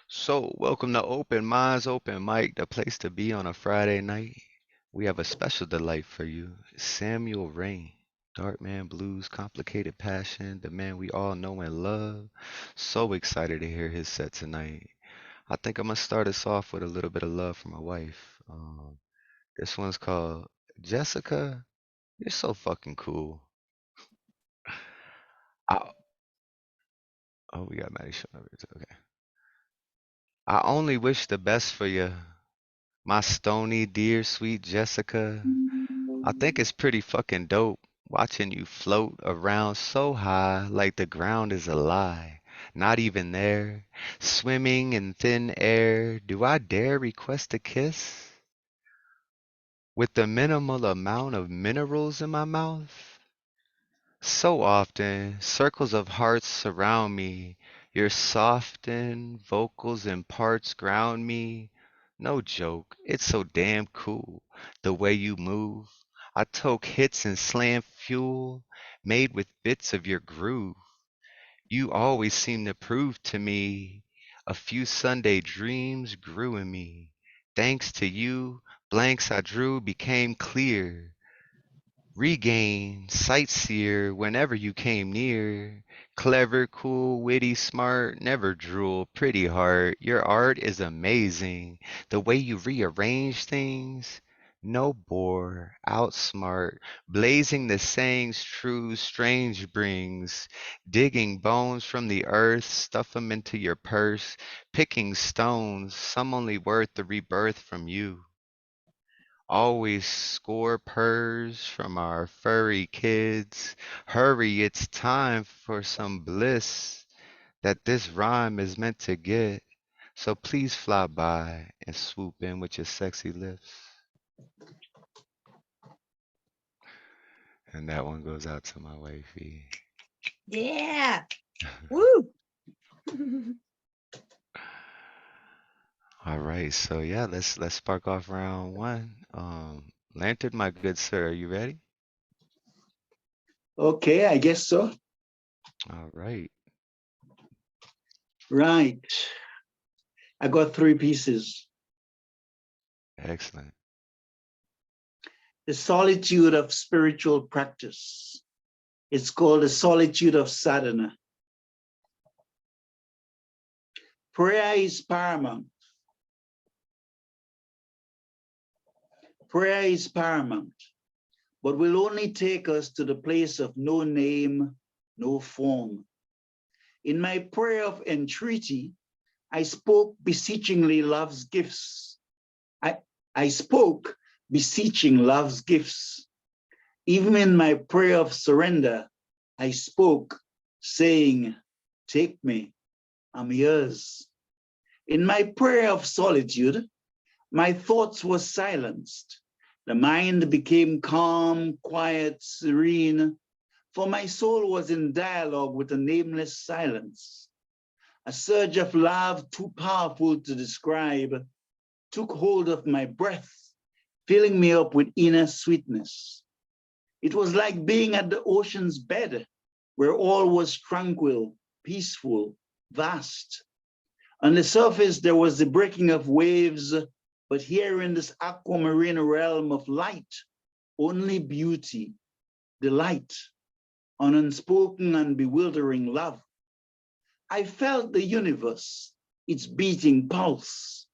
So, welcome to Open Minds, Open Mic, the place to be on a Friday night. We have a special delight for you. Samuel Rain, Dark Man Blues, Complicated Passion, the man we all know and love. So excited to hear his set tonight. I think I'm gonna start us off with a little bit of love for my wife. This one's called Jessica. You're so fucking cool. I, oh, we got Mattie showing up here too. Okay. I only wish the best for you, my stony dear sweet Jessica. I think it's pretty fucking dope watching you float around so high like the ground is a lie. Not even there, swimming in thin air. Do I dare request a kiss? With the minimal amount of minerals in my mouth? So often, circles of hearts surround me. Your softened vocals and parts ground me. No joke, it's so damn cool the way you move. I toke hits and slam fuel made with bits of your groove. You always seem to prove to me a few Sunday dreams grew in me. Thanks to you, blanks I drew became clear. Regain, sightseer, whenever you came near. Clever, cool, witty, smart, never drool, pretty heart. Your art is amazing. The way you rearrange things. No bore, outsmart, blazing the sayings true, strange brings. Digging bones from the earth, stuff 'em into your purse. Picking stones, some only worth the rebirth from you. Always score purrs from our furry kids. Hurry, it's time for some bliss that this rhyme is meant to get. So please fly by and swoop in with your sexy lips. And that one goes out to my wifey. Yeah. Woo. All right, so yeah, let's spark off round one. Lantern, my good sir, are you ready? Okay, I guess so. All right. Right. I got three pieces. Excellent. The solitude of spiritual practice. It's called the solitude of sadhana. Prayer is paramount. Prayer is paramount, but will only take us to the place of no name, no form. In my prayer of entreaty, I spoke beseechingly love's gifts. I spoke beseeching love's gifts. Even in my prayer of surrender, I spoke, saying, take me, I'm yours. In my prayer of solitude, my thoughts were silenced. The mind became calm, quiet, serene, for my soul was in dialogue with a nameless silence. A surge of love too powerful to describe took hold of my breath, filling me up with inner sweetness. It was like being at the ocean's bed, where all was tranquil, peaceful, vast. On the surface, there was the breaking of waves, but here in this aquamarine realm of light, only beauty, delight, an unspoken and bewildering love. I felt the universe, its beating pulse.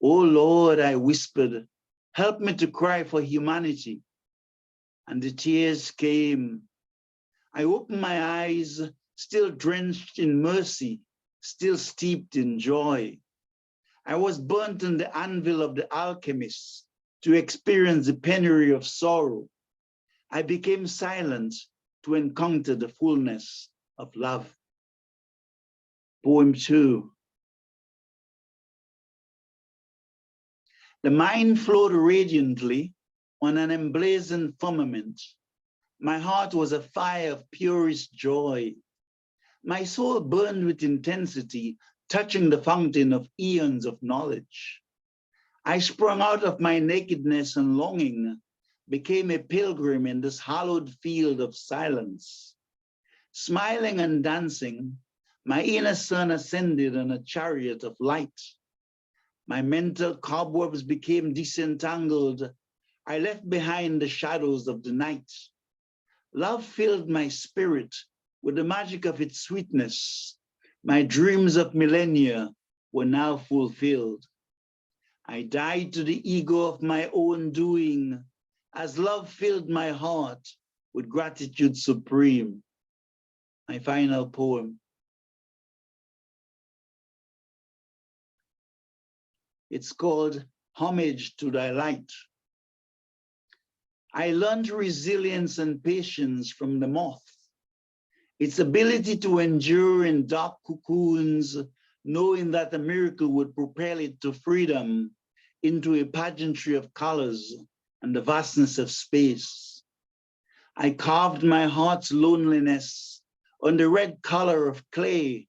Oh Lord, I whispered, help me to cry for humanity. And the tears came. I opened my eyes, still drenched in mercy, still steeped in joy. I was burnt in the anvil of the alchemist to experience the penury of sorrow. I became silent to encounter the fullness of love. Poem 2. The mind flowed radiantly on an emblazoned firmament. My heart was a fire of purest joy. My soul burned with intensity, touching the fountain of eons of knowledge. I sprung out of my nakedness and longing, became a pilgrim in this hallowed field of silence. Smiling and dancing, My inner sun ascended on a chariot of light. My mental cobwebs became disentangled. I left behind the shadows of the night. Love filled my spirit with the magic of its sweetness. My dreams of millennia were now fulfilled. I died to the ego of my own doing as love filled my heart with gratitude supreme. My final poem. It's called Homage to Thy Light. I learned resilience and patience from the moth. Its ability to endure in dark cocoons, knowing that a miracle would propel it to freedom, into a pageantry of colors and the vastness of space. I carved my heart's loneliness on the red color of clay,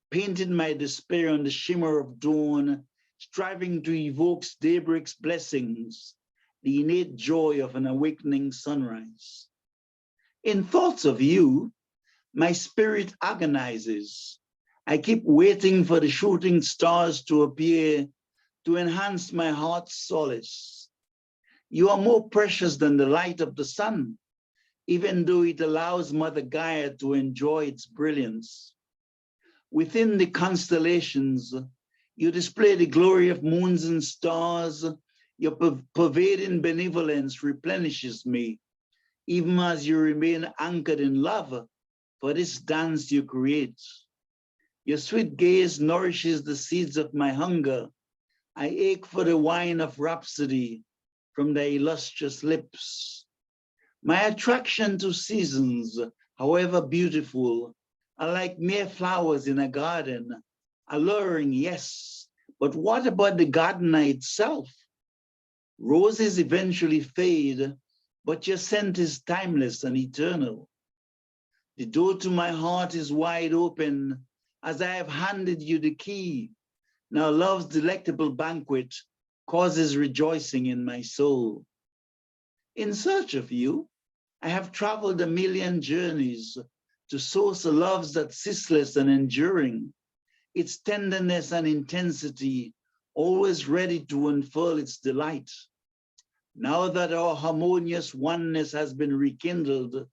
painted my despair on the shimmer of dawn, striving to evoke daybreak's blessings, the innate joy of an awakening sunrise. In thoughts of you, my spirit agonizes. I keep waiting for the shooting stars to appear to enhance my heart's solace. You are more precious than the light of the sun, even though it allows Mother Gaia to enjoy its brilliance. Within the constellations, you display the glory of moons and stars. Your pervading benevolence replenishes me, even as you remain anchored in love for this dance you create. Your sweet gaze nourishes the seeds of my hunger. I ache for the wine of rhapsody from thy illustrious lips. My attraction to seasons, however beautiful, are like mere flowers in a garden, alluring, yes, but what about the gardener itself? Roses eventually fade, but your scent is timeless and eternal. The door to my heart is wide open as I have handed you the key. Now love's delectable banquet causes rejoicing in my soul. In search of you, I have traveled a million journeys to source a love that's ceaseless and enduring, its tenderness and intensity always ready to unfurl its delight. Now that our harmonious oneness has been rekindled,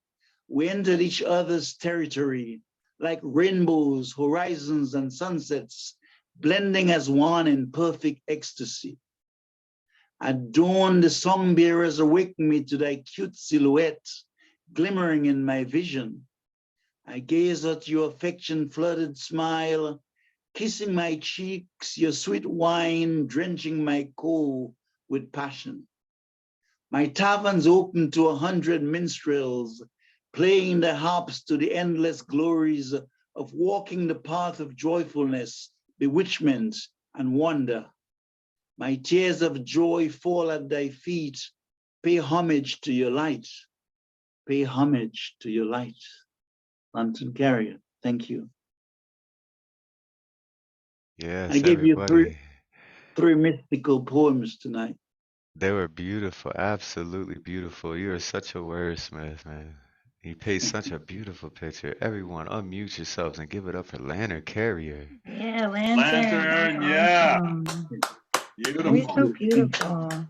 we entered each other's territory like rainbows, horizons, and sunsets, blending as one in perfect ecstasy. At dawn, the song bearers awaken me to thy cute silhouette, glimmering in my vision. I gaze at your affection-flooded smile, kissing my cheeks, your sweet wine drenching my core with passion. My tavern's open to 100 minstrels, playing the harps to the endless glories of walking the path of joyfulness, bewitchment, and wonder. My tears of joy fall at thy feet. Pay homage to your light. Pay homage to your light. Lantern Carrier, thank you. Yes, I gave you everybody. three mystical poems tonight. They were beautiful, absolutely beautiful. You are such a wordsmith, man. You paint such a beautiful picture. Everyone, unmute yourselves and give it up for Lantern Carrier. Yeah, Lantern. Lantern, yeah. Awesome. Beautiful. You're so beautiful.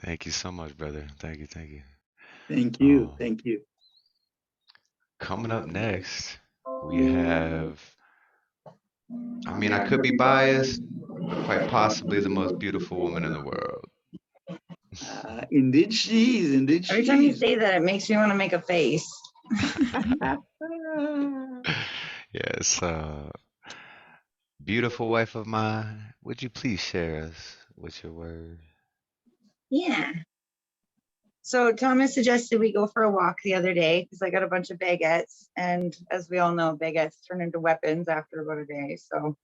Thank you so much, brother. Thank you, thank you. Thank you, Um, thank you. coming up next, we have, I mean, I could be biased, but quite possibly the most beautiful woman in the world. Indeed she is, indeed Every she time you is. say that, it makes me want to make a face. Yes, beautiful wife of mine, would you please share us with your word? Yeah. So Thomas suggested we go for a walk the other day because I got a bunch of baguettes, and as we all know, baguettes turn into weapons after about a day. So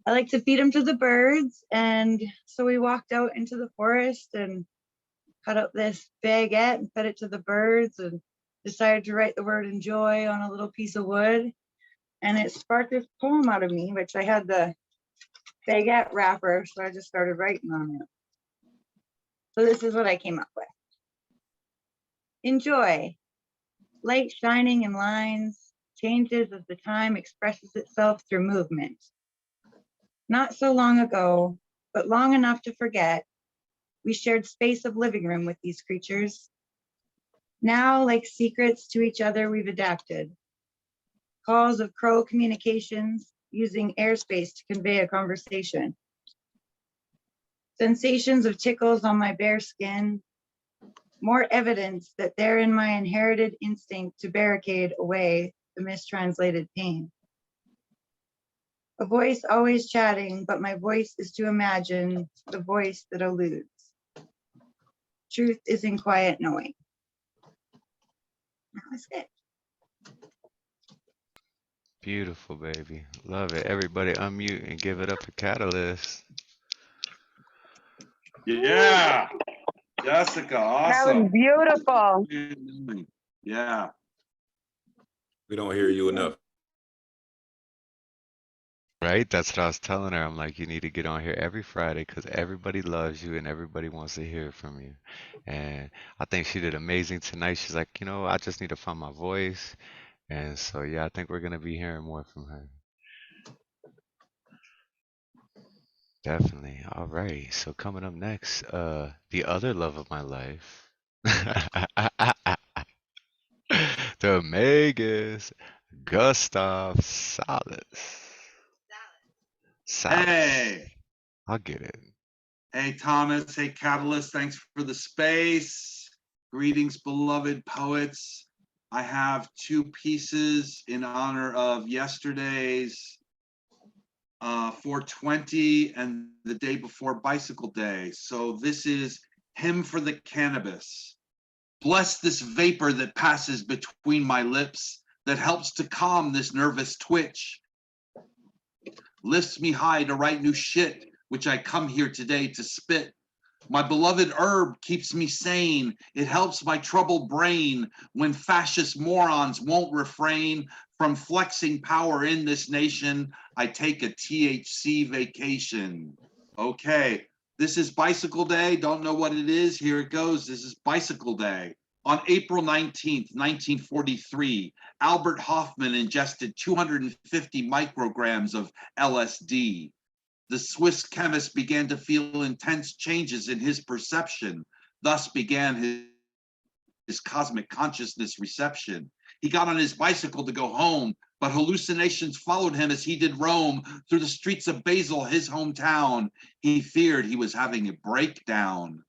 I like to feed them to the birds, and so we walked out into the forest and cut up this baguette and fed it to the birds, and decided to write the word enjoy on a little piece of wood, and it sparked this poem out of me, which I had the baguette wrapper, so I just started writing on it. So this is what I came up with. Enjoy. light shining in lines, changes as the time expresses itself through movement. Not so long ago, but long enough to forget, we shared space of living room with these creatures. Now, like secrets to each other, we've adapted. Calls of crow communications, using airspace to convey a conversation. Sensations of tickles on my bare skin, more evidence that they're in my inherited instinct to barricade away the mistranslated pain. A voice always chatting, but my voice is to imagine the voice that eludes. Truth is in quiet knowing. That was it. Beautiful, baby. Love it. Everybody unmute and give it up for Katalyst. Yeah. Jessica, That was awesome. beautiful. Yeah. We don't hear you enough. Right? That's what I was telling her. I'm like, you need to get on here every Friday because everybody loves you and everybody wants to hear from you. And I think she did amazing tonight. She's like, you know, I just need to find my voice. And so, yeah, I think we're going to be hearing more from her. Definitely. All right. So coming up next, the other love of my life. The Magus, Gustav, Sallas. Sallas. Hey. I'll get it. Hey, Thomas. Hey, Katalyst. Thanks for the space. Greetings, beloved poets. I have two pieces in honor of yesterday's 420 and the day before Bicycle Day. So this is Hymn for the Cannabis. Bless this vapor that passes between my lips that helps to calm this nervous twitch. Lifts me high to write new shit, which I come here today to spit. My beloved herb keeps me sane. It helps my troubled brain when fascist morons won't refrain from flexing power in this nation. I take a THC vacation. Okay, this is Bicycle Day. Don't know what it is. Here it goes. This is Bicycle Day. On April 19th, 1943, Albert Hofmann ingested 250 micrograms of LSD. The Swiss chemist began to feel intense changes in his perception. Thus began his cosmic consciousness reception. He got on his bicycle to go home, but hallucinations followed him as he did roam through the streets of Basel, his hometown. He feared he was having a breakdown.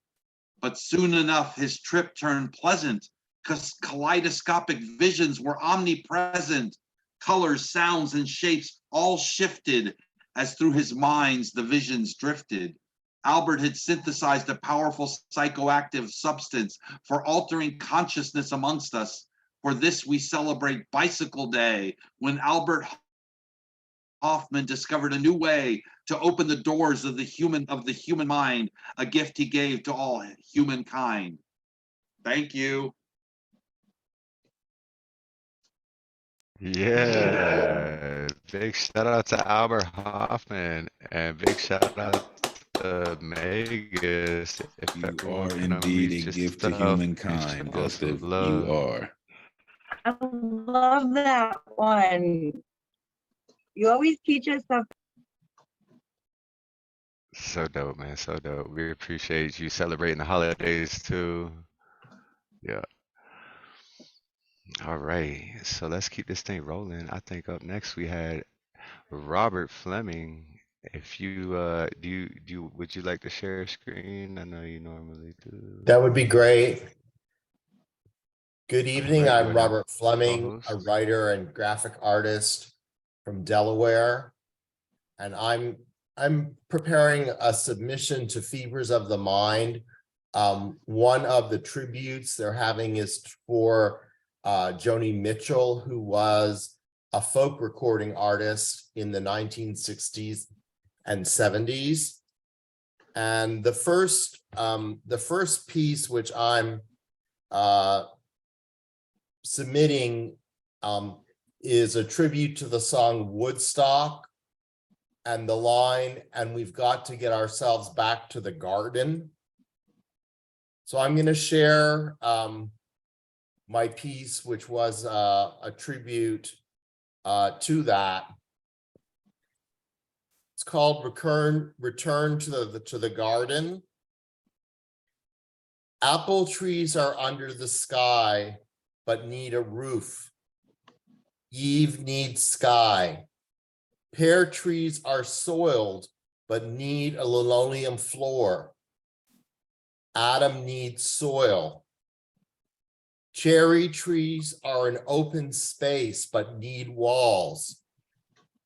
But soon enough, his trip turned pleasant, because kaleidoscopic visions were omnipresent. Colors, sounds, and shapes all shifted as through his minds the visions drifted. Albert had synthesized a powerful psychoactive substance for altering consciousness amongst us. For this we celebrate Bicycle Day, when Albert Hofmann discovered a new way to open the doors of the human mind, a gift he gave to all humankind. Thank you. Yeah. Big shout out to Albert Hoffman and big shout out to Magus. If You everyone are can indeed unmute a your gift to stuff, humankind, show some Gustav. You love. are. I love that one. You always teach us something. So dope, man. So dope. We appreciate you celebrating the holidays too. Yeah. All right. So let's keep this thing rolling. I think up next we had Robert Fleming. If you would you like to share a screen? I know you normally do. That would be great. Good All evening. right, you I'm are now Robert Fleming, a co-host. writer and graphic artist from Delaware, and I'm preparing a submission to Fevers of the Mind. One of the tributes they're having is for Joni Mitchell, who was a folk recording artist in the 1960s and 70s. And the first piece, which I'm submitting, is a tribute to the song Woodstock and the line, "And we've got to get ourselves back to the garden." So I'm going to share my piece, which was a tribute to that. It's called Return to the Garden. Apple trees are under the sky, but need a roof. Eve needs sky. Pear trees are soiled, but need a linoleum floor. Adam needs soil. Cherry trees are an open space, but need walls.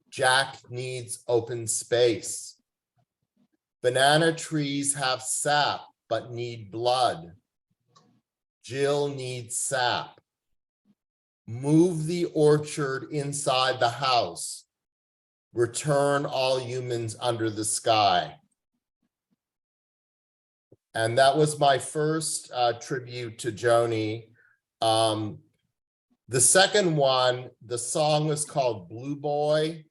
Jack needs open space. Banana trees have sap, but need blood. Jill needs sap. Move the orchard inside the house. Return all humans under the sky. And that was my first tribute to Joni. The second one, the song was called Blue Boy.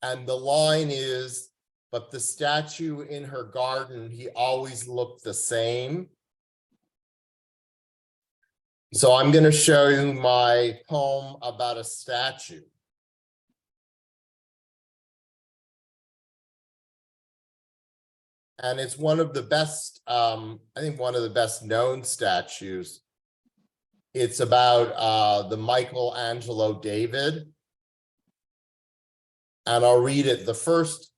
And the line is, but the statue in her garden, he always looked the same. So I'm going to show you my poem about a statue. And it's one of the best, I think one of the best known statues. It's about the Michelangelo David. And I'll read it. The first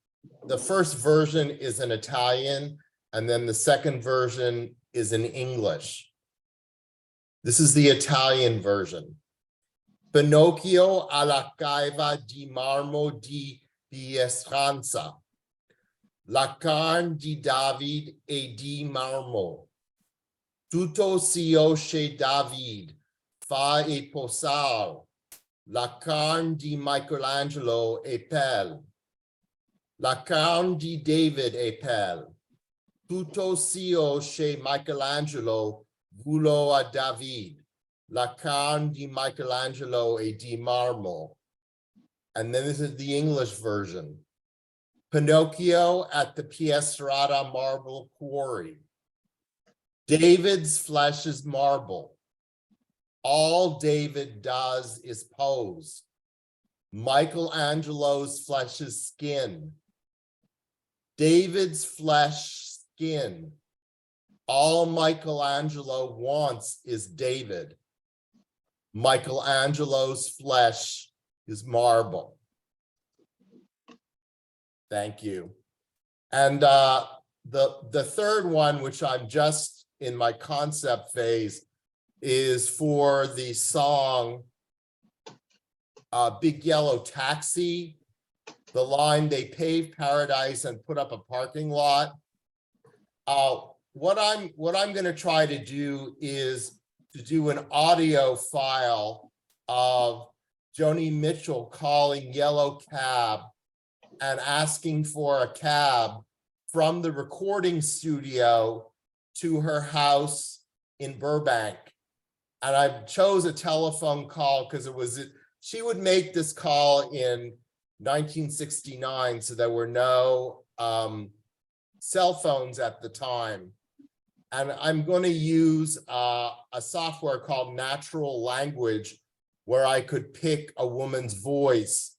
version is in Italian, and then the second version is in English. This is the Italian version. Pinocchio alla cava di marmo di Piestranza. La carne di David e di marmo. Tutto siosce David fa e posar. La carne di Michelangelo e pel. La carne di David e pel. Tutto siosce Michelangelo vulo a David. La carne di Michelangelo e di marmo. And then this is the English version. Pinocchio at the Piestrada marble quarry. David's flesh is marble. All David does is pose. Michelangelo's flesh is skin. David's flesh skin. All Michelangelo wants is David. Michelangelo's flesh is marble. Thank you. And the third one, which I'm just in my concept phase, is for the song Big Yellow Taxi. The line, they paved paradise and put up a parking lot. What I'm going to try to do is to do an audio file of Joni Mitchell calling Yellow Cab and asking for a cab from the recording studio to her house in Burbank. And I chose a telephone call because she would make this call in 1969, so there were no cell phones at the time. And I'm going to use a software called Natural Language, where I could pick a woman's voice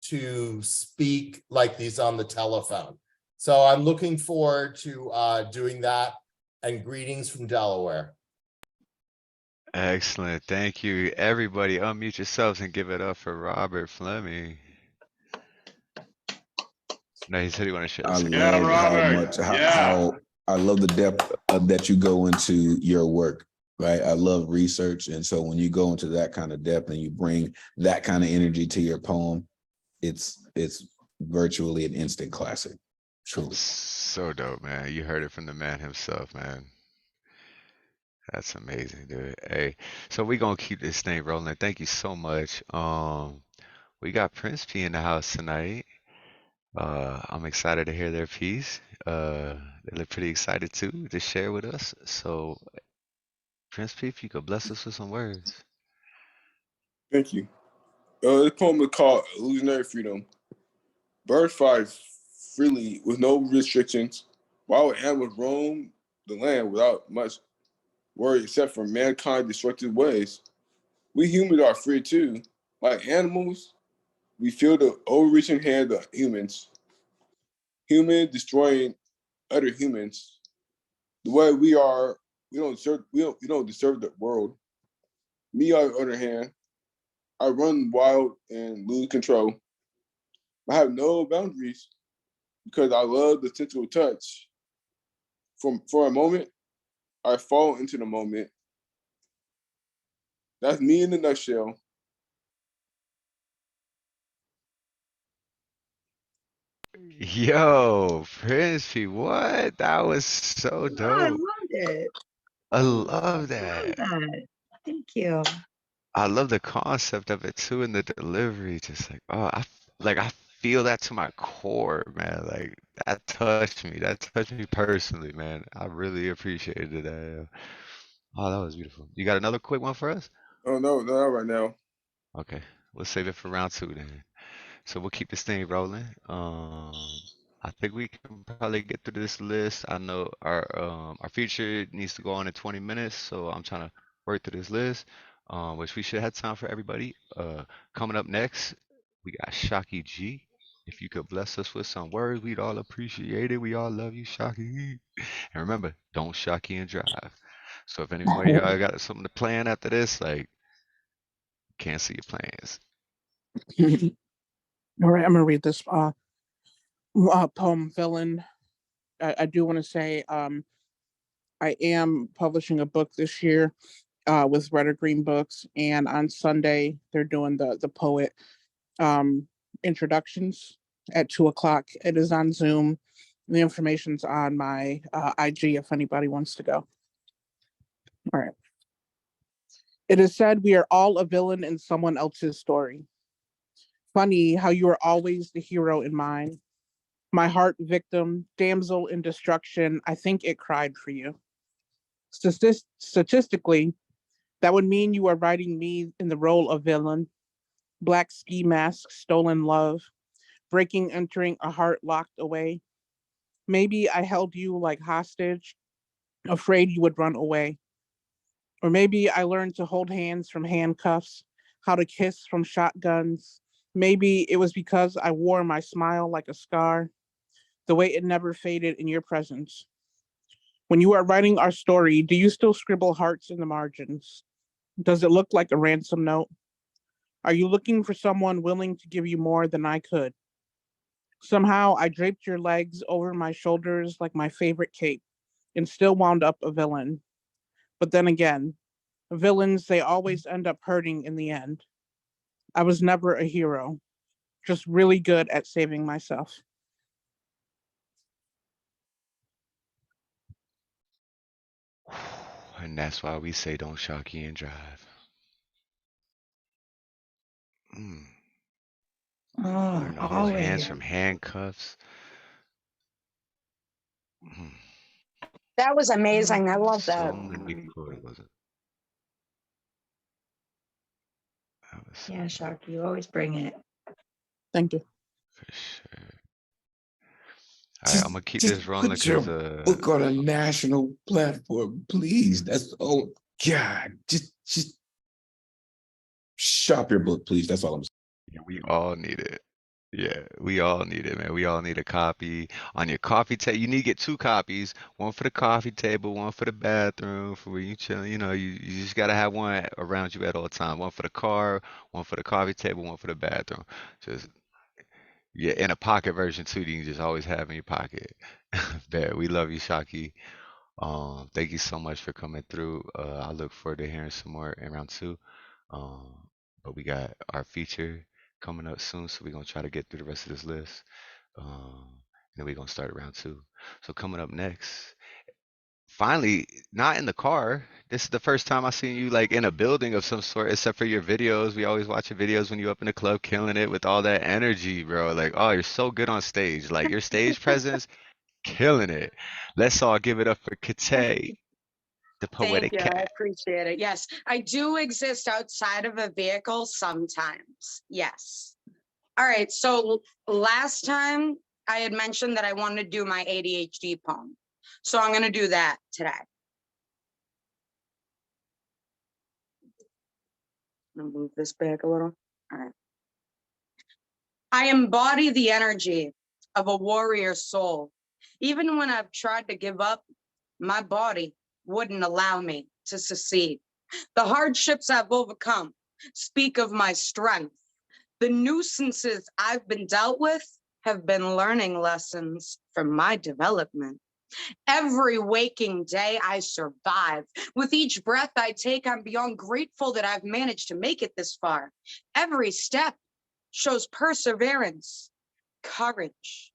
to speak like these on the telephone. So I'm looking forward to doing that, and greetings from Delaware. Excellent. Thank you. Everybody unmute yourselves and give it up for Robert Fleming. No, he said he wanted to share. I the Yeah, love Robert. how I love the depth that you go into your work, right? I love research. And so when you go into that kind of depth and you bring that kind of energy to your poem, it's virtually an instant classic. Truly. So dope, man. You heard it from the man himself, man. That's amazing, dude. Hey, so we gonna keep this thing rolling. Thank you so much. We got Principe in the house tonight. I'm excited to hear their piece. They look pretty excited too to share with us. So, Principe, if you could bless us with some words. Thank you. This poem is called Illusionary Freedom. Birds fly freely with no restrictions, while animals roam the land without much worry except for mankind's destructive ways. We humans are free too. Like animals, we feel the overreaching hand of humans. Humans destroying other humans. The way we are, we don't deserve the world. Me, on the other hand, I run wild and lose control. I have no boundaries because I love the sensual touch. For a moment, I fall into the moment. That's me in a nutshell. Yo, Principe, what? That was so Oh, I dope. loved it. I love Love that. that. Thank you. I love the concept of it too, and the delivery. Just like, oh, I feel that to my core, man. Like that touched me. That touched me personally, man. I really appreciated that. Oh, that was beautiful. You got another quick one for us? Oh no, not right now. Okay, we'll save it for round two then. So we'll keep this thing rolling. I think we can probably get through this list. I know our feature needs to go on in 20 minutes, so I'm trying to work through this list. Which we should have time for everybody. Coming up next, we got Shockie G. If you could bless us with some words, we'd all appreciate it. We all love you, Shockie. And remember, don't Shockie and drive. So if anybody y'all got something to plan after this, like cancel your plans. All right, I'm gonna read this poem, Villain. I do want to say I am publishing a book this year with Red or Green Books, and on Sunday they're doing the poet introductions at 2:00. It is on Zoom. The information's on my IG if anybody wants to go. All right. It is said we are all a villain in someone else's story. Funny how you are always the hero in mine. My heart victim, damsel in destruction, I think it cried for you. Statistically, that would mean you are writing me in the role of villain. Black ski mask, stolen love, breaking, entering a heart locked away. Maybe I held you like hostage, afraid you would run away. Or maybe I learned to hold hands from handcuffs, how to kiss from shotguns. Maybe it was because I wore my smile like a scar, the way it never faded in your presence. When you are writing our story, do you still scribble hearts in the margins? Does it look like a ransom note? Are you looking for someone willing to give you more than I could? Somehow I draped your legs over my shoulders like my favorite cape and still wound up a villain. But then again, villains, they always end up hurting in the end. I was never a hero, just really good at saving myself. And that's why we say don't Shockie and drive. Mm. Oh, Learn to hold hands always. from handcuffs. Mm. That was amazing. I love So that. many chords, was it? That was so Yeah, dope, Shock, you always bring it. Thank you. for sure. All right, I'm Just gonna keep just this rolling put because your book on a national platform, please. That's oh God. Just shop your book, please. That's all I'm saying. yeah, we all need it. Yeah, we all need it, man. We all need a copy on your coffee table. You need to get two copies, one for the coffee table, one for the bathroom, for when you chill. You just gotta have one around you at all time. One for the car, one for the coffee table, one for the bathroom. Just yeah, in a pocket version too. You can just always have in your pocket. Bet we love you, Shaki. Thank you so much for coming through. I look forward to hearing some more in round two. Um, but we got our feature coming up soon, so we're gonna try to get through the rest of this list. And then we're gonna start round two. So coming up next, finally, not in the car. This is the first time I seen you like in a building of some sort, except for your videos. We always watch your videos when you up in the club killing it with all that energy, bro. Like, oh, you're so good on stage. Like your stage presence, killing it. Let's all give it up for Kittay, the Thank poetic you. I cat. appreciate it. Yes, I do exist outside of a vehicle sometimes. Yes. All right. So last time I had mentioned that I wanted to do my ADHD poem. So I'm going to do that today. I'm gonna move this back a little. All right. I embody the energy of a warrior soul. Even when I've tried to give up, my body wouldn't allow me to succeed. The hardships I've overcome speak of my strength. The nuisances I've been dealt with have been learning lessons for my development. Every waking day I survive. With each breath I take, I'm beyond grateful that I've managed to make it this far. Every step shows perseverance, courage.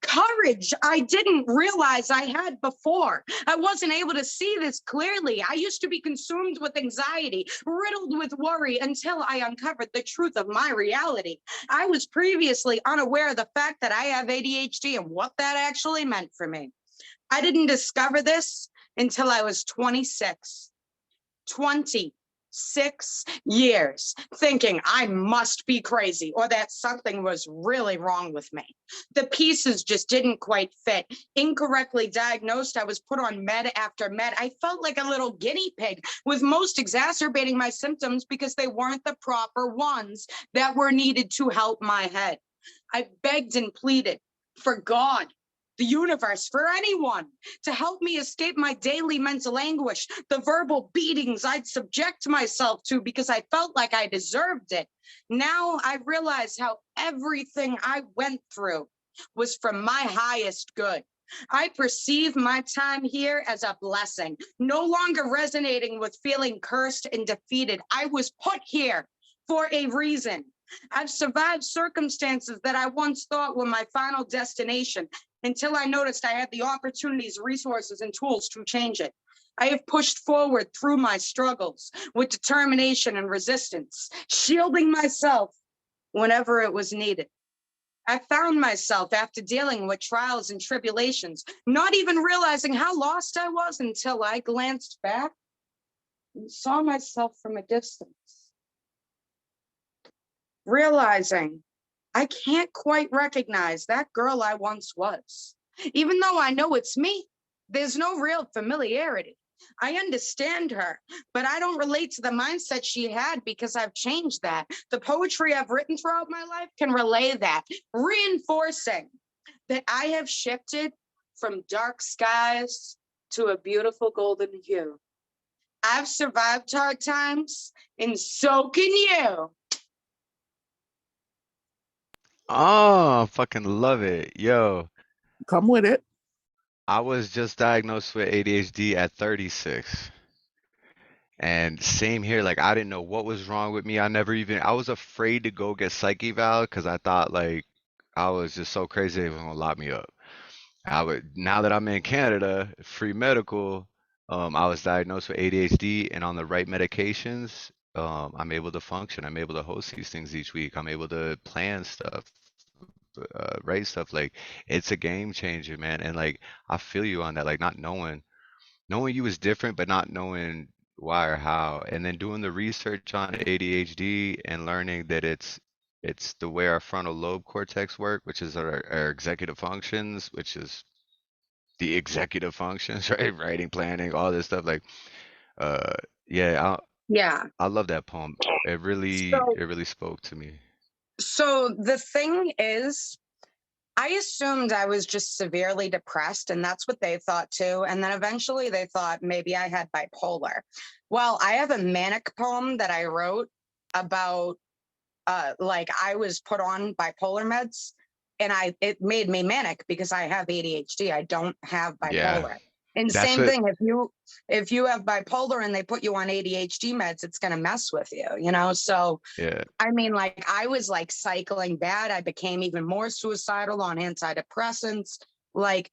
Courage I didn't realize I had before. I wasn't able to see this clearly. I used to be consumed with anxiety, riddled with worry until I uncovered the truth of my reality. I was previously unaware of the fact that I have ADHD and what that actually meant for me. I didn't discover this until I was 26. 26 years thinking I must be crazy or that something was really wrong with me. The pieces just didn't quite fit. Incorrectly diagnosed, I was put on med after med. I felt like a little guinea pig, with most exacerbating my symptoms because they weren't the proper ones that were needed to help my head. I begged and pleaded for God, the universe, for anyone to help me escape my daily mental anguish, the verbal beatings I'd subject myself to because I felt like I deserved it. Now I realize how everything I went through was for my highest good. I perceive my time here as a blessing, no longer resonating with feeling cursed and defeated. I was put here for a reason. I've survived circumstances that I once thought were my final destination, until I noticed I had the opportunities, resources, and tools to change it. I have pushed forward through my struggles with determination and resistance, shielding myself whenever it was needed. I found myself after dealing with trials and tribulations, not even realizing how lost I was until I glanced back and saw myself from a distance, realizing I can't quite recognize that girl I once was. Even though I know it's me, there's no real familiarity. I understand her, but I don't relate to the mindset she had because I've changed that. The poetry I've written throughout my life can relay that, reinforcing that I have shifted from dark skies to a beautiful golden hue. I've survived hard times, and so can you. Oh, fucking love it. Yo, Come with it. I was just diagnosed with ADHD at 36. And same here, like I didn't know what was wrong with me. I was afraid to go get psych eval because I thought like I was just so crazy they were gonna lock me up. Now that I'm in Canada, free medical, I was diagnosed with ADHD and on the right medications, I'm able to function. I'm able to host these things each week. I'm able to plan stuff, write stuff. Like it's a game changer, man. And like I feel you on that, like not knowing you was different, but not knowing why or how. And then doing the research on ADHD and learning that it's the way our frontal lobe cortex work, which is our executive functions, which is the executive functions, right? Writing, planning, all this stuff. Like, uh, yeah, Yeah. I love that poem. So It really spoke to me. So the thing is, I assumed I was just severely depressed, and that's what they thought too. And then eventually they thought maybe I had bipolar. Well, I have a manic poem that I wrote about like I was put on bipolar meds, and it made me manic because I have ADHD. I don't have Yeah, bipolar. And that's same what. thing, if you have bipolar and they put you on ADHD meds, it's gonna mess with you, you know? So Yeah, I mean, like I was like cycling bad. I became even more suicidal on antidepressants. Like,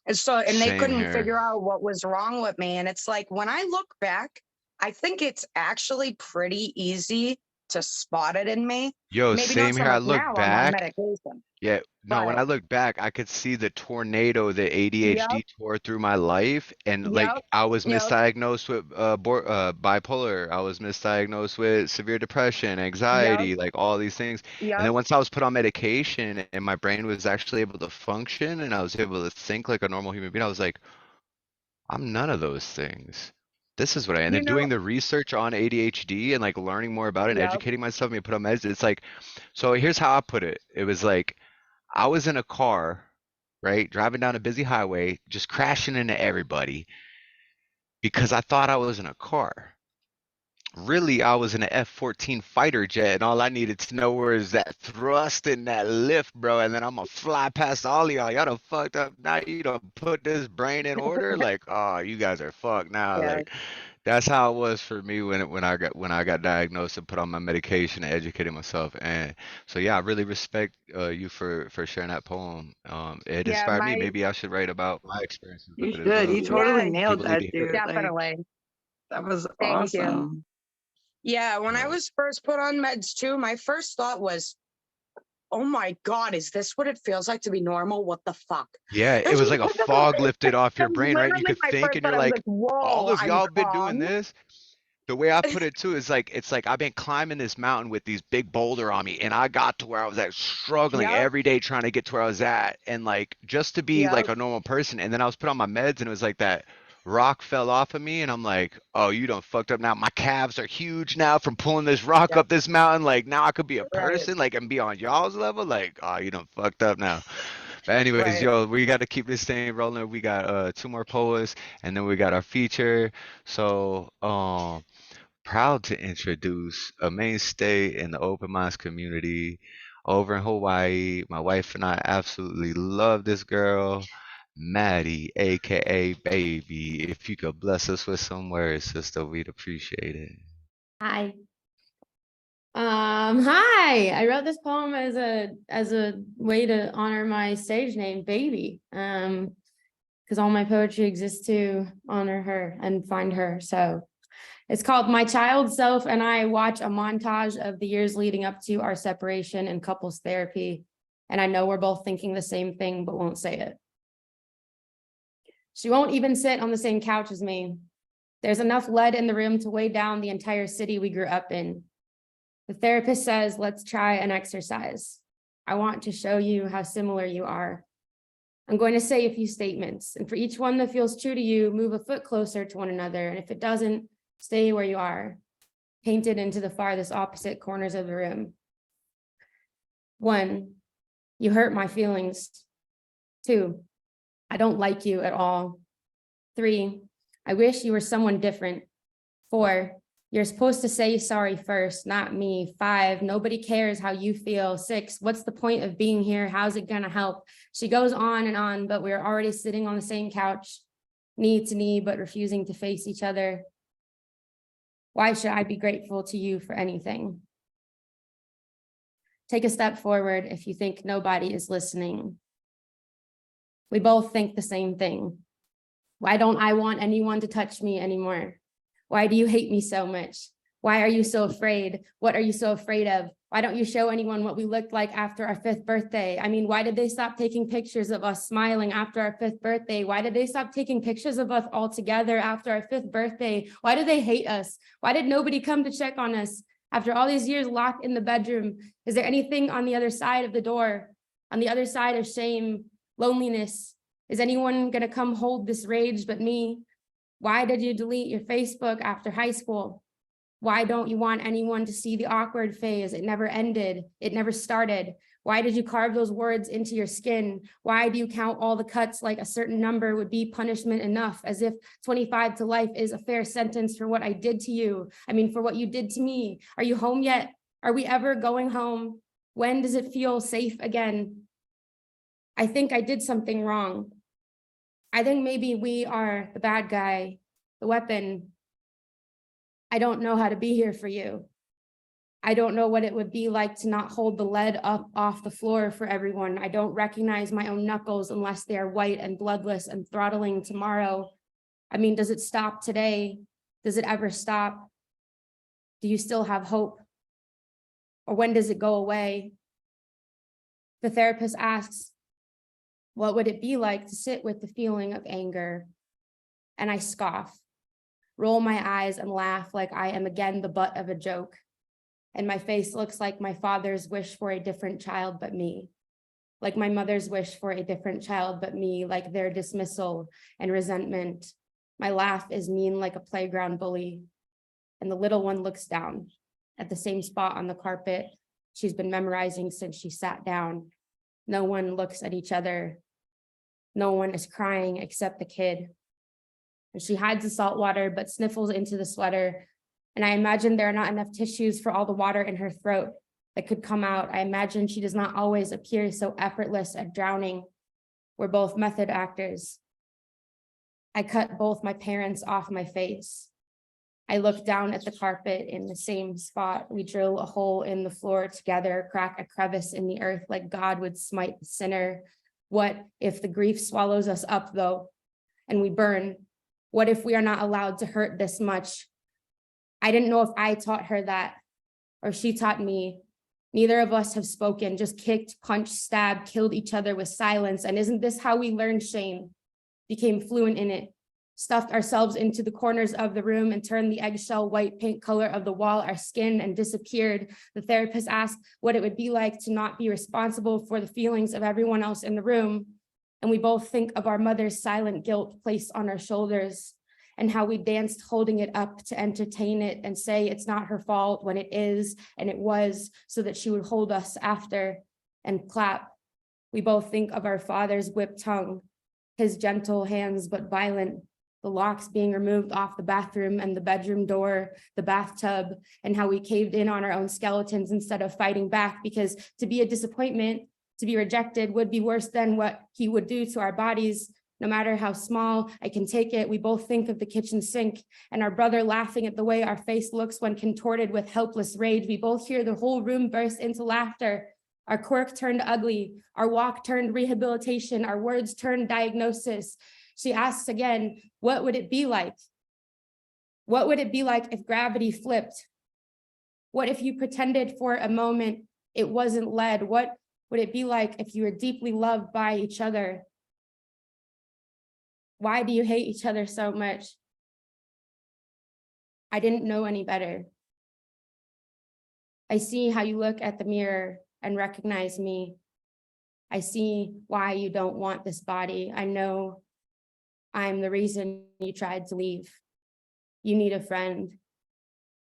and they same couldn't here. figure out what was wrong with me. And it's like, when I look back, I think it's actually pretty easy to spot it in me. Yo, Maybe not same so here. I much look now, I'm on back. medication, Yeah, no, when but I look back, I could see the tornado that yep, ADHD tore through my life. And like yep, I was yep, misdiagnosed with bipolar. I was misdiagnosed with severe depression, yep, anxiety, like all these things. And yep. then once I was put on medication and my brain was actually able to function and I was able to think like a normal human being, I was like, I'm none of those things. This is what and You then know, doing the research on ADHD and like learning more about it and yep, educating myself and put on meds. It's like, so here's how I put it. It was like I was in a car, right, driving down a busy highway, just crashing into everybody because I thought I was in a car. Really, I was in an F-14 fighter jet, and all I needed to know was that thrust and that lift, bro. And then I'm gonna fly past all of y'all. Y'all done fucked up. Now you done put this brain in order. Like, oh, you guys are fucked now. yeah, Like, that's how it was for me when I got diagnosed and put on my medication and educated myself. And so, yeah, I really respect you for sharing that poem. It yeah, inspired me. Maybe I should write about my experiences You with it as should. well. You So totally yeah, nailed people need that, to hear it. dude. Like, definitely. that was Thank you. awesome. Yeah, when I Uh, was first put on meds too, my first thought was, oh my God, is this what it feels like to be normal? What the fuck? Yeah, it was like a fog lifted off your That was brain, right? You literally could my think first and thought. you're I was like, like, all whoa, of I'm y'all been doing calm. this. The way I put it too is like it's like I've been climbing this mountain with these big boulder on me, and I got to where I was at struggling Yep, every day trying to get to where I was at, and like just to be yep, like a normal person. And then I was put on my meds, and it was like that rock fell off of me, and I'm like, oh, you done fucked up now. My calves are huge now from pulling this rock yep, up this mountain. Like now I could be a right, person, like and be on y'all's level. Like, oh, you done fucked up now. But anyways, right. yo, we got to keep this thing rolling. We got two more poets, and then we got our feature. So, proud to introduce a mainstay in the open minds community over in Hawaii. My wife and I absolutely love this girl, Mattie, aka Baby. If you could bless us with some words, sister, we'd appreciate it. Hi. Hi. I wrote this poem as a way to honor my stage name, Baby. Because all my poetry exists to honor her and find her. So it's called My Child Self and I Watch a Montage of the Years Leading Up to Our Separation and Couples Therapy. And I know we're both thinking the same thing, but won't say it. She won't even sit on the same couch as me. There's enough lead in the room to weigh down the entire city we grew up in. The therapist says, let's try an exercise. I want to show you how similar you are. I'm going to say a few statements, and for each one that feels true to you, move a foot closer to one another. And if it doesn't, stay where you are, painted into the farthest opposite corners of the room. 1, you hurt my feelings. 2, I don't like you at all. 3, I wish you were someone different. 4, you're supposed to say sorry first, not me. 5, nobody cares how you feel. 6, what's the point of being here? How's it gonna help? She goes on, but we're already sitting on the same couch, knee to knee, but refusing to face each other. Why should I be grateful to you for anything? Take a step forward if you think nobody is listening. We both think the same thing. Why don't I want anyone to touch me anymore? Why do you hate me so much? Why are you so afraid? What are you so afraid of? Why don't you show anyone what we looked like after our 5th birthday? I mean, why did they stop taking pictures of us smiling after our 5th birthday? Why did they stop taking pictures of us all together after our 5th birthday? Why do they hate us? Why did nobody come to check on us after all these years locked in the bedroom? Is there anything on the other side of the door, on the other side of shame, loneliness? Is anyone gonna come hold this rage but me? Why did you delete your Facebook after high school? Why don't you want anyone to see the awkward phase? It never ended. It never started. Why did you carve those words into your skin? Why do you count all the cuts like a certain number would be punishment enough, as if 25 to life is a fair sentence for what I did to you? I mean, for what you did to me. Are you home yet? Are we ever going home? When does it feel safe again? I think I did something wrong. I think maybe we are the bad guy, the weapon. I don't know how to be here for you. I don't know what it would be like to not hold the lead up off the floor for everyone. I don't recognize my own knuckles unless they are white and bloodless and throttling tomorrow. I mean, does it stop today? Does it ever stop? Do you still have hope? Or when does it go away? The therapist asks, what would it be like to sit with the feeling of anger? And I scoff, roll my eyes and laugh like I am again the butt of a joke. And my face looks like my father's wish for a different child but me, like my mother's wish for a different child but me, like their dismissal and resentment, My laugh is mean like a playground bully, and the little one looks down at the same spot on the carpet she's been memorizing since she sat down. No one looks at each other. No one is crying except the kid. And she hides the salt water, but sniffles into the sweater. And I imagine there are not enough tissues for all the water in her throat that could come out. I imagine she does not always appear so effortless at drowning. We're both method actors. I cut both my parents off my face. I look down at the carpet in the same spot. We drill a hole in the floor together, crack a crevice in the earth like God would smite the sinner. What if the grief swallows us up though, and we burn? What if we are not allowed to hurt this much? I didn't know if I taught her that or she taught me. Neither of us have spoken, just kicked, punched, stabbed, killed each other with silence. And isn't this how we learned shame? Became fluent in it, stuffed ourselves into the corners of the room and turned the eggshell white paint color of the wall our skin and disappeared. The therapist asked what it would be like to not be responsible for the feelings of everyone else in the room. And we both think of our mother's silent guilt placed on our shoulders and how we danced holding it up to entertain it and say it's not her fault when it is, and it was, so that she would hold us after and clap. We both think of our father's whipped tongue, his gentle hands but violent, the locks being removed off the bathroom and the bedroom door, the bathtub, and how we caved in on our own skeletons instead of fighting back, because to be a disappointment, to be rejected would be worse than what he would do to our bodies. No matter how small, I can take it. We both think of the kitchen sink and our brother laughing at the way our face looks when contorted with helpless rage. We both hear the whole room burst into laughter. Our quirk turned ugly, our walk turned rehabilitation, our words turned diagnosis. She asks again, what would it be like? What would it be like if gravity flipped? What if you pretended for a moment it wasn't lead? What would it be like if you were deeply loved by each other? Why do you hate each other so much? I didn't know any better. I see how you look at the mirror and recognize me. I see why you don't want this body. I know I'm the reason you tried to leave. You need a friend.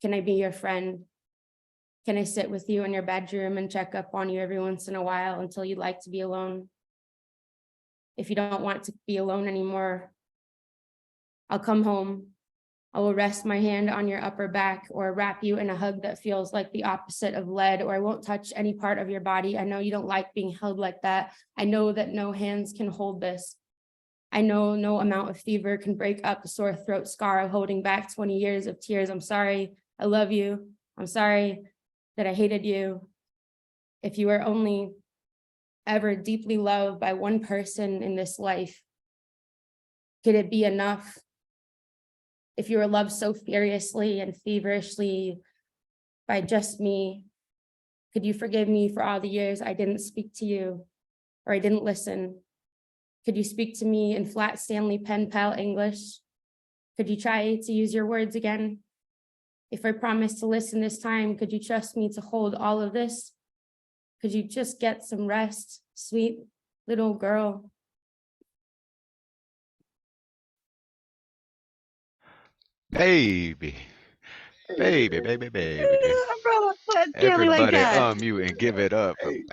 Can I be your friend? Can I sit with you in your bedroom and check up on you every once in a while until you'd like to be alone? If you don't want to be alone anymore, I'll come home. I will rest my hand on your upper back or wrap you in a hug that feels like the opposite of lead, or I won't touch any part of your body. I know you don't like being held like that. I know that no hands can hold this. I know no amount of fever can break up the sore throat scar of holding back 20 years of tears. I'm sorry. I love you. I'm sorry that I hated you. If you were only ever deeply loved by one person in this life, could it be enough? If you were loved so furiously and feverishly by just me, could you forgive me for all the years I didn't speak to you or I didn't listen? Could you speak to me in flat Stanley pen pal English? Could you try to use your words again? If I promise to listen this time, could you trust me to hold all of this? Could you just get some rest, sweet little girl? Baby, baby, baby, baby. Brother, let's get me like Everybody that. unmute and give it up for Baby,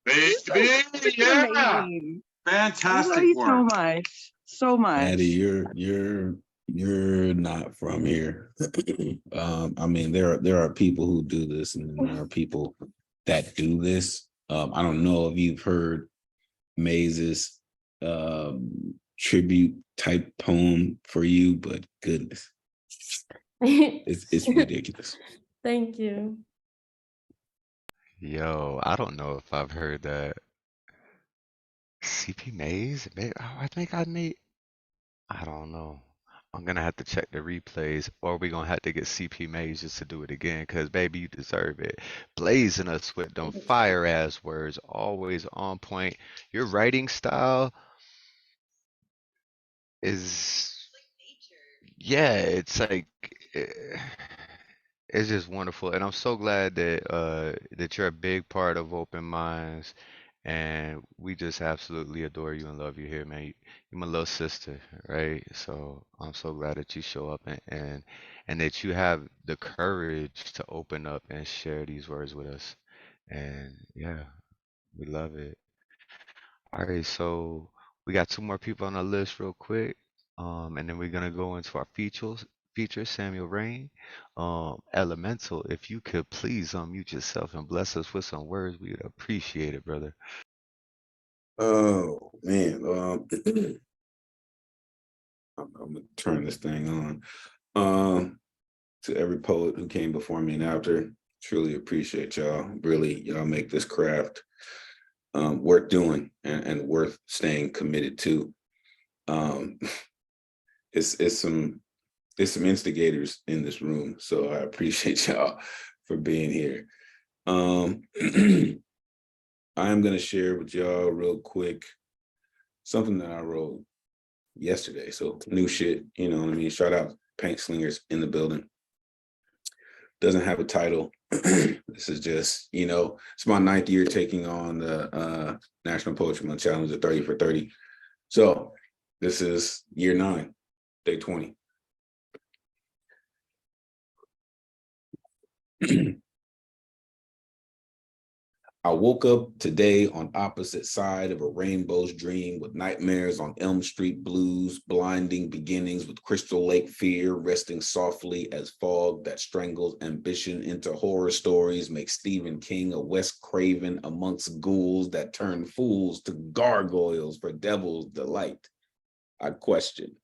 It's yeah, amazing. I love fantastic you so work. much. So much. Mattie, you're not from here. I mean, there are people who do this, and there are people that do this. I don't know if you've heard Maze's tribute type poem for you, but goodness, it's ridiculous. Thank you. Yo, I don't know if I've heard that. CP Maze? I think I may. I don't know. I'm gonna have to check the replays, or we're gonna have to get CP Maze just to do it again, because baby, you deserve it. Blazing us with them fire ass words, always on point. Your writing style is, yeah, it's like it's just wonderful, and I'm so glad that that you're a big part of Open Minds, and we just absolutely adore you and love you here, man. You're my little sister, right? So I'm so glad that you show up and that you have the courage to open up and share these words with us. And yeah, we love it. All right, so we got two more people on the list real quick. And then we're gonna go into our feature Samuel Rain. Elemental, if you could please unmute yourself and bless us with some words, we would appreciate it, brother. Oh man, I'm gonna turn this thing on. To every poet who came before me and after, truly appreciate y'all. Really, y'all make this craft worth doing and worth staying committed to. Um, it's some instigators in this room, so I appreciate y'all for being here. I am gonna share with y'all real quick something that I wrote yesterday. So new shit, you know what I mean? Shout out Paint Slingers in the building. Doesn't have a title. This is just, it's my 9th year taking on the National Poetry Month Challenge at 30 for 30. So this is year 9, day 20. I woke up today on opposite side of a rainbow's dream with nightmares on Elm Street blues, blinding beginnings with Crystal Lake fear, resting softly as fog that strangles ambition into horror stories, makes Stephen King a Wes Craven amongst ghouls that turn fools to gargoyles for devil's delight. I question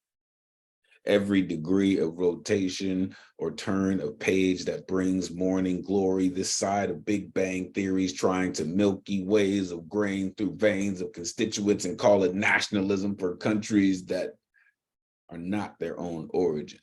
every degree of rotation or turn of page that brings morning glory this side of Big Bang theories, trying to milky ways of grain through veins of constituents and call it nationalism for countries that are not their own origin.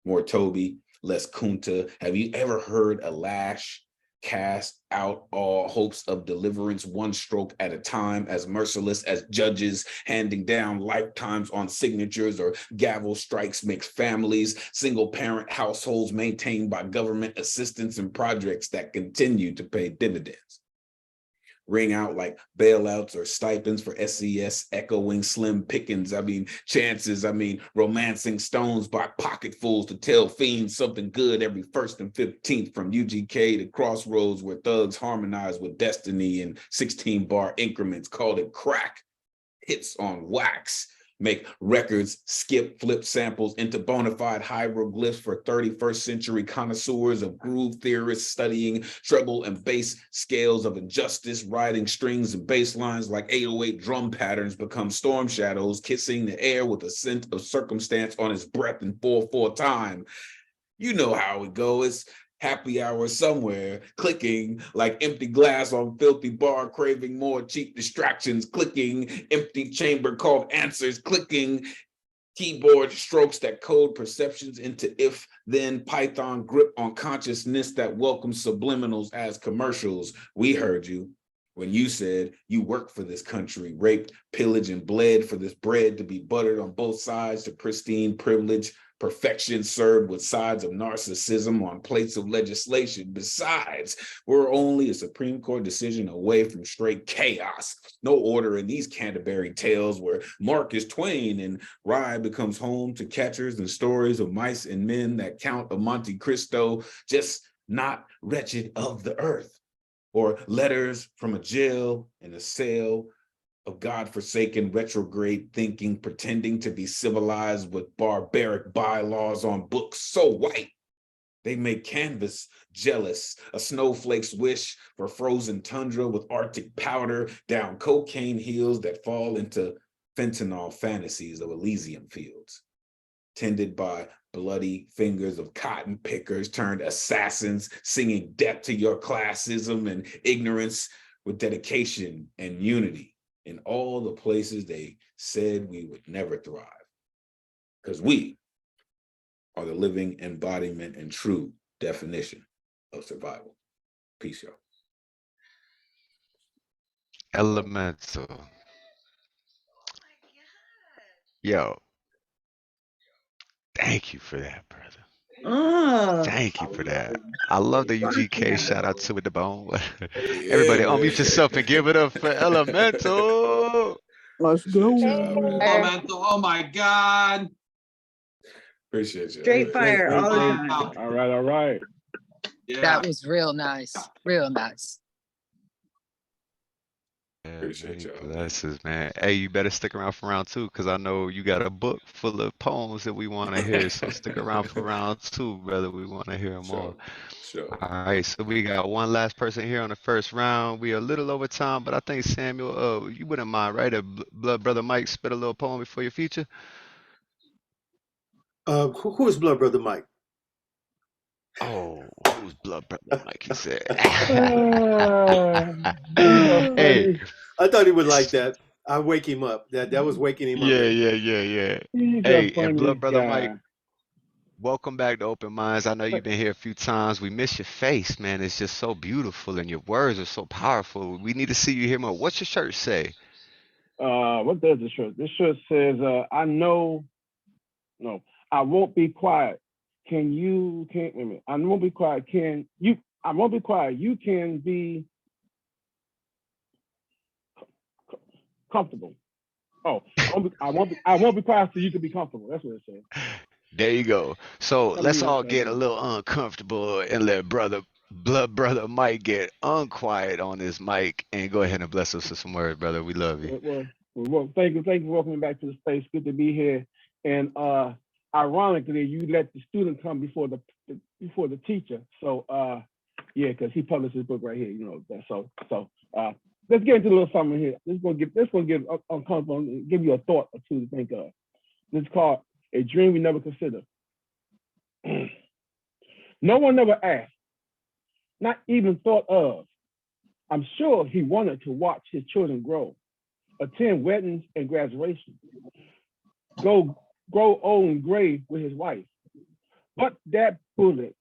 More Toby, less Kunta. Have you ever heard a lash cast out all hopes of deliverance one stroke at a time, as merciless as judges handing down lifetimes on signatures, or gavel strikes mix families, single parent households maintained by government assistance and projects that continue to pay dividends? Ring out like bailouts or stipends for SES, echoing slim pickings. Chances. Romancing stones by pocketfuls to tell fiends something good every 1st and 15th, from UGK to Crossroads, where thugs harmonize with destiny in 16-bar increments. Called it crack. Hits on wax. Make records, skip, flip samples into bona fide hieroglyphs for 31st century connoisseurs of groove theorists studying treble and bass scales of injustice, riding strings and bass lines like 808 drum patterns become storm shadows, kissing the air with a scent of circumstance on his breath in 4/4 time. You know how it goes. Happy hour somewhere, clicking like empty glass on filthy bar, craving more cheap distractions, clicking, empty chamber called answers, clicking, keyboard strokes that code perceptions into if, then Python grip on consciousness that welcomes subliminals as commercials. We heard you when you said you work for this country, raped, pillaged, and bled for this bread to be buttered on both sides to pristine privilege, perfection served with sides of narcissism on plates of legislation. Besides, we're only a Supreme Court decision away from straight chaos. No order in these Canterbury tales where Marcus Twain and Rye becomes home to catchers and stories of mice and men that count a Monte Cristo, just not wretched of the earth. Or letters from a jail in a cell of godforsaken retrograde thinking, pretending to be civilized with barbaric bylaws on books so white they make canvas jealous, a snowflake's wish for frozen tundra with Arctic powder down cocaine hills that fall into fentanyl fantasies of Elysium fields, tended by bloody fingers of cotton pickers turned assassins, singing death to your classism and ignorance with dedication and unity in all the places they said we would never thrive. Because we are the living embodiment and true definition of survival. Peace, y'all. Elemental. Yo, thank you for that, brother. Oh, Thank you for that. I love the UGK shout out to with the bone. Yeah, Everybody man. unmute yourself and give it up for Elemental. Let's go. Appreciate y'all, man. Elemental, oh my God. Appreciate y'all, straight man. fire all the time. Wow. All right, all right. Yeah. That was real nice. Real nice. Yeah, Appreciate many y'all, man. blessings, man. Hey, you better stick around for round two because I know you got a book full of poems that we want to hear. So stick around for round two, brother. We want to hear more. Sure. All right, so we got one last person here on the first round. We are a little over time, but I think Samuel, you wouldn't mind, right? Blood Brother Mike spit a little poem before your feature. Who is Blood Brother Mike? Oh, who's Blood Brother Mike? He said. So Hey. funny. I thought he would like that. I wake him up. That was waking him up. Yeah. He's Hey, the and Blood funniest Brother Mike, guy. welcome back to Open Minds. I know you've been here a few times. We miss your face, man. It's just so beautiful, and your words are so powerful. We need to see you here more. What's your shirt say? What does this shirt? This shirt says, I won't be quiet. Wait a minute. I won't be quiet. I won't be quiet. You can be comfortable. Oh, I won't be quiet so you can be comfortable. That's what it says. There you go. So Let let's me all upside get a down. little uncomfortable and let Blood Brother Mike get unquiet on this mic and go ahead and bless us with some words, brother. We love you. Well, thank you for welcoming back to the space. Good to be here. And ironically, you let the student come before the teacher. So yeah, because he published his book right here. You know that. So let's get into a little something here. This is gonna get uncomfortable and give you a thought or two to think of. This is called A Dream We Never Considered. No one ever asked, not even thought of. I'm sure he wanted to watch his children grow, attend weddings and graduations, grow old and gray with his wife. But that bullet,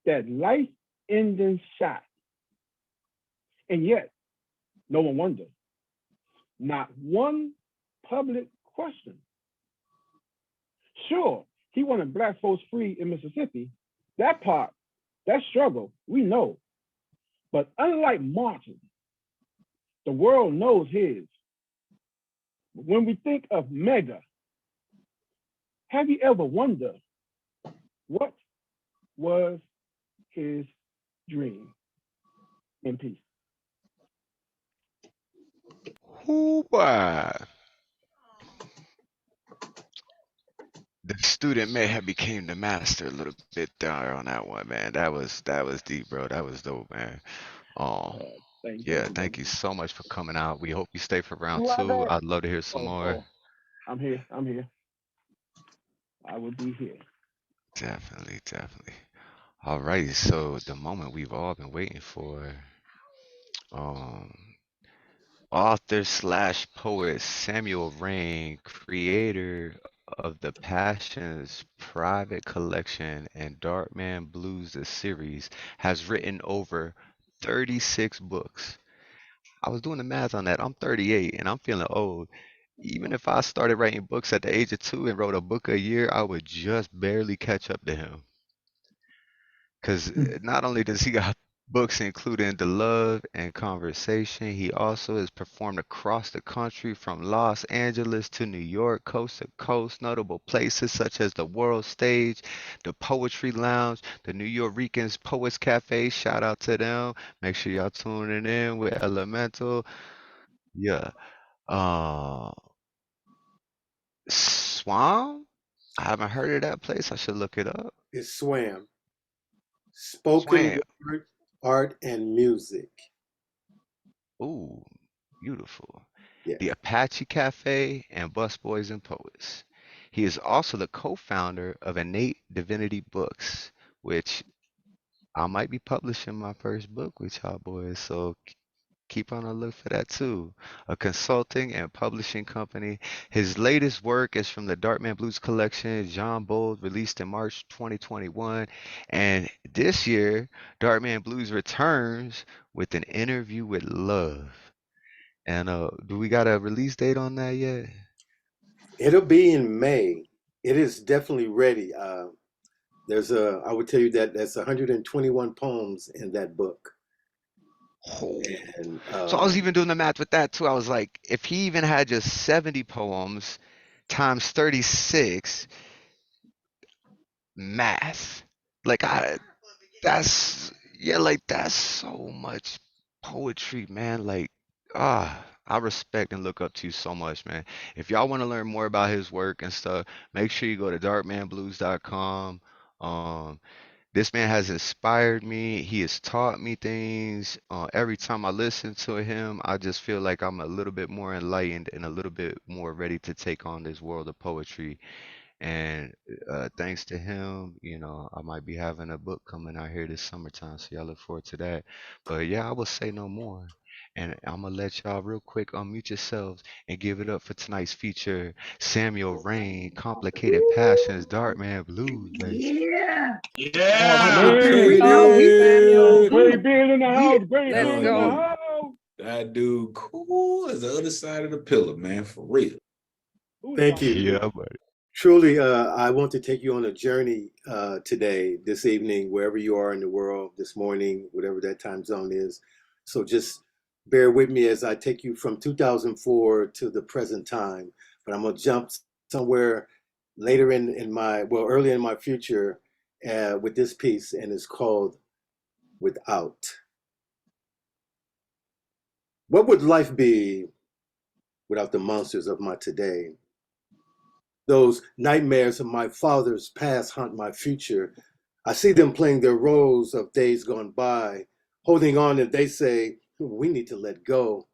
that life-ending shot, and yet no one wondered. Not one public question. Sure, he wanted black folks free in Mississippi. That part, that struggle, we know. But unlike Martin, the world knows his. When we think of Mega, have you ever wondered what was his dream? In peace. Why? The student may have became the master a little bit there on that one, man. That was deep, bro. That was dope, man. Thank you so much for coming out. We hope you stay for round two. I'd love to hear some more. I'm here. I will be here. Definitely. All right, so the moment we've all been waiting for. Author slash poet Samuel Rain, creator of the Passions Private Collection and Darkman Blues the series, has written over 36 books. I was doing the math on that. I'm 38 and I'm feeling old. Even if I started writing books at the age of 2 and wrote a book a year, I would just barely catch up to him. Because not only does he got books including The Love and Conversation, he also has performed across the country from Los Angeles to New York, coast to coast, notable places such as the World Stage, the Poetry Lounge, the New Yorkers Poets Cafe. Shout out to them. Make sure y'all tuning in with Elemental. Yeah. Swam? I haven't heard of that place. I should look it up. It's Swam. Spoken Swam. word, art, and music. Ooh, beautiful. Yeah. The Apache Cafe and Busboys and Poets. He is also the co-founder of Innate Divinity Books, which I might be publishing my first book with y'all boys, so keep on the look for that too. A consulting and publishing company. His latest work is from the Darkman Blues collection, John Bold, released in March 2021. And this year, Darkman Blues returns with an interview with Love. And do we got a release date on that yet? It'll be in May. It is definitely ready. I would tell you that there's 121 poems in that book. Oh. And So I was even doing the math with that too. I was like, if he even had just 70 poems times 36, math. Like that's so much poetry, man. Like, I respect and look up to you so much, man. If y'all want to learn more about his work and stuff, make sure you go to darkmanblues.com. This man has inspired me. He has taught me things. Every time I listen to him, I just feel like I'm a little bit more enlightened and a little bit more ready to take on this world of poetry. And thanks to him, I might be having a book coming out here this summertime. So y'all look forward to that. But yeah, I will say no more. And I'm gonna let y'all real quick unmute yourselves and give it up for tonight's feature, Samuel Rain, Complicated Passions, Darkman Blues, baby. Yeah. Oh, Yeah. man. No, we Samuel. Great being in the house. Great Let's being in the go. house. That dude cool as the other side of the pillar, man, for real. thank you. Yeah, buddy. Truly, I want to take you on a journey today, this evening, wherever you are in the world, this morning, whatever that time zone is. So just bear with me as I take you from 2004 to the present time. But I'm going to jump somewhere later early in my future with this piece, and it's called Without. What would life be without the monsters of my today? Those nightmares of my father's past haunt my future. I see them playing their roles of days gone by, holding on, and they say, we need to let go.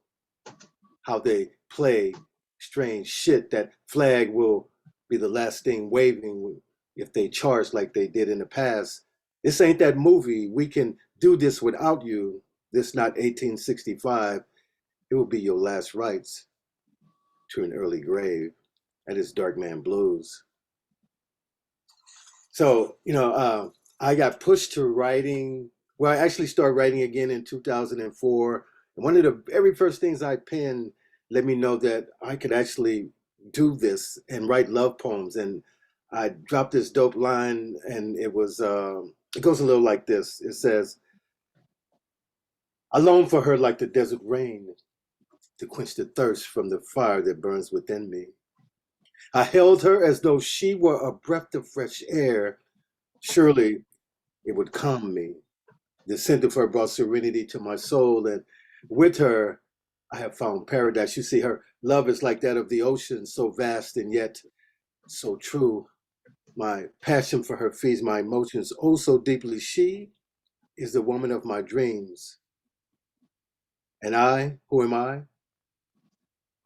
How they play strange shit. That flag will be the last thing waving if they charge like they did in the past. This ain't that movie. We can do this without you. This not 1865. It will be your last rites to an early grave. That is Darkman Blues. So, I got pushed to writing. Well, I actually started writing again in 2004. And one of the very first things I penned let me know that I could actually do this and write love poems. And I dropped this dope line, and it goes a little like this. It says, I long for her like the desert rain to quench the thirst from the fire that burns within me. I held her as though she were a breath of fresh air. Surely it would calm me. The scent of her brought serenity to my soul, and with her, I have found paradise. You see, her love is like that of the ocean, so vast and yet so true. My passion for her feeds my emotions oh so deeply. She is the woman of my dreams. And I, who am I?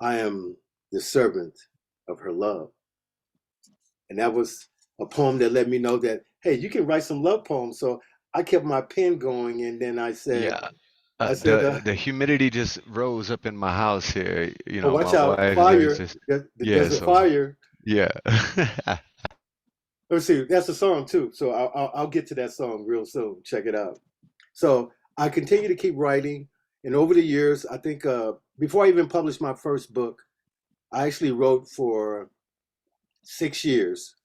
I am the servant of her love. And that was a poem that let me know that, hey, you can write some love poems. So I kept my pen going, and then I said, Yeah. The humidity just rose up in my house here. oh, My watch out, wife is fire, just the yeah, desert so fire. yeah. Let's see, that's a song too. So I'll get to that song real soon. Check it out. So I continue to keep writing. And over the years, I think before I even published my first book, I actually wrote for 6 years,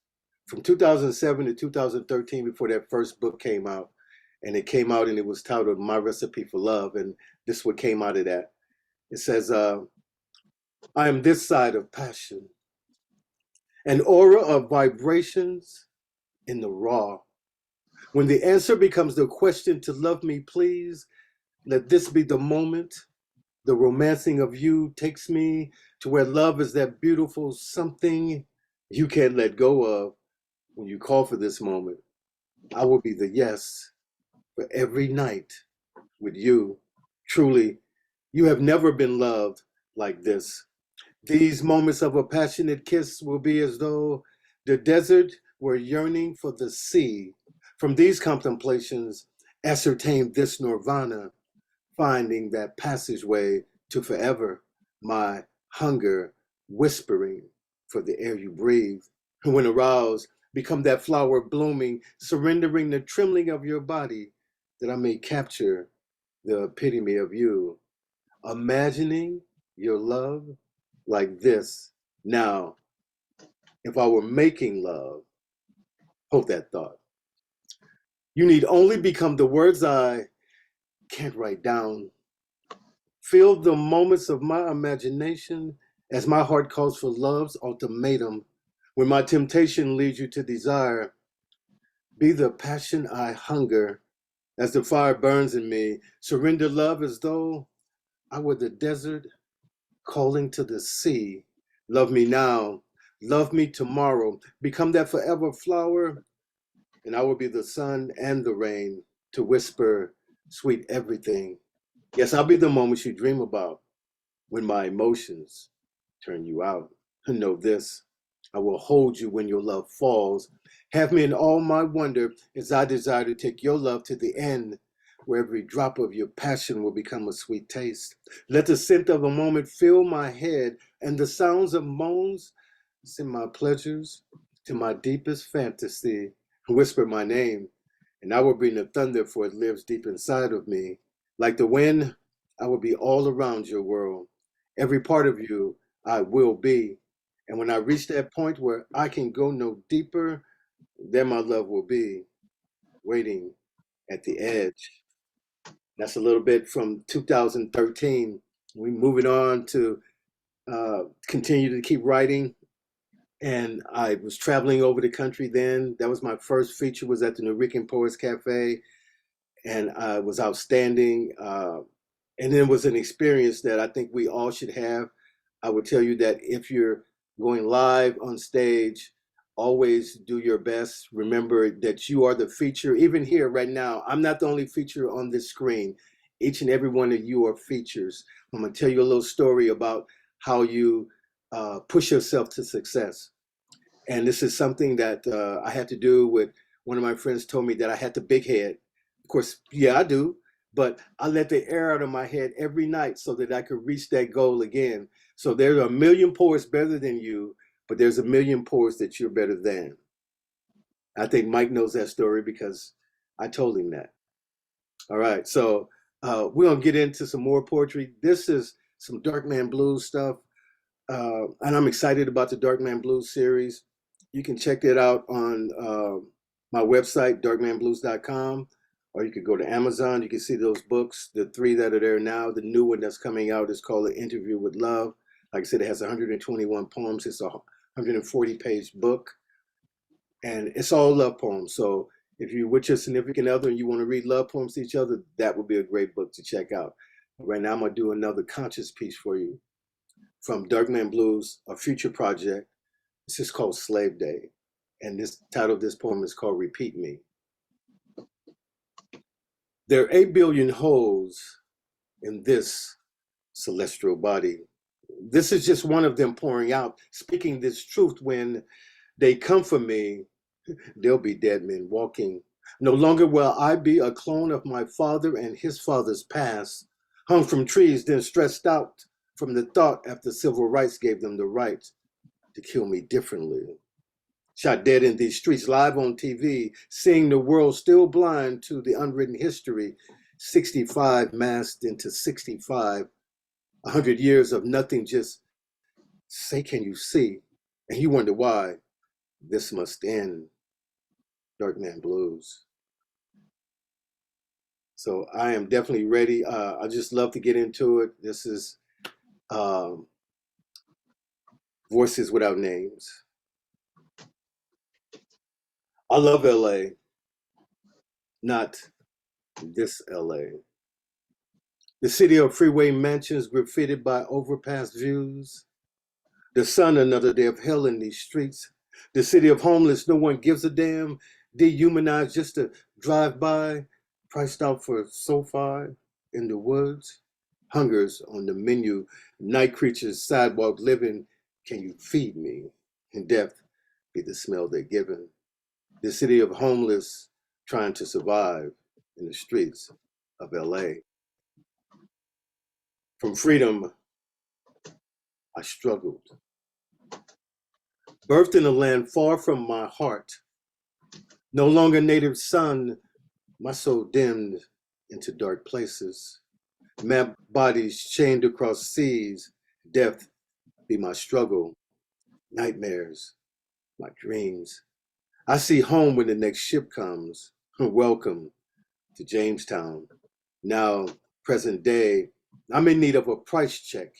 from 2007 to 2013, before that first book came out. And it came out and it was titled My Recipe for Love. And this is what came out of that. It says, I am this side of passion, an aura of vibrations in the raw. When the answer becomes the question to love me, please, let this be the moment. The romancing of you takes me to where love is that beautiful something you can't let go of. When you call for this moment, I will be the yes for every night with you. Truly, you have never been loved like this. These moments of a passionate kiss will be as though the desert were yearning for the sea. From these contemplations, ascertain this nirvana, finding that passageway to forever, my hunger whispering for the air you breathe. When aroused, become that flower blooming, surrendering the trembling of your body, that I may capture the epitome of you, imagining your love like this. Now, if I were making love, hold that thought. You need only become the words I can't write down. Feel the moments of my imagination as my heart calls for love's ultimatum. When my temptation leads you to desire, be the passion I hunger as the fire burns in me. Surrender love as though I were the desert calling to the sea. Love me now, love me tomorrow. Become that forever flower, and I will be the sun and the rain to whisper sweet everything. Yes, I'll be the moments you dream about when my emotions turn you out. Know this, I will hold you when your love falls. Have me in all my wonder as I desire to take your love to the end, where every drop of your passion will become a sweet taste. Let the scent of a moment fill my head, and the sounds of moans send my pleasures to my deepest fantasy. Whisper my name, and I will bring the thunder, for it lives deep inside of me. Like the wind, I will be all around your world. Every part of you, I will be. And when I reach that point where I can go no deeper, then my love will be waiting at the edge. That's a little bit from 2013. We moving on to continue to keep writing. And I was traveling over the country then. That was my first feature, was at the Norican Poets Cafe. And it was outstanding. And it was an experience that I think we all should have. I would tell you that if you're going live on stage, always do your best. Remember that you are the feature. Even here right now, I'm not the only feature on this screen. Each and every one of you are features. I'm gonna tell you a little story about how you push yourself to success. And this is something that I had to do with, one of my friends told me that I had the big head. Of course, yeah, I do, but I let the air out of my head every night so that I could reach that goal again. So there are a million poets better than you, but there's a million poets that you're better than. I think Mike knows that story because I told him that. All right, so we're gonna get into some more poetry. This is some Darkman Blues stuff, and I'm excited about the Darkman Blues series. You can check that out on my website, darkmanblues.com, or you could go to Amazon. You can see those books, the 3 that are there now. The new one that's coming out is called An Interview with Love. Like I said, it has 121 poems. It's a 140-page book, and it's all love poems. So if you're with your significant other and you want to read love poems to each other, that would be a great book to check out. Right now, I'm going to do another conscious piece for you from Darkman Blues, a future project. This is called Slave Day. And this title of this poem is called Repeat Me. There are 8 billion holes in this celestial body. This is just one of them pouring out, speaking this truth. When they come for me, they'll be dead men walking. No longer will I be a clone of my father and his father's past, hung from trees, then stressed out from the thought after civil rights gave them the right to kill me differently. Shot dead in these streets, live on TV, seeing the world still blind to the unwritten history. 65 masked into 65, 100 years of nothing, just say, can you see? And you wonder why this must end. Darkman Blues. So I am definitely ready. I just love to get into it. This is Voices Without Names. I love LA, not this LA. The city of freeway mansions graffitied by overpass views. The sun, another day of hell in these streets. The city of homeless, no one gives a damn. Dehumanized just to drive by. Priced out for SoFi in the woods. Hungers on the menu. Night creatures, sidewalk living. Can you feed me? And death be the smell they're given. The city of homeless trying to survive in the streets of LA. From freedom, I struggled. Birthed in a land far from my heart. No longer native son, my soul dimmed into dark places. Map bodies chained across seas. Death be my struggle. Nightmares, my dreams. I see home when the next ship comes. Welcome to Jamestown. Now, present day, I'm in need of a price check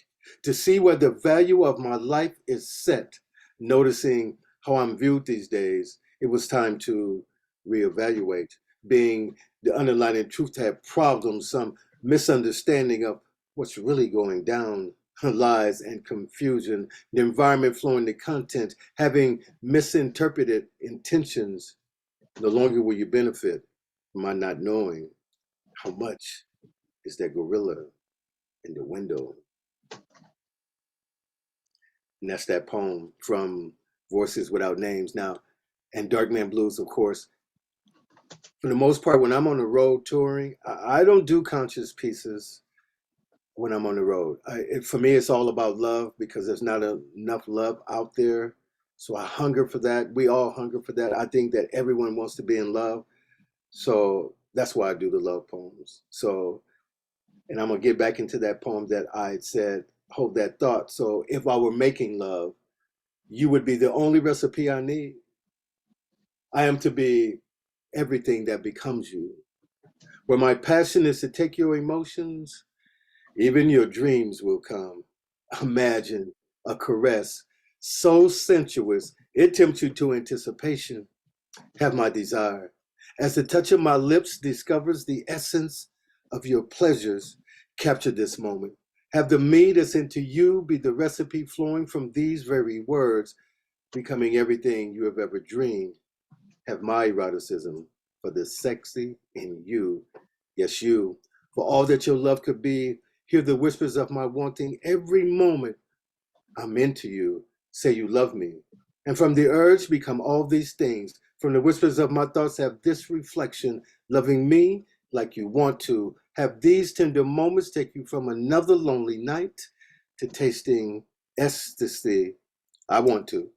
to see where the value of my life is set. Noticing how I'm viewed these days, it was time to reevaluate. Being the underlying truth had problems, some misunderstanding of what's really going down, lies and confusion, the environment flowing the content, having misinterpreted intentions. No longer will you benefit from my not knowing how much is that gorilla in the window. And that's that poem from Voices Without Names. Now, and Dark Man Blues, of course. For the most part, when I'm on the road touring, I don't do conscious pieces when I'm on the road. For me, it's all about love because there's not enough love out there. So I hunger for that. We all hunger for that. I think that everyone wants to be in love. So that's why I do the love poems. So, and I'm gonna get back into that poem that I said, hold that thought. So if I were making love, you would be the only recipe I need. I am to be everything that becomes you. Where my passion is to take your emotions, even your dreams will come. Imagine a caress so sensuous, it tempts you to anticipation. Have my desire. As the touch of my lips discovers the essence of your pleasures, capture this moment. Have the me that's into you be the recipe flowing from these very words, becoming everything you have ever dreamed. Have my eroticism for the sexy in you. Yes, you. For all that your love could be, hear the whispers of my wanting every moment. I'm into you. Say you love me. And from the urge become all these things. From the whispers of my thoughts have this reflection, loving me like you want to. Have these tender moments take you from another lonely night to tasting ecstasy. I want to.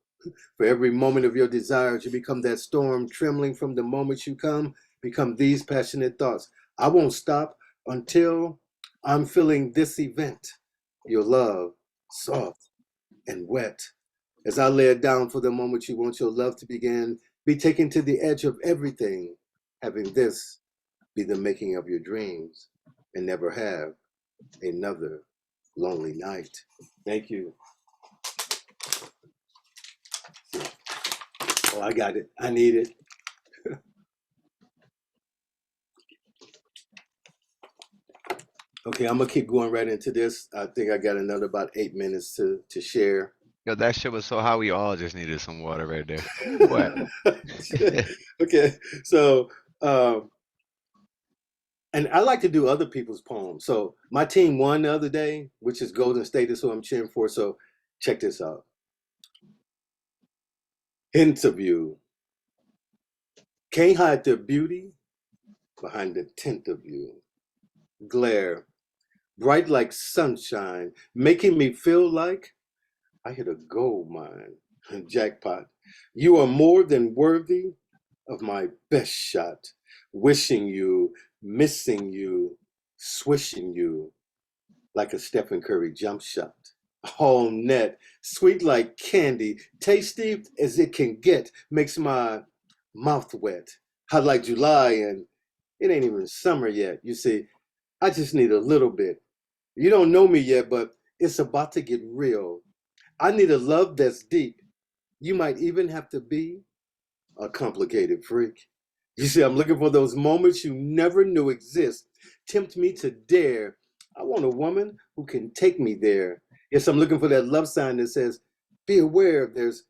For every moment of your desires, you become that storm trembling from the moment you come, become these passionate thoughts. I won't stop until I'm feeling this event, your love, soft and wet. As I lay it down for the moment you want your love to begin, be taken to the edge of everything, having this be the making of your dreams, and never have another lonely night. Thank you. Oh, I got it. I need it. Okay, I'm gonna keep going right into this. I think I got another about 8 minutes to share. Yo, that shit was so hot. We all just needed some water right there. What? Okay, so and I like to do other people's poems. So my team won the other day, which is Golden State, is who I'm cheering for. So check this out. Interview. Can't hide the beauty behind the tint of you. Glare, bright like sunshine, making me feel like I hit a gold mine. Jackpot. You are more than worthy of my best shot. Wishing you, missing you, swishing you like a Stephen Curry jump shot. All net, sweet like candy, tasty as it can get, makes my mouth wet. Hot like July and it ain't even summer yet. You see, I just need a little bit. You don't know me yet, but it's about to get real. I need a love that's deep. You might even have to be a complicated freak. You see, I'm looking for those moments you never knew exist. Tempt me to dare. I want a woman who can take me there. Yes, I'm looking for that love sign that says, be aware there's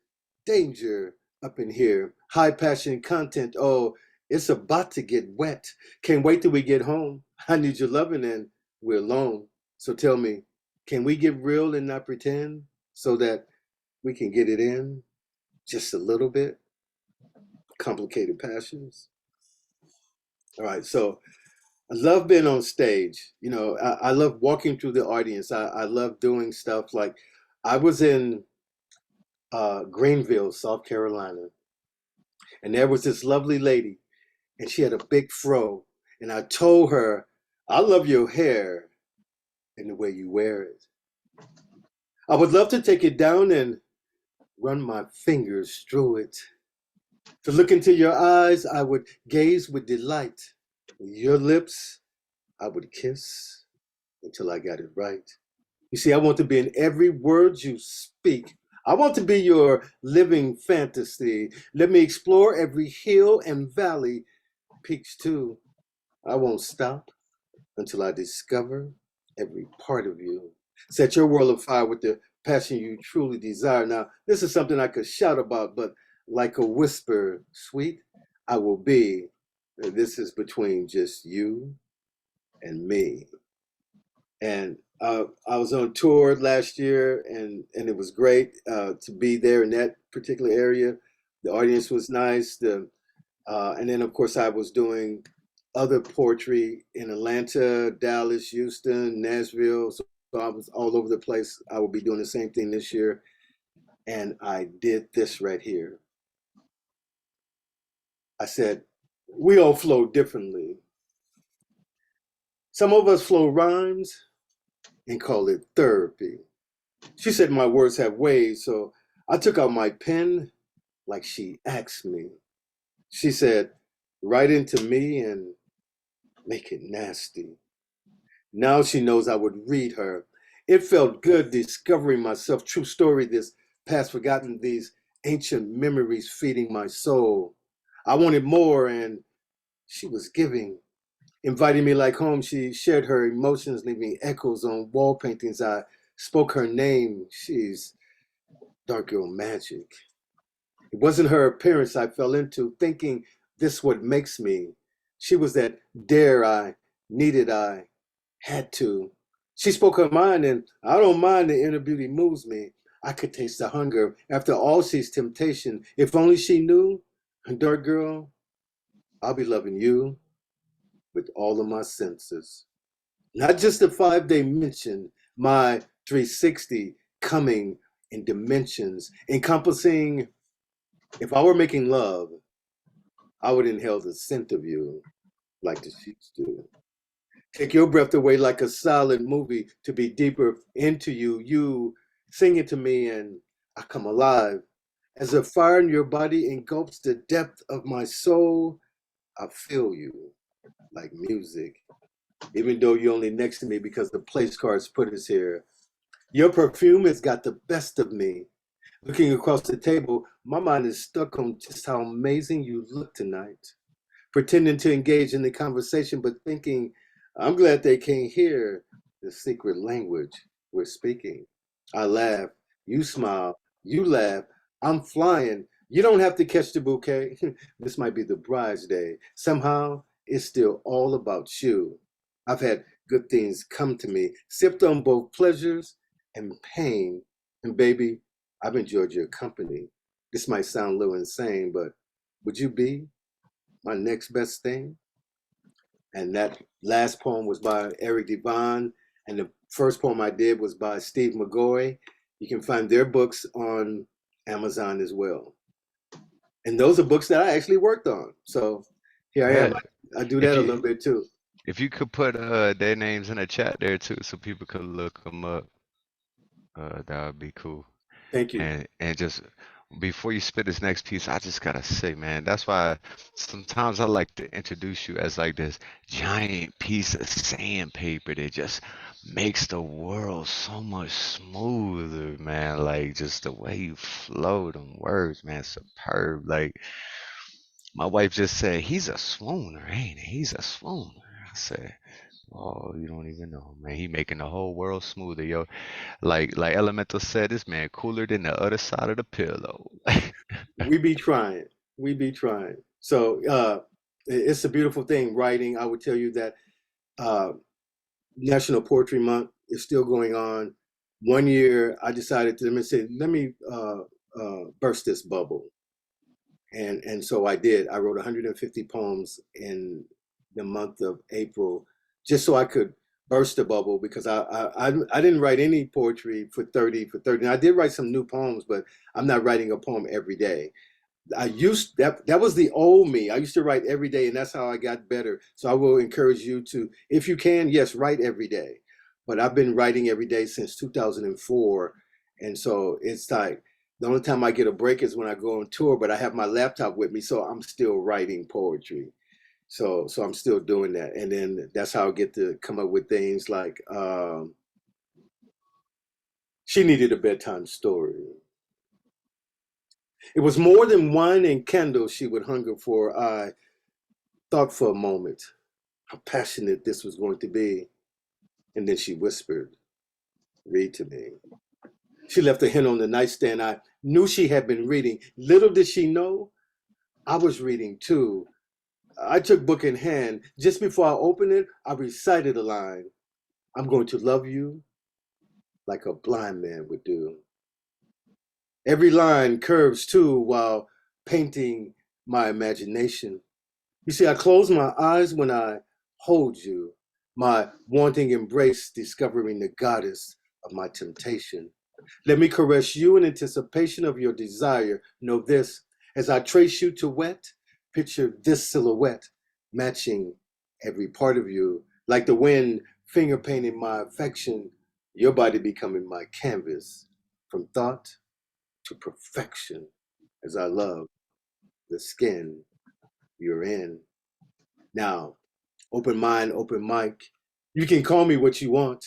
danger up in here. High passion content. Oh, it's about to get wet. Can't wait till we get home. I need your loving and we're alone. So tell me, can we get real and not pretend so that we can get it in just a little bit? Complicated passions. All right, so I love being on stage. You know, I love walking through the audience. I love doing stuff like I was in Greenville, South Carolina, and there was this lovely lady, and she had a big fro, and I told her, I love your hair and the way you wear it. I would love to take it down and run my fingers through it. To look into your eyes, I would gaze with delight. Your lips, I would kiss until I got it right. You see, I want to be in every word you speak. I want to be your living fantasy. Let me explore every hill and valley, peaks too. I won't stop until I discover every part of you. Set your world afire with the passion you truly desire. Now, this is something I could shout about, but like a whisper, sweet, I will be. This is between just you and me. And I was on tour last year, and it was great to be there in that particular area. The audience was nice. And then, of course, I was doing other poetry in Atlanta, Dallas, Houston, Nashville. So I was all over the place. I will be doing the same thing this year. And I did this right here. I said, we all flow differently. Some of us flow rhymes and call it therapy. She said my words have waves, so I took out my pen like she asked me. She said, write into me and make it nasty. Now she knows I would read her. It felt good discovering myself. True story, this past forgotten, these ancient memories feeding my soul. I wanted more, and she was giving. Inviting me like home, she shared her emotions, leaving echoes on wall paintings. I spoke her name. She's dark girl magic. It wasn't her appearance I fell into, thinking this what makes me. She was that dare I needed, I had to. She spoke her mind, and I don't mind the inner beauty moves me. I could taste the hunger. After all, she's temptation. If only she knew, dark girl, I'll be loving you with all of my senses. Not just the 5 day mention, my 360 coming in dimensions, encompassing, if I were making love, I would inhale the scent of you like the sheets do. Take your breath away like a silent movie to be deeper into you. You sing it to me and I come alive. As a fire in your body engulfs the depth of my soul, I feel you like music, even though you're only next to me because the place cards put us here. Your perfume has got the best of me. Looking across the table, my mind is stuck on just how amazing you look tonight. Pretending to engage in the conversation, but thinking, I'm glad they can't hear the secret language we're speaking. I laugh, you smile, you laugh, I'm flying. You don't have to catch the bouquet. This might be the bride's day. Somehow, it's still all about you. I've had good things come to me, sipped on both pleasures and pain. And baby, I've enjoyed your company. This might sound a little insane, but would you be my next best thing? And that last poem was by Eric Devon, and the first poem I did was by Steve McGoy. You can find their books on Amazon as well. And those are books that I actually worked on. So here I am. I do that a little bit too. If you could put their names in the chat there too, so people could look them up, that would be cool. Thank you. And just before you spit this next piece, I just gotta say, man, that's why sometimes I like to introduce you as like this giant piece of sandpaper that just makes the world so much smoother, man. Like just the way you flow them words, man, superb. Like my wife just said, he's a swooner, ain't he? He's a swooner. I said, oh, you don't even know, man. He making the whole world smoother, yo. Like Elemental said, this man cooler than the other side of the pillow. We be trying. We be trying. So it's a beautiful thing, writing. I would tell you that National Poetry Month is still going on. One year I decided to let me burst this bubble. And so I did. I wrote 150 poems in the month of April, just so I could burst the bubble, because I didn't write any poetry for 30. And I did write some new poems, but I'm not writing a poem every day. That was the old me. I used to write every day, and that's how I got better. So I will encourage you to, if you can, yes, write every day. But I've been writing every day since 2004. And so it's like, The only time I get a break is when I go on tour, but I have my laptop with me, so I'm still writing poetry. So I'm still doing that. And then that's how I get to come up with things like she needed a bedtime story. It was more than wine and candles she would hunger for. I thought for a moment how passionate this was going to be. And then she whispered, read to me. She left a hint on the nightstand. I knew she had been reading. Little did she know, I was reading too. I took book in hand. Just before I opened it, I recited a line. I'm going to love you like a blind man would do. Every line curves too while painting my imagination. You see, I close my eyes when I hold you, my wanting embrace discovering the goddess of my temptation. Let me caress you in anticipation of your desire. Know this, as I trace you to wet, picture this silhouette matching every part of you, like the wind finger painting my affection, your body becoming my canvas, from thought to perfection, as I love the skin you're in. Now, open mind, open mic. You can call me what you want,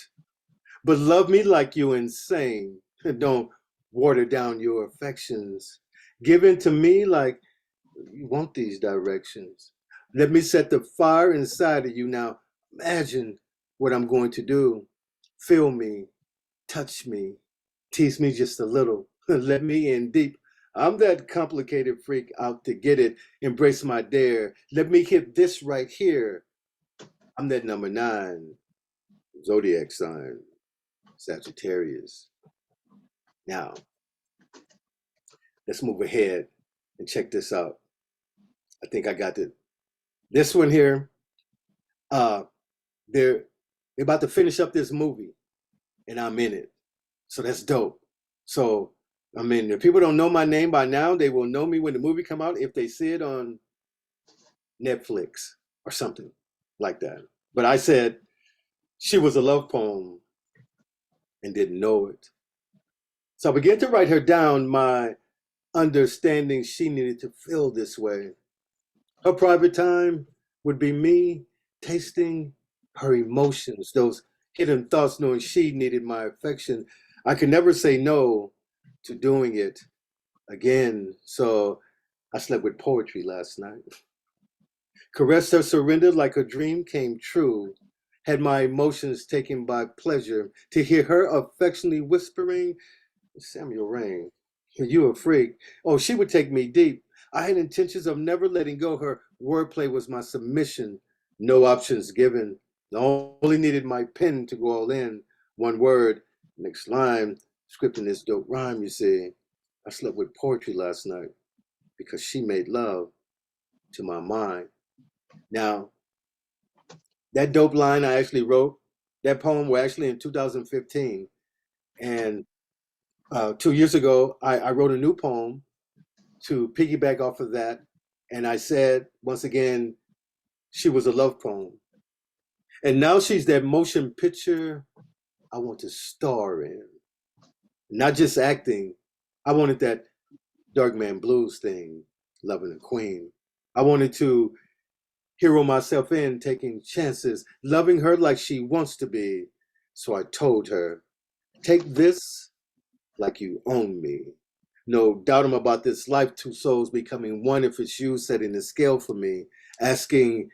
but love me like you're insane. Don't water down your affections. Give in to me like you want these directions. Let me set the fire inside of you. Now, imagine what I'm going to do. Feel me, touch me, tease me just a little. Let me in deep. I'm that complicated freak out to get it. Embrace my dare. Let me hit this right here. I'm that number 9, zodiac sign, Sagittarius. Now, let's move ahead and check this out. I think I got it. This one here, they're about to finish up this movie, and I'm in it. So that's dope. So, I mean, if people don't know my name by now, they will know me when the movie come out if they see it on Netflix or something like that. But I said she was a love poem and didn't know it. So I began to write her down my understanding she needed to feel this way. Her private time would be me tasting her emotions, those hidden thoughts, knowing she needed my affection. I could never say no to doing it again. So I slept with poetry last night. Caressed her surrender like a dream came true. Had my emotions taken by pleasure to hear her affectionately whispering, Samuel Rain, you a freak. Oh, she would take me deep. I had intentions of never letting go. Her wordplay was my submission. No options given. I only needed my pen to go all in. One word, next line, scripting this dope rhyme, you see. I slept with poetry last night because she made love to my mind. Now, that dope line I actually wrote, that poem was actually in 2015. And 2 years ago, I wrote a new poem to piggyback off of that. And I said, once again, she was a love poem. And now she's that motion picture I want to star in. Not just acting. I wanted that Dark Man Blues thing, loving a queen. I wanted to hero myself in, taking chances, loving her like she wants to be. So I told her, take this like you own me. No doubt I'm about this life, 2 souls becoming one. If it's you setting the scale for me, asking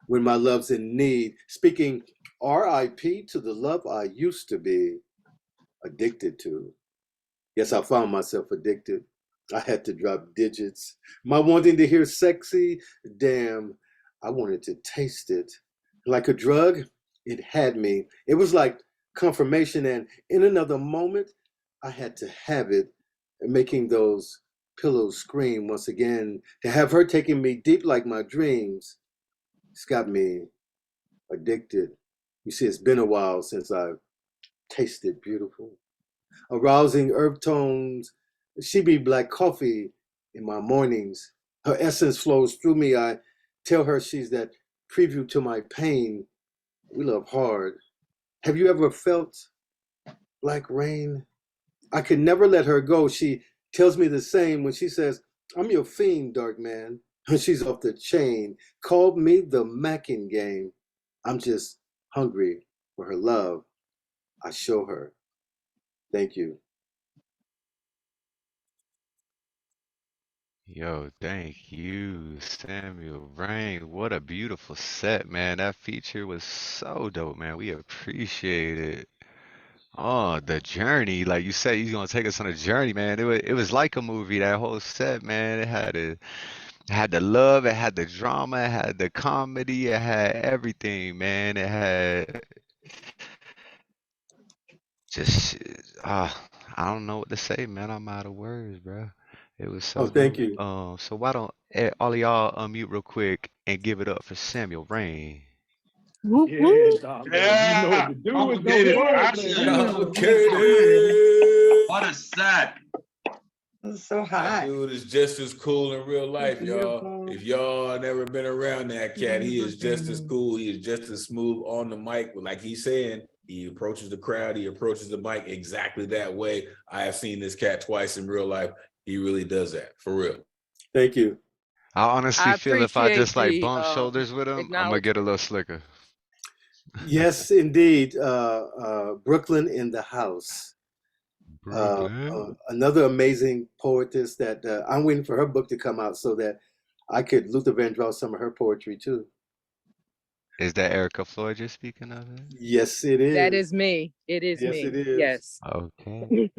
when my love's in need, speaking RIP to the love I used to be addicted to. Yes, I found myself addicted. I had to drop digits. My wanting to hear sexy, damn, I wanted to taste it. Like a drug, it had me. It was like confirmation, and in another moment, I had to have it, making those pillows scream once again. To have her taking me deep like my dreams, it's got me addicted. You see, it's been a while since I've tasted beautiful. Arousing herb tones, she be black coffee in my mornings. Her essence flows through me. I tell her she's that preview to my pain. We love hard. Have you ever felt black rain? I could never let her go. She tells me the same when she says, I'm your fiend, dark man. She's off the chain. Called me the Mackin game. I'm just hungry for her love. I show her. Thank you. Yo, thank you, Samuel Rain. What a beautiful set, man. That feature was so dope, man. We appreciate it. Oh, the journey, like you said, you're gonna take us on a journey, man. It was like a movie, that whole set, man. It had the love, it had the drama, it had the comedy, it had everything, man. It had just I don't know what to say, man. I'm out of words, bro. It was Oh, so thank dope. you. So why don't all of y'all unmute real quick and give it up for Samuel Rain. Whoop, Yeah, whoop. dog. You know what Yeah, to do with those complicated words, man. passion. Complicated. What a set. It was so That hot. dude is just as cool in real life, y'all. Beautiful. If y'all never been around that cat, he is just as cool. He is just as smooth on the mic. Like he's saying, he approaches the crowd, he approaches the mic exactly that way. I have seen this cat twice in real life. He really does that, for real. Thank you. I honestly I feel if I appreciate just like the bump shoulders with him, I'm gonna get a acknowledgement. little slicker. Yes, indeed. Brooklyn in the house. Brooklyn. Another amazing poetess that I'm waiting for her book to come out so that I could Luther Vandross some of her poetry too. Is that Erika Floyd you're speaking of? Yes, it That is. is me. It is Yes, it me. is. Yes. Okay.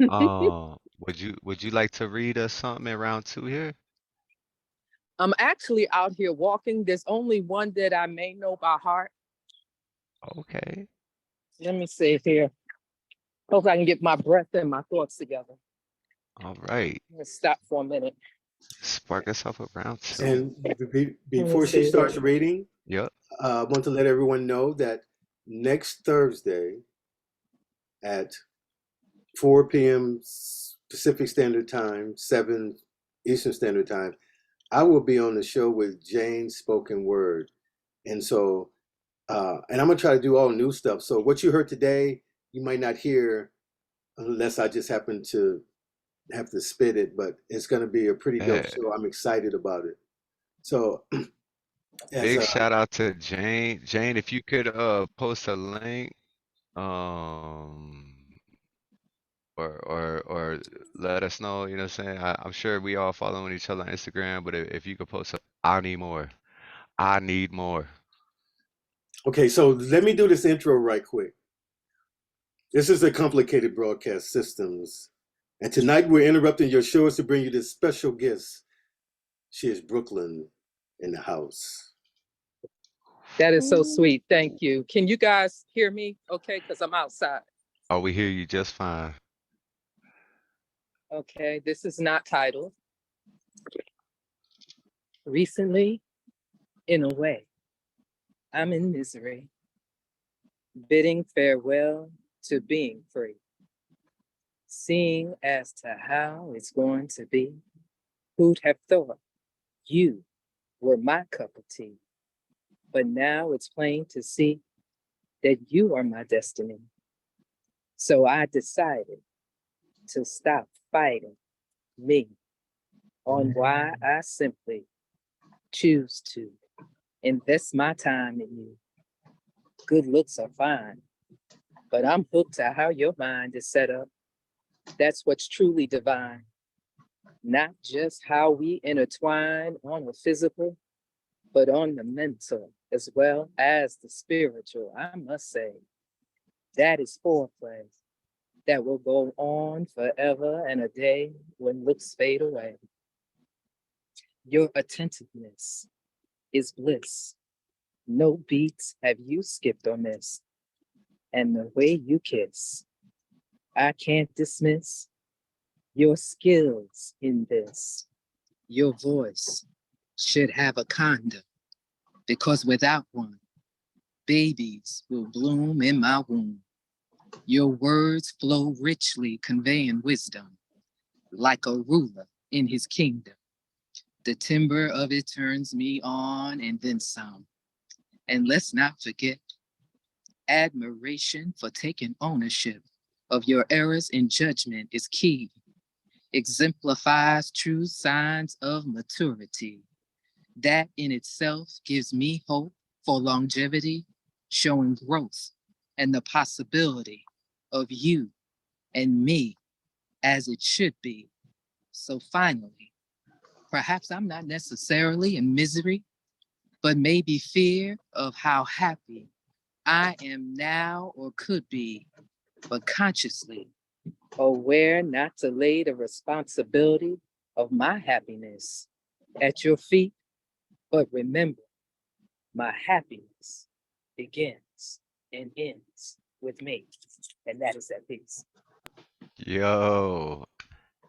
Would you like to read us something in round two here? I'm actually out here walking. There's only one that I may know by heart. Okay. Let me see here. Hope I can get my breath and my thoughts together. All right. Let's stop for a minute. Spark us up with round two. And Let before me she see starts here. reading, Yep. I want to let everyone know that next Thursday at 4 p.m. Pacific Standard Time, 7 Eastern Standard Time, I will be on the show with Jane Spoken Word. And so, and I'm going to try to do all new stuff. So what you heard today, you might not hear unless I just happen to have to spit it, but it's going to be a pretty dope Yeah. show. I'm excited about it. So as Big shout out to Jane. Jane, if you could post a link, um, or let us know, you know what I'm saying? I'm sure we all following each other on Instagram, but if you could post I need more. I need more. okay, so let me do this intro right quick. This is a complicated broadcast systems. And tonight we're interrupting your shows to bring you this special guest. She is Brooklyn in the house. That is so sweet. Thank you. Can you guys hear me okay? Because I'm outside. Oh, we hear you just fine. Okay, this is not titled. Recently, in a way, I'm in misery, bidding farewell to being free, seeing as to how it's going to be. Who'd have thought you were my cup of tea? But now it's plain to see that you are my destiny. So I decided to stop fighting me on why I simply choose to invest my time in you. Good looks are fine, but I'm hooked to how your mind is set up. That's what's truly divine. Not just how we intertwine on the physical, but on the mental as well as the spiritual. I must say, that is foreplay that will go on forever and a day when looks fade away. Your attentiveness is bliss. No beats have you skipped or missed. And the way you kiss, I can't dismiss your skills in this. Your voice should have a condom, because without one, babies will bloom in my womb. Your words flow richly, conveying wisdom, like a ruler in his kingdom. The timber of it turns me on and then some. And let's not forget admiration for taking ownership of your errors in judgment is key. exemplifies true signs of maturity. That in itself gives me hope for longevity, showing growth and the possibility of you and me as it should be. So finally, perhaps I'm not necessarily in misery, but maybe fear of how happy I am now or could be, but consciously aware not to lay the responsibility of my happiness at your feet, but remember, my happiness begins and ends with me, and that is that peace. Yo,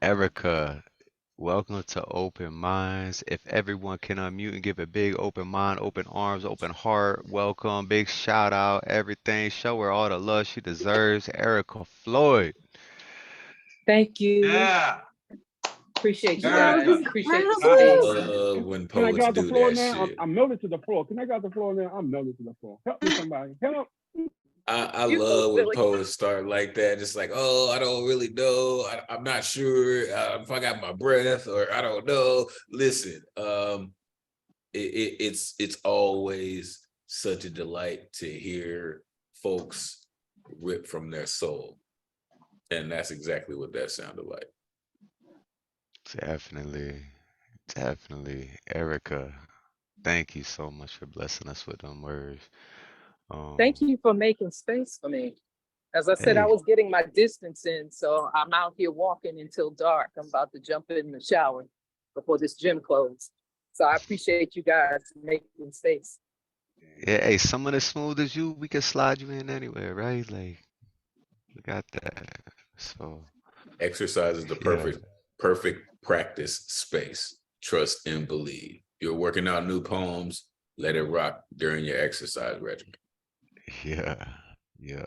Erika, welcome to Open Minds. If everyone can unmute and give a big open mind, open arms, open heart, welcome, big shout out, everything. Show her all the love she deserves. Erika Floyd. Thank you. Yeah, Appreciate you That guys. was Appreciate the incredible. space. When Can I get poets out the do floor that now? shit. I'm melted to the floor. Can I get out the floor now? I'm melted to the floor. Help me, somebody. Help. I You so love when silly. poets start like that. Just like, oh, I don't really know. I'm not sure if I got my breath or I don't know. Listen, it's always such a delight to hear folks rip from their soul, and that's exactly what that sounded like. Definitely, definitely. Erika, thank you so much for blessing us with them words. Thank you for making space for me. As I said, I Hey, was getting my distance in, so I'm out here walking until dark. I'm about to jump in the shower before this gym closes. So I appreciate you guys making space. yeah, hey, someone as smooth as you, we can slide you in anywhere, right? Like, we got that. So, Exercise is the yeah, perfect practice space. Trust and believe. You're working out new poems. Let it rock during your exercise regimen. yeah, yeah.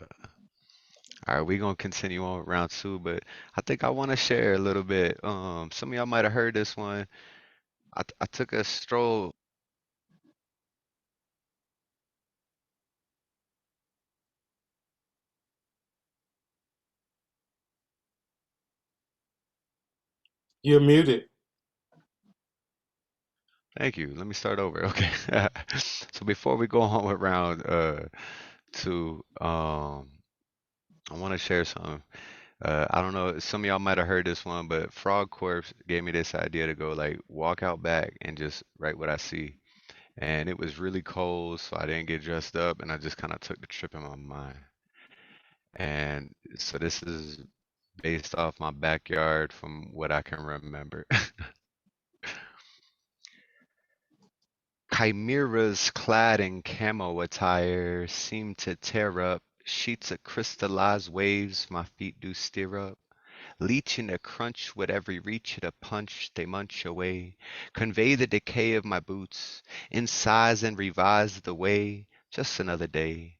All right, we're gonna continue on with round two, but I think I want to share a little bit. Some of y'all might have heard this one. I took a stroll. You're muted. Thank you. Let me start over. Okay. So before we go on with round two, I want to share something. I don't know, some of y'all might have heard this one, but Frogg Corpse gave me this idea to go like walk out back and just write what I see. And it was really cold, so I didn't get dressed up, and I just kind of took the trip in my mind. And so this is based off my backyard from what I can remember. Chimeras clad in camo attire seem to tear up sheets of crystallized waves my feet do steer up. Leeching a crunch with every reach at a punch, they munch away, convey the decay of my boots, incise and revise the way, just another day.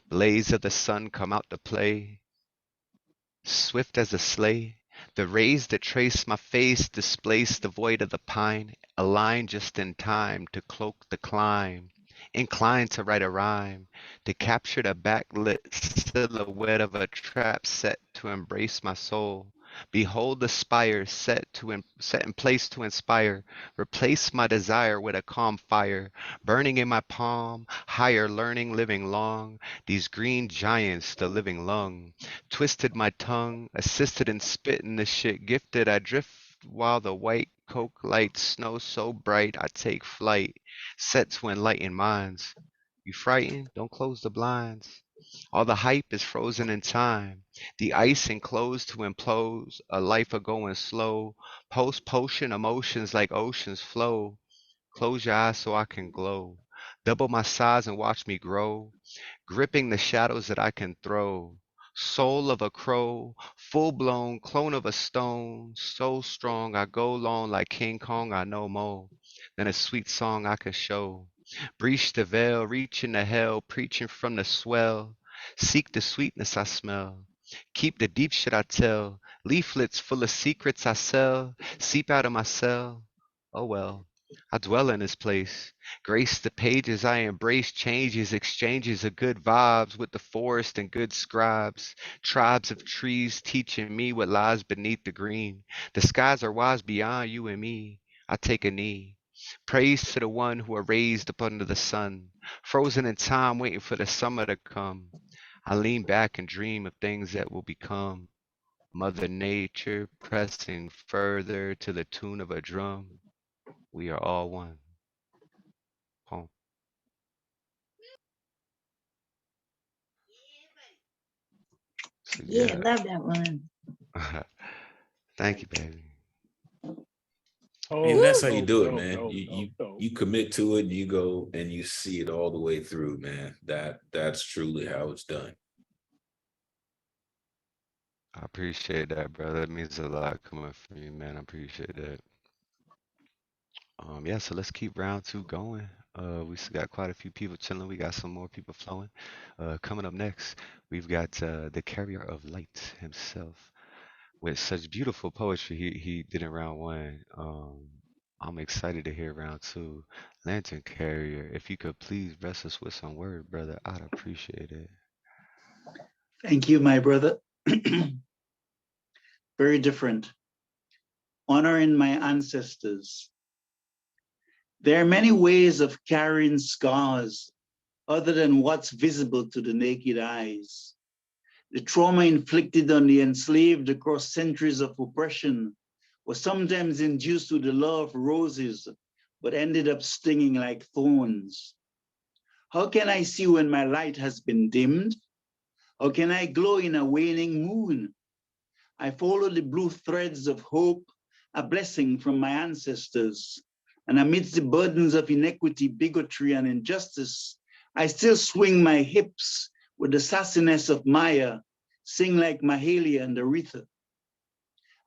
Blaze of the sun come out to play, swift as a sleigh. The rays that trace my face displace the void of the pine, align just in time to cloak the climb. Inclined to write a rhyme, to capture the backlit silhouette of a trap set to embrace my soul. Behold the spire set in place to inspire. Replace my desire with a calm fire, burning in my palm. Higher learning, living long. These green giants, the living lung. Twisted my tongue, assisted in spitting the shit gifted. I drift while the white coke light snow so bright. I take flight, set to enlighten minds. You frightened? Don't close the blinds. All the hype is frozen in time. The ice enclosed to implode. A life a going slow. Post potion emotions like oceans flow. Close your eyes so I can glow. Double my size and watch me grow. Gripping the shadows that I can throw. Soul of a crow, full blown clone of a stone, so strong I go long like King Kong, I know more than a sweet song I could show. Breach the veil, reaching the hell, preaching from the swell. Seek the sweetness I smell. Keep the deep shit I tell. Leaflets full of secrets I sell. Seep out of my cell. Oh well. I dwell in this place, grace the pages, I embrace changes, exchanges of good vibes with the forest and good scribes, tribes of trees teaching me what lies beneath the green. The skies are wise beyond you and me. I take a knee. Praise to the one who are raised up under the sun, frozen in time, waiting for the summer to come. I lean back and dream of things that will become. Mother Nature pressing further to the tune of a drum. We are all one. Home. So Yeah, yeah. love that one. Thank you, baby. And Oh, that's how you dope, do it, dope, man. dope, You dope, you dope. you commit to it, you go and you see it all the way through, man. That's truly how it's done. I appreciate that, bro. That means a lot coming from you, man. I appreciate that. Yeah, so let's keep round two going. We still got quite a few people chilling. We got some more people flowing. Coming up next, we've got the carrier of light himself with such beautiful poetry he did in round one. I'm excited to hear round two. Lantern carrier, if you could please bless us with some word, brother, I'd appreciate it. Thank you, my brother. Very different. Honoring my ancestors. There are many ways of carrying scars other than what's visible to the naked eyes. The trauma inflicted on the enslaved across centuries of oppression was sometimes induced with the love of roses, but ended up stinging like thorns. How can I see when my light has been dimmed? How can I glow in a waning moon? I follow the blue threads of hope, a blessing from my ancestors. And amidst the burdens of inequity, bigotry, and injustice, I still swing my hips with the sassiness of Maya, sing like Mahalia and Aretha.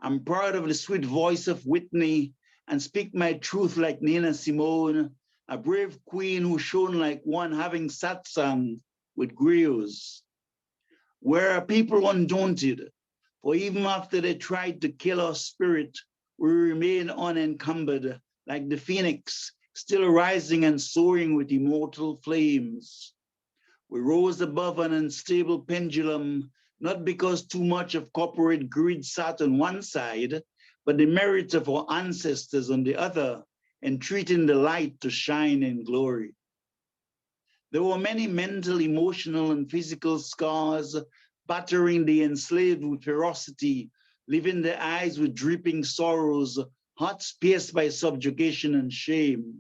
I'm proud of the sweet voice of Whitney and speak my truth like Nina Simone, a brave queen who shone like one having satsang with griots. Where are people undaunted? For even after they tried to kill our spirit, we remain unencumbered, like the phoenix, still rising and soaring with immortal flames. We rose above an unstable pendulum, not because too much of corporate greed sat on one side, but the merit of our ancestors on the other, entreating the light to shine in glory. There were many mental, emotional, and physical scars, battering the enslaved with ferocity, leaving their eyes with dripping sorrows, hearts pierced by subjugation and shame.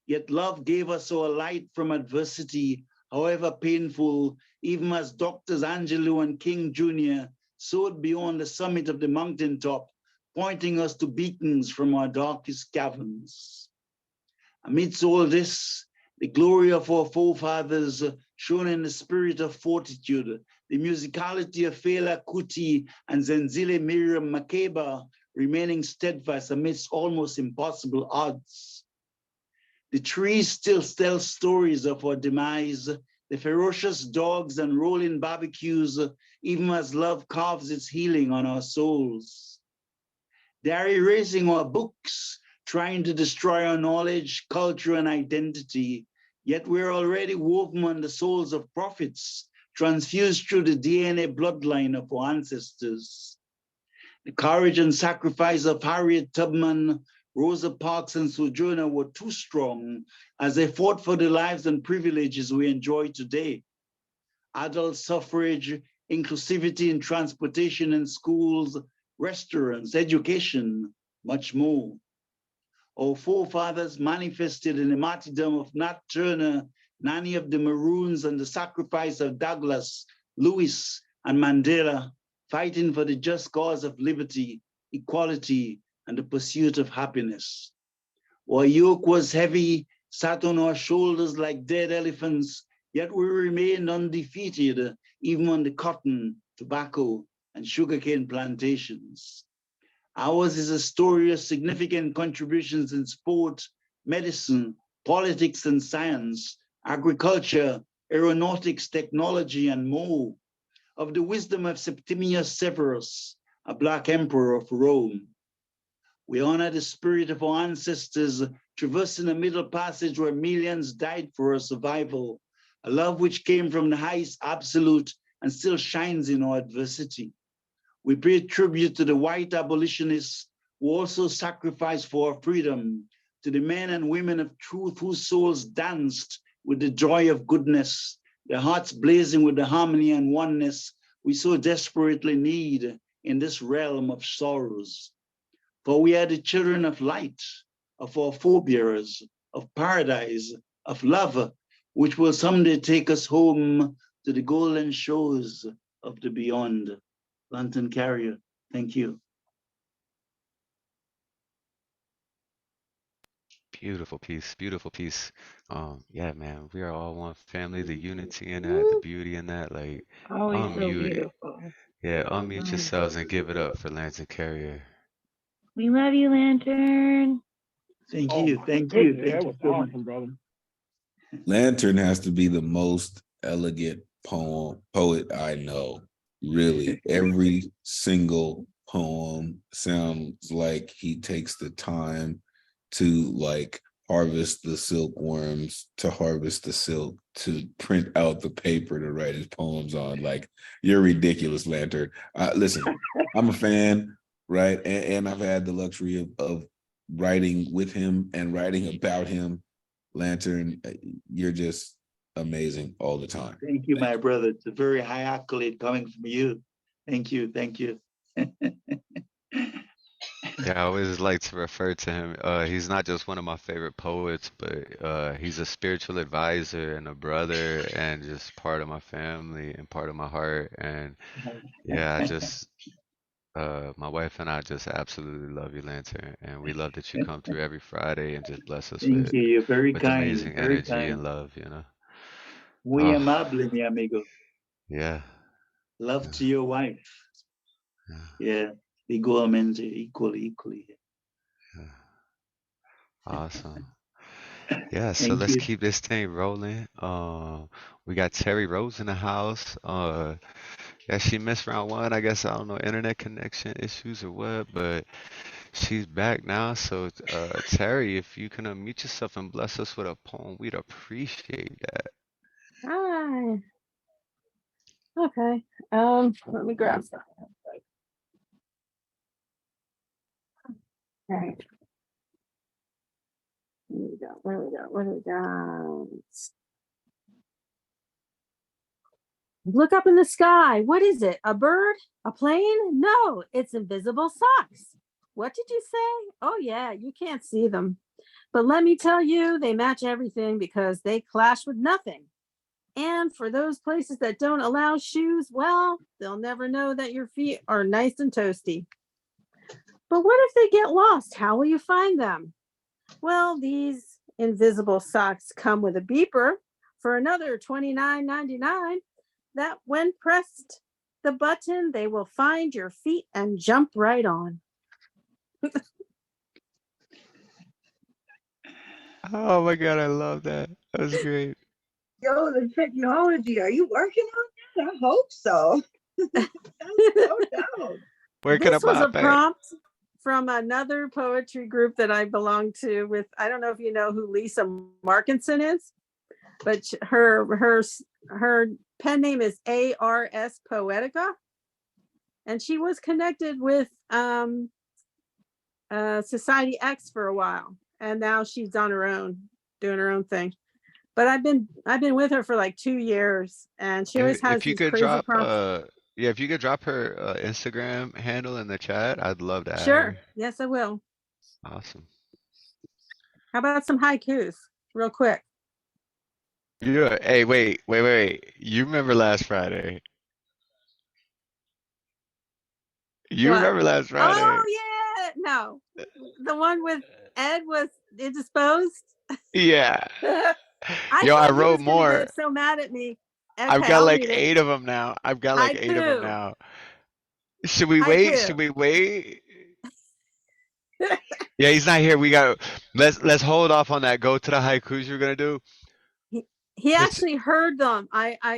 Yet love gave us our light from adversity, however painful, even as Doctors Angelo and King Jr. soared beyond the summit of the mountaintop, pointing us to beacons from our darkest caverns. Amidst all this, the glory of our forefathers shown in the spirit of fortitude, the musicality of Fela Kuti and Zenzile Miriam Makeba remaining steadfast amidst almost impossible odds. The trees still tell stories of our demise, the ferocious dogs and rolling barbecues, even as love carves its healing on our souls. They are erasing our books, trying to destroy our knowledge, culture, and identity. Yet we're already woven on the souls of prophets, transfused through the DNA bloodline of our ancestors. The courage and sacrifice of Harriet Tubman, Rosa Parks, and Sojourner were too strong as they fought for the lives and privileges we enjoy today. Adult suffrage, inclusivity in transportation and schools, restaurants, education, much more. Our forefathers manifested in the martyrdom of Nat Turner, Nanny of the Maroons, and the sacrifice of Douglas, Lewis, and Mandela, fighting for the just cause of liberty, equality, and the pursuit of happiness. Our yoke was heavy, sat on our shoulders like dead elephants, yet we remained undefeated, even on the cotton, tobacco, and sugarcane plantations. Ours is a story of significant contributions in sport, medicine, politics and science, agriculture, aeronautics, technology, and more, of the wisdom of Septimius Severus, a Black emperor of Rome. We honor the spirit of our ancestors, traversing a middle passage where millions died for our survival, a love which came from the highest absolute and still shines in our adversity. We pay tribute to the white abolitionists who also sacrificed for our freedom, to the men and women of truth whose souls danced with the joy of goodness, their hearts blazing with the harmony and oneness we so desperately need in this realm of sorrows. For we are the children of light, of our forebearers, of paradise, of love, which will someday take us home to the golden shores of the beyond. Lantern Carrier, thank you. Beautiful piece, beautiful piece. Yeah, man, we are all one family. The unity in that, the beauty in that. Like, Always so unmute it. beautiful. Yeah, unmute yourselves and give it up for Lantern Carrier. We love you, Lantern. Thank Oh you, my thank you, goodness, thank that you was so much. awesome, brother. Lantern has to be the most elegant poet I know. Really, every single poem sounds like he takes the time to like harvest the silkworms, to harvest the silk, to print out the paper to write his poems on. Like, you're ridiculous, Lantern. Listen, I'm a fan, right? And I've had the luxury of writing with him and writing about him. Lantern, you're just amazing all the time. Thank you, my brother. It's a very high accolade coming from you. Thank you, thank you. Yeah, I always like to refer to him. He's not just one of my favorite poets, but he's a spiritual advisor and a brother and just part of my family and part of my heart. And yeah, I just my wife and I just absolutely love you, Lantern, and we love that you come through every Friday and just bless us Thank you, you're very with kind, amazing very energy kind. and love, you know. Muy Oh, amable, mi amigo. yeah, Love to your wife. yeah, Yeah, igualmente, equally. yeah. Awesome. Yeah, so Thank let's you. keep this thing rolling. We got Teri Rose in the house. Yeah, she missed round one. I guess I don't know, internet connection issues or what, but she's back now. So, Teri, if you can unmute yourself and bless us with a poem, we'd appreciate that. Hi. Okay. Let me grab some. All right. Here we go. What do we got? Look up in the sky. What is it? A bird? A plane? No, it's invisible socks. What did you say? Oh, yeah, you can't see them. But let me tell you, they match everything because they clash with nothing. And for those places that don't allow shoes, well, they'll never know that your feet are nice and toasty. But what if they get lost? How will you find them? Well, these invisible socks come with a beeper for another $29.99. That when pressed the button, they will find your feet and jump right on. Oh my God, I love that. That was great. Yo, the technology, are you working on that? I hope so. That's so dope. Where can I This was buy a that? prompt from another poetry group that I belong to with, I don't know if you know who Lisa Markinson is, but her pen name is ARS Poetica. And she was connected with Society X for a while. And now she's on her own, doing her own thing. But I've been with her for like 2 years, and she always has If you these could crazy drop, prompts. yeah, if you could drop her Instagram handle in the chat, I'd love to add Sure. her. Yes, I will. Awesome. How about some haikus real quick? Yeah. Hey, wait. You remember last Friday? You What? remember last Friday? Oh, yeah. No. The one with Ed was indisposed. Yeah. I Yo, I thought he wrote was going to more. get so mad at me. I've Okay, got I'll like read it. 8 of them now. I've got like 8 of them Haiku. now. Should we wait? Haiku. Should we wait? Yeah, he's not here. Let's hold off on that. Go to the haikus you're gonna do. He Let's, actually heard them.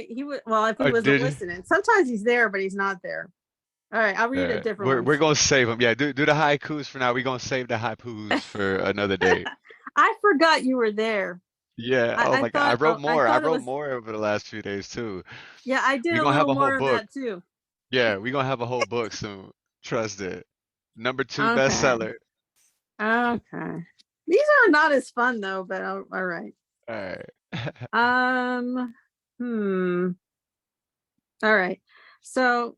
He would, well, if he or wasn't did listening. Sometimes he's there, but he's not there. All right, I'll read a different We're one. gonna save them. Yeah, do the haikus for now. We're gonna save the haikus for another day. I forgot you were there. Yeah. Oh my God, I wrote I more. I thought it wrote was, more over the last few days too. yeah, I did We're a gonna have little a whole more of book. that too. Yeah, we're gonna have a whole book soon. Trust it. #2 Okay. bestseller. Okay. These are not as fun though, but all right. All right. All right. So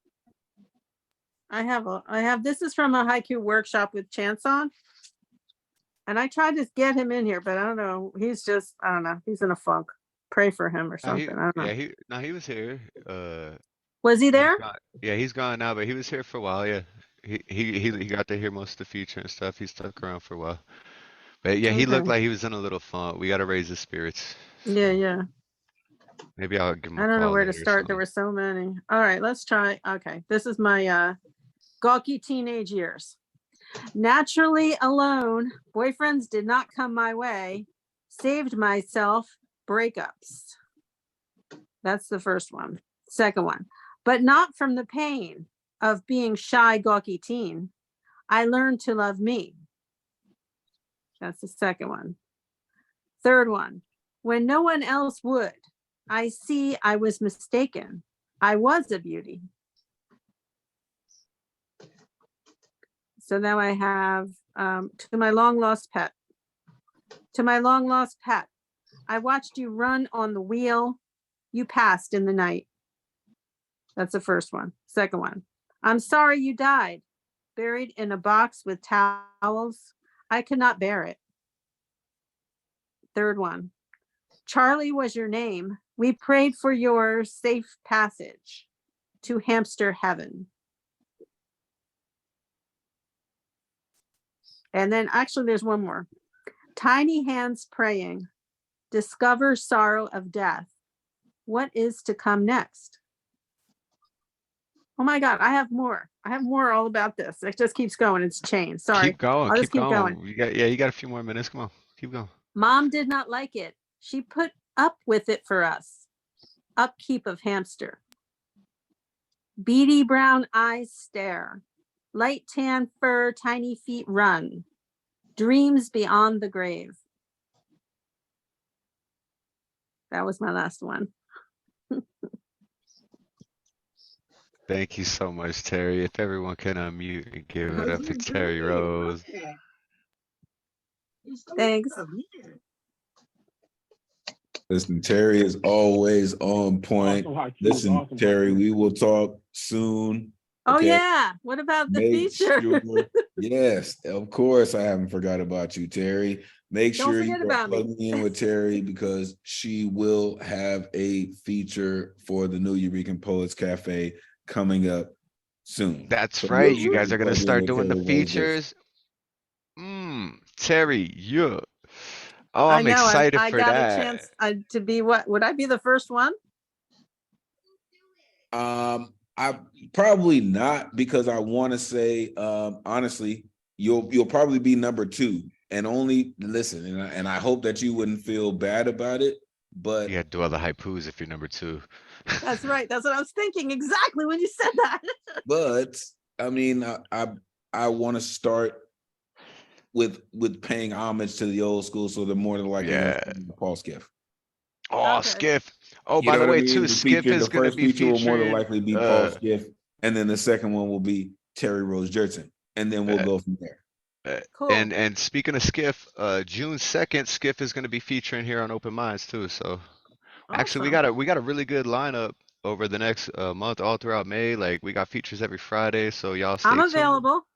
I have this is from a haiku workshop with Chanson. And I tried to get him in here, but I don't know. I don't know. He's in a funk. Pray for him or something. I don't know. Yeah, he was here. Was he He's there? gone. Yeah, he's gone now, but he was here for a while. Yeah, he got to hear most of the feature and stuff. He stuck around for a while. But yeah, he looked Okay. like he was in a little funk. We got to raise his spirits. Yeah, yeah. Maybe I'll give him I a don't know call where to later or start. There something. were so many. All right, let's try. Okay, this is my gawky teenage years. Naturally alone, boyfriends did not come my way. Saved myself, breakups. That's the first one. Second one, but not from the pain of being shy, gawky teen. I learned to love me. That's the second one. Third one, when no one else would, I see I was mistaken. I was a beauty. So now I have to my long lost pet. To my long lost pet, I watched you run on the wheel. You passed in the night. That's the first one. Second one, I'm sorry you died. Buried in a box with towels. I could not bear it. Third one, Charlie was your name. We prayed for your safe passage to hamster heaven. And then actually there's one more. Tiny hands praying. Discover sorrow of death. What is to come next? Oh my God, I have more. I have more all about this. It just keeps going. It's chain. Sorry. Keep going. I'll Keep just keep going. going. You got a few more minutes. Come on. Keep going. Mom did not like it. She put up with it for us. Upkeep of hamster. Beady brown eyes stare. Light tan fur, tiny feet run. Dreams beyond the grave. That was my last one. Thank you so much, Teri. If everyone can unmute and give it up for Teri Rose. Thanks. Listen, Teri is always on point. Awesome haiku, Listen, awesome Teri, haiku. we will talk soon. Oh okay? yeah. What about the Make feature? sure, yes, of course, I haven't forgot about you, Teri. Make Don't sure you forget are about me. plugging in with Teri because she will have a feature for the new Eurekan Poets Cafe coming up soon. That's So right. make You sure guys you are gonna plug in start with doing the Teri Rose this- features. Teri, yeah. Oh, I I'm know. excited I for got that. a chance to be what? Would I be the first one? I probably not because I want to say honestly, you'll probably be #2 and only listen, and I hope that you wouldn't feel bad about it, but You gotta do all the haikus if you're #2. That's right. That's what I was thinking exactly when you said that. but I mean I want to start with paying homage to the old school, so they're more than likely Yeah. Paul Skiff. Oh, Okay. Skiff. Oh, You by know the what I way, mean? too, The Skiff feature, is the gonna first be feature will more than featuring likely be Paul Skiff, and then the second one will be Teri Rose Jertson, and then we'll go from there. Cool. And speaking of Skiff, June 2nd, Skiff is gonna be featuring here on Open Minds too. So actually, Awesome. we got a really good lineup over the next month, all throughout May. Like we got features every Friday, so y'all stay I'm tuned. available.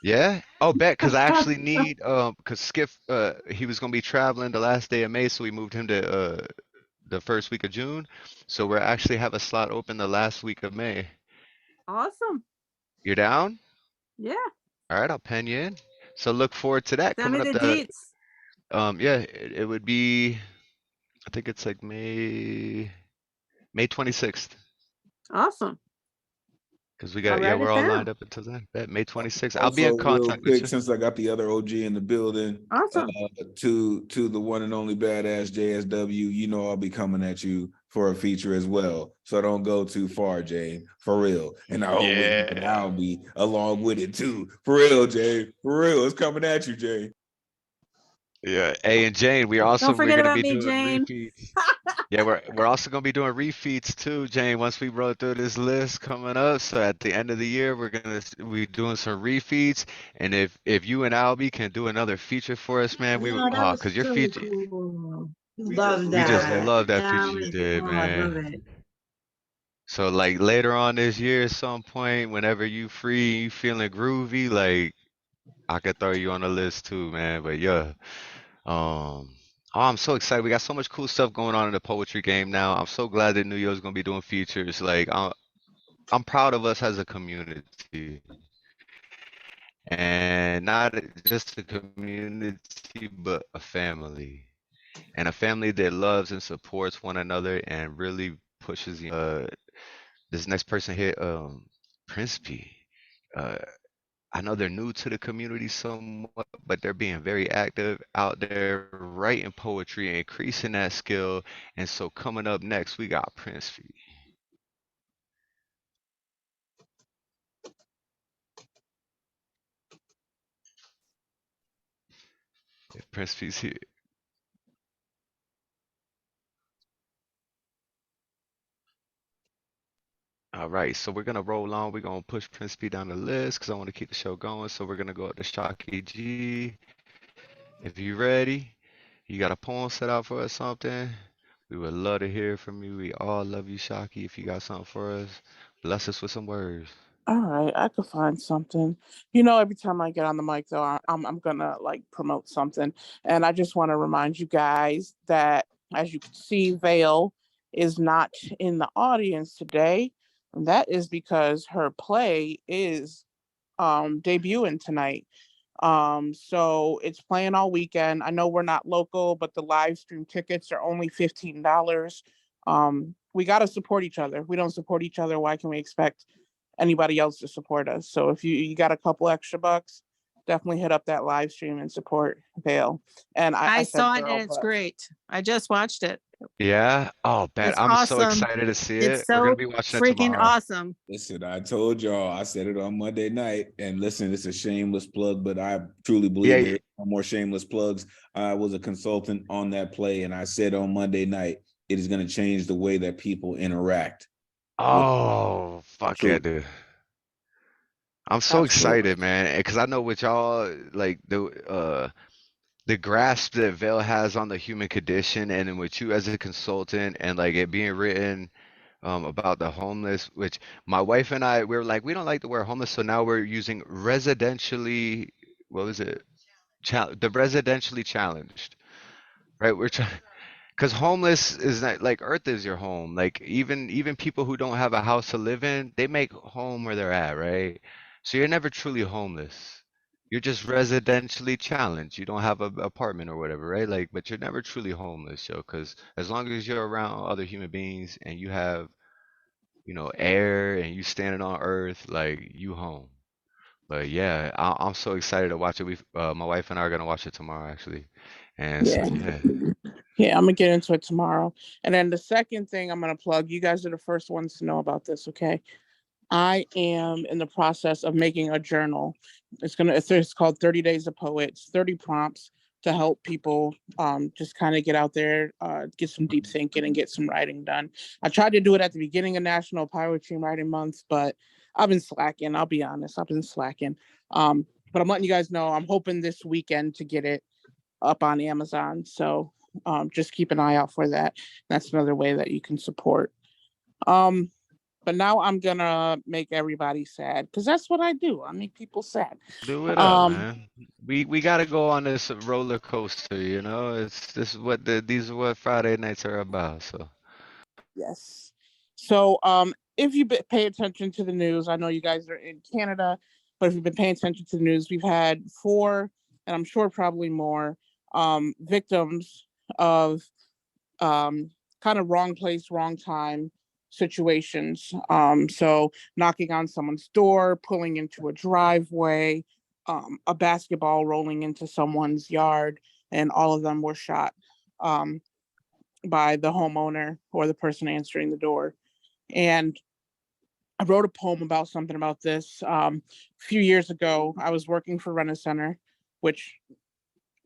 Yeah. Oh, bet because I actually need because Skiff he was gonna be traveling the last day of May, so we moved him to the first week of June. So we're actually have a slot open the last week of May. Awesome. You're down? Yeah. All right, I'll pen you in. So look forward to that Send me coming up. the deets. Yeah, it would be. I think it's like May 26th. Awesome. Because we I'll got write we're it all down. lined up until then. Bet May 26th. I'll be Also, in real contact with quick, you. since I got the other OG in the building, Awesome. to the one and only badass JSW, you know I'll be coming at you for a feature as well. So don't go too far, Jay. For real. And I hope I'll be along with it too. For real, Jay. For real. It's coming at you, Jay. Yeah. Hey, and Jane, we're Don't forget gonna about be me, doing Jane. refeeds. Yeah, we're also gonna be doing refeeds too, Jane. Once we roll through this list coming up, so at the end of the year, we doing some refeeds. And if you and Albie can do another feature for us, man, Yeah, that was because your so feature, cool. Love we just that. love that That feature you was, did, oh, I love man. it. So like later on this year, at some point, whenever you free, you feeling groovy, like I could throw you on the list too, man. But yeah. Oh, I'm so excited. We got so much cool stuff going on in the poetry game now. I'm so glad that New York's gonna be doing features. Like I'm proud of us as a community. And not just a community, but a family. And a family that loves and supports one another and really pushes this next person here, Principe. Uh I know they're new to the community somewhat, but they're being very active out there writing poetry and increasing that skill. And so coming up next, we got Principe. If Principe's here. All right, so we're gonna roll on. We're gonna push Principe down the list because I want to keep the show going. So we're gonna go up to Shockie G. If you ready, you got a poem set out for us, something. We would love to hear from you. We all love you, Shockie. If you got something for us, bless us with some words. All right, I could find something. Every time I get on the mic, though, I'm gonna like promote something, and I just want to remind you guys that, as you can see, Vale is not in the audience today, and that is because her play is debuting tonight. So it's playing all weekend. I know we're not local, but the live stream tickets are only $15. We got to support each other. If we don't support each other, why can we expect anybody else to support us? So if you got a couple extra bucks, definitely hit up that live stream and support Vale. And I said saw it girl, and it's but great. I just watched it. Yeah. Oh, bet. It's I'm so awesome. excited to see It's it. We're gonna so be watching it freaking tomorrow. awesome. Listen, I told y'all, I said it on Monday night. And listen, it's a shameless plug, but I truly believe Yeah. there are more shameless plugs. I was a consultant on that play, and I said on Monday night, it is going to change the way that people interact. Oh, fuck yeah, True. dude. I'm so absolutely. excited, man, because I know with y'all, like the grasp that Vale has on the human condition, and then with you as a consultant, and like it being written about the homeless, which my wife and I, we were like, we don't like the word homeless, so now we're using residentially, what was it? The residentially challenged, right? We're trying. Because homeless is not like Earth is your home. Like even people who don't have a house to live in, they make home where they're at, right? So you're never truly homeless. You're just residentially challenged. You don't have an apartment or whatever, right? Like, but you're never truly homeless, yo. Because as long as you're around other human beings and you have, air and you standing on Earth, like you home. But yeah, I'm so excited to watch it. My wife and I are gonna watch it tomorrow, actually. And so Yeah. yeah. Yeah, I'm gonna get into it tomorrow. And then the second thing I'm gonna plug, you guys are the first ones to know about this, okay? I am in the process of making a journal. It's called 30 Days of Poets, 30 prompts to help people just kind of get out there, get some deep thinking and get some writing done. I tried to do it at the beginning of National Poetry and Writing Month, but I've been slacking. I'll be honest, I've been slacking. But I'm letting you guys know I'm hoping this weekend to get it up on Amazon. So just keep an eye out for that. That's another way that you can support. But now I'm gonna make everybody sad because that's what I do. I make people sad. Do it up, Um, man. We gotta go on this roller coaster, you know. These are what Friday nights are about. So yes. So if you pay attention to the news, I know you guys are in Canada, but if you've been paying attention to the news, we've had 4, and I'm sure probably more, victims of kind of wrong place, wrong time situations. So knocking on someone's door, pulling into a driveway, a basketball rolling into someone's yard, and all of them were shot. Um, by the homeowner or the person answering the door. And I wrote a poem about something about this. A few years ago, I was working for Rent a Center, which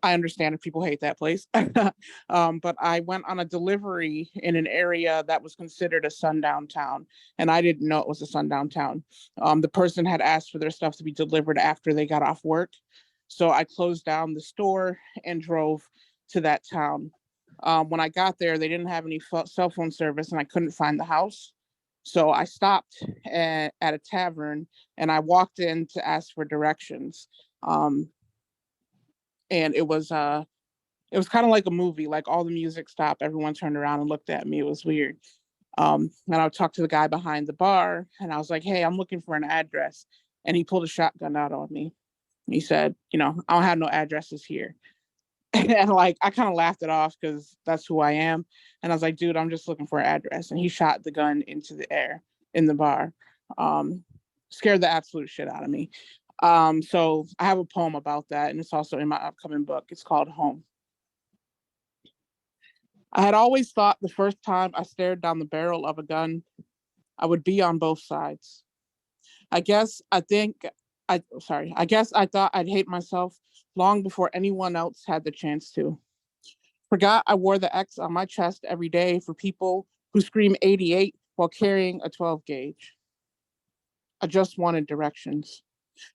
I understand if people hate that place. But I went on a delivery in an area that was considered a sundown town, and I didn't know it was a sundown town. The person had asked for their stuff to be delivered after they got off work. So I closed down the store and drove to that town. When I got there, they didn't have any cell phone service and I couldn't find the house. So I stopped at a tavern and I walked in to ask for directions. And it was kind of like a movie, like all the music stopped, everyone turned around and looked at me. It was weird. And I talked to the guy behind the bar and I was like, hey, I'm looking for an address. And he pulled a shotgun out on me. He said, I don't have no addresses here. And like, I kind of laughed it off because that's who I am. And I was like, dude, I'm just looking for an address. And he shot the gun into the air in the bar. Scared the absolute shit out of me. So I have a poem about that, and it's also in my upcoming book. It's called Home. I had always thought the first time I stared down the barrel of a gun, I would be on both sides. I guess I thought I'd hate myself long before anyone else had the chance to. Forgot I wore the X on my chest every day for people who scream 88 while carrying a 12 gauge. I just wanted directions.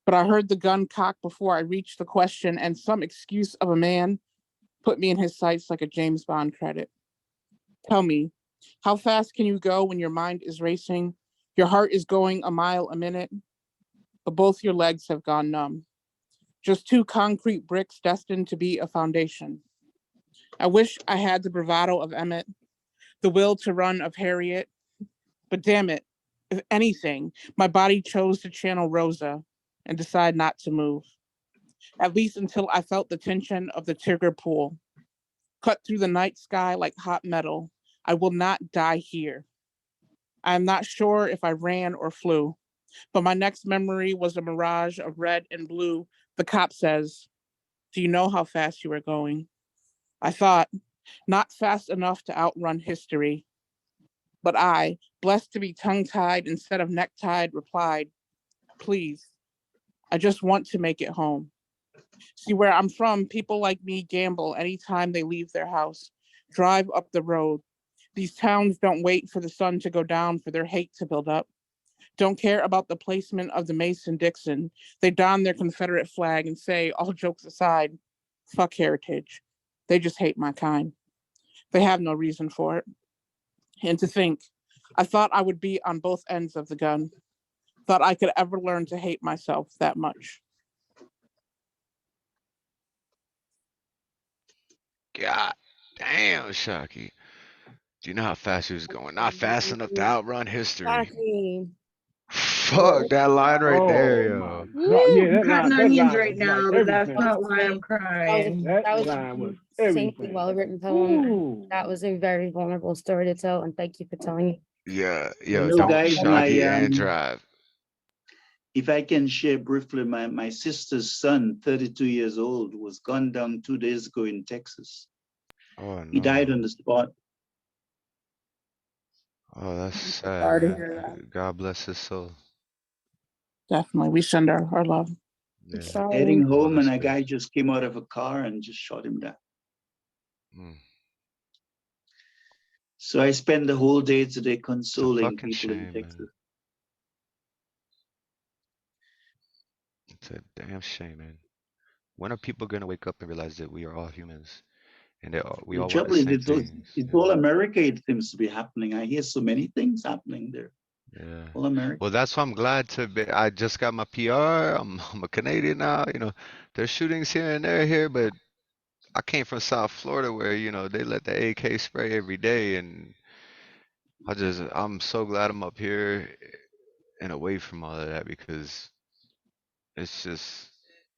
But I heard the gun cock before I reached the question, and some excuse of a man put me in his sights like a James Bond credit. Tell me, how fast can you go when your mind is racing? Your heart is going a mile a minute, but both your legs have gone numb. Just two concrete bricks destined to be a foundation. I wish I had the bravado of Emmett, the will to run of Harriet, but damn it, if anything, my body chose to channel Rosa and decide not to move, at least until I felt the tension of the Tigger pool. Cut through the night sky like hot metal. I will not die here. I am not sure if I ran or flew, but my next memory was a mirage of red and blue. The cop says, do you know how fast you were going? I thought, not fast enough to outrun history. But I, blessed to be tongue-tied instead of necktied, replied, please, I just want to make it home. See, where I'm from, people like me gamble anytime they leave their house, drive up the road. These towns don't wait for the sun to go down for their hate to build up. Don't care about the placement of the Mason-Dixon. They don their Confederate flag and say, all jokes aside, fuck heritage. They just hate my kind. They have no reason for it. And to think, I thought I would be on both ends of the gun. Thought I could ever learn to hate myself that much. God damn, Shockie. Do you know how fast he was going? Not fast enough to outrun history. Shockie. Fuck that line right there, Oh my yo. God! Yeah, I'm cutting that onions line right was like now, but that's everything. not why I'm crying. That That was line was an insanely everything. well-written poem. Ooh. That was a very vulnerable story to tell, and thank you for telling it. Yeah, You yo, know, don't guys, Shockie and drive. if I can share briefly, my sister's son, 32 years old, was gunned down 2 days ago in Texas. Oh He died no. on the spot. Oh, that's sad, Sorry to man. hear that. God bless his soul. Definitely, we send our love. Yeah. Sorry. Heading All home, the and a space. guy just came out of a car and just shot him down. Mm. So I spent the whole day today It's a consoling fucking people in shame, Texas. man. It's a damn shame, man. When are people gonna wake up and realize that we are all humans and that we The all want the trouble is, same things? it's You all know? America, it seems to be happening. I hear so many things happening there. Yeah. All America. Well, that's why I'm glad to be. I just got my PR. I'm a Canadian now. You know, there's shootings here and there here, but I came from South Florida where, they let the AK spray every day, and I'm so glad I'm up here and away from all of that because it's just,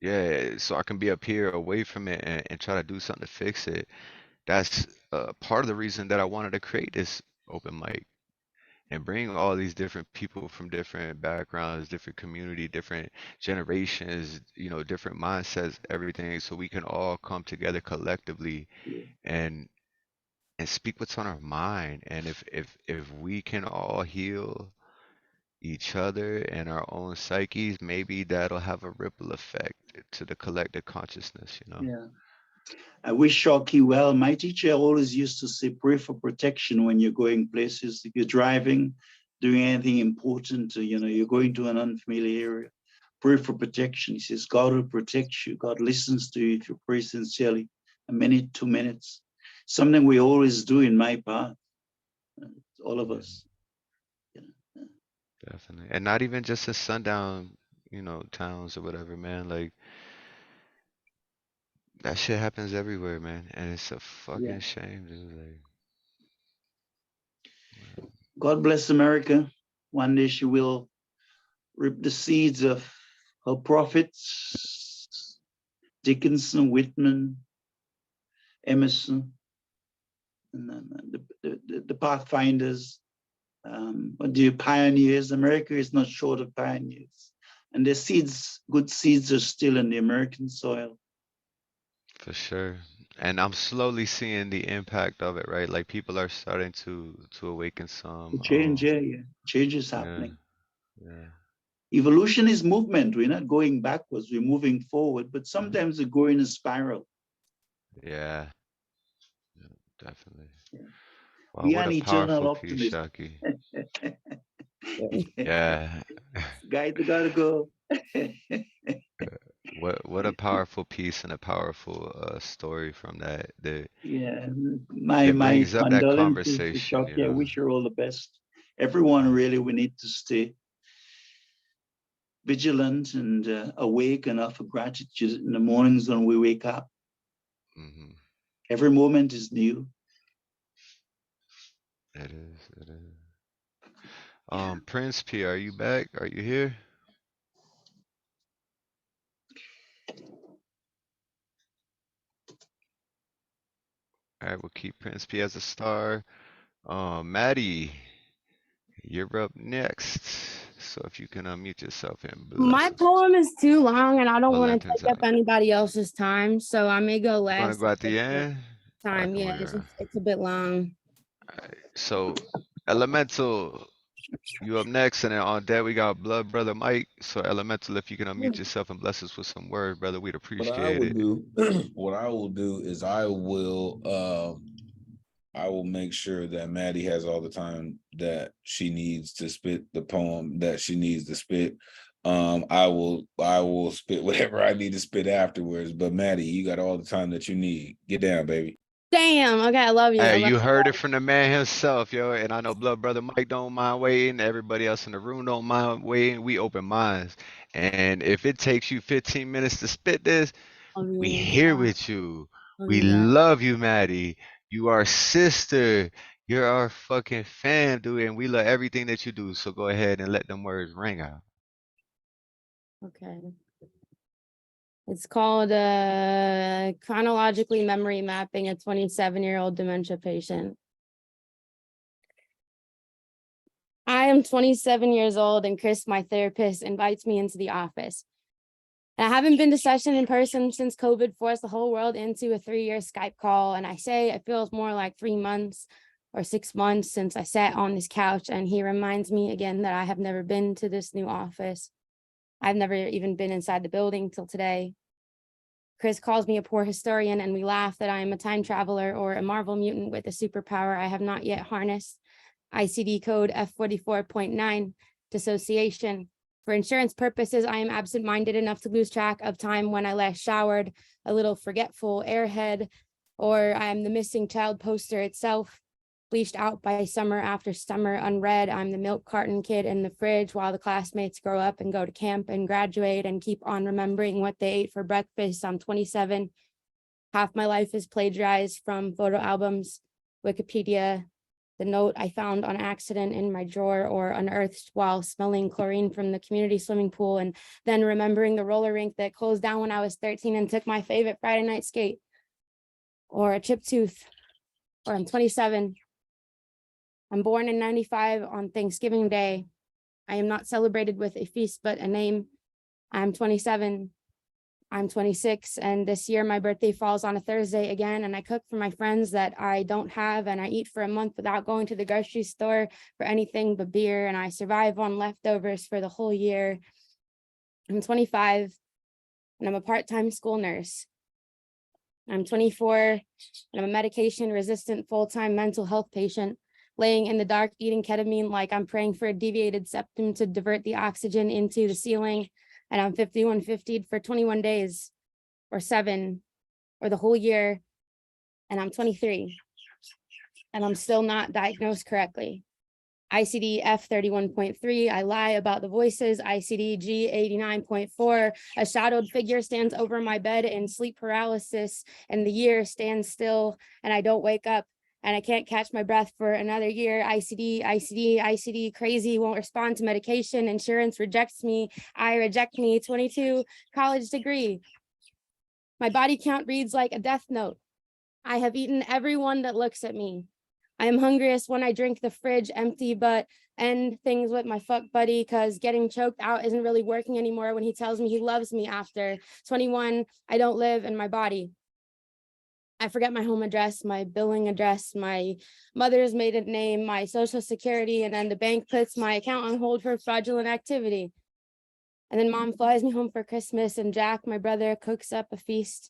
yeah, so I can be up here away from it and try to do something to fix it. That's part of the reason that I wanted to create this open mic and bring all these different people from different backgrounds, different community, different generations, different mindsets, everything, so we can all come together collectively and and speak what's on our mind. And if we can all heal each other and our own psyches, maybe that'll have a ripple effect to the collective consciousness, you know? Yeah. I wish Shockie well. My teacher always used to say, pray for protection when you're going places. If you're driving, doing anything important, you're going to an unfamiliar area, pray for protection. He says, God will protect you. God listens to you if you pray sincerely. A minute, 2 minutes. Something we always do in my path, all of us. Definitely. And not even just the sundown, towns or whatever, man. Like, that shit happens everywhere, man. And it's a fucking shame, dude. Like, God bless America. One day she will reap the seeds of her prophets, Dickinson, Whitman, Emerson, and the pathfinders, the pioneers. America is not short of pioneers. And the seeds, good seeds, are still in the American soil. for sure. And I'm slowly seeing the impact of it, right? Like people are starting to awaken some. Change, change is Yeah, happening. yeah. Evolution is movement. We're not going backwards, we're moving forward, but sometimes we go in a spiral. Yeah, definitely. Yeah. Wow, We are what an a eternal powerful piece, optimist. Shockie. Yeah. Guide the gotta go. What a powerful piece and a powerful story from that. Yeah, It my brings up that condolences to conversation, Shockie. I wish her all the best. Everyone, really, we need to stay vigilant and awake and offer gratitude in the mornings when we wake up. Mm-hmm. Every moment is new. It is. Principe, are you back? Are you here? All right, we'll keep Principe as a star. Maddie, you're up next. So if you can unmute yourself and bless My us. poem is too long and I don't Oh, want to lanterns take up out. anybody else's time. So I may go You want to last. go at the end? I Time. can Yeah, wait around. it's a bit long. All right. So, Elemental, you up next, and then on deck we got Blood Brother Mike. So, Elemental, if you can unmute yourself and bless us with some words, brother, we'd What I appreciate will it. do, is I will make sure that Mattie has all the time that she needs to spit the poem that she needs to spit. I will spit whatever I need to spit afterwards. But Mattie, you got all the time that you need. Get down, baby. Damn. Okay, I love you. Hey, you heard it from the man himself, yo. And I know Blood Brother Mike don't mind waiting. Everybody else in the room don't mind waiting. We open minds. And if it takes you 15 minutes to spit this, we here with you. We love you, Mattie. You are sister. You're our fucking fan, dude. And we love everything that you do. So go ahead and let them words ring out. Okay. It's called chronologically memory mapping a 27-year-old dementia patient. I am 27 years old and Chris, my therapist, invites me into the office. And I haven't been to session in person since COVID forced the whole world into a 3-year Skype call. And I say it feels more like 3 months or 6 months since I sat on this couch. And he reminds me again that I have never been to this new office. I've never even been inside the building till today. Chris calls me a poor historian and we laugh that I am a time traveler or a Marvel mutant with a superpower I have not yet harnessed. ICD code F44.9, dissociation. For insurance purposes, I am absent-minded enough to lose track of time when I last showered, a little forgetful airhead, or I am the missing child poster itself, bleached out by summer after summer, unread. I'm the milk carton kid in the fridge while the classmates grow up and go to camp and graduate and keep on remembering what they ate for breakfast. I'm 27. Half my life is plagiarized from photo albums, Wikipedia, the note I found on accident in my drawer or unearthed while smelling chlorine from the community swimming pool, and then remembering the roller rink that closed down when I was 13 and took my favorite Friday night skate, or a chipped tooth, or I'm 27. I'm born in 95 on Thanksgiving Day. I am not celebrated with a feast, but a name. I'm 27. I'm 26, and this year my birthday falls on a Thursday again, and I cook for my friends that I don't have, and I eat for a month without going to the grocery store for anything but beer, and I survive on leftovers for the whole year. I'm 25, and I'm a part-time school nurse. I'm 24, and I'm a medication-resistant full-time mental health patient, laying in the dark, eating ketamine like I'm praying for a deviated septum to divert the oxygen into the ceiling. And I'm 5150 for 21 days or 7 or the whole year. And I'm 23 and I'm still not diagnosed correctly. ICD F31.3, I lie about the voices. ICD G89.4, a shadowed figure stands over my bed in sleep paralysis, and the year stands still and I don't wake up. And I can't catch my breath for another year. ICD, crazy, won't respond to medication. Insurance rejects me. I reject me. 22, college degree. My body count reads like a death note. I have eaten everyone that looks at me. I am hungriest when I drink the fridge empty, but end things with my fuck buddy because getting choked out isn't really working anymore when he tells me he loves me after. 21, I don't live in my body. I forget my home address, my billing address, my mother's maiden name, my social security, and then the bank puts my account on hold for fraudulent activity. And then mom flies me home for Christmas, and Jack, my brother, cooks up a feast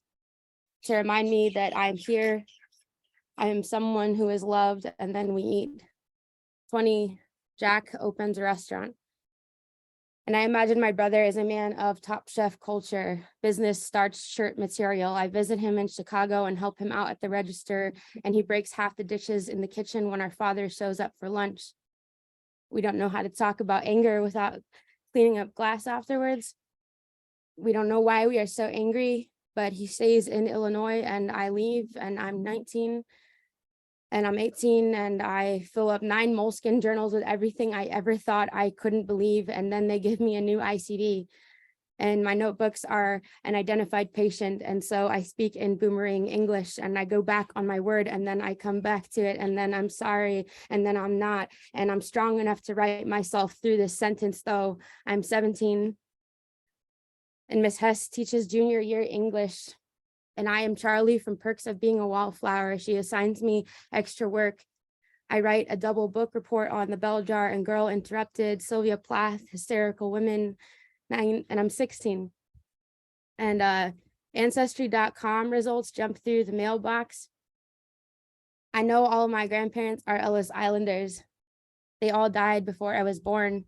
to remind me that I'm here. I am someone who is loved, and then we eat. 20, Jack opens a restaurant. And I imagine my brother is a man of Top Chef culture, business starch shirt material. I visit him in Chicago and help him out at the register, and he breaks half the dishes in the kitchen when our father shows up for lunch. We don't know how to talk about anger without cleaning up glass afterwards. We don't know why we are so angry, but he stays in Illinois and I leave, and I'm 19. And I'm 18 and I fill up 9 Moleskine journals with everything I ever thought I couldn't believe. And then they give me a new ICD. And my notebooks are an identified patient. And so I speak in boomerang English and I go back on my word and then I come back to it. And then I'm sorry. And then I'm not. And I'm strong enough to write myself through this sentence, though I'm 17. And Miss Hess teaches junior year English. And I am Charlie from Perks of Being a Wallflower. She assigns me extra work. I write a double book report on the Bell Jar and Girl Interrupted, Sylvia Plath, Hysterical Women, and I'm 16. And Ancestry.com results jump through the mailbox. I know all of my grandparents are Ellis Islanders. They all died before I was born.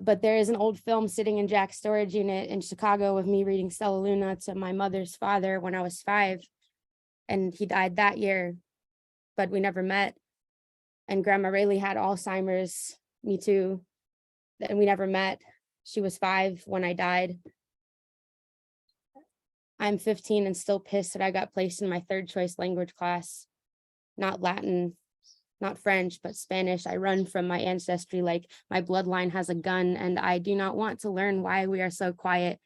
But there is an old film sitting in Jack's storage unit in Chicago of me reading Stella Luna to my mother's father when I was 5. And he died that year, but we never met. And Grandma Rayleigh had Alzheimer's, me too. And we never met. She was 5 when I died. I'm 15 and still pissed that I got placed in my 3rd choice language class. Not Latin, not French, but Spanish. I run from my ancestry like my bloodline has a gun, and I do not want to learn why we are so quiet.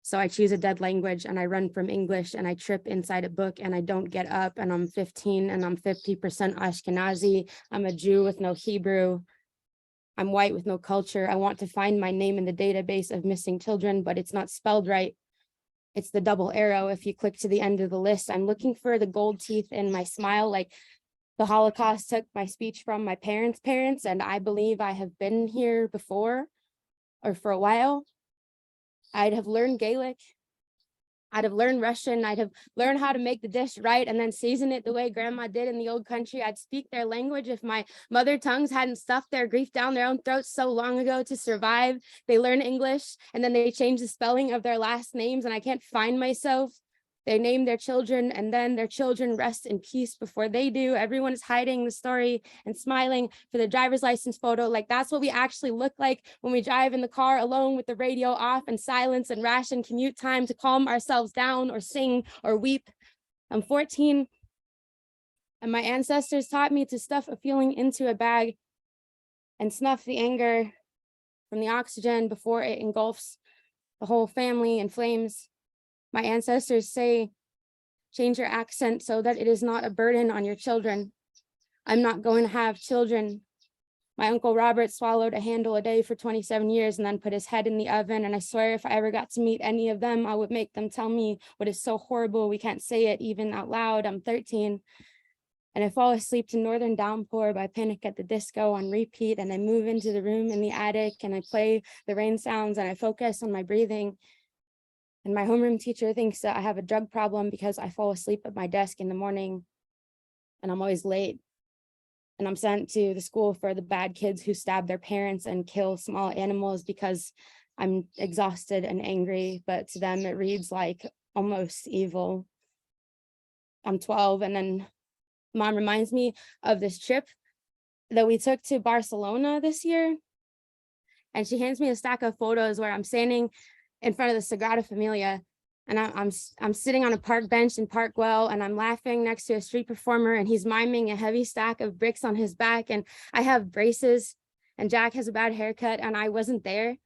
So I choose a dead language and I run from English and I trip inside a book and I don't get up, and I'm 15 and I'm 50% Ashkenazi. I'm a Jew with no Hebrew. I'm white with no culture. I want to find my name in the database of missing children, but it's not spelled right. It's the double arrow if you click to the end of the list. I'm looking for the gold teeth in my smile, like the Holocaust took my speech from my parents' parents, and I believe I have been here before or for a while. I'd have learned Gaelic. I'd have learned Russian. I'd have learned how to make the dish right and then season it the way grandma did in the old country. I'd speak their language if my mother tongues hadn't stuffed their grief down their own throats so long ago to survive. They learn English and then they change the spelling of their last names and I can't find myself. They name their children and then their children rest in peace before they do. Everyone is hiding the story and smiling for the driver's license photo. Like that's what we actually look like when we drive in the car alone with the radio off and silence and ration commute time to calm ourselves down or sing or weep. I'm 14 and my ancestors taught me to stuff a feeling into a bag and snuff the anger from the oxygen before it engulfs the whole family in flames. My ancestors say, change your accent so that it is not a burden on your children. I'm not going to have children. My Uncle Robert swallowed a handle a day for 27 years and then put his head in the oven. And I swear if I ever got to meet any of them, I would make them tell me what is so horrible we can't say it even out loud. I'm 13. And I fall asleep to Northern Downpour by Panic at the Disco on repeat. And I move into the room in the attic and I play the rain sounds and I focus on my breathing. And my homeroom teacher thinks that I have a drug problem because I fall asleep at my desk in the morning and I'm always late. And I'm sent to the school for the bad kids who stab their parents and kill small animals because I'm exhausted and angry, but to them it reads like almost evil. I'm 12, and then Mom reminds me of this trip that we took to Barcelona this year. And she hands me a stack of photos where I'm standing in front of the Sagrada Familia. And I'm sitting on a park bench in Park Güell, and I'm laughing next to a street performer, and he's miming a heavy stack of bricks on his back, and I have braces, and Jack has a bad haircut, and I wasn't there.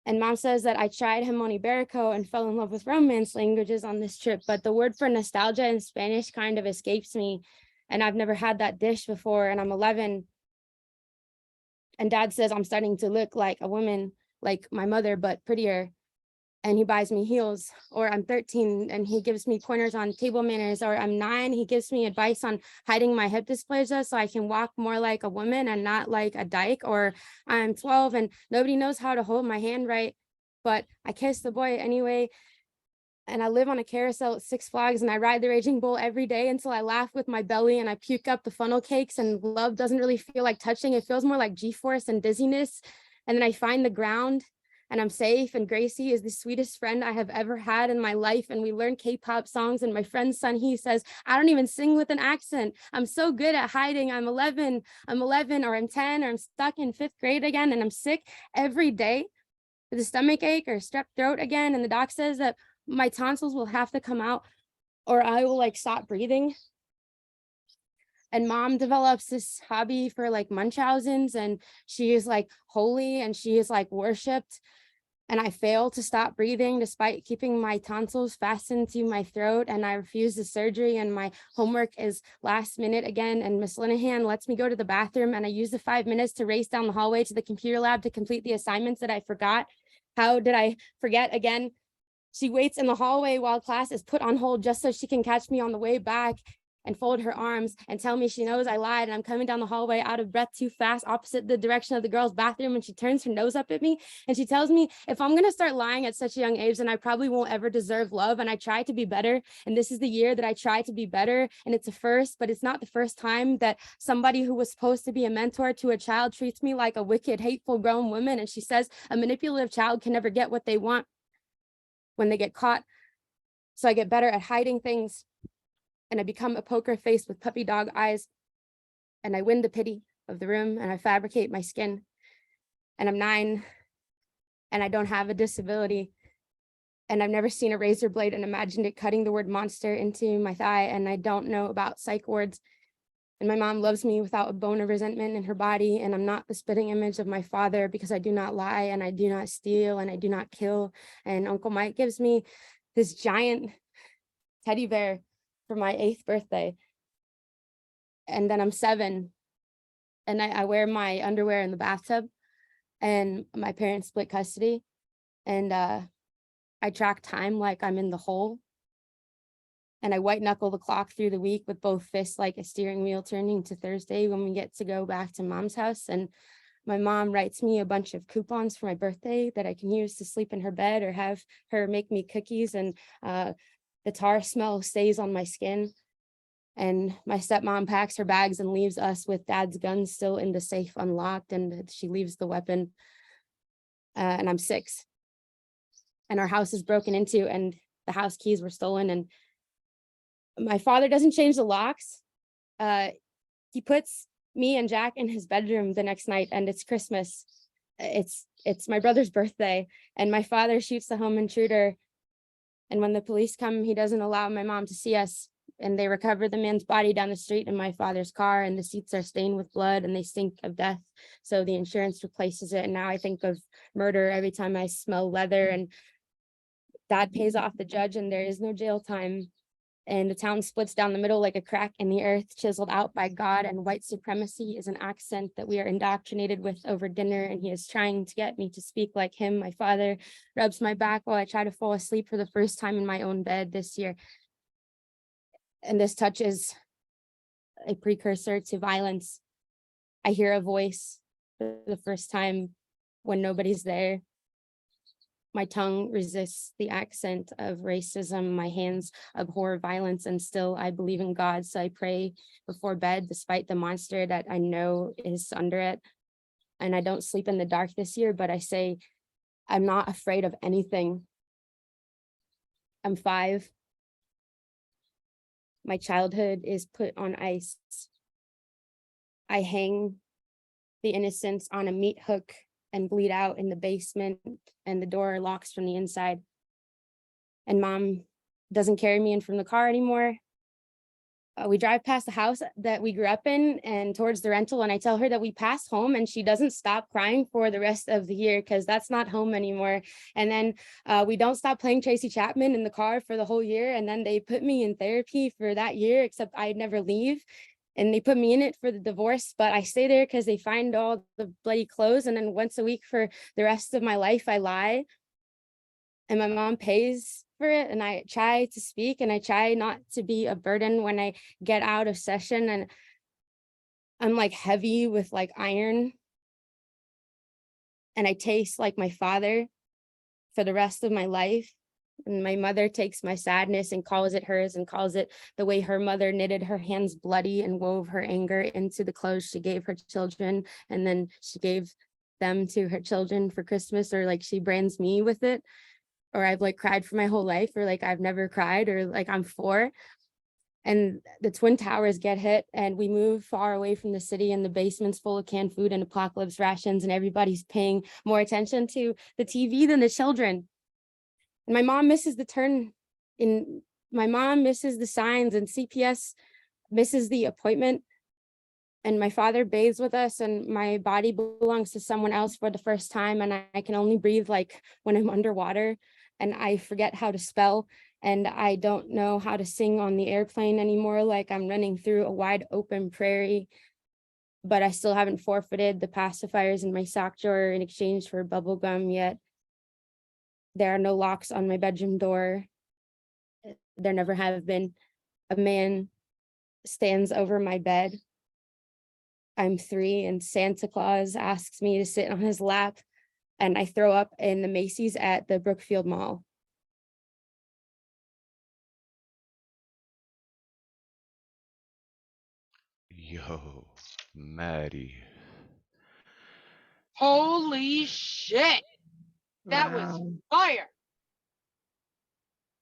And Mom says that I tried jamón ibérico and fell in love with Romance languages on this trip, but the word for nostalgia in Spanish kind of escapes me, and I've never had that dish before, and I'm 11. And Dad says I'm starting to look like a woman, like my mother, but prettier. And he buys me heels. Or I'm 13 and he gives me pointers on table manners. Or I'm 9, he gives me advice on hiding my hip dysplasia so I can walk more like a woman and not like a dyke. Or I'm 12 and nobody knows how to hold my hand right, but I kiss the boy anyway. And I live on a carousel at Six Flags and I ride the Raging Bull every day until I laugh with my belly and I puke up the funnel cakes, and love doesn't really feel like touching. It feels more like G-force and dizziness. And then I find the ground and I'm safe, and Gracie is the sweetest friend I have ever had in my life. And we learn K-pop songs, and my friend's son, he says, I don't even sing with an accent. I'm so good at hiding. I'm 11, or I'm 10, or I'm stuck in 5th grade again, and I'm sick every day with a stomach ache or strep throat again. And the doc says that my tonsils will have to come out or I will like stop breathing. And Mom develops this hobby for like Munchausens, and she is like holy and she is like worshipped. And I fail to stop breathing despite keeping my tonsils fastened to my throat, and I refuse the surgery, and my homework is last minute again, and Miss Linehan lets me go to the bathroom, and I use the 5 minutes to race down the hallway to the computer lab to complete the assignments that I forgot. How did I forget again? She waits in the hallway while class is put on hold just so she can catch me on the way back and fold her arms and tell me she knows I lied, and I'm coming down the hallway out of breath too fast opposite the direction of the girls' bathroom, and she turns her nose up at me and she tells me if I'm going to start lying at such a young age, then I probably won't ever deserve love, and I try to be better, and this is the year that I try to be better, and it's a first, but it's not the first time that somebody who was supposed to be a mentor to a child treats me like a wicked, hateful grown woman. And she says a manipulative child can never get what they want when they get caught. So I get better at hiding things, and I become a poker face with puppy dog eyes, and I win the pity of the room, and I fabricate my skin, and I'm 9, and I don't have a disability, and I've never seen a razor blade and imagined it cutting the word monster into my thigh, and I don't know about psych wards, and my mom loves me without a bone of resentment in her body, and I'm not the spitting image of my father because I do not lie, and I do not steal, and I do not kill, and Uncle Mike gives me this giant teddy bear for my 8th birthday. And then I'm 7 and I wear my underwear in the bathtub, and my parents split custody, and I track time like I'm in the hole, and I white knuckle the clock through the week with both fists like a steering wheel turning to Thursday when we get to go back to Mom's house. And my mom writes me a bunch of coupons for my birthday that I can use to sleep in her bed or have her make me cookies, and the tar smell stays on my skin. And my stepmom packs her bags and leaves us with Dad's gun still in the safe unlocked, and she leaves the weapon. And I'm 6. And our house is broken into, and the house keys were stolen. And my father doesn't change the locks. He puts me and Jack in his bedroom the next night, and it's Christmas. It's my brother's birthday, and my father shoots the home intruder. And when the police come, he doesn't allow my mom to see us, and they recover the man's body down the street in my father's car, and the seats are stained with blood and they stink of death. So the insurance replaces it. And now I think of murder every time I smell leather, and Dad pays off the judge and there is no jail time. and the town splits down the middle like a crack in the earth chiseled out by God, and white supremacy is an accent that we are indoctrinated with over dinner, and he is trying to get me to speak like him. My father rubs my back while I try to fall asleep for the first time in my own bed this year. And this touch is a precursor to violence. I hear a voice for the first time when nobody's there. My tongue resists the accent of racism. My hands abhor violence, and still I believe in God. So I pray before bed, despite the monster that I know is under it. And I don't sleep in the dark this year, but I say, I'm not afraid of anything. I'm 5. My childhood is put on ice. I hang the innocence on a meat hook and bleed out in the basement, and the door locks from the inside. And mom doesn't carry me in from the car anymore. We drive past the house that we grew up in and towards the rental, and I tell her that we passed home, and she doesn't stop crying for the rest of the year because that's not home anymore. And then we don't stop playing Tracy Chapman in the car for the whole year, and then they put me in therapy for that year, except I'd never leave. And they put me in it for the divorce, but I stay there because they find all the bloody clothes. And then once a week for the rest of my life, I lie. And my mom pays for it. And I try to speak, and I try not to be a burden when I get out of session. And I'm like heavy with like iron. And I taste like my father for the rest of my life. And my mother takes my sadness and calls it hers, and calls it the way her mother knitted her hands bloody and wove her anger into the clothes she gave her children. And then she gave them to her children for Christmas, or like she brands me with it. Or I've like cried for my whole life, or like I've never cried, or like I'm 4. And the Twin Towers get hit, and we move far away from the city, and the basement's full of canned food and apocalypse rations, and everybody's paying more attention to the TV than the children. And my mom misses the turn in, my mom misses the signs, and CPS misses the appointment. And my father bathes with us, and my body belongs to someone else for the first time. And I can only breathe like when I'm underwater, and I forget how to spell, and I don't know how to sing on the airplane anymore. Like I'm running through a wide open prairie, but I still haven't forfeited the pacifiers in my sock drawer in exchange for bubble gum yet. There are no locks on my bedroom door. There never have been. A man stands over my bed. I'm 3, and Santa Claus asks me to sit on his lap, and I throw up in the Macy's at the Brookfield Mall. Yo, Mattie. Holy shit. That was Wow. fire.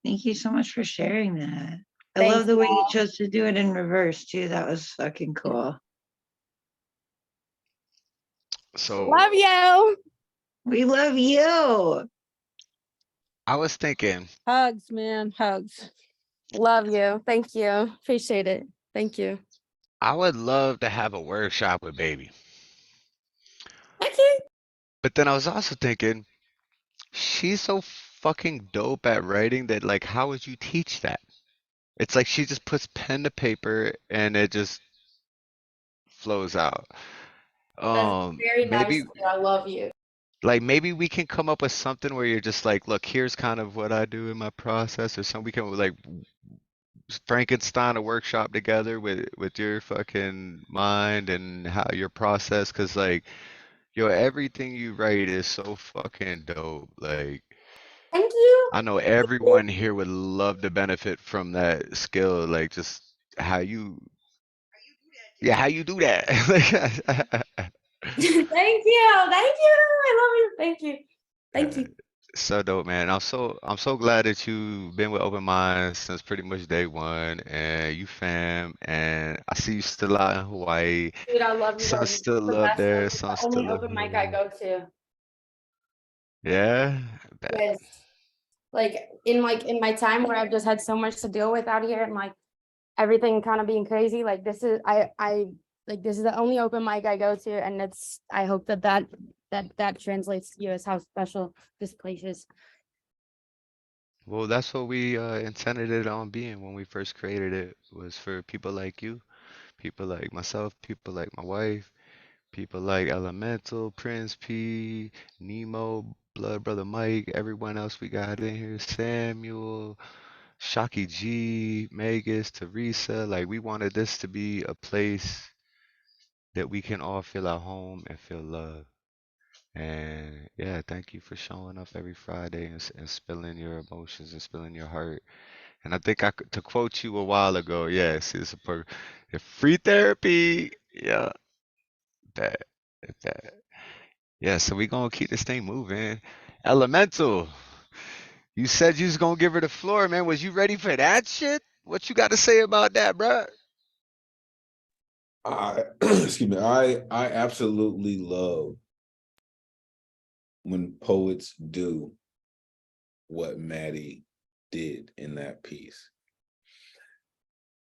Thank you so much for sharing that. I Thanks, love the way you y'all. chose to do it in reverse too. That was fucking cool. So Love you. We love you. I was thinking, Hugs, man, hugs. Love you. Thank you. Appreciate it. Thank you. I would love to have a workshop with baby. Okay. But then I was also thinking, she's so fucking dope at writing that like, how would you teach that? It's like she just puts pen to paper and it just flows out. That's very nice. Maybe I love you. like maybe we can come up with something where you're just like, look, here's kind of what I do in my process, or something we can like Frankenstein a workshop together with your fucking mind and how your process, because like, yo, everything you write is so fucking dope. Like, Thank you. I know everyone here would love to benefit from that skill, like just how you, yeah, how you do that. Thank you. Thank you. I love you. Thank you. Thank you. So dope, man. I'm so glad that you've been with Open Minds since pretty much day one, and you fam, and I see you still out in Hawaii. Dude, I love you Some guys. It's still the up best. there, This is some the only still up open mic I here. go to. Yeah, bet. Yes. Like in my time where I've just had so much to deal with out here, and like everything kind of being crazy, like this is I like this is the only open mic I go to, and it's I hope that translates to you as how special this place is. Well, that's what we intended it on being when we first created it, was for people like you, people like myself, people like my wife, people like Elemental, Principe, Nemo, Blood Brother Mike, everyone else we got in here, Samuel, Shockie G, Magus, Teresa. Like, we wanted this to be a place that we can all feel at home and feel love. And yeah, thank you for showing up every Friday and spilling your emotions and spilling your heart. And I think to quote you a while ago, yes, it's a free therapy. Yeah, that, that. Yeah, so we gonna keep this thing moving. Elemental, you said you was gonna give her the floor, man. Was you ready for that shit? What you got to say about that, bruh? I excuse me. I absolutely love when poets do what Mattie did in that piece.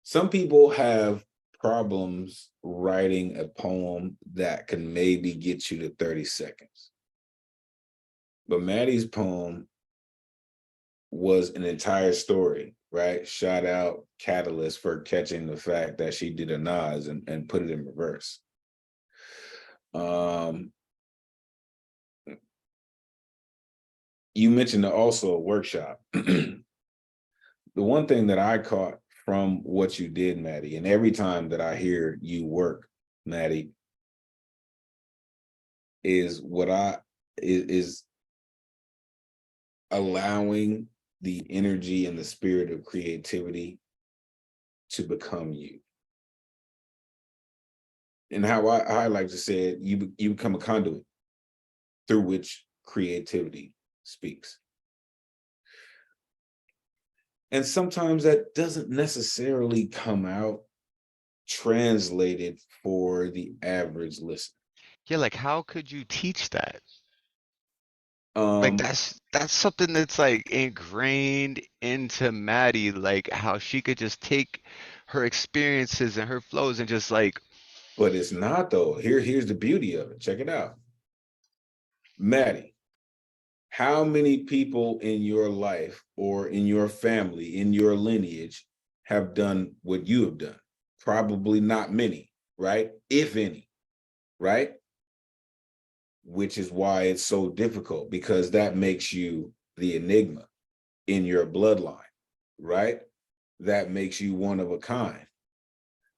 Some people have problems writing a poem that can maybe get you to 30 seconds. But Mattie's poem was an entire story, right? Shout out Katalyst for catching the fact that she did a Nas and put it in reverse. You mentioned also a workshop. The one thing that I caught from what you did, Mattie, and every time that I hear you work, Mattie, is is allowing the energy and the spirit of creativity to become you. And how I like to say it, you become a conduit through which creativity speaks. And sometimes that doesn't necessarily come out translated for the average listener. Yeah, like how could you teach that? Like that's something that's like ingrained into Mattie, like how she could just take her experiences and her flows and just like. But it's not though. Here's the beauty of it. Check it out. Mattie, how many people in your life or in your family, in your lineage, have done what you have done? Probably not many, right? If any, right? Which is why it's so difficult, because that makes you the enigma in your bloodline, right? That makes you one of a kind,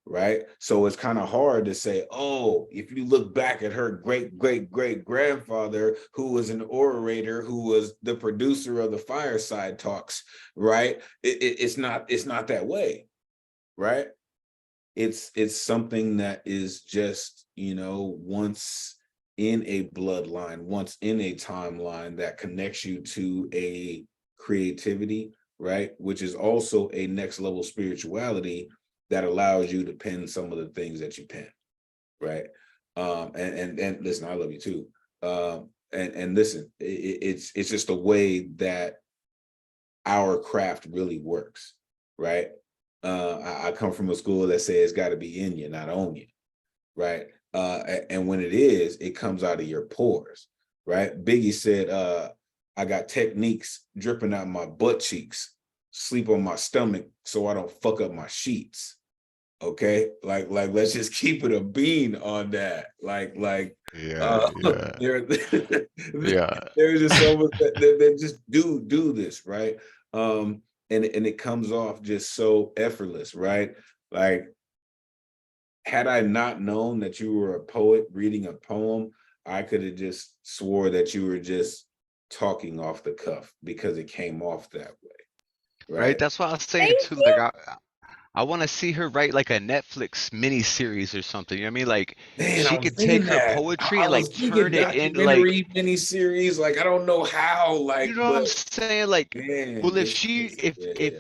right? So it's kind of hard to say, oh, if you look back at her great-great-great-grandfather, who was an orator, who was the producer of the Fireside Talks, right? It's not that way, right? It's something that is just, once in a bloodline, once in a timeline that connects you to a creativity, right? Which is also a next level spirituality that allows you to pen some of the things that you pen, right? And listen, I love you too. And listen, it's just the way that our craft really works, right? I come from a school that says it's got to be in you, not on you, right? And when it is, it comes out of your pores, right? Biggie said, I got techniques dripping out my butt cheeks, sleep on my stomach so I don't fuck up my sheets. Okay, like let's just keep it a bean on that. Yeah, yeah, There, yeah. there's just so much that just do this, right? And it comes off just so effortless, right? Like, had I not known that you were a poet reading a poem, I could have just swore that you were just talking off the cuff because it came off that way, Right? right? That's what I was saying Thank too. Like you. I want to see her write like a Netflix mini series or something. You know what I mean? Like Man, I she was could take thinking her that. poetry I and like was thinking turn it into like, documentary miniseries. Like, I don't know how, you like, know what I'm but saying? Like, man, well, if it's she, yeah,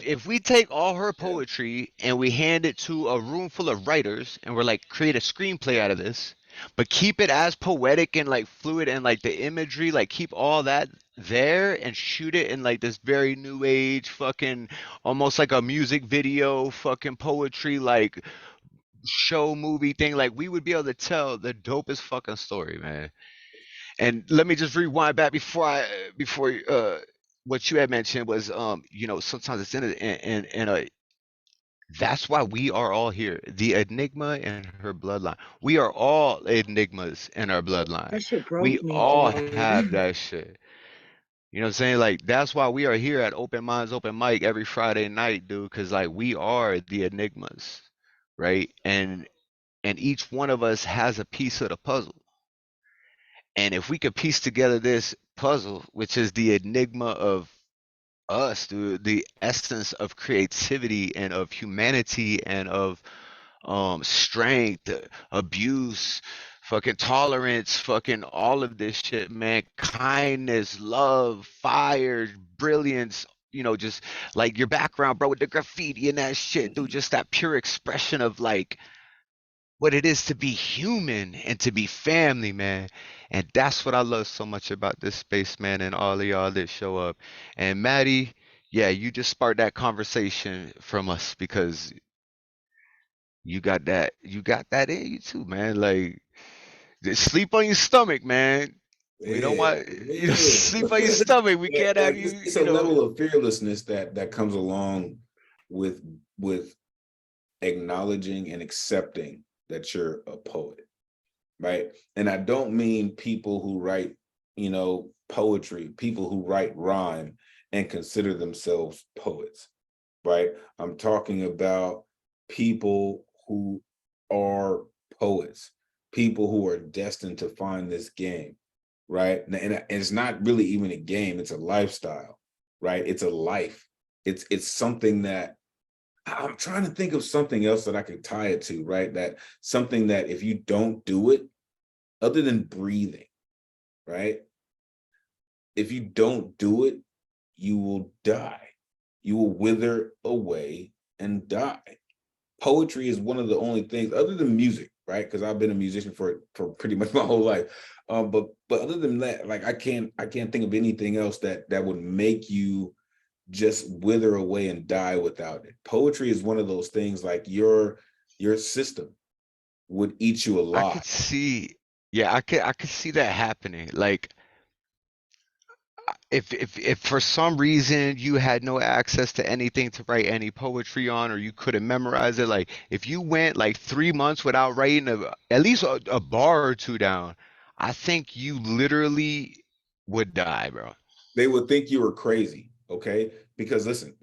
if we take all her yeah. poetry and we hand it to a room full of writers and we're like, create a screenplay out of this, but keep it as poetic and like fluid and like the imagery, like keep all that there and shoot it in like this very new age fucking almost like a music video fucking poetry like show movie thing, like we would be able to tell the dopest fucking story, man. And let me just rewind back before what you had mentioned was, you know, sometimes it's in a that's why we are all here. The enigma and her bloodline. We are all enigmas in our bloodline. That shit We broke me, all dude. have that shit. You know what I'm saying? Like that's why we are here at Open Minds, Open Mic every Friday night, dude. Because like we are the enigmas, right? And each one of us has a piece of the puzzle. And if we could piece together this puzzle, which is the enigma of us, dude, the essence of creativity and of humanity and of strength, abuse, fucking tolerance, fucking all of this shit, man. Kindness, love, fire, brilliance, you know, just like your background, bro, with the graffiti and that shit, dude, just that pure expression of like what it is to be human and to be family, man. And that's what I love so much about this space, man, and all of y'all that show up. And Mattie, yeah, you just sparked that conversation from us because you got that in you too, man. Like just sleep on your stomach, man. We don't Yeah, want you to yeah. sleep on your stomach. We can't have you, It's a you know. level of fearlessness that comes along with with acknowledging and accepting that you're a poet, right? And I don't mean people who write, you know, poetry, people who write rhyme and consider themselves poets, right? I'm talking about people who are poets, people who are destined to find this game, right? And it's not really even a game, it's a lifestyle, right? It's a life. It's something that I'm trying to think of something else that I could tie it to, right? That something that if you don't do it, other than breathing, right? If you don't do it, you will die. You will wither away and die. Poetry is one of the only things, other than music, right? Because I've been a musician for pretty much my whole life. But other than that, like I can't think of anything else that would make you just wither away and die without it. Poetry is one of those things like your system would eat you I alive. could see, yeah, I could see that happening. Like if for some reason you had no access to anything to write any poetry on, or you couldn't memorize it, like if you went like 3 months without writing at least a bar or two down, I think you literally would die, bro. They would think you were crazy, okay? Because listen,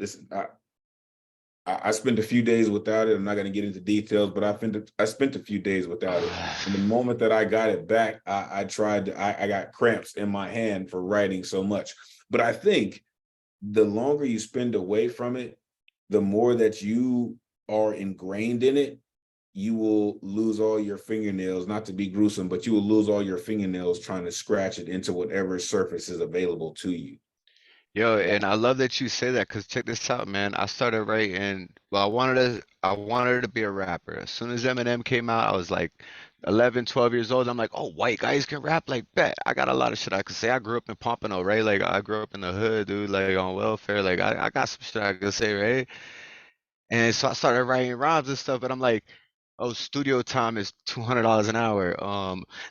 I spent a few days without it. I'm not going to get into details, but I spent a few days without it. And the moment that I got it back, I got cramps in my hand for writing so much. But I think the longer you spend away from it, the more that you are ingrained in it, you will lose all your fingernails, not to be gruesome, but you will lose all your fingernails trying to scratch it into whatever surface is available to you. Yo, and I love that you say that because check this out, man. I started writing. Well, I wanted to be a rapper. As soon as Eminem came out, I was like 11, 12 years old. I'm like, oh, white guys can rap like bet. I got a lot of shit I could say. I grew up in Pompano, right? Like I grew up in the hood, dude, like on welfare. Like I got some shit I could say, right? And so I started writing rhymes and stuff, but I'm like, oh, studio time is $200 an hour.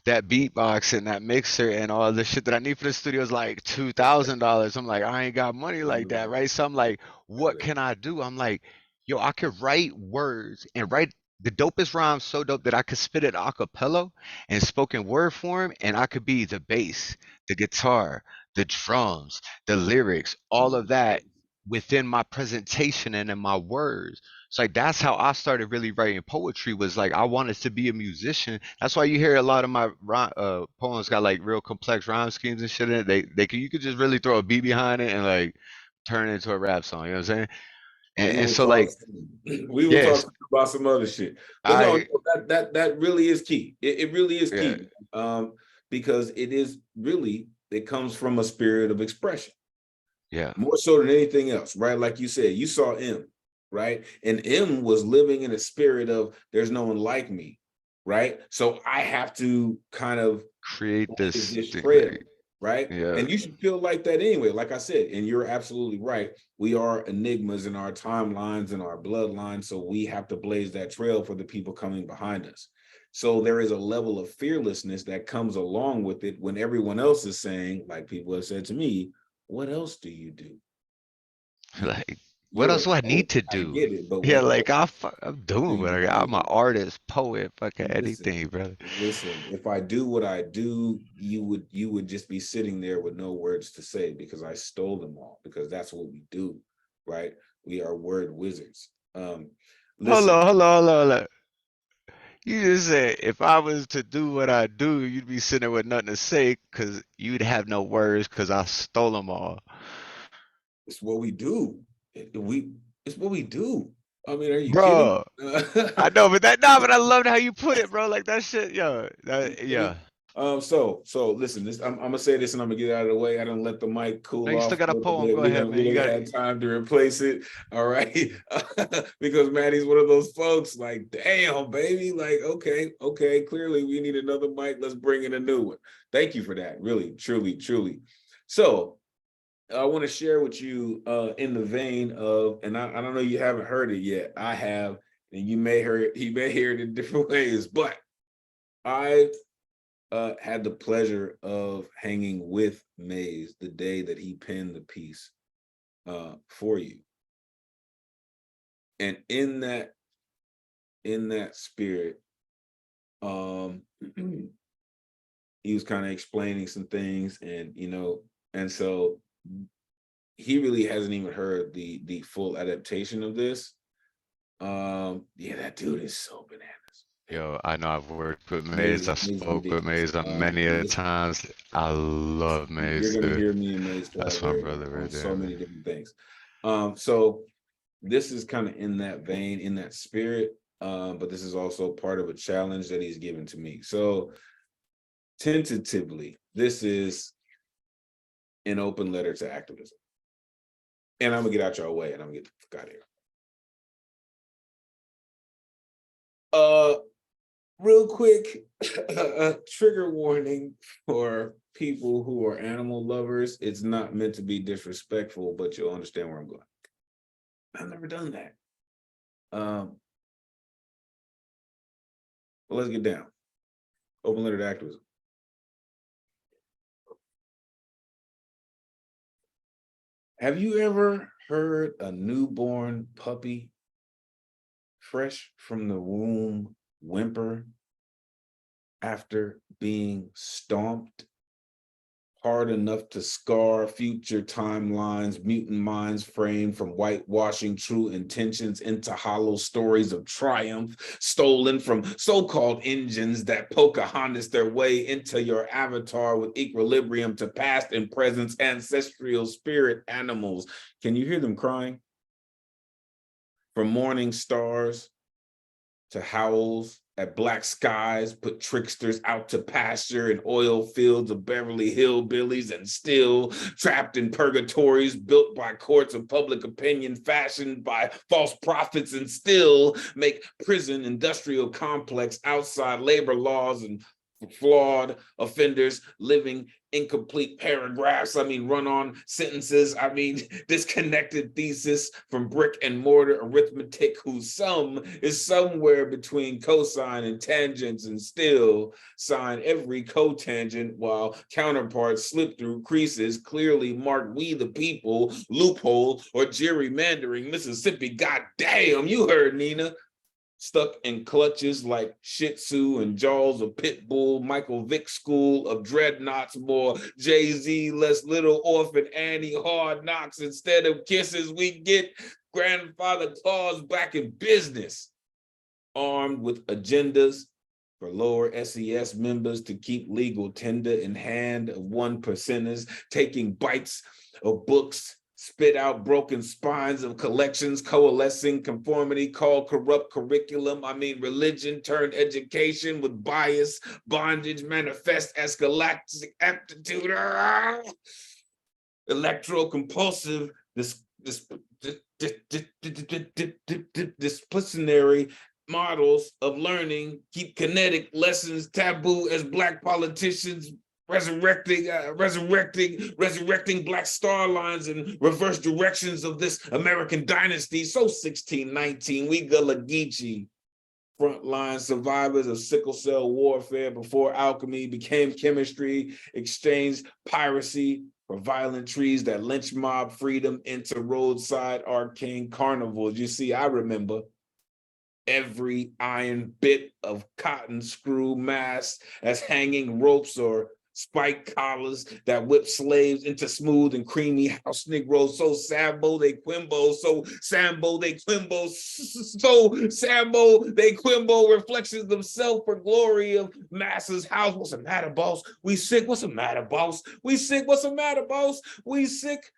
That beatbox and that mixer and all the shit that I need for the studio is like $2,000. I'm like, I ain't got money like that, right? So I'm like, what can I do? I'm like, yo, I could write words and write the dopest rhymes so dope that I could spit it a cappella and spoken word form, and I could be the bass, the guitar, the drums, the lyrics, all of that within my presentation and in my words. So like that's how I started really writing poetry, was like I wanted to be a musician. That's why you hear a lot of my poems got like real complex rhyme schemes and shit in it. You could just really throw a beat behind it and like turn it into a rap song. You know what I'm saying? We And will so talk. like We will talk yes, about some other shit, but no, I no, that really is key. It really is yeah key, because it comes from a spirit of expression yeah more so than anything else, right? Like you said, you saw M, right? And M was living in a spirit of there's no one like me, right? So I have to kind of create blaze this this thing, trail, like right? yeah And you should feel like that anyway. Like I said, and you're absolutely right. We are enigmas in our timelines and our bloodlines, so we have to blaze that trail for the people coming behind us. So there is a level of fearlessness that comes along with it when everyone else is saying, like people have said to me, what else do you do? Like, what You're a else do I need poet. to I do? get it, but Yeah, what like else I'm do doing you what want to I'm an do? artist, poet, fucking Listen, anything, brother. listen. If I do what I do, you would just be sitting there with no words to say because I stole them all. Because that's what we do, right? We are word wizards. Hold Listen. on, hold on, hold on, hold on. You just said if I was to do what I do, you'd be sitting there with nothing to say because you'd have no words because I stole them all. It's what we do. It's what we do. I mean, are you kidding? Bro, I know, but but I loved how you put it, bro. Like that shit, yo, Are you yeah. kidding? So listen, I'm gonna say this and I'm gonna get out of the way. I don't let the mic No, cool you still off a got a little poem. bit. Go ahead, man. We You done got had time to replace it. All right. Because Mattie's one of those folks, like, damn, baby. Like, okay, clearly we need another mic. Let's bring in a new one. Thank you for that. Really, truly, truly. So I want to share with you in the vein of, and I don't know, you haven't heard it yet. I have, and you may he may hear it in different ways, but I had the pleasure of hanging with Maze the day that he penned the piece for you. And in that spirit, he was kind of explaining some things, and and so he really hasn't even heard the full adaptation of this. Yeah, that dude is so bananas. Yo, I know I've worked with Maze. I Maze is spoke with ridiculous. Maze on many a Listen, times. I love you're Maze, gonna dude. hear me and Maze That's my collaborate brother on right there, so many man. different things. So this is kind of in that vein, in that spirit, but this is also part of a challenge that he's given to me. So tentatively, this is an open letter to activism. And I'm gonna get out your way and I'm gonna get the fuck out of here. Real quick, trigger warning for people who are animal lovers. It's not meant to be disrespectful, but you'll understand where I'm going. I've never done that. But let's get down. Open letter to activism. Have you ever heard a newborn puppy fresh from the womb whimper after being stomped hard enough to scar future timelines, mutant minds framed from whitewashing true intentions into hollow stories of triumph, stolen from so-called engines that Pocahontas their way into your avatar with equilibrium to past and present ancestral spirit animals? Can you hear them crying? From morning stars to howls at black skies, put tricksters out to pasture in oil fields of Beverly hillbillies, and still trapped in purgatories built by courts of public opinion, fashioned by false prophets, and still make prison industrial complex outside labor laws and flawed offenders living incomplete paragraphs, run-on sentences, disconnected thesis from brick and mortar arithmetic whose sum is somewhere between cosine and tangents, and still sign every cotangent while counterparts slip through creases clearly marked "We the People," loophole, or gerrymandering Mississippi. Goddamn, you heard Nina. Stuck in clutches like Shih Tzu and jaws of pit bull, Michael Vick school of dreadnoughts, more Jay-Z, less Little Orphan Annie, Hard Knocks. Instead of kisses, we get grandfather claws back in business, armed with agendas for lower SES members to keep legal tender in hand of 1%ers, taking bites of books, spit out broken spines of collections, coalescing conformity called corrupt curriculum. Religion turned education with bias, bondage manifest as galactic aptitude, electrocompulsive, disciplinary models of learning keep kinetic lessons taboo as Black politicians resurrecting Black star lines and reverse directions of this American dynasty. So 1619, we Gullah Geechee, frontline survivors of sickle cell warfare before alchemy became chemistry, exchanged piracy for violent trees that lynch mob freedom into roadside arcane carnivals. You see, I remember every iron bit of cotton screw mass as hanging ropes or spiked collars that whip slaves into smooth and creamy house Negroes. So Sambo they Quimbo, so Sambo they Quimbo, so Sambo they Quimbo, reflections of self for glory of masses house. What's the matter, boss? We sick. What's the matter, boss? We sick. What's the matter, boss? We sick.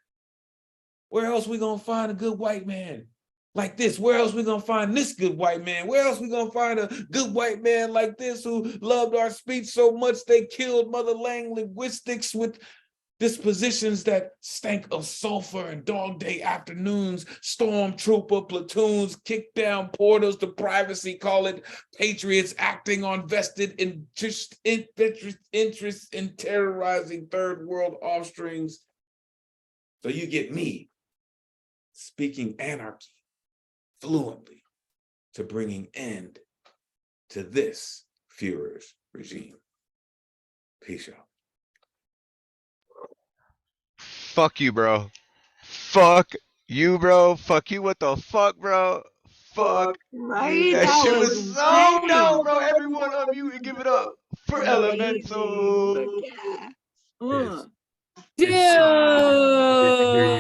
Where else we gonna find a good white man like this? Where else we gonna find this good white man? Where else we gonna find a good white man like this who loved our speech so much they killed motherlang linguistics with dispositions that stank of sulfur and dog day afternoons, stormtrooper platoons, kick down portals to privacy, call it patriots acting on vested interest in terrorizing third world offsprings. So you get me speaking anarchy fluently to bringing end to this Führer's regime. Peace out. Fuck you, bro. Fuck you, bro. Fuck you. What the fuck, bro? Fuck you. Right? That That shit was was so dope, insane. bro. Everyone unmute and give it up for Elemental. Look at. Ugh. Dude,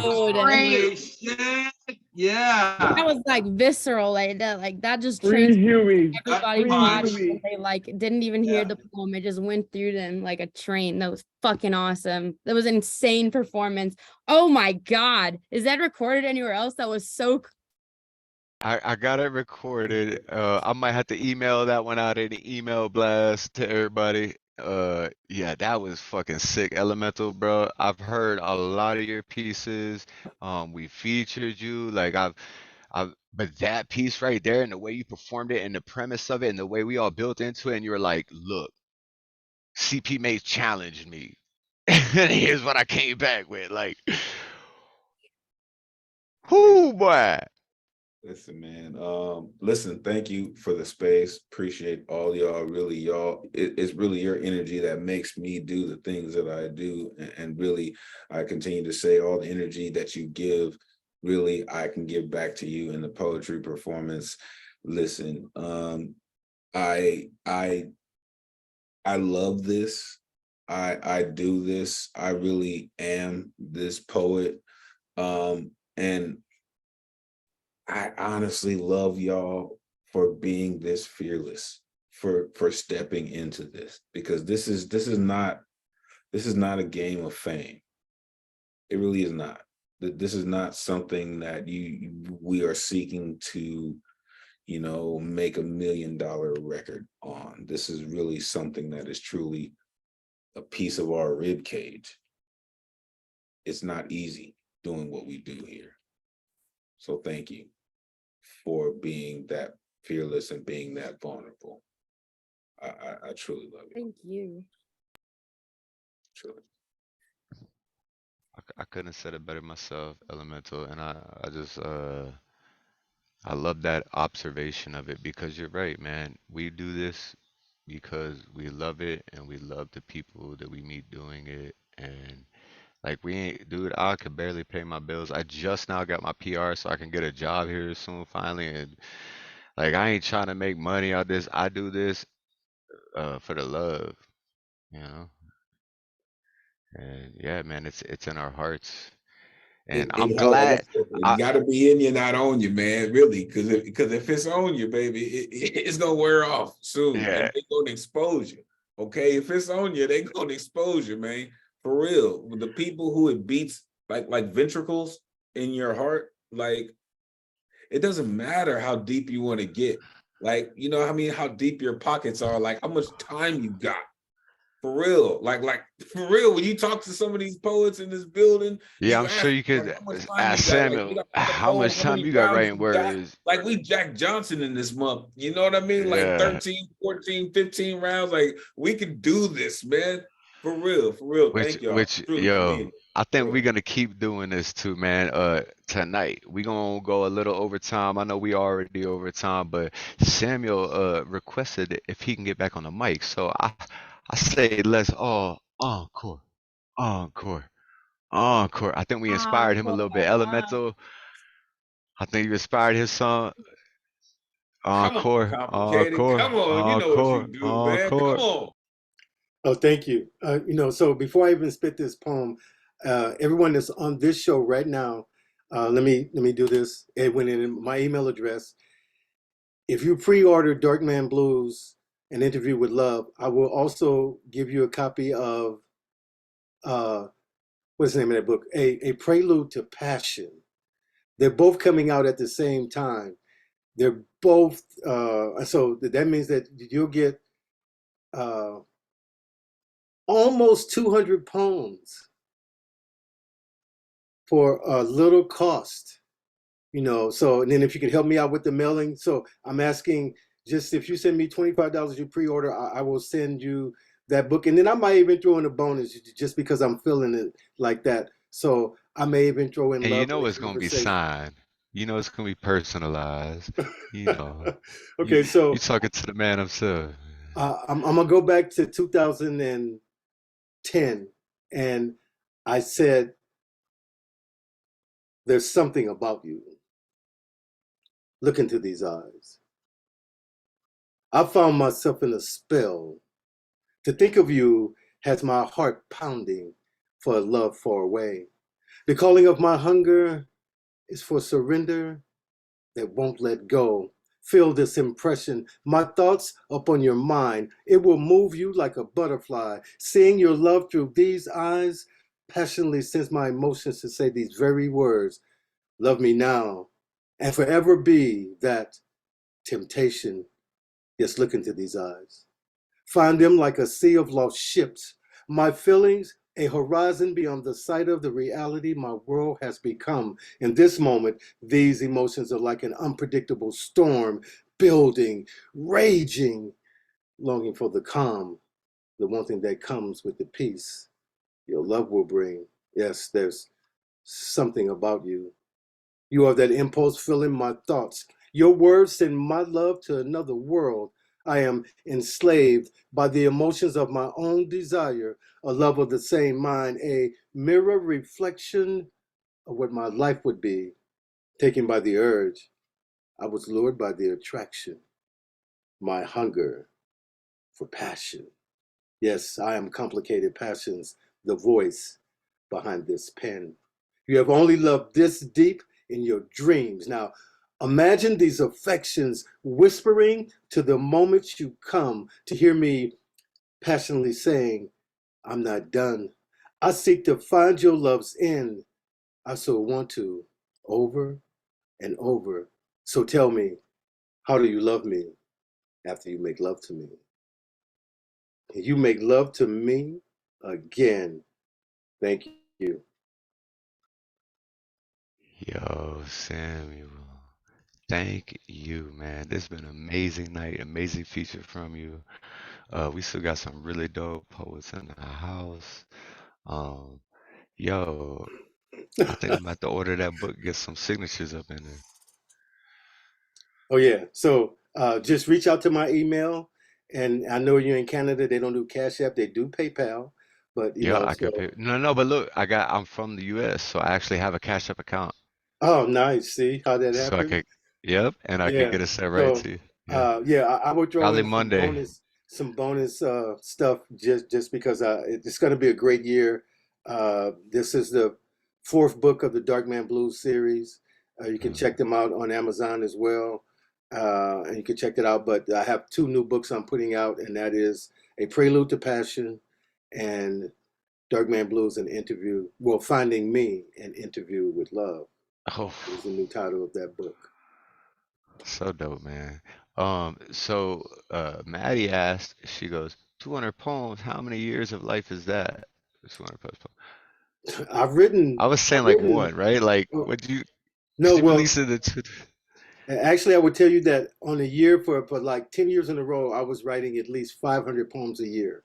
Holy shit. Yeah. that was like visceral, like that. Like that just Free changed Huey. everybody Free watched. Huey. And they like didn't even hear the poem. It just went through them like a train. That was fucking awesome. That was an insane performance. Oh my god, is that recorded anywhere else? That was so. I got it recorded. I might have to email that one out in an email blast to everybody. Yeah, that was fucking sick, Elemental, bro. I've heard a lot of your pieces. We featured you. Like but that piece right there and the way you performed it and the premise of it and the way we all built into it, and you were like, look, CP Mates challenged me. And here's what I came back with. Like, whoo, boy. Listen, man. Listen, thank you for the space. Appreciate all y'all. Really, y'all. It's really your energy that makes me do the things that I do. And really, I continue to say all the energy that you give, really, I can give back to you in the poetry performance. Listen, I love this. I do this. I really am this poet. And I honestly love y'all for being this fearless, for stepping into this, because this is not a game of fame. It really is not. This is not something that we are seeking to, make $1 million record on. This is really something that is truly a piece of our rib cage. It's not easy doing what we do here. So thank you for being that fearless and being that vulnerable. I truly love you. Thank you. Truly. I couldn't have said it better myself, Elemental, and I just I love that observation of it, because you're right, man. We do this because we love it and we love the people that we meet doing it. And like, we ain't, dude, I could barely pay my bills. I just now got my PR so I can get a job here soon finally. And like, I ain't trying to make money out this. I do this for the love, you know? And yeah, man, it's in our hearts. And I'm Like I glad said, it got to be in you, not on you, man. Really, because if it's on you, baby, it's gonna wear off soon, yeah. and they're gonna expose you. Okay, if it's on you, they're gonna expose you, man. For real, the people who it beats like ventricles in your heart, like, it doesn't matter how deep you want to get. Like, how deep your pockets are, like how much time you got. For real, like for real, when you talk to some of these poets in this building, Yeah, you I'm sure ask you them, could like, how much time ask you got? Like, you Samuel got to how poem, much how time many you got rounds writing you got? words. Like, we Jack Johnson in this month. You know what I mean? Like Yeah. 13, 14, 15 rounds. Like, we can do this, man. For real, for real. Thank y'all. Truly, for being Yo, I think here. we're gonna keep doing this too, man. Tonight we gonna go a little overtime. I know we already overtime, but Samuel requested if he can get back on the mic. So I say let's all encore, encore, Encore. I think we inspired him a little bit. Elemental. I think you inspired his song. Come on, Encore. complicated. Encore. Come on, you know what you Encore. do, man. Come Encore. on. Oh, thank you. So before I even spit this poem, everyone that's on this show right now, let me do this. It went in my email address. If you pre-order Darkman Blues, An Interview with Love, I will also give you a copy of what's the name of that book? A Prelude to Passion. They're both coming out at the same time. They're both so that means that you'll get almost 200 poems for a little cost, so, and then if you can help me out with the mailing. So I'm asking, just if you send me $25 you pre-order, I will send you that book. And then I might even throw in a bonus just because I'm feeling it like that. So I may even throw in And you love know in it's the gonna be conversation. signed. You know it's gonna be personalized. You know. Okay, You so talking to the man himself. I'm gonna go back to 2010, and I said, there's something about you. Look into these eyes. I found myself in a spell. To think of you has my heart pounding for a love far away. The calling of my hunger is for surrender that won't let go. Feel this impression, my thoughts upon your mind. It will move you like a butterfly. Seeing your love through these eyes passionately sends my emotions to say these very words. Love me now and forever be that temptation. Yes, look into these eyes. Find them like a sea of lost ships. My feelings, a horizon beyond the sight of the reality my world has become. In this moment, these emotions are like an unpredictable storm, building, raging, longing for the calm, the one thing that comes with the peace your love will bring. Yes, there's something about you. You are that impulse filling my thoughts. Your words send my love to another world. I am enslaved by the emotions of my own desire, a love of the same mind, a mirror reflection of what my life would be. Taken by the urge, I was lured by the attraction, my hunger for passion. Yes, I am complicated passions, the voice behind this pen. You have only loved this deep in your dreams. Now, imagine these affections whispering to the moment you come to hear me passionately saying, I'm not done. I seek to find your love's end. I so want to, over and over. So tell me, how do you love me after you make love to me? You make love to me again. Thank you. Yo, Samuel. Thank you, man. This has been an amazing night, amazing feature from you. We still got some really dope poets in the house. Um, yo, I think I'm about to order that book, get some signatures up in there. Oh yeah. So just reach out to my email, and I know you're in Canada. They don't do Cash App. They do PayPal, but Yeah, I so. could pay. No, but look, I'm from the US, so I actually have a Cash App account. Oh, nice. See how that So I happened? could, yep, and I could Yeah. get it set right So to you. Yeah. yeah, I will throw Probably in Monday. some bonus stuff just because it's going to be a great year. This is the fourth book of the Darkman Blues series. You can check them out on Amazon as well, and you can check it out. But I have two new books I'm putting out, and that is A Prelude to Passion and Darkman Blues, an interview. Well, Finding Me, an Interview with Love Oh, is the new title of that book. so dope, man. So Maddie asked, she goes, 200 poems, how many years of life is that? 200 poems. I've written. I was saying like one, right? Like, what do you, because No, you well, released it at actually, I would tell you that on a year for like 10 years in a row, I was writing at least 500 poems a year.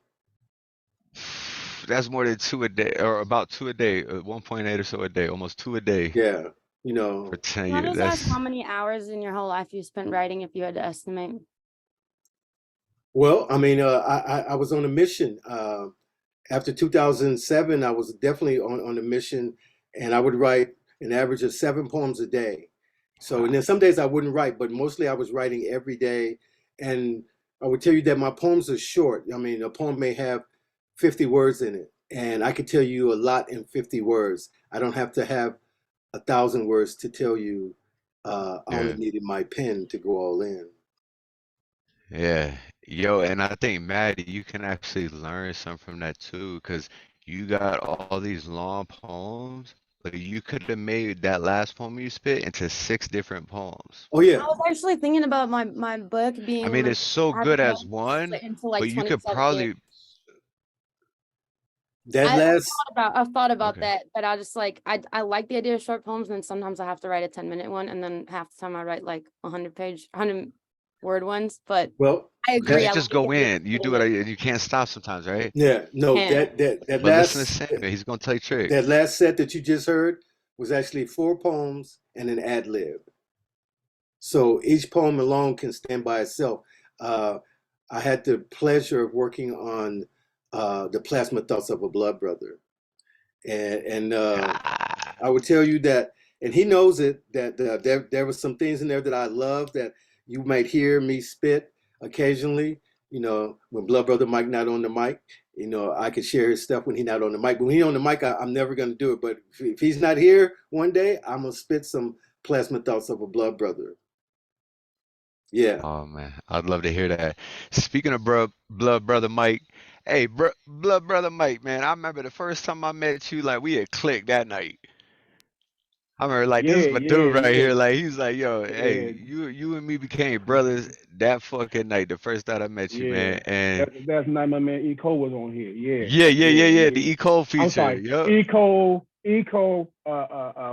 that's more than two a day, or about two a day, 1.8 or so a day, almost two a day Yeah, for 10 Can I years. just ask That's, how many hours in your whole life you spent writing if you had to estimate? well, I mean, I was on a mission, after 2007, I was definitely on a mission, and I would write an average of 7 poems a day. So, and then some days I wouldn't write, but mostly I was writing every day. And I would tell you that my poems are short. I mean, a poem may have 50 words in it, and I could tell you a lot in 50 words. I don't have to have 1,000 words to tell you. I only Yeah. needed my pen to go all in. Yeah. Yo, and I think Maddie, you can actually learn something from that too, because you got all these long poems, but you could have made that last poem you spit into 6 different poems. Oh I yeah, was actually thinking about my book I being mean, like it's so having good as them one, split into like but you could 27 years. probably that last. I've thought about okay. that, but I just like I like the idea of short poems, and sometimes I have to write a 10-minute one, and then half the time I write like 100 word ones. But Well, I Because agree. you I just like go the idea of in, you do splitting it, it. and you can't stop sometimes, right? yeah, no, Can that But listen to last Samuel, he's gonna tell you tricks. that last set that you just heard was actually 4 poems and an ad lib. So each poem alone can stand by itself. Uh, I had the pleasure of working on the Plasma Thoughts of a Blood Brother, and Ah, I would tell you that, and he knows it, that there were some things in there that I love that you might hear me spit occasionally. You know, when Blood Brother Mike not on the mic, you know, I could share his stuff when he's not on the mic. But when he's on the mic, I'm never going to do it. But if he's not here one day, I'm going to spit some Plasma Thoughts of a Blood Brother. Yeah. oh man, I'd love to hear that. Speaking of blood brother Mike, hey, blood brother Mike, man, I remember the first time I met you, like we had clicked that night. I remember like this Yeah, is my dude right yeah, here. Like he was like, yo, hey, yeah, you and me became brothers that fucking night, the first night I met you, yeah. man. And That's night my man Eco was on here. Yeah, yeah, yeah, yeah, yeah, yeah, yeah. the E. Cole I'm feature. sorry, Yup. what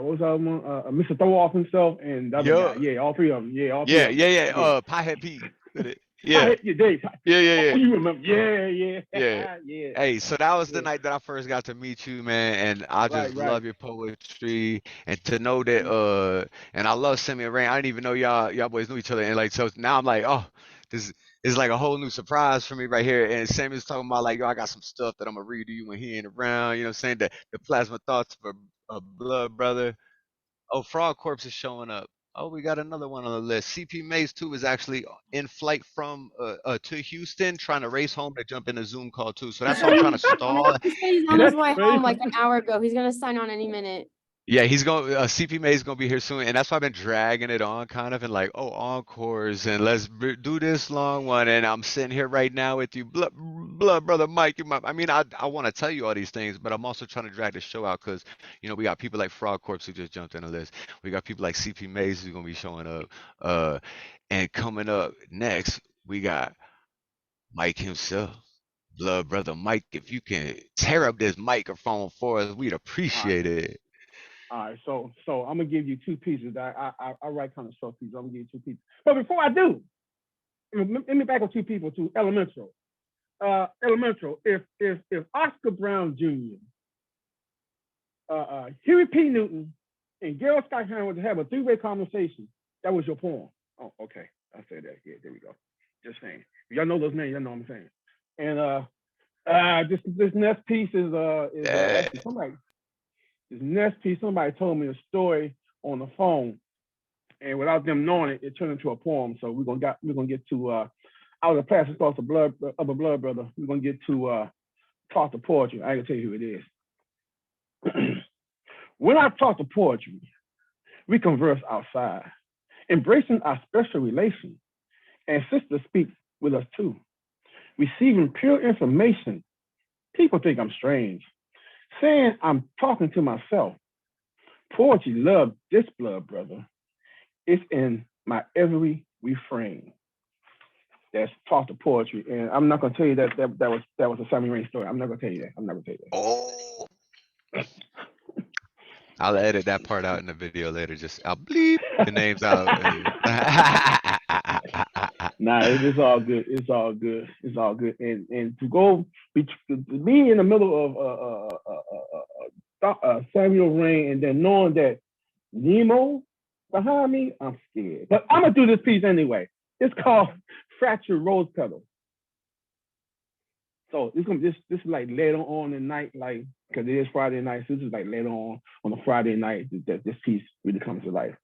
was the other one? Mr. Throw Off himself and the other guy. Yup. Yeah, all three of them. Yeah, all three Yeah, of them. yeah, yeah. Yeah. Piehead Pete with it. I Yeah. hit your day. Yeah, yeah, Oh, yeah. you remember? Yeah, yeah, Yeah. yeah, Hey, so that was the yeah. night that I first got to meet you, man, and I Right, just right. love your poetry and to know that and I love Simeon Rain. I didn't even know y'all boys knew each other and like so now I'm like, oh, this is like a whole new surprise for me right here. And Samuel's talking about like, yo, I got some stuff that I'm gonna read to you when he ain't around, you know what I'm saying? The plasma thoughts for a blood brother. Oh, Frog Corpse is showing up. Oh, we got another one on the list. CP Maze 2 is actually in flight from to Houston, trying to race home to jump in a Zoom call too. So that's why I'm trying to stall. He said he's on And his That's way home crazy. like an hour ago. He's gonna sign on any minute. yeah, he's going. CP Maze is gonna be here soon, and that's why I've been dragging it on, kind of, and like, oh, encores, and let's do this long one. And I'm sitting here right now with you, blood brother Mike. I mean, I want to tell you all these things, but I'm also trying to drag the show out because we got people like Frog Corpse who just jumped in the list. We got people like CP Maze who's gonna be showing up. And coming up next, we got Mike himself, blood brother Mike. If you can tear up this microphone for us, we'd All right, appreciate it. all right. So I'm gonna give you 2 pieces. I write kind of short pieces. I'm gonna give you 2 pieces. But before I do, let me back up 2 people to Elemental. Elemental. If Oscar Brown Jr., Huey P. Newton, and Gerald Scott Heron were to have a 3-way conversation, that was your poem. Oh, okay. I said that. Yeah, there we go. Just saying. If y'all know those names, y'all know what I'm saying. And this next piece is actually somebody. This next piece, somebody told me a story on the phone, and without them knowing it, it turned into a poem. So we're gonna get to out of the plastic thoughts of a blood brother. We're gonna get to talk to poetry. I can tell you who it is. When I talk to poetry, we converse outside, embracing our special relation, and sister speaks with us too. Receiving pure information, people think I'm strange, saying I'm talking to myself. Poetry loves this blood brother. It's in my every refrain. That's talk to poetry, and I'm not gonna tell you that was a Sammy Rain story. I'm not gonna tell you that. I'm not gonna tell you that. Oh. I'll edit that part out in the video later. I'll bleep the names out. Nah, it's all good. It's all good. It's all good. And to go be in the middle of Samuel Rain, and then knowing that Nemo behind me, I'm scared. But I'm gonna do this piece anyway. It's called Fractured Rose Petal. So this is like later on in the night, like because it is Friday night. So this is like later on a Friday night that this piece really comes to life.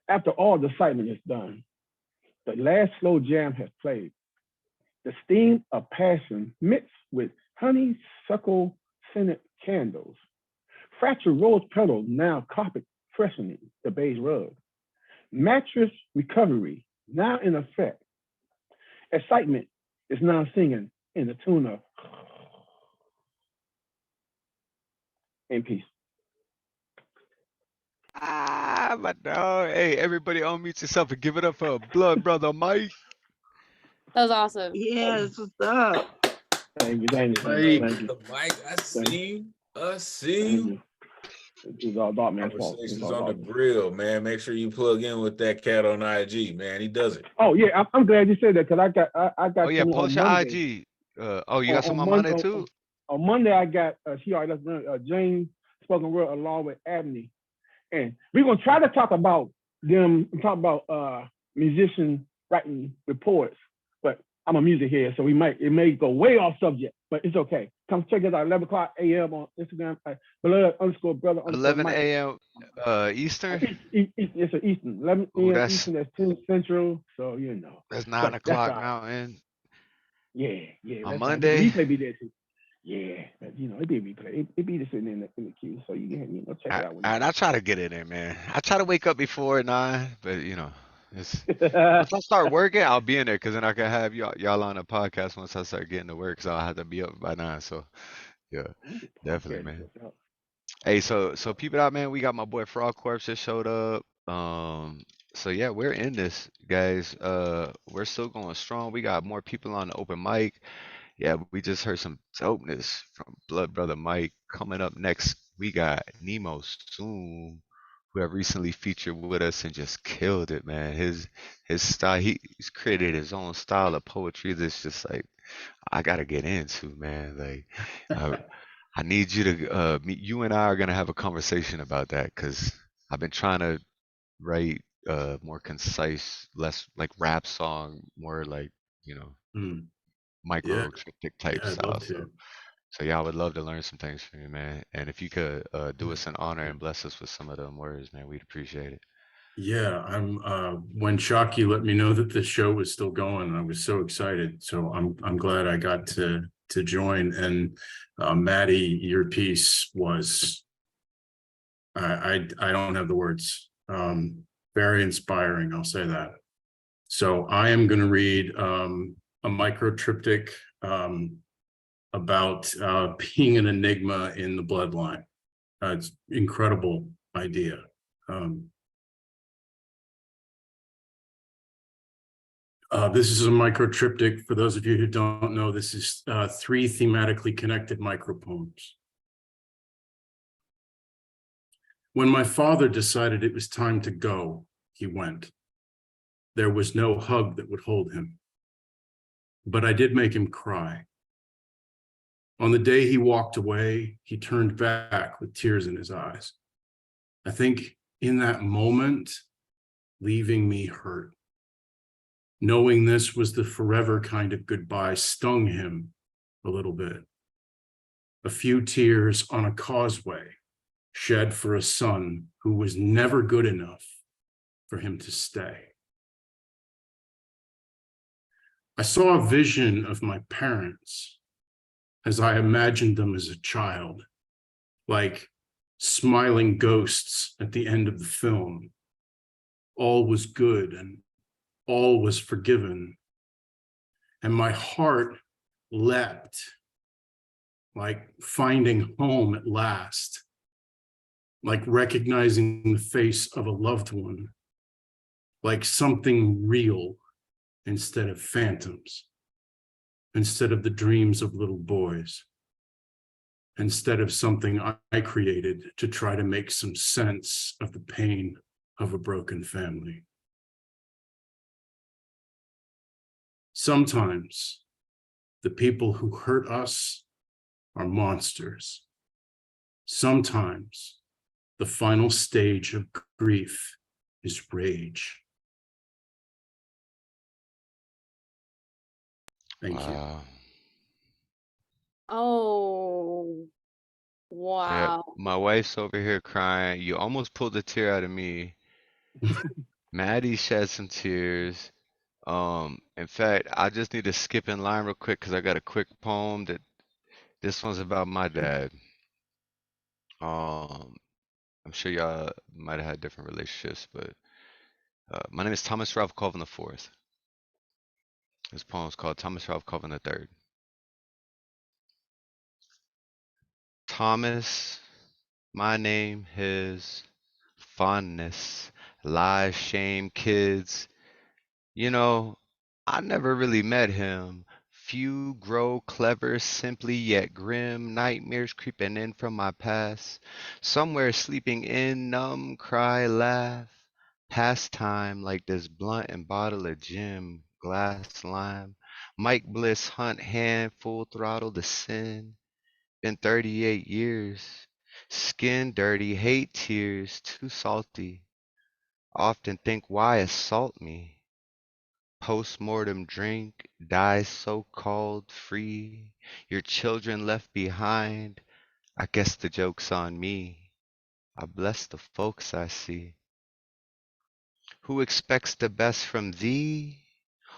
After all the excitement is done, the last slow jam has played. The steam of passion mixed with honeysuckle scented candles. Fractured rose petals now carpet freshening the beige rug. Mattress recovery now in effect. Excitement is now singing in the tune of in peace. Ah, my dog. Hey, everybody unmute yourself and give it up for Blood Brother Mike. That was awesome. Yes, what's up? Thank you, thank you, thank you, thank you. Mike, I Thank see. I Thank see. you. This is all Dog Man's fault. This is Conversations all on the Dog Man. grill, man. Make sure you plug in with that cat on IG, man. He does it. Oh yeah, I'm glad you said that because I got Oh yeah, someone on post your Monday. IG. Oh, you got some on Monday too? On Monday, I got she already left James spoken word along with Abney, and we're gonna try to talk about them. Talk about musicians writing reports, but I'm a music head, so it may go way off subject, but it's okay. Come check us out 11 o'clock a.m. on Instagram, blood_brother_Mike. 11 a.m. Eastern. It's an Eastern, 11 Ooh, a.m. Eastern. That's 10 Central, so you know. that's 9 But that's o'clock all right. Mountain Yeah, on that's Monday. right. Replay be there too. Yeah, but, you know, it be replay. It be just sitting in the queue, so you can check it out. And I try to get it in, man. I try to wake up before 9, but it's once I start working, I'll be in there because then I can have y'all on a podcast once I start getting to work. So I'll have to be up by 9. So yeah, definitely, man. Hey, so peep it out, man. We got my boy Frogg Corpse just showed up. So yeah, we're in this, guys. We're still going strong. We got more people on the open mic. Yeah, we just heard some dopeness from Blood Brother Mike. Coming up next, we got Nemo Sum, who have recently featured with us and just killed it, man. His style, he's created his own style of poetry that's just like I gotta get into, man. Like I need you to you and I are gonna have a conversation about that because I've been trying to write more concise, less like rap song, more like micro cryptic type Yeah, I'd style. love to. So yeah, I would love to learn some things from you, man. And if you could do us an honor and bless us with some of them words, man, we'd appreciate it. Yeah, I'm when Shockie let me know that the show was still going, I was so excited. So I'm glad I got to join. And Mattie, your piece was I don't have the words. Very inspiring, I'll say that. So I am going to read a micro triptych about being an enigma in the bloodline. It's an incredible idea. This is a micro triptych. For those of you who don't know, this is 3 thematically connected micropoems. When my father decided it was time to go, he went. There was no hug that would hold him, but I did make him cry. On the day he walked away, he turned back with tears in his eyes. I think in that moment, leaving me hurt. Knowing this was the forever kind of goodbye stung him a little bit. A few tears on a causeway shed for a son who was never good enough for him to stay. I saw a vision of my parents as I imagined them as a child, like smiling ghosts at the end of the film. All was good and all was forgiven. And my heart leapt, like finding home at last, like recognizing the face of a loved one, like something real instead of phantoms, instead of the dreams of little boys, instead of something I created to try to make some sense of the pain of a broken family. Sometimes the people who hurt us are monsters. Sometimes the final stage of grief is rage. Thank you. Wow. Oh, Yeah, wow. my wife's over here crying. You almost pulled a tear out of me. Maddie shed some tears. In fact, I just need to skip in line real quick because I got a quick poem that this one's about my dad. Um, I'm sure y'all might have had different relationships, but my name is Thomas Ralph Colvin IV. This poem is called Thomas Ralph Colvin III. Thomas, my name, his fondness, lies, shame, kids. You know, I never really met him. Few grow clever, simply yet grim, nightmares creeping in from my past. Somewhere sleeping in, numb, cry, laugh. Pastime like this blunt and bottle of gin, glass lime. Mike Bliss hunt hand, full throttle to sin. Been 38 years. Skin dirty, hate tears, too salty. Often think why assault me? Post-mortem drink, die so-called free. Your children left behind. I guess the joke's on me. I bless the folks I see. Who expects the best from thee?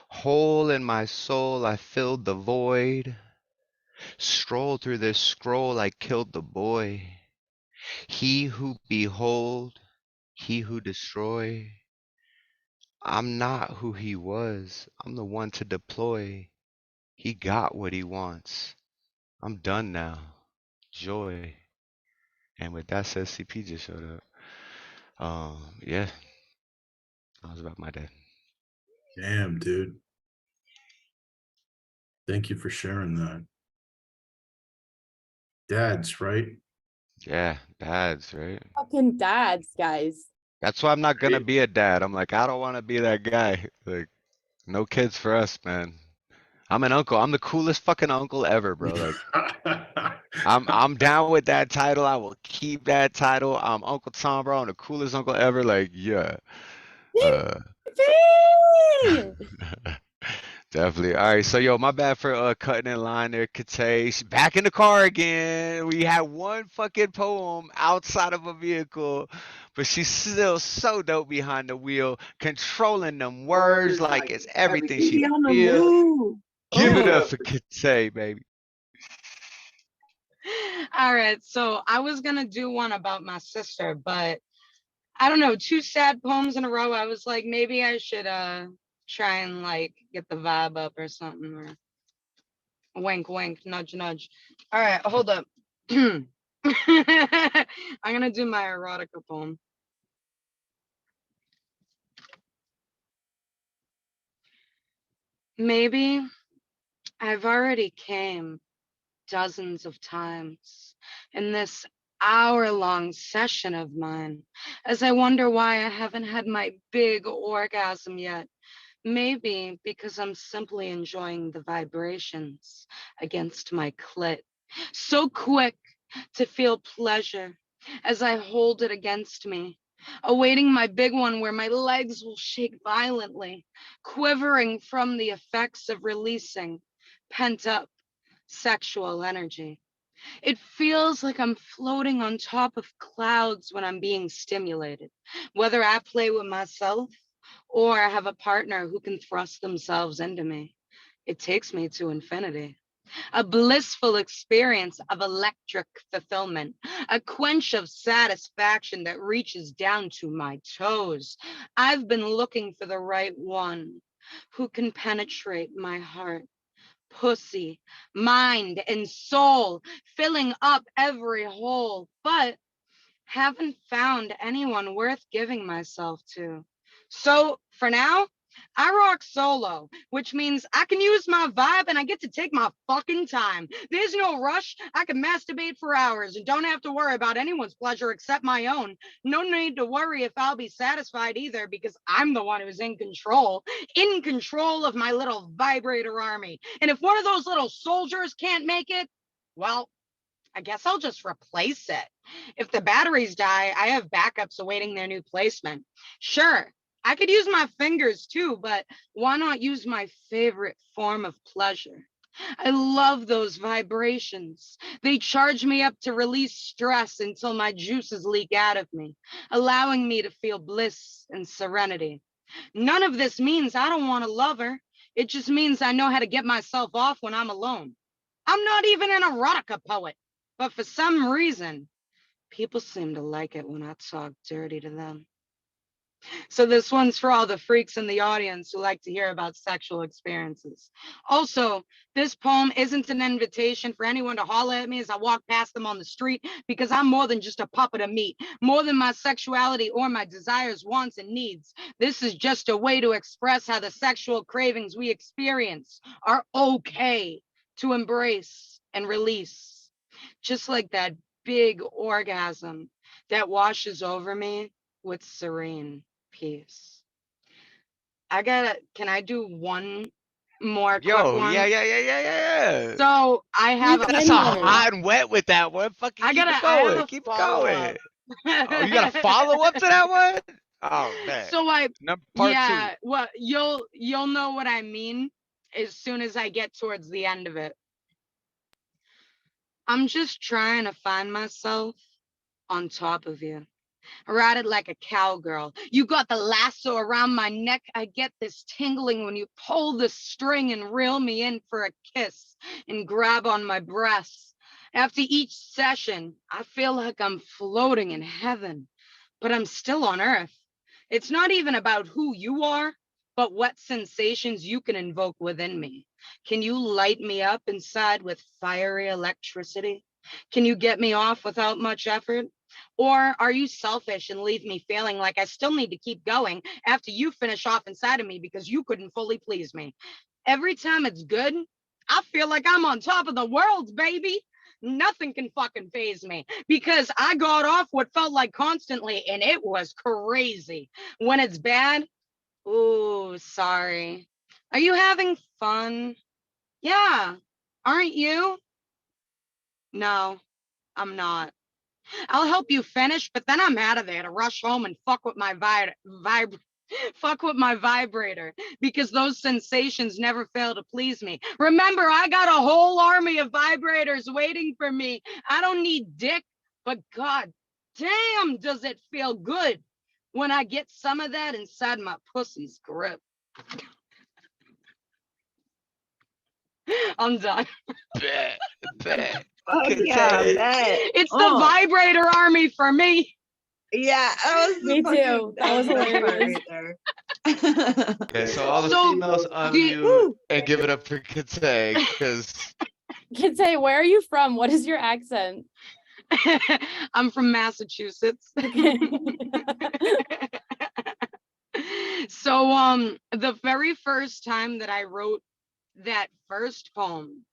Hole in my soul, I filled the void. Stroll through this scroll, I killed the boy. He who behold, he who destroy. I'm not who he was. I'm the one to deploy. He got what he wants. I'm done now. Joy. And with that said, CP just showed up. Yeah, that was about my dad. Damn, dude. Thank you for sharing that. Dads, right? Yeah, dads, right? Fucking dads, guys. That's why I'm not gonna Right. be a dad. I'm like, I don't want to be that guy. Like, no kids for us, man. I'm an uncle. I'm the coolest fucking uncle ever, bro. Like, I'm down with that title. I will keep that title. I'm Uncle Tom, bro. I'm the coolest uncle ever. Like, yeah. Uh, Definitely. All right. So, yo, my bad for cutting in line there, Kittay. She's back in the car again. We had one fucking poem outside of a vehicle, but she's still so dope behind the wheel, controlling them words like it's everything she Be on the feels. move. Give it Oh. up for Kittay, baby. All right, so I was gonna do one about my sister, but I don't know, two sad poems in a row. I was like, maybe I should try and like get the vibe up or something, or wink, wink, nudge, nudge. All right, hold up. I'm gonna do my erotica poem. Maybe I've already came dozens of times in this hour-long session of mine, as I wonder why I haven't had my big orgasm yet. Maybe because I'm simply enjoying the vibrations against my clit. So quick to feel pleasure as I hold it against me, awaiting my big one where my legs will shake violently, quivering from the effects of releasing pent up sexual energy. It feels like I'm floating on top of clouds when I'm being stimulated, whether I play with myself or I have a partner who can thrust themselves into me. It takes me to infinity. A blissful experience of electric fulfillment, a quench of satisfaction that reaches down to my toes. I've been looking for the right one who can penetrate my heart, pussy, mind, and soul, filling up every hole, but haven't found anyone worth giving myself to. So for now, I rock solo, which means I can use my vibe and I get to take my fucking time. There's no rush. I can masturbate for hours and don't have to worry about anyone's pleasure except my own. No need to worry if I'll be satisfied either, because I'm the one who's in control of my little vibrator army. And if one of those little soldiers can't make it, well, I guess I'll just replace it. If the batteries die, I have backups awaiting their new placement. Sure, I could use my fingers too, but why not use my favorite form of pleasure? I love those vibrations. They charge me up to release stress until my juices leak out of me, allowing me to feel bliss and serenity. None of this means I don't want a lover. It just means I know how to get myself off when I'm alone. I'm not even an erotica poet, but for some reason, people seem to like it when I talk dirty to them. So this one's for all the freaks in the audience who like to hear about sexual experiences. Also, this poem isn't an invitation for anyone to holler at me as I walk past them on the street, because I'm more than just a puppet of meat, more than my sexuality or my desires, wants, and needs. This is just a way to express how the sexual cravings we experience are okay to embrace and release. Just like that big orgasm that washes over me with serene peace. Can I do one more quick Yo, one? yeah. So I have a That's a hot and wet with that one. Fucking I keep it have going. a Keep it follow-up. going. Oh, you got a follow up to that one? Oh man. So Part yeah, two. well, you'll know what I mean as soon as I get towards the end of it. I'm just trying to find myself on top of you. Ride it like a cowgirl. You got the lasso around my neck. I get this tingling when you pull the string and reel me in for a kiss and grab on my breasts. After each session, I feel like I'm floating in heaven, but I'm still on earth. It's not even about who you are, but what sensations you can invoke within me. Can you light me up inside with fiery electricity? Can you get me off without much effort? Or are you selfish and leave me feeling like I still need to keep going after you finish off inside of me because you couldn't fully please me? Every time it's good, I feel like I'm on top of the world, baby. Nothing can fucking phase me because I got off what felt like constantly and it was crazy. When it's bad, ooh, sorry. Are you having fun? Yeah. Aren't you? No, I'm not. I'll help you finish, but then I'm out of there to rush home and fuck with my fuck with my vibrator because those sensations never fail to please me. Remember, I got a whole army of vibrators waiting for me. I don't need dick, but god damn, does it feel good when I get some of that inside my pussy's grip. I'm done. Bet. Oh Okay, yeah, Ted. bet. It's the Oh vibrator army for me. yeah, that was Me the fucking too. That was best part hilarious. right there. Okay, so all the So, females do you- unmute and give it up for Kittay, because Kittay, where are you from? What is your accent? I'm from Massachusetts. Okay. So the very first time that I wrote that first poem,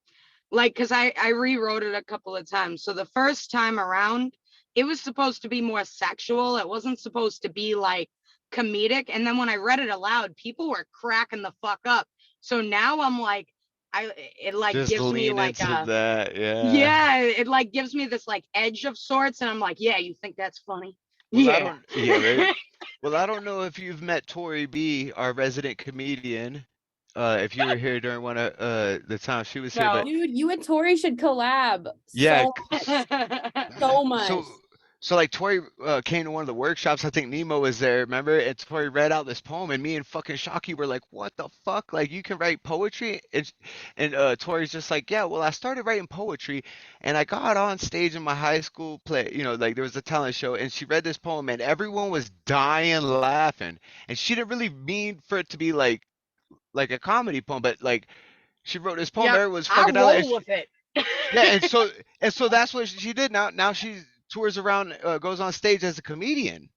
like, because I rewrote it a couple of times. So the first time around, it was supposed to be more sexual. It wasn't supposed to be like comedic. And then when I read it aloud, people were cracking the fuck up. So now I'm like, it like just gives me lean like into a, that. Yeah. yeah, it like gives me this like edge of sorts. And I'm like, yeah, you think that's funny? Well, Yeah. right. Well, I don't know if you've met Tori B, our resident comedian. If you were here during one of the time she was here, but No. Dude, you and Tori should collab yeah, so much. so like Tori came to one of the workshops. I think Nemo was there, remember? And Tori read out this poem, and me and fucking Shockie were like, "What the fuck? Like, you can write poetry?" And Tori's just like, "Yeah, well, I started writing poetry, and I got on stage in my high school play. You know, like there was a talent show, and she read this poem, and everyone was dying laughing, and she didn't really mean for it to be like a comedy poem, but like she wrote this poem, Yep. everyone was I fucking down, roll with it. yeah, and so that's what she did. Now she tours around, goes on stage as a comedian,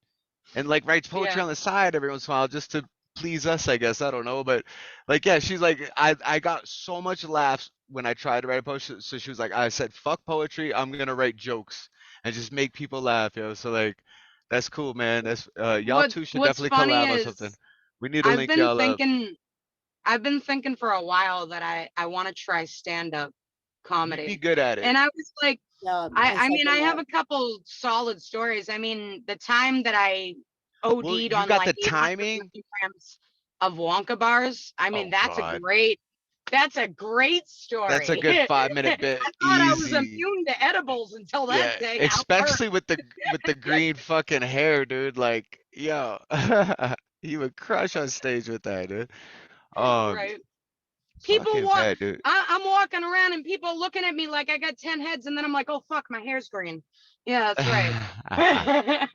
and like writes poetry Yeah. on the side every once in a while just to please us, I guess. I don't know, but like yeah, she's like I got so much laughs when I tried to write a poem. So she was like, I said fuck poetry, I'm gonna write jokes and just make people laugh, yo. So like that's cool, man. That's y'all two should What's definitely funny collab on is something. We need to I've link been y'all up. thinking I've been thinking for a while that I want to try stand-up You'd be comedy. good at it. And I was like, Yeah, I mean, I second have that. a couple solid stories. I mean, the time that I Well, OD'd you on got like the 800 timing. milligrams of Wonka bars. I mean, Oh God, that's a great that's a story. good 5 minute I bit, thought I was easy. immune to edibles until that Yeah, day. How hurt. especially with the green fucking hair, dude. Like, yo, you would crush on stage with that, dude. Um, Right. People fucking walk. bad, dude. I'm walking around and people looking at me like I got 10 heads, and then I'm like, oh fuck, my hair's green. Yeah, that's right.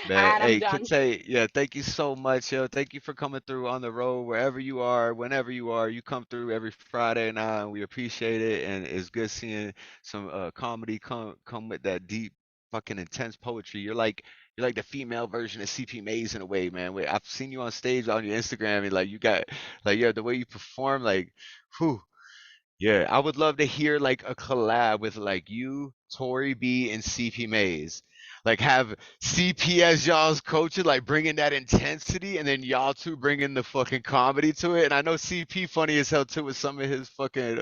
All Man, right, I'm hey, done. Kittay, yeah, thank you so much, yo. Thank you for coming through on the road, wherever you are, whenever you are. You come through every Friday now, and we appreciate it. And it's good seeing some comedy come with that deep, fucking intense poetry. You're like the female version of CP Mays in a way, man. Wait, I've seen you on stage on your Instagram, and like you got like yeah, the way you perform, like, whew. Yeah, I would love to hear like a collab with like you, Tori B, and CP Mays. Like have CP as y'all's coaches, like bringing that intensity, and then y'all two bringing the fucking comedy to it. And I know CP funny as hell too with some of his fucking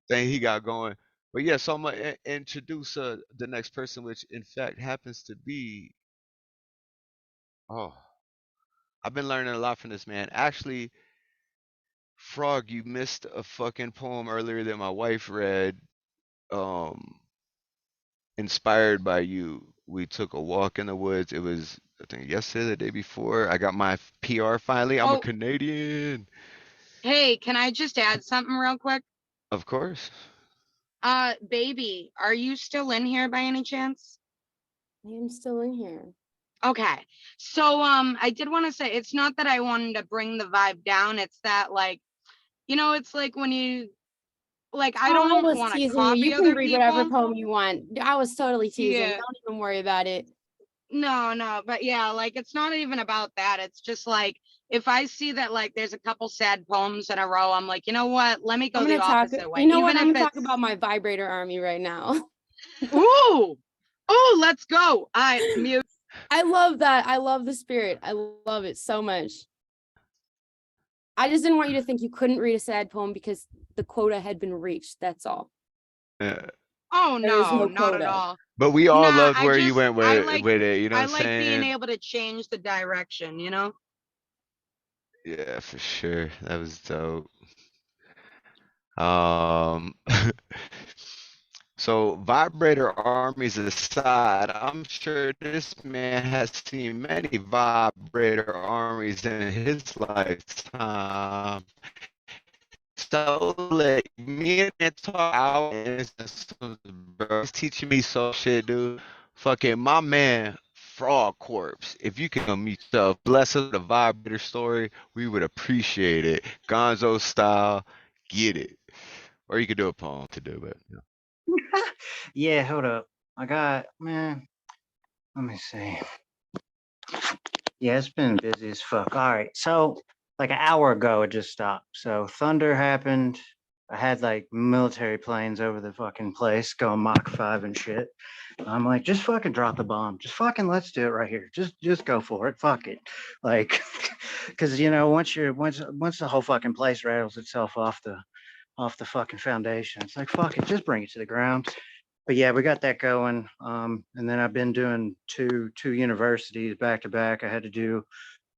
thing he got going. But yeah, so I'm gonna introduce the next person, which in fact happens to be. Oh, I've been learning a lot from this man. Actually, Frog, you missed a fucking poem earlier that my wife read. Um, inspired by you. We took a walk in the woods. It was, I think, yesterday, the day before. I got my PR finally. I'm a Oh, Canadian. hey, can I just add something real quick? Of course. Baby, are you still in here by any chance? I am still in here. Okay. So, I did want to say it's not that I wanted to bring the vibe down. It's that like, it's like when you like I Oh, I don't was want to teasing you. copy You can other read whatever people. poem you want. I was totally teasing. Yeah. Don't even worry about it. No, but yeah, like it's not even about that. It's just like if I see that like there's a couple sad poems in a row, I'm like, you know what? Let me I'm go the gonna talk. opposite way. You know what? Even I'm if gonna talk it's about my vibrator army right now. ooh, oh, let's go. I mute. I love that. I love the spirit. I love it so much. I just didn't want you to think you couldn't read a sad poem because the quota had been reached. That's all. Yeah. Oh There is no, no not at quota. all. But we all Nah, loved where you went with it. You know I what I'm like being saying? able to change the direction, Yeah, for sure. That was dope. Um, so vibrator armies aside, I'm sure this man has seen many vibrator armies in his lifetime. So like me and him talk out and bro, he's teaching me so shit, dude. Fucking my man, Frogg Corpse. If you can unmute yourself, bless us with a vibrator story, we would appreciate it. Gonzo style, get it. Or you could do a poem to do it. Yeah, hold up. I got, man, let me see. Yeah, it's been busy as fuck. All right. So, like an hour ago, it just stopped. So, thunder happened. I had like military planes over the fucking place going Mach 5 and shit. I'm like, just fucking drop the bomb. Just fucking let's do it right here. Just go for it. Fuck it. Like, because once the whole fucking place rattles itself off the fucking foundation, it's like fuck it, just bring it to the ground. But yeah, we got that going. And then I've been doing two universities back to back. I had to do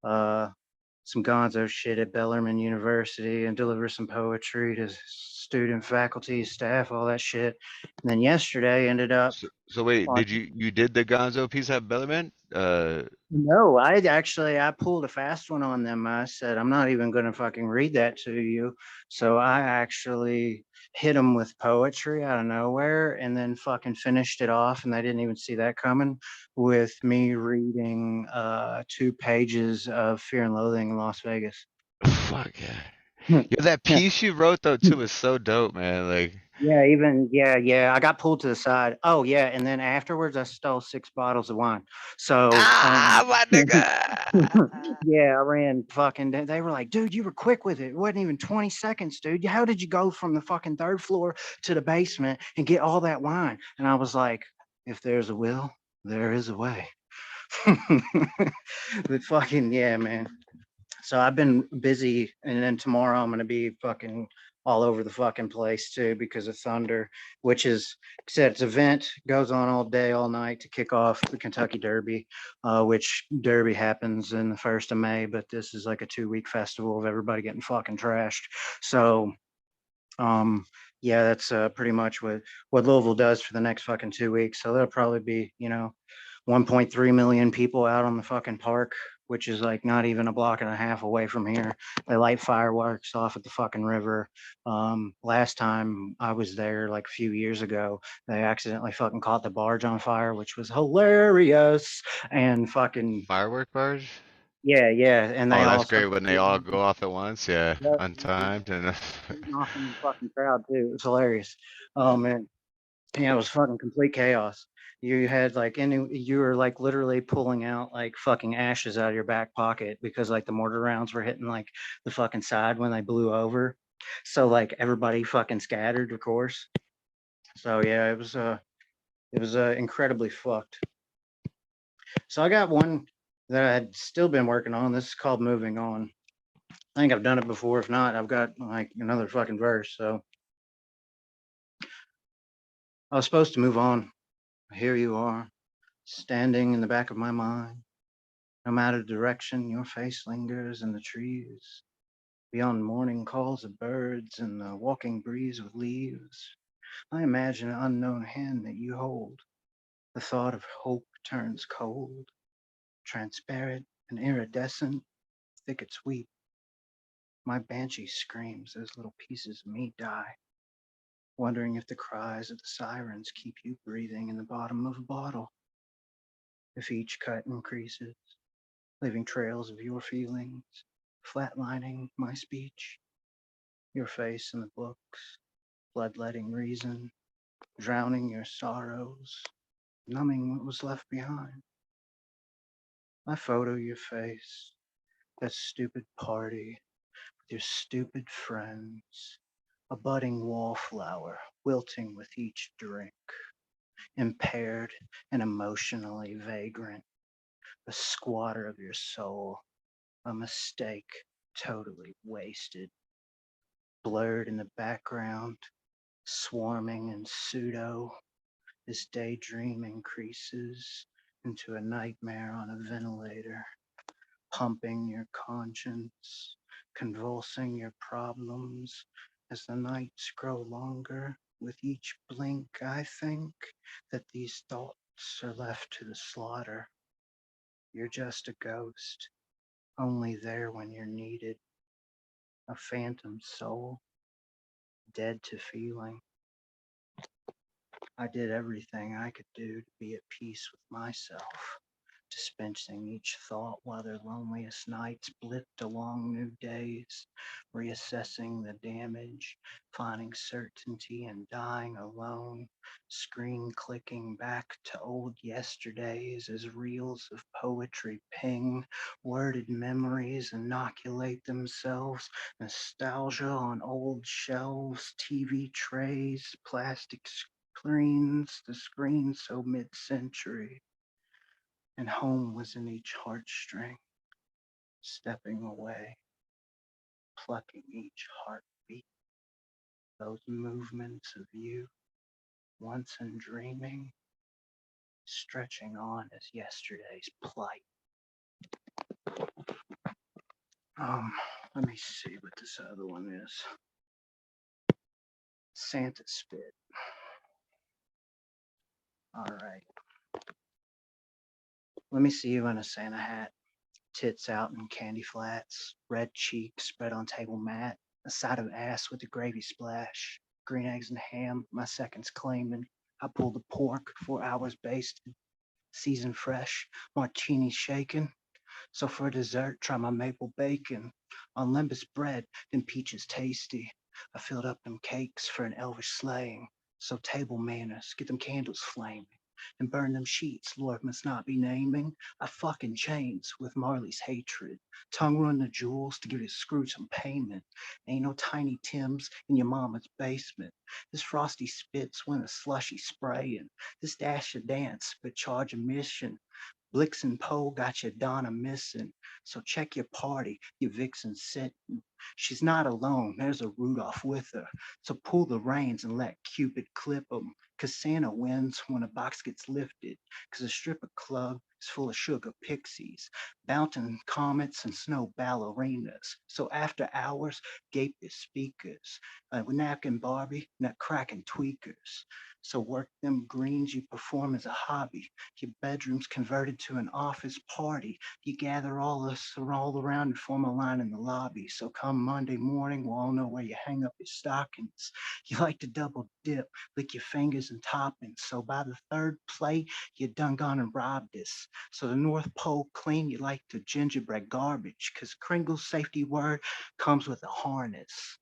some gonzo shit at Bellarmine University and deliver some poetry to student, faculty, staff, all that shit. And then yesterday ended up So wait, on. you did the Gonzo piece at Bellarmine? No, I pulled a fast one on them. I said, I'm not even going to fucking read that to you. So I actually hit them with poetry out of nowhere and then fucking finished it off. And they didn't even see that coming with me reading 2 pages of Fear and Loathing in Las Vegas. Fuck yeah. Yo, that piece you wrote though too is so dope, man. Like Yeah. I got pulled to the side. Oh yeah, and then afterwards I stole 6 bottles of wine. So my nigga. yeah, I ran fucking. They were like, dude, you were quick with it. It wasn't even 20 seconds, dude. How did you go from the fucking 3rd floor to the basement and get all that wine? And I was like, if there's a will, there is a way. But fucking yeah, man. So I've been busy, and then tomorrow I'm gonna be fucking all over the fucking place too because of thunder, which is said its event goes on all day, all night to kick off the Kentucky Derby, which Derby happens in the 1st of May, but this is like a 2-week festival of everybody getting fucking trashed. So yeah, that's pretty much what Louisville does for the next fucking 2 weeks. So there'll probably be, 1.3 million people out on the fucking park, which is like not even a block and a half away from here. They light fireworks off at the fucking river. Last time I was there, like a few years ago, they accidentally fucking caught the barge on fire, which was hilarious. And fucking Firework barge? yeah, and they Oh, all that's great started when they all go off at once. Yeah, untimed and shooting off in the fucking crowd too. It was hilarious. Oh man, yeah, it was fucking complete chaos. You had like you were like literally pulling out like fucking ashes out of your back pocket because like the mortar rounds were hitting like the fucking side when they blew over. So like everybody fucking scattered, of course. So yeah, it was incredibly fucked. So I got one that I had still been working on. This is called Moving On. I think I've done it before. If not, I've got like another fucking verse. So I was supposed to move on. Here you are, standing in the back of my mind. No matter the direction, your face lingers in the trees. Beyond morning calls of birds and the walking breeze with leaves, I imagine an unknown hand that you hold. The thought of hope turns cold, transparent and iridescent, thickets weep. My banshee screams as little pieces of me die, wondering if the cries of the sirens keep you breathing in the bottom of a bottle. If each cut increases, leaving trails of your feelings, flatlining my speech, your face in the books, bloodletting reason, drowning your sorrows, numbing what was left behind. I photo your face, that stupid party with your stupid friends, a budding wallflower wilting with each drink, impaired and emotionally vagrant, a squatter of your soul, a mistake totally wasted, blurred in the background, swarming in pseudo. This daydream increases into a nightmare on a ventilator, pumping your conscience, convulsing your problems. As the nights grow longer, with each blink, I think that these thoughts are left to the slaughter. You're just a ghost, only there when you're needed, a phantom soul, dead to feeling. I did everything I could do to be at peace with myself, dispensing each thought while their loneliest nights blipped along new days, reassessing the damage, finding certainty and dying alone, screen clicking back to old yesterdays as reels of poetry ping, worded memories inoculate themselves, nostalgia on old shelves, TV trays, plastic screens, the screen so mid-century, and home was in each heartstring, stepping away, plucking each heartbeat, those movements of you, once in dreaming, stretching on as yesterday's plight. Let me see what this other one is. Santa Spit. All right. Let me see you in a Santa hat, tits out in candy flats, red cheeks spread on table mat, a side of ass with a gravy splash, green eggs and ham, my seconds claiming. I pulled the pork, 4 hours basted, seasoned fresh, martini shaken. So for dessert, try my maple bacon on lembas bread, then peaches tasty. I filled up them cakes for an elvish slaying. So table manners, get them candles flaming and burn them sheets, Lord must not be naming. I fucking chains with Marley's hatred. Tongue run the jewels to give his Scrooge some payment. Ain't no Tiny Tim's in your mama's basement. This frosty spits when a slushy spraying. This dash a dance, but charge admission. Blix and Poe got your Donna missing. So check your party, your vixen sitting. She's not alone, there's a Rudolph with her. So pull the reins and let Cupid clip 'em. Cause Santa wins when a box gets lifted. Cause a stripper club is full of sugar pixies, bouncing comets and snow ballerinas. So after hours, gape your speakers. With napkin Barbie, nut cracking tweakers. So work them greens you perform as a hobby. Your bedroom's converted to an office party. You gather all us all around and form a line in the lobby. So come Monday morning, we'll all know where you hang up your stockings. You like to double dip, lick your fingers and toppings. So by the third plate, you done gone and robbed us. So the North Pole clean, you like to gingerbread garbage. Cause Kringle's safety word comes with a harness.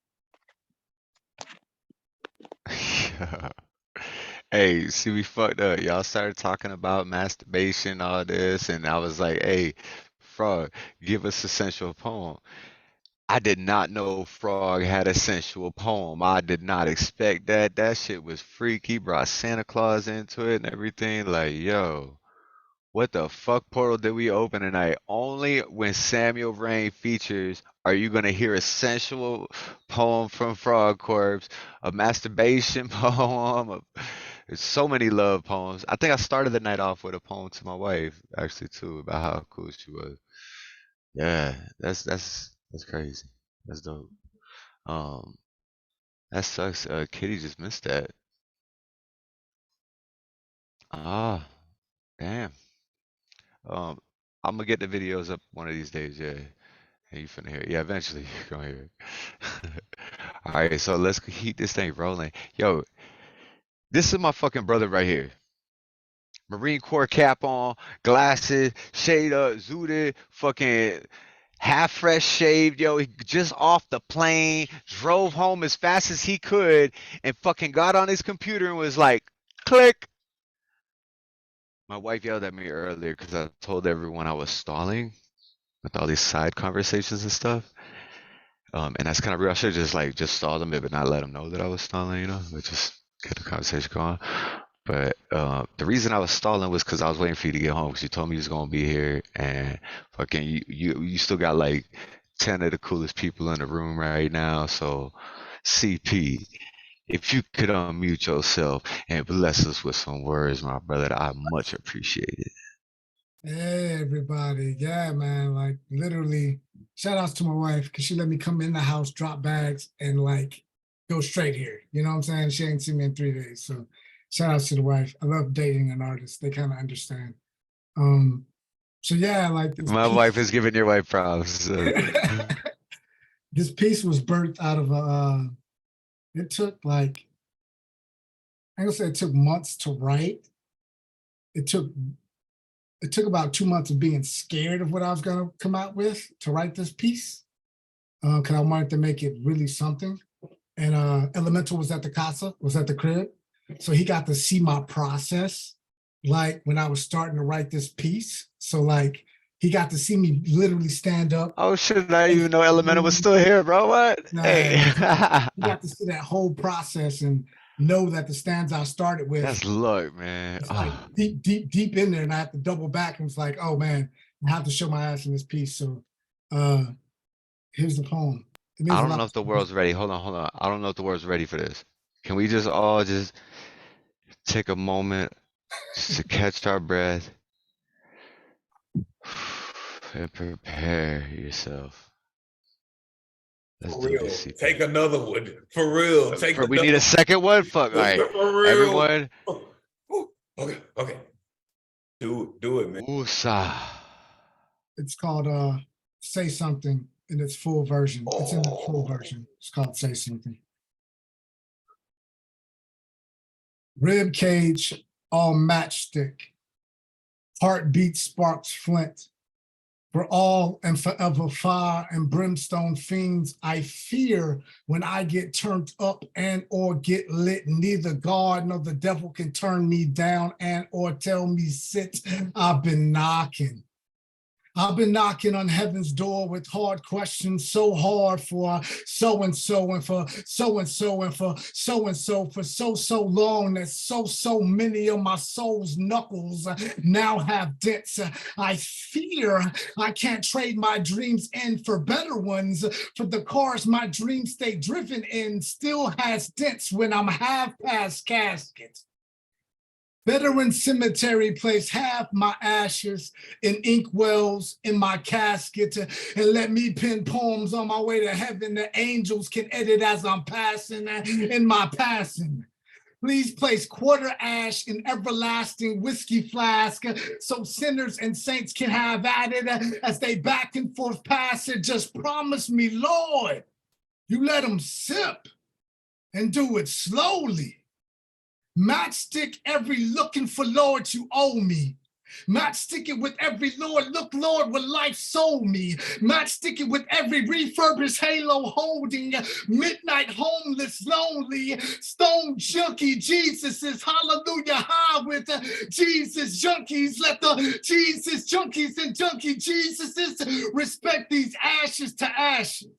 Hey, see, we fucked up. Y'all started talking about masturbation, all this, and I was like, hey, Frog, give us a sensual poem. I did not know Frog had a sensual poem. I did not expect that. That shit was freaky. Brought Santa Claus into it and everything. Like, yo, what the fuck portal did we open tonight? Only when Samuel Rain features are you gonna hear a sensual poem from Frog Corpse, a masturbation poem. There's so many love poems. I think I started the night off with a poem to my wife, actually, too, about how cool she was. Yeah, that's crazy. That's dope. Um, that sucks. Kitty just missed that. Ah, damn. Um, I'm gonna get the videos up one of these days. Yeah, and you finna hear it. Yeah, eventually you're gonna hear it. All right, so let's keep this thing rolling. Yo, this is my fucking brother right here. Marine Corps cap on, glasses, shade up, zooted, fucking half fresh shaved, yo. He just off the plane, drove home as fast as he could, and fucking got on his computer and was like, click. My wife yelled at me earlier because I told everyone I was stalling with all these side conversations and stuff. And that's kind of real. I should just stall them, but not let them know that I was stalling, but just get the conversation going. But the reason I was stalling was because I was waiting for you to get home because you told me you was gonna be here, and fucking you still got like 10 of the coolest people in the room right now. So CP, if you could unmute yourself and bless us with some words, my brother, I much appreciate it. Hey everybody, yeah man, like literally shout outs to my wife because she let me come in the house, drop bags and like go straight here, you know what I'm saying? She ain't seen me in 3 days, so shout outs to the wife. I love dating an artist, they kind of understand. So yeah, like My wife is giving your wife props. This piece was birthed out of it took like, I'm gonna say it took months to write. It took about 2 months of being scared of what I was going to come out with to write this piece, because I wanted to make it really something. And Elemental was at the casa, was at the crib. So he got to see my process, like when I was starting to write this piece. So like he got to see me literally stand up. Oh shit, I didn't even know Elemental was still here, bro. What? Nah, Hey. he got to see that whole process and know that the stanza I started with. That's luck, man. It's like deep in there, and I have to double back and it's like, oh man, I have to show my ass in this piece. So here's the poem. I don't know if the world's ready. Hold on. I don't know if the world's ready for this. Can we just all just take a moment just to catch our breath and prepare yourself? Let's For do real. this. Take another one. For real. We need a second one? Fuck, all right. For real. Everyone. Okay. Do it, man. Woosah. It's called Say Something in its full version. It's in the full version. It's called Say Something. Rib cage, all matchstick. Heartbeat sparks flint. For all and forever fire and brimstone fiends, I fear when I get turned up and or get lit, neither God nor the devil can turn me down and or tell me sit. I've been knocking. I've been knocking on heaven's door with hard questions, so hard for so-and-so and for so-and-so and for so-and-so for so long that so many of my soul's knuckles now have dents. I fear I can't trade my dreams in for better ones, for the cars my dreams stay driven in still has dents when I'm half past casket. Veteran cemetery place half my ashes in inkwells in my casket, and let me pen poems on my way to heaven that angels can edit as I'm passing in my passing. Please place quarter ash in everlasting whiskey flask so sinners and saints can have at it as they back and forth pass it. Just promise me, Lord, you let them sip and do it slowly. Matchstick every looking for Lord you owe me. Matchstick it with every Lord, look Lord, what life sold me. Matchstick it with every refurbished halo holding, midnight homeless, lonely, stone junkie. Jesus is hallelujah high with Jesus junkies. Let the Jesus junkies and junkie Jesuses respect these ashes to ashes.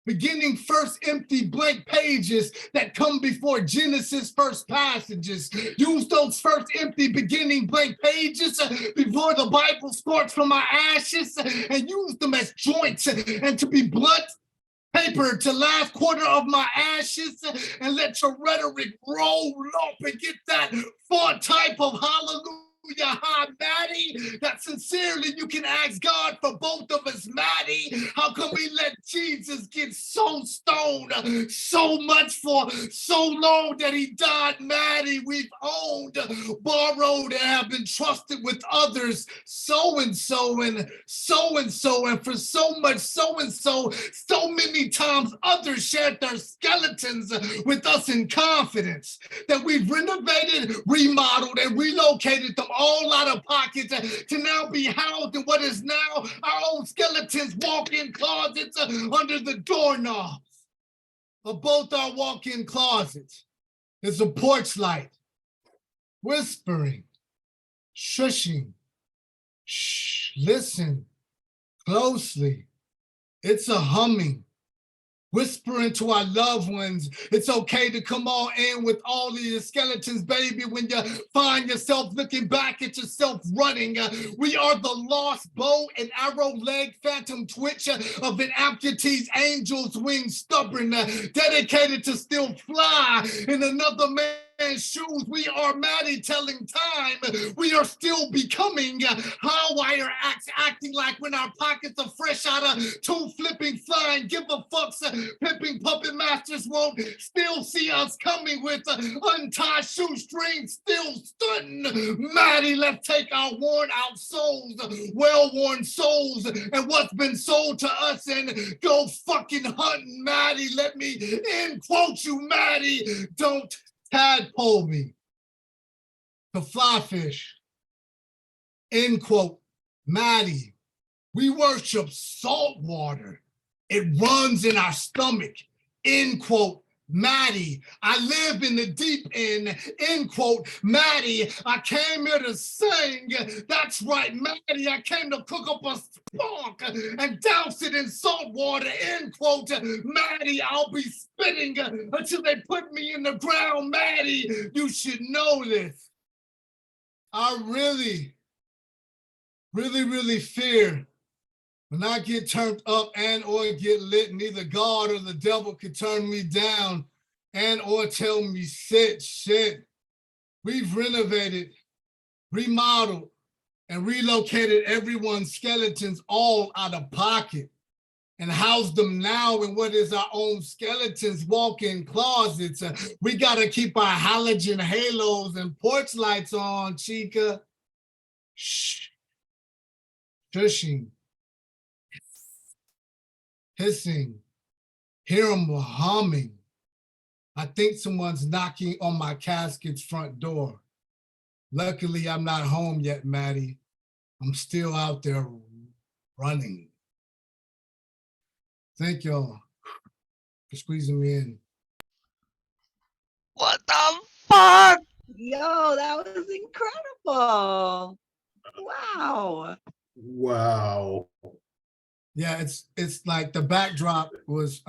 Beginning first empty blank pages that come before Genesis first passages. Use those first empty beginning blank pages before the Bible sparks from my ashes and use them as joints and to be blunt paper to last quarter of my ashes and let your rhetoric roll up and get that font type of hallelujah. Hi, Mattie, that sincerely you can ask God for both of us, Mattie. How come we let Jesus get so stoned so much for so long that he died, Mattie? We've owned, borrowed, and have been trusted with others, so-and-so and so-and-so, and for so much so-and-so, so many times others shared their skeletons with us in confidence that we've renovated, remodeled, and relocated them all out of pockets to now be housed in what is now our own skeletons walk-in closets under the doorknobs of both our walk-in closets. There's a porch light, whispering, shushing, shh, listen closely. It's a humming, whispering to our loved ones, it's okay to come on in with all of your skeletons, baby, when you find yourself looking back at yourself running. We are the lost bow and arrow leg phantom twitch of an amputee's angel's wing stubborn, dedicated to still fly in another man's shoes. We are Mattie telling time. We are still becoming high wire acts, acting like when our pockets are fresh out of two flipping flying give a fucks. Pimping puppet masters won't still see us coming with untied shoestrings, still stunting. Mattie, let's take our worn out souls, well-worn souls, and what's been sold to us and go fucking hunting, Mattie. Let me end quote you, Mattie. Don't tadpole me. The fly fish. End quote. Mattie, we worship salt water. It runs in our stomach. End quote. Mattie, I live in the deep end. End quote. Mattie, I came here to sing. That's right, Mattie, I came to cook up a spunk and douse it in salt water. End quote. Mattie, I'll be spitting until they put me in the ground. Mattie, you should know this. I really fear when I get turned up and or get lit, neither God or the devil can turn me down and or tell me sit shit. We've renovated, remodeled, and relocated everyone's skeletons all out of pocket and housed them now in what is our own skeletons walk-in closets. We gotta keep our halogen halos and porch lights on, chica. Shh. Shushing. Hissing, hear them humming. I think someone's knocking on my casket's front door. Luckily, I'm not home yet, Mattie. I'm still out there running. Thank y'all for squeezing me in. What the fuck? Yo, that was incredible. Wow. Wow. Yeah, it's like the backdrop was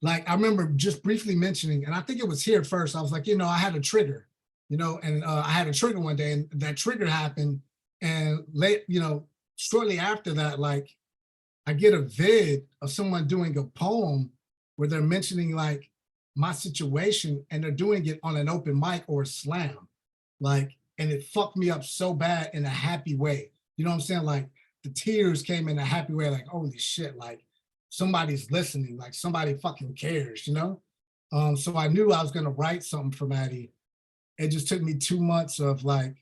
like I remember just briefly mentioning, and I think it was here first. I was like, I had a trigger, and I had a trigger one day, and that trigger happened. And shortly after that, like I get a vid of someone doing a poem where they're mentioning like my situation, and they're doing it on an open mic or a slam. Like, and it fucked me up so bad in a happy way. You know what I'm saying? Like the tears came in a happy way, like, holy shit, like somebody's listening, like somebody fucking cares, So I knew I was gonna write something for Mattie. It just took me 2 months of like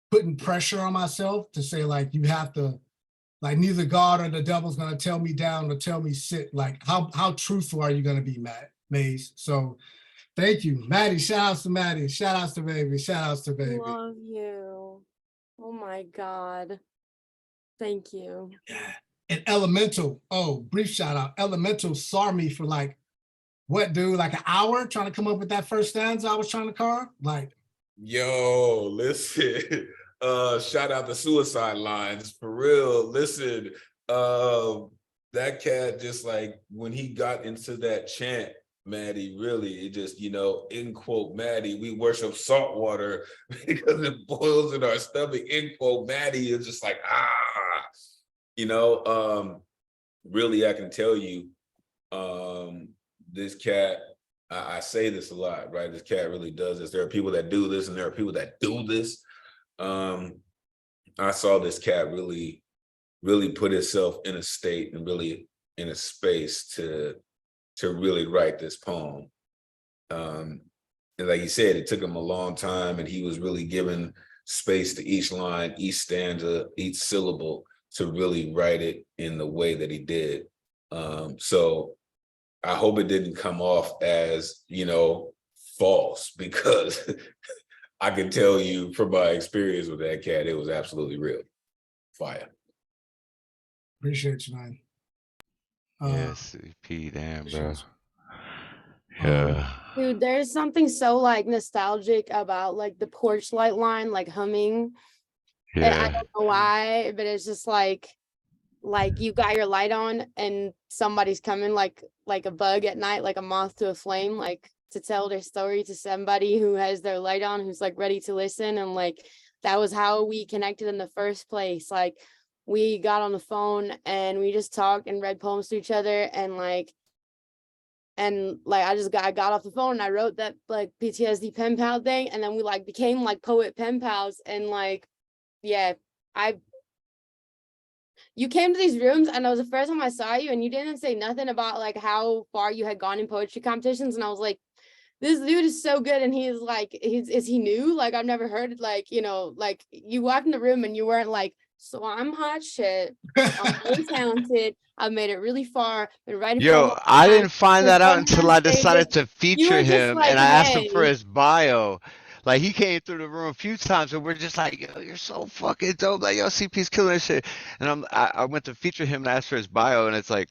putting pressure on myself to say, like, you have to, like, neither God or the devil's gonna tell me down or tell me sit. Like, how truthful are you gonna be, Maze? So thank you, Mattie. Shout outs to Mattie. Shout outs to baby. Shout outs to baby. Love you. Oh my God. Thank you. Yeah. And Elemental, brief shout out. Elemental saw me for like, what, dude, like an hour trying to come up with that first stanza I was trying to carve? Like, yo, listen, shout out to Suicide Lines, for real. Listen, that cat just like, when he got into that chant, Mattie, really, it just, in quote, Mattie, we worship salt water because it boils in our stomach, in quote, Mattie is just like, really, I can tell you, this cat, I say this a lot, right? This cat really does this. There are people that do this and there are people that do this. I saw this cat really, really put itself in a state and really in a space to really write this poem. And like you said, it took him a long time, and he was really given space to each line, each stanza, each syllable to really write it in the way that he did. So I hope it didn't come off as, false, because I can tell you from my experience with that cat, it was absolutely real. Fire. Appreciate you, man. Yes, CP, damn, bro. Yeah. Dude, there's something so like nostalgic about like the porch light line, like humming. And I don't know why, but it's just like you got your light on and somebody's coming like a bug at night, like a moth to a flame, like to tell their story to somebody who has their light on, who's like ready to listen. And like that was how we connected in the first place. Like we got on the phone and we just talked and read poems to each other, and I got off the phone and I wrote that like PTSD pen pal thing, and then we like became like poet pen pals. And like, yeah, you came to these rooms and it was the first time I saw you, and you didn't say nothing about like how far you had gone in poetry competitions. And I was like, this dude is so good. And he's like, is he new? Like, I've never heard it. Like, like you walked in the room and you weren't like, so I'm hot shit. I'm really talented. I've made it really far. Been writing for a Yo, long I time. didn't find Been that out performing until on I decided stages. to You feature were just him, like, and I asked him for hey. his bio. Like, he came through the room a few times, and we're just like, yo, you're so fucking dope. Like, yo, CP's killing this shit. And I went to feature him and asked for his bio, and it's like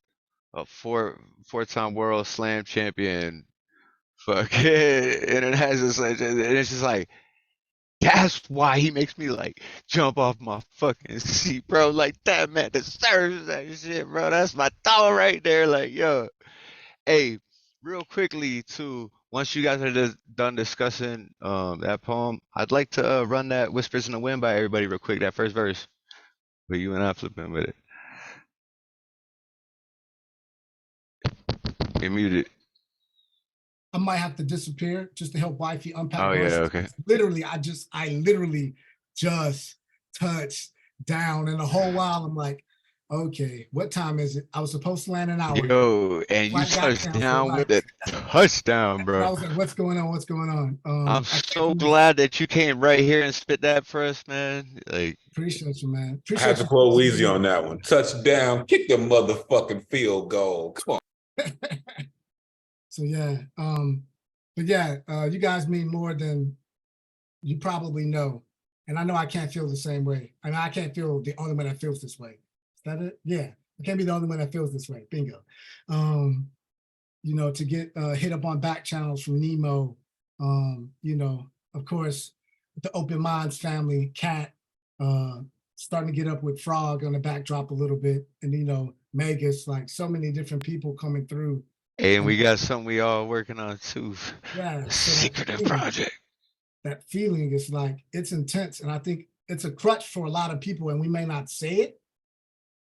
a four-time world slam champion, fucking international, and it's just like, that's why he makes me like jump off my fucking seat, bro. Like, that man deserves that shit, bro. That's my dog right there. Like, yo. Hey, real quickly too, once you guys are done discussing that poem, I'd like to run that Whispers in the Wind by everybody real quick, that first verse. But you and I flipping with it. You're muted. I might have to disappear just to help wifey unpack Oh yeah, verses. okay. Literally, I literally just touched down, and the whole while I'm like, okay, what time is it? I was supposed to land an hour ago. Yo, and you Flight got touched canceled, down like, with a touchdown, and I bro. was like, what's going on? What's going on? I'm I so can't believe glad that you came right here and spit that for us, man. Like, appreciate you, man. I had Appreciate to you. quote Weezy on that one. Touchdown, kick the motherfucking field goal. Come on. So yeah, but yeah, you guys mean more than you probably know. And I know I can't feel the same way. And I can't feel the only one that feels this way. Is that it? Yeah. I can't be the only one that feels this way. Bingo. To get hit up on back channels from Nemo, of course, the Open Minds family, Cat, starting to get up with Frogg on the backdrop a little bit, and Magus, like so many different people coming through. And we got something we all working on too. Yeah, A so secretive project. that feeling is like, it's intense. And I think it's a crutch for a lot of people, and we may not say it,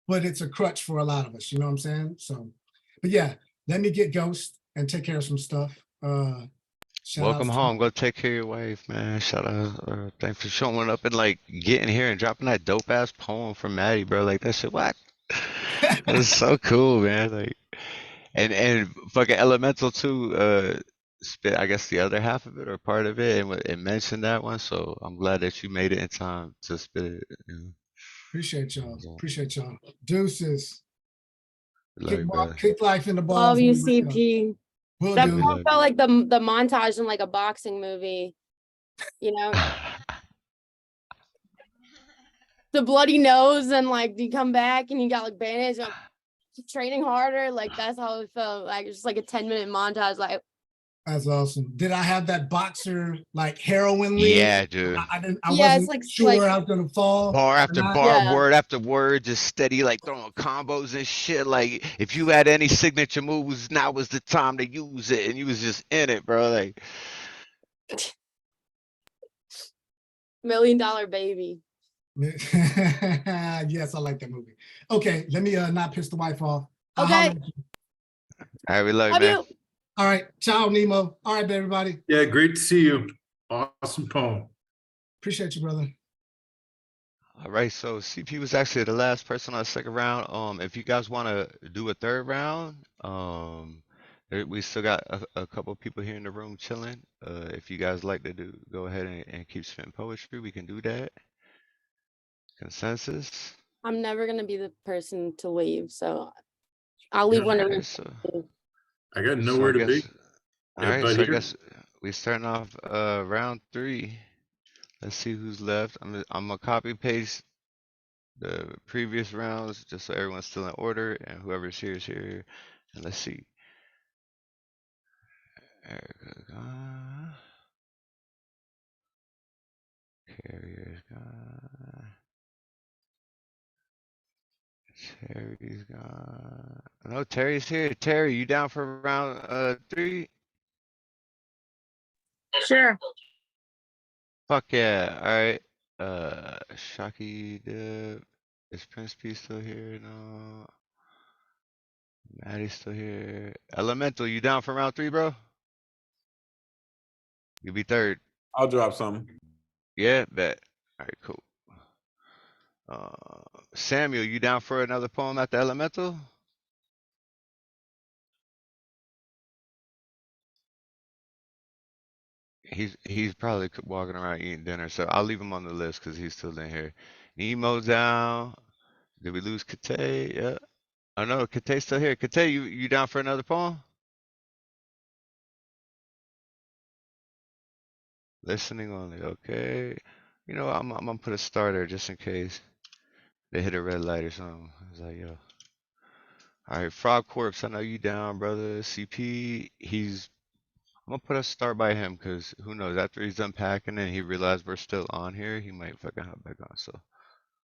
but it's a crutch for a lot of us, you know what I'm saying? So, but yeah, let me get Ghost and take care of some stuff. Shout Welcome outs home. Go take care of your wife, man. Shout out. Thanks for showing up and like getting here and dropping that dope ass poem from Mattie, bro. Like that shit, what? It was so cool, man. Like, and fucking Elemental too. Spit, I guess the other half of it or part of it, and it mentioned that one. So I'm glad that you made it in time to spit it. Appreciate y'all. Appreciate y'all. Deuces. Love you, brother. Kick life in the balls. Love you, CP. Will That do. felt like the montage in like a boxing movie, you know? The bloody nose, and like you come back and you got like bandage, keep training harder. Like that's how it felt. Like it's just like a 10-minute montage. Like That's awesome. Did I have that boxer like heroin lean? Yeah, dude. I yeah, wasn't it's like sure I was gonna fall. Bar after or not. bar, Yeah. word after word, just steady, like throwing combos and shit. Like if you had any signature moves, now was the time to use it, and you was just in it, bro. Like, $1 Million Baby. Yes, I like that movie. Okay, let me not piss the wife off. I'll Okay. holler at you. all right, we love you, Love man. you. All right, ciao, Nemo. All right, everybody. Yeah, great to see you. Awesome poem. Appreciate you, brother. All right, so CP was actually the last person on the second round. If you guys want to do a third round, we still got a couple people here in the room chilling. If you guys like to go ahead and keep spitting poetry, we can do that. Consensus? I'm never gonna be the person to leave, so I'll leave when Alright, it. so I got I nowhere to guess, be. all right, But so I here, guess we starting off round 3. Let's see who's left. I'm gonna copy paste the previous rounds just so everyone's still in order, and whoever's here is here. And let's see. Erika gone. Carrier's gone. Terry's gone. No, Terry's here. Terry, you down for round 3? Sure. Fuck yeah. All right. Shockie Dip. Is Principe still here? No. Mattie's still here. Elemental, you down for round 3, bro? You'll be third. I'll drop something. Yeah, bet. All right, cool. Samuel, you down for another poem at the Elemental? He's probably walking around eating dinner, so I'll leave him on the list because he's still in here. Nemo down. Did we lose Kittay? Yeah. Oh no, Kittay's still here. Kittay, you down for another poem? Listening only, okay. You know, I'm gonna put a starter just in case they hit a red light or something. I was like, yo. All right, Frogg Corpse, I know you down, brother. CP, I'm gonna put a start by him because who knows? After he's done packing and he realized we're still on here, he might fucking hop back on. So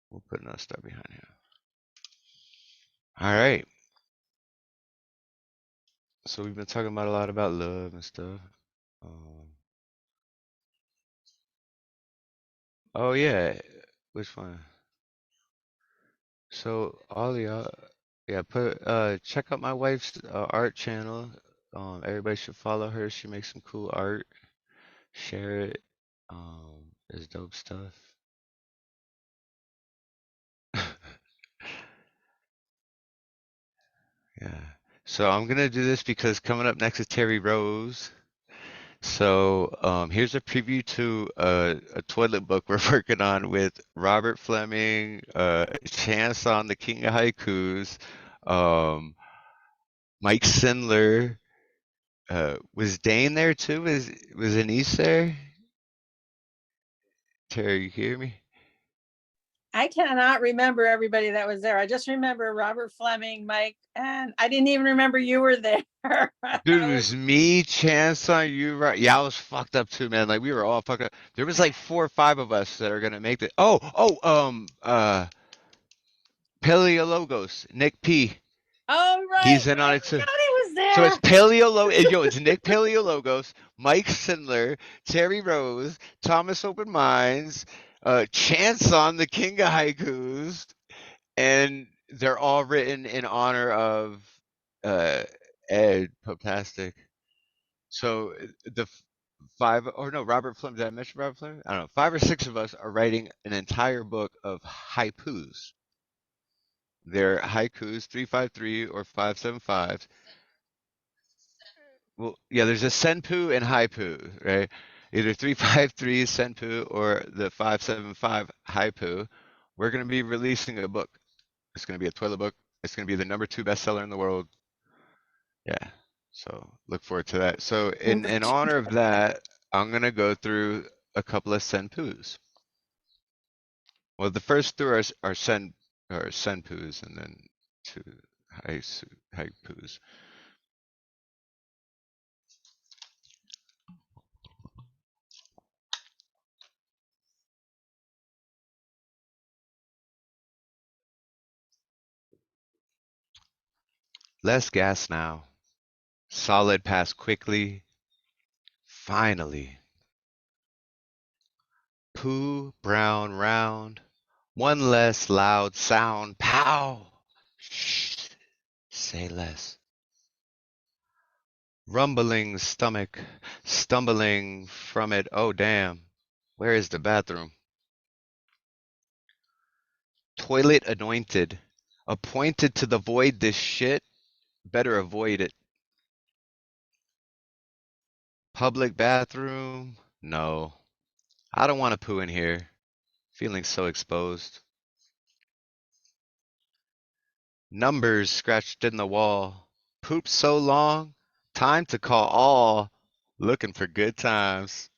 we'll put another start behind him. All right. So we've been talking about a lot about love and stuff. Oh yeah, which one? So all y'all, yeah, check out my wife's art channel. Everybody should follow her. She makes some cool art. Share it. It's dope stuff. Yeah. So I'm gonna do this because coming up next is Teri Rose. So here's a preview to a toilet book we're working on with Robert Fleming, Chance on the King of Haikus, Mike Sindler. Was Dane there too? Was Anise there? Terry, you hear me? I cannot remember everybody that was there. I just remember Robert Fleming, Mike, and I didn't even remember you were there. Dude, it was me, Chance on you, right? Yeah, I was fucked up too, man. Like we were all fucked up. There was like 4 or 5 of us that are gonna make it. Paleologos, Nick P. Oh, right. He's in on I it too. forgot he was So it's there. it's Nick Paleologos, Mike Sindler, Teri Rose, Thomas Open Minds, Chance on the King of Haikus, and they're all written in honor of uh Ed Popastic. So the 5 or no, Robert Fleming, did I mention Robert Fleming? I don't know. 5 or 6 of us are writing an entire book of haikus. They're haikus, 353 or 575. Well, yeah, there's a senpu and haiku, right? Either 353 senpu or the 575 haiku. We're going to be releasing a book. It's going to be a toilet book. It's going to be the #2 bestseller in the world. Yeah. So look forward to that. So in honor of that, I'm going to go through a couple of senpus. Well, the first 3 are senpus and then 2 haikus. Less gas now. Solid pass quickly. Finally. Poo, brown, round. One less loud sound. Pow! Shh. Say less. Rumbling stomach. Stumbling from it. Oh, damn. Where is the bathroom? Toilet anointed. Appointed to the void this shit. Better avoid it. Public bathroom? No. I don't want to poo in here. Feeling so exposed. Numbers scratched in the wall. Poop so long. Time to call all. Looking for good times.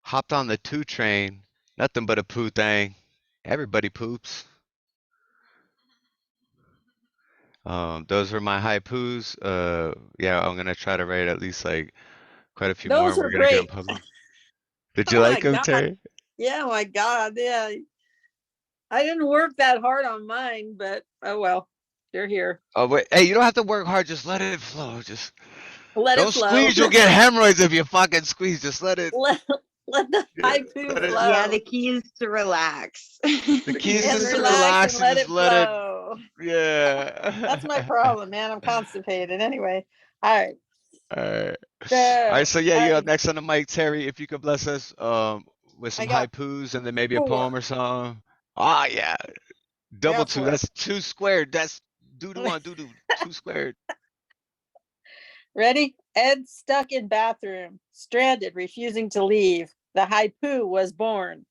Hopped on the 2 train. Nothing but a poo thing. Everybody poops. Those were my high poos. Yeah, I'm gonna try to write at least like quite a few more, Those and are we're gonna get them great. published. Did you Oh my like them, God. Terry? Yeah, my God. Yeah. I didn't work that hard on mine, but oh well. They're here. Oh wait, hey, you don't have to work hard. Just let it flow. Just Let it don't flow. squeeze. You'll get hemorrhoids if you fucking squeeze. Just let it. Let the Yeah, haiku let it. flow. Yeah, the key is to relax. The key is And just to relax relax and and let just it let it. flow. Yeah. That's my problem, man. I'm constipated. Anyway. All right. Alright. Alright, So so yeah, you up next on the mic, Terry, if you could bless us with I some got haikus and then maybe a 4. poem or something. Ah yeah. I Double got 2. 4. That's 2 squared. That's doo-doo on doo-doo. 2 squared. Ready? Ed stuck in bathroom, stranded, refusing to leave. The haiku was born.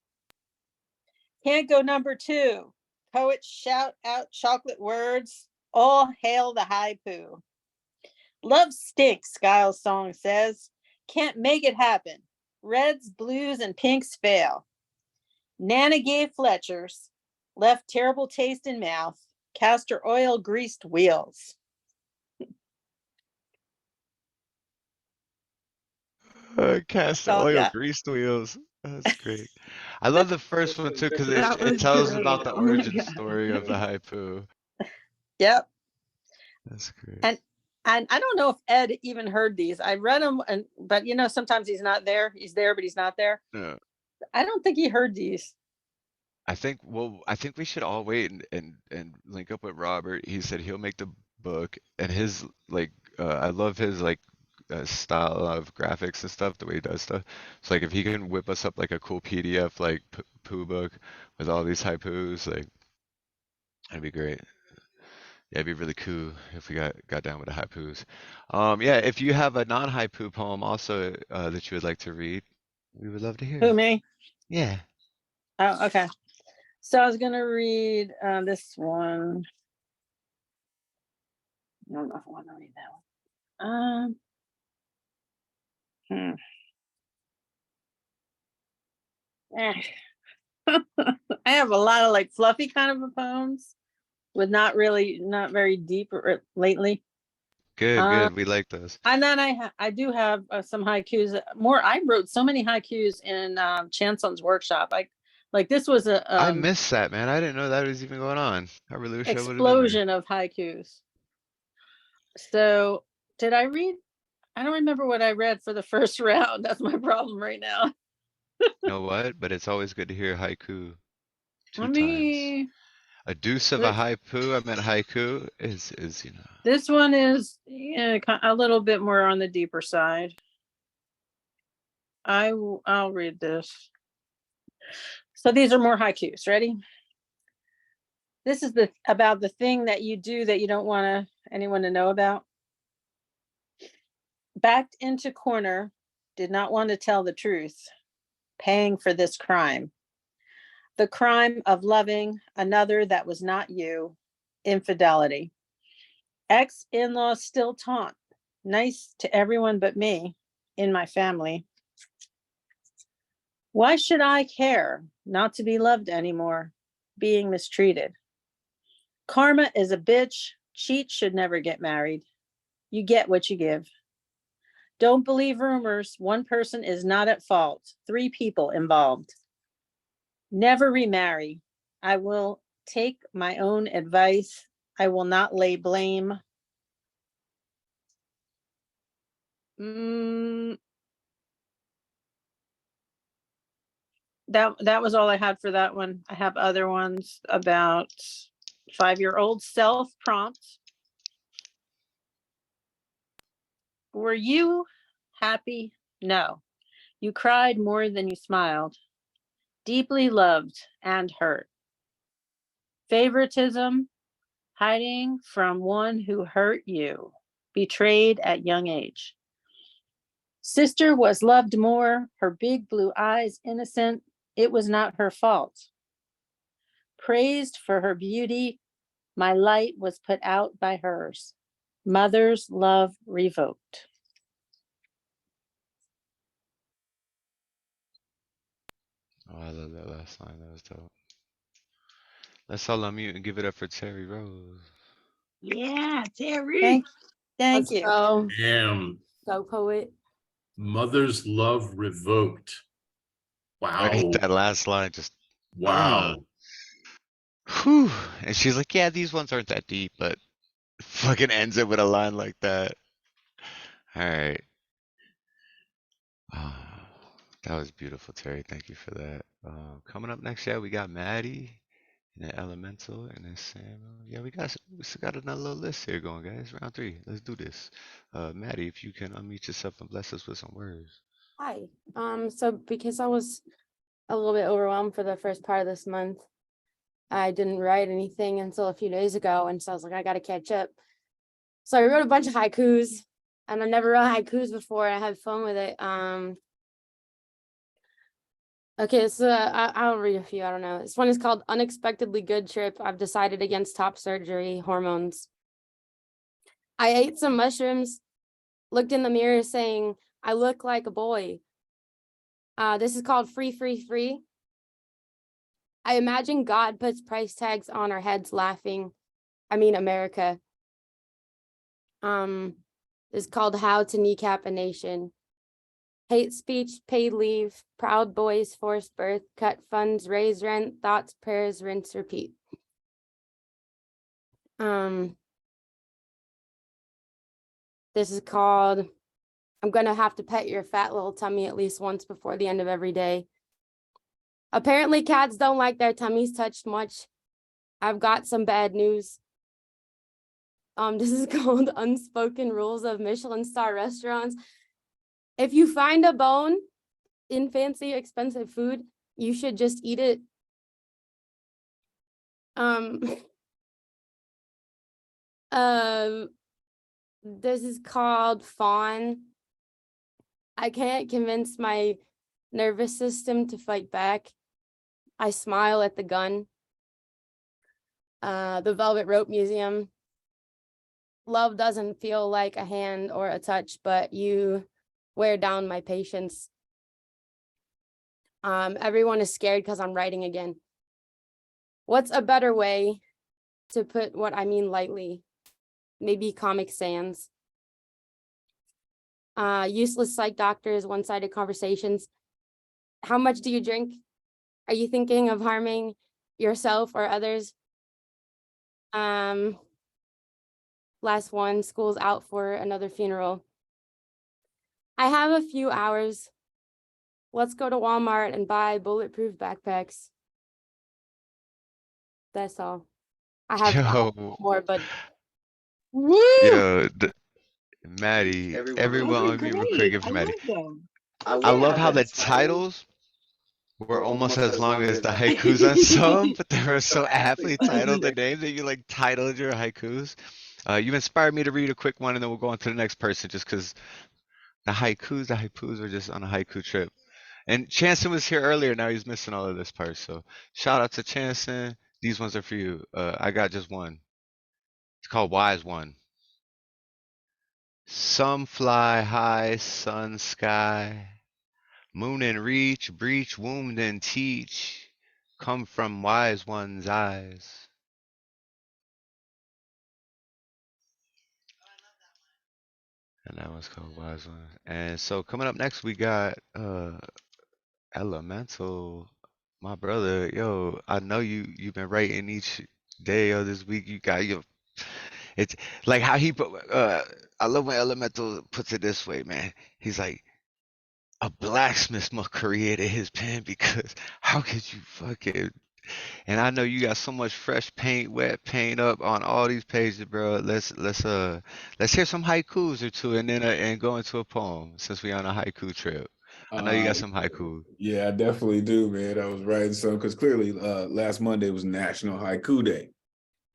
Can't go #2. Poets shout out chocolate words. All hail the haiku. Love stinks, Giles' song says. Can't make it happen. Reds, blues, and pinks fail. Nana gave Fletcher's. Left terrible taste in mouth. Castor oil greased wheels. Castor Oh, oil yeah. greased wheels. That's great. I love the first one too because That it was tells great. about the Oh my origin God. story of the haiku. Yep. That's great. And I don't know if Ed even heard these. I read them, but you know, sometimes he's not there. He's there, but he's not there. No. I don't think he heard these. I think we should all wait and link up with Robert. He said he'll make the book and his like I love his like style of graphics and stuff, the way he does stuff. So like if he can whip us up like a cool PDF like poo book with all these haikus, like that'd be great. Yeah, it'd be really cool if we got down with the haikus. Yeah, if you have a non-haiku poem also that you would like to read, we would love to hear Who, it. me? Yeah. Oh, okay. So I was going to read this one. I don't know if I want to read that one. I have a lot of like fluffy kind of poems with not very deep lately. Good. We like those. And then I do have some haikus. I wrote so many haikus in Chanson's workshop. This was I a missed that, man. I didn't know that was even going on. I really wish I would have been there. explosion of haikus. So did I read? I don't remember what I read for the first round. That's my problem right now. You know what? But it's always good to hear haiku two Let times. me. A deuce of a haiku. I meant haiku is This one is a little bit more on the deeper side. I'll read this. So these are more haikus. Ready? This is about the thing that you do that you don't want anyone to know about. Backed into corner, did not want to tell the truth, paying for this crime. The crime of loving another that was not you, infidelity. Ex-in-laws still taunt, nice to everyone but me, in my family. Why should I care not to be loved anymore, being mistreated? Karma is a bitch, cheat should never get married. You get what you give. Don't believe rumors, one person is not at fault, 3 people involved. Never remarry. I will take my own advice. I will not lay blame. That was all I had for that one. I have other ones about 5-year-old self prompt. Were you happy? No. You cried more than you smiled. Deeply loved and hurt. Favoritism, hiding from one who hurt you, betrayed at young age. Sister was loved more, her big blue eyes innocent, it was not her fault. Praised for her beauty, my light was put out by hers. Mother's love revoked. Oh, I love that last line. That was dope. Let's all unmute and give it up for Teri Rose. Yeah, Teri. Thank you. Go. Damn. Go poet. Mother's love revoked. Wow. Right, that last line just. Wow. Whew. And she's like, yeah, these ones aren't that deep, but fucking ends it with a line like that. All right. Oh, that was beautiful, Teri. Thank you for that. Coming up next, we got Mattie and then Elemental and then Samuel. Yeah, we still got another little list here going, guys. Round 3. Let's do this. Mattie, if you can unmute yourself and bless us with some words. Hi. So because I was a little bit overwhelmed for the first part of this month, I didn't write anything until a few days ago, and so I was like, I gotta catch up. So I wrote a bunch of haikus, and I never wrote haikus before. I had fun with it. Okay, so I'll read a few. I don't know. This one is called Unexpectedly Good Trip. I've decided against top surgery, hormones. I ate some mushrooms, looked in the mirror saying, I look like a boy. This is called Free, Free, Free. I imagine God puts price tags on our heads laughing. I mean, America. This is called How to Kneecap a Nation. Hate speech, paid leave, proud boys, forced birth, cut funds, raise rent, thoughts, prayers, rinse, repeat. This is called, I'm gonna have to pet your fat little tummy at least once before the end of every day. Apparently cats don't like their tummies touched much. I've got some bad news. This is called Unspoken Rules of Michelin Star Restaurants. If you find a bone in fancy, expensive food, you should just eat it. This is called Fawn. I can't convince my nervous system to fight back. I smile at the gun. The Velvet Rope Museum. Love doesn't feel like a hand or a touch, but you wear down my patience. Everyone is scared because I'm writing again. What's a better way to put what I mean lightly? Maybe Comic Sans. Useless psych doctors, one-sided conversations. How much do you drink? Are you thinking of harming yourself or others? Last one, school's out for another funeral. I have a few hours. Let's go to Walmart and buy bulletproof backpacks. That's all. I have Yo, more, but yo, Mattie, everyone Those are on mute real quick great. if I Mattie. love them. I love how the titles were almost as long as the haikus on some, but they were so aptly titled, the names that you like titled your haikus. You inspired me to read a quick one and then we'll go on to the next person just because the haikus are just on a haiku trip. And Chanson was here earlier, now he's missing all of this part. So shout out to Chanson. These ones are for you. I got just one. It's called Wise One. Some fly high, sun sky. Moon and reach, breach, wound and teach, come from wise one's eyes. And that one's called Wise One. And so coming up next, we got Elemental, my brother. Yo, I know you've been writing each day of this week. You got your, it's like how he put. I love when Elemental puts it this way, man. He's like, a blacksmith must created his pen because how could you fucking, and I know you got so much fresh paint, wet paint up on all these pages, bro. Let's hear some haikus or two and then and go into a poem since we on a haiku trip. I know you got some haiku. Yeah, I definitely do, man. I was writing some because clearly last Monday was National Haiku Day.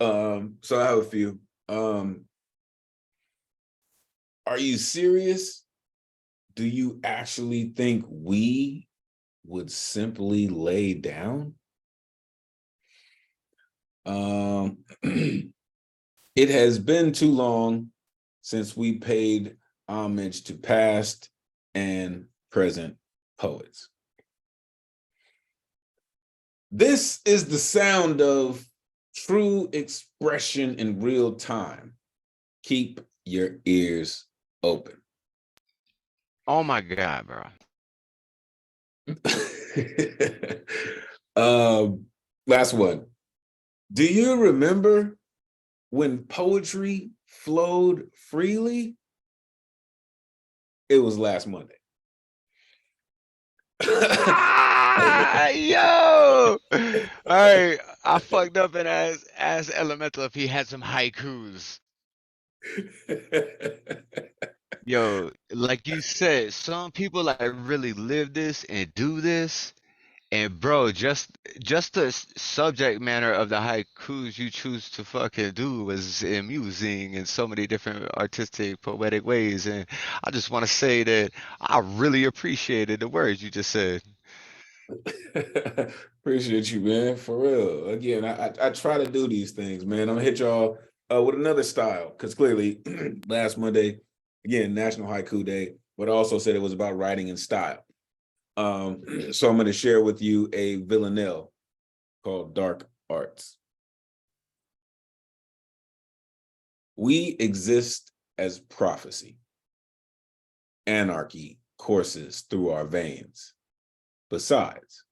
So I have a few. Are you serious? Do you actually think we would simply lay down? It has been too long since we paid homage to past and present poets. This is the sound of true expression in real time. Keep your ears open. Oh my God, bro. Last one. Do you remember when poetry flowed freely? It was last Monday. Yo! All right, I fucked up and asked Elemental if he had some haikus. Yo, like you said, some people like really live this and do this. And bro, just the subject matter of the haikus you choose to fucking do was amusing in so many different artistic, poetic ways. And I just want to say that I really appreciated the words you just said. Appreciate you, man. For real. Again, I try to do these things, man. I'm gonna hit y'all with another style because clearly last Monday, again, National Haiku Day, but I also said it was about writing in style. So I'm going to share with you a villanelle called Dark Arts. We exist as prophecy. Anarchy courses through our veins. Besides,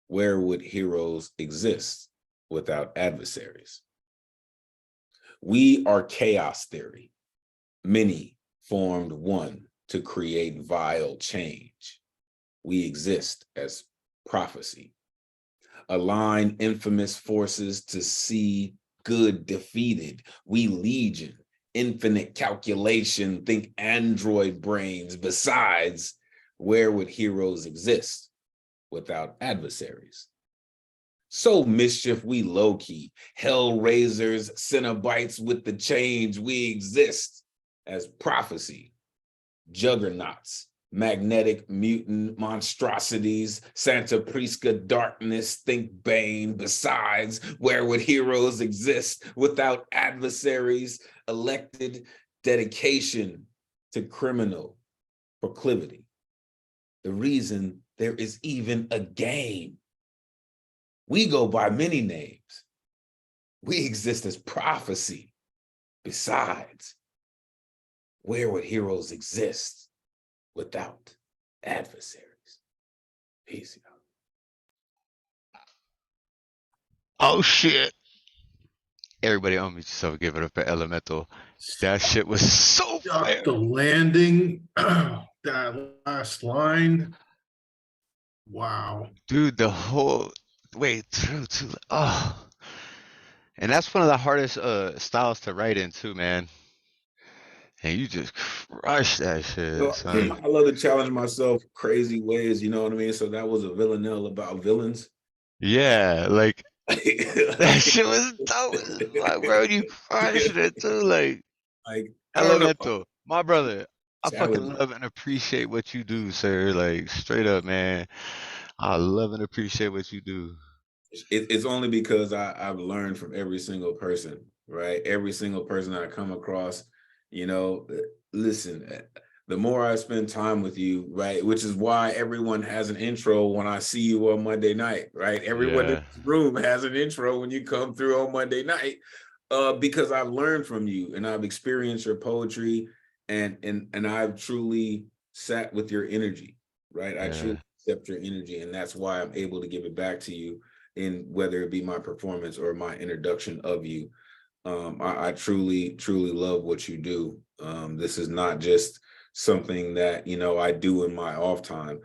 where would heroes exist without adversaries? We are chaos theory. Many formed one to create vile change. We exist as prophecy. Align infamous forces to see good defeated. We legion, infinite calculation, think android brains. Besides, where would heroes exist without adversaries? So mischief we low-key, hellraisers, Cenobites with the change. We exist as prophecy, juggernauts, magnetic mutant monstrosities, Santa Prisca darkness, think Bane. Besides, where would heroes exist without adversaries? Elected dedication to criminal proclivity. The reason there is even a game. We go by many names. We exist as prophecy. Besides, where would heroes exist without adversaries? Peace, y'all. Oh shit. Everybody unmute yourself, give it up for Elemental. That shit was so fire. The landing, that last line. Wow. Dude, the whole wait, oh. And that's one of the hardest styles to write in too, man. And you just crush that shit, son. I love to challenge myself crazy ways, you know what I mean? So that was a villanelle about villains. Yeah, like that shit was dope. Like, bro, you crushed it too. Like I don't know. Elemental, my brother. I fucking Challenge. love and appreciate what you do, sir. Like straight up, man. I love and appreciate what you do. It's only because I've learned from every single person, right? Every single person I come across, you know, listen, the more I spend time with you, right? Which is why everyone has an intro when I see you on Monday night, right? Everyone in this room has an intro when you come through on Monday night, because I've learned from you and I've experienced your poetry and I've truly sat with your energy, right? I truly accept your energy, and that's why I'm able to give it back to you, in whether it be my performance or my introduction of you. I truly love what you do. This is not just something that, you know, I do in my off time.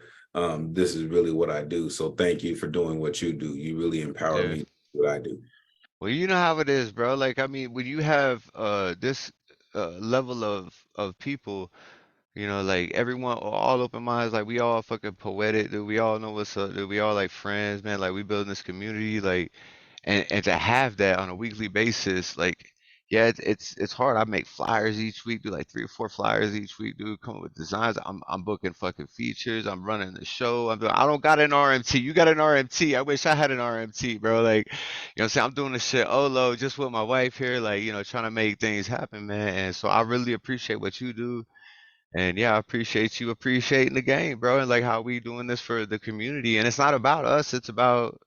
This is really what I do. So thank you for doing what you do. You really empower me to do what I do. Well, you know how it is, bro. Like, I mean, when you have this level of people, you know, like everyone, all open minds, like we all fucking poetic, dude. We all know what's up, dude. We all like friends, man. Like we building this community, like, and to have that on a weekly basis, like, yeah, it's hard. I make flyers each week, do like 3 or 4 flyers each week, dude. Come up with designs. I'm booking fucking features. I'm running the show. I don't got an RMT. You got an RMT. I wish I had an RMT, bro. Like, you know what I'm saying? I'm doing this shit Olo just with my wife here, like, you know, trying to make things happen, man. And so I really appreciate what you do. And yeah, I appreciate you appreciating the game, bro, and like how we doing this for the community. And it's not about us, it's about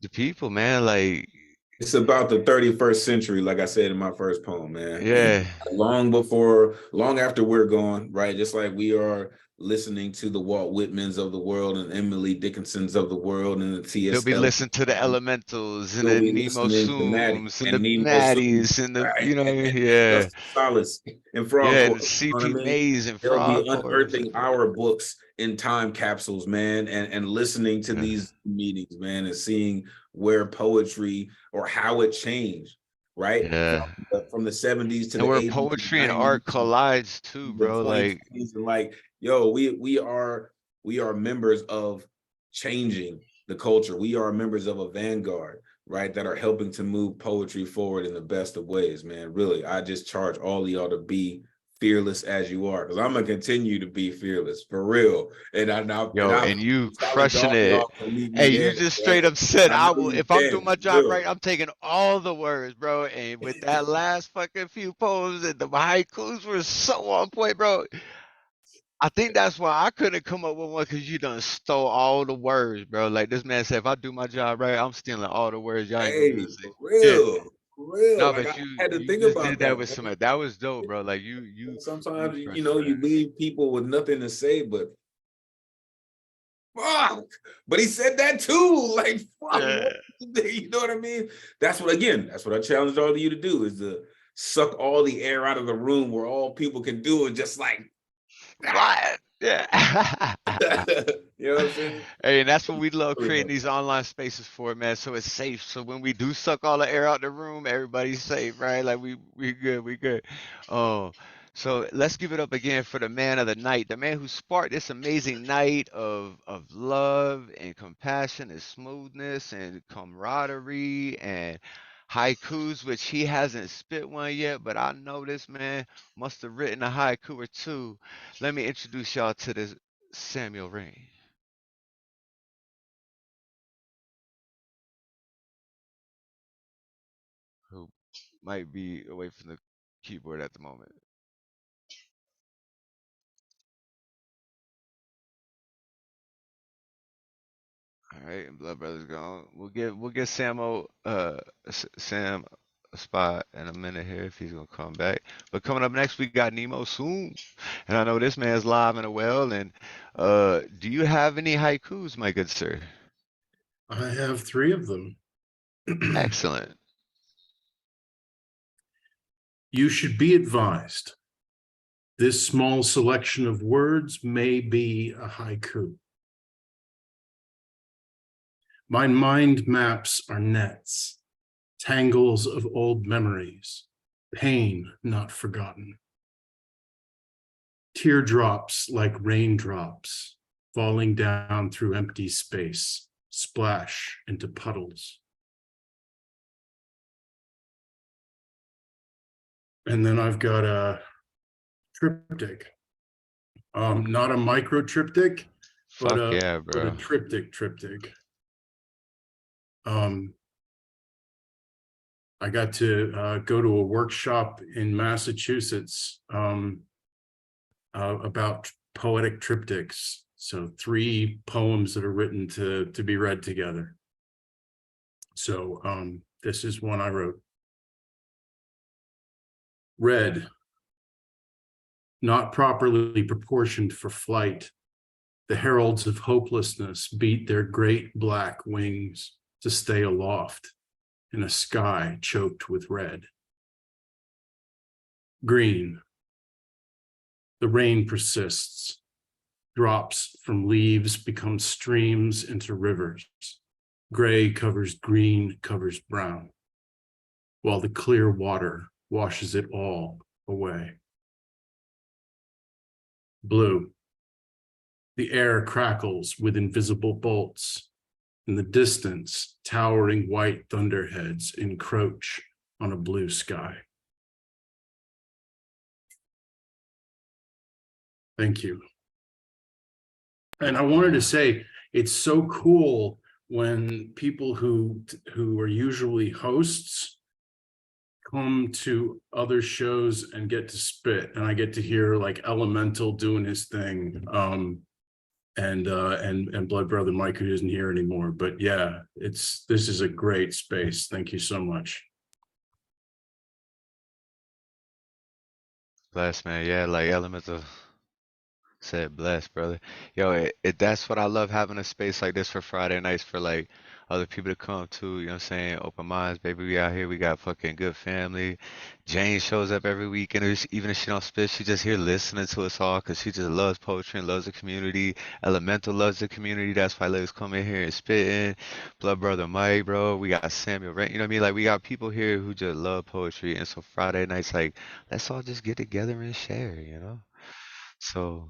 the people, man. Like, It's about the 31st century, like I said in my first poem, man. yeah. Long after we're gone, right? Just like we are listening to the Walt Whitmans of the world and Emily Dickinsons of the world and the They'll T.S. be Eliot. listening to the elementals and You'll the be Nemo listening to Mattie Sums and the and Nemo Sum, Matties and the, right? you know, And yeah. Justice Sallas and Frogg Yeah, and the Corpse. You know what I CP mean? Maze and They'll be Frogg Corpse. unearthing our books in time capsules, man, and listening to Yeah. these meetings, man, and seeing where poetry or how it changed, right? Yeah. From the 70s to And the where 80s to the poetry and 90s art collides too, the bro. Like, 2020s, and like, yo, we are members of changing the culture. We are members of a vanguard, right, that are helping to move poetry forward in the best of ways, man. Really, I just charge all of y'all to be fearless as you are, because I'm gonna continue to be fearless for real. And I yo, and you challenge crushing all it. y'all to meet me Hey, there, you just bro. straight up said, I I know will, you if I'm doing can, my for job real. right, I'm taking all the words, bro. And with that last fucking few poems, and the haikus were so on point, bro. I think that's why I couldn't come up with one, because you done stole all the words, bro. Like this man said, if I do my job right, I'm stealing all the words. Y'all ain't gonna be able Hey, to say. for Yeah. real, for real. No, Like I but you had to you think just about did that that, with man. some, that was dope, bro. Like you Sometimes, you crushed know, it, you man. leave people with nothing to say, but fuck. But he said that too. Like, fuck, Yeah. what? You know what I mean? That's what I challenged all of you to do, is to suck all the air out of the room where all people can do is just like, Fly. Yeah. you know what I'm saying? Hey, and that's what we love Really creating love these online spaces for, man. So it's safe. So when we do suck all the air out the room, everybody's safe, right? Like we good, we good. Oh, so let's give it up again for the man of the night, the man who sparked this amazing night of love and compassion and smoothness and camaraderie and haikus, which he hasn't spit one yet, but I know this man must have written a haiku or two. Let me introduce y'all to this Samuel Rain. Who might be away from the keyboard at the moment. All right, and Blood Brothers gone. We'll get Sam a spot in a minute here if he's gonna come back. But coming up next, we got Nemo Sum, and I know this man's live and well. And do you have any haikus, my good sir? I have 3 of them. Excellent. You should be advised. This small selection of words may be a haiku. My mind maps are nets, tangles of old memories, pain not forgotten. Teardrops like raindrops falling down through empty space, splash into puddles. And then I've got a triptych, not a micro triptych, Fuck but yeah, a bro. triptych. I got to go to a workshop in Massachusetts about poetic triptychs. So 3 poems that are written to be read together. So this is one I wrote. Red, not properly proportioned for flight, the heralds of hopelessness beat their great black wings to stay aloft in a sky choked with red. Green, the rain persists, drops from leaves become streams into rivers. Gray covers green, covers brown, while the clear water washes it all away. Blue, the air crackles with invisible bolts. In the distance, towering white thunderheads encroach on a blue sky. Thank you. And I wanted to say, it's so cool when people who are usually hosts come to other shows and get to spit, and I get to hear like Elemental doing his thing, and Blood Brother Mike, who isn't here anymore. But yeah, this is a great space. Thank you so much. Bless, man. Yeah, like Elemental said, bless, brother. Yo, that's what I love, having a space like this for Friday nights for like other people to come to, you know what I'm saying? Open minds, baby. We out here, we got fucking good family. Jane shows up every week, and even if she don't spit, she just here listening to us all because she just loves poetry and loves the community. Elemental loves the community. That's why let's come in here and spitting. Blood Brother Mike, bro. We got Samuel, right? You know what I mean? Like, we got people here who just love poetry. And so Friday nights, like, let's all just get together and share, you know? So,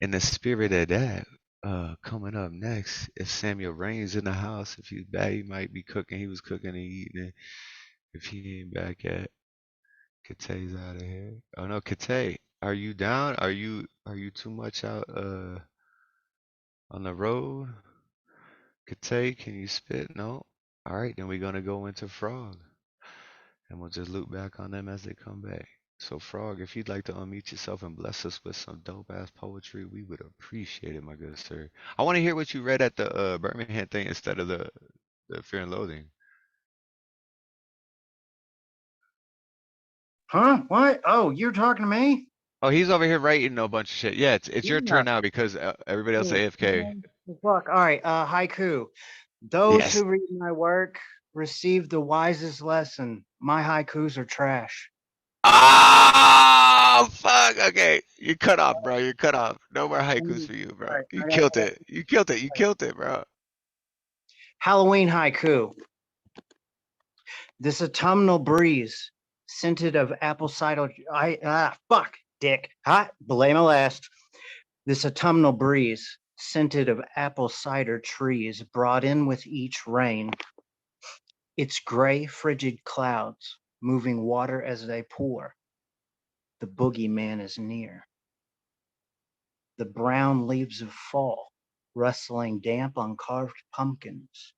in the spirit of that, coming up next, if Samuel Rain's in the house, if he's back, he might be cooking. He was cooking and eating. If he ain't back yet, Kittay's out of here. Oh no, Kittay, are you down? Are you too much out on the road? Kittay, can you spit? No. All right, then we're gonna go into Frogg, and we'll just loop back on them as they come back. So, Frogg, if you'd like to unmute yourself and bless us with some dope ass poetry, we would appreciate it, my good sir. I want to hear what you read at the Birmingham thing instead of the Fear and Loathing. Huh? What? Oh, you're talking to me? Oh, he's over here writing a bunch of shit. Yeah, it's your Yeah. turn now because everybody else Yeah. AFK. Fuck. All right. Haiku. Those Yes. who read my work receive the wisest lesson. My haikus are trash. Oh fuck. Okay, you cut off, bro. You cut off. No more haikus for you, bro. All right, You I killed got it. You killed it. You killed it, bro. Halloween haiku. This autumnal breeze, scented of apple cider. Dick. Hot. Blame a last. This autumnal breeze, scented of apple cider trees, brought in with each rain. Its gray, frigid clouds, moving water as they pour. The boogeyman is near. The brown leaves of fall, rustling damp on carved pumpkins.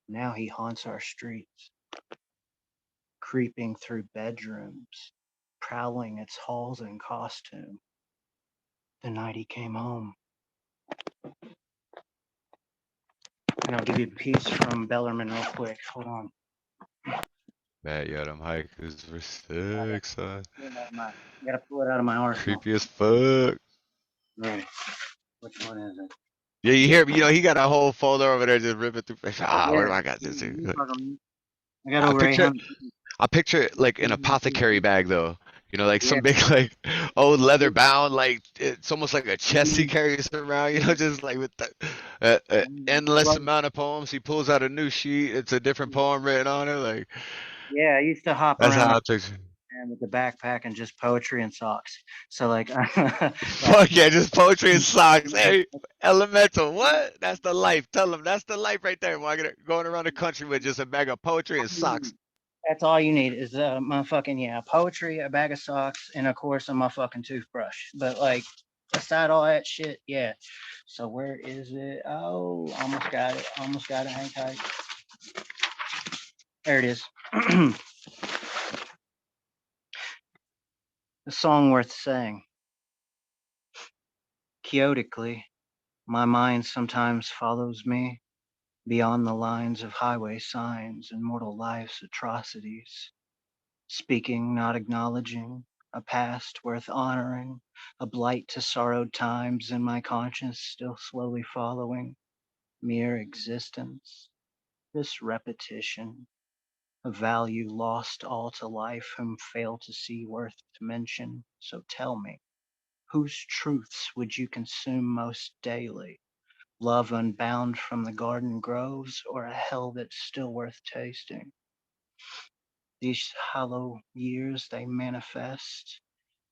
Now he haunts our streets, creeping through bedrooms, prowling its halls in costume. The night he came home. And I'll give you a piece from Bellarmine real quick. Hold on. Man, yo, them haikus were sick, son. Gotta pull it out of my arsenal. Creepy as fuck. Right. Which one is it? Yeah, you hear me? You know, he got a whole folder over there just ripping through. Ah, where Yeah. do I got this? You fucking- I got I over picture, 800. I picture it like an apothecary bag though. You know, like Yeah. some big like old leather bound, like it's almost like a chest he carries around. You know, just like with the endless amount of poems. He pulls out a new sheet. It's a different poem written on it. Like Yeah, I used to hop that's around how I picture. with the backpack and just poetry and socks. So like, Fuck yeah, just poetry and socks. Hey, elemental, what? That's the life. Tell them that's the life right there. Going around the country with just a bag of poetry and socks. that's all you need is motherfucking poetry, a bag of socks, and of course a motherfucking toothbrush. But like, aside all that shit, yeah. So where is it? Oh, almost got it. Almost got it. Hang tight. There it is. A song worth saying. Chaotically, my mind sometimes follows me beyond the lines of highway signs and mortal life's atrocities. Speaking, not acknowledging, a past worth honoring, a blight to sorrowed times, and my conscience still slowly following, mere existence, this repetition, a value lost all to life, whom fail to see worth to mention. So tell me, whose truths would you consume most daily? Love unbound from the garden groves, or a hell that's still worth tasting? These hollow years they manifest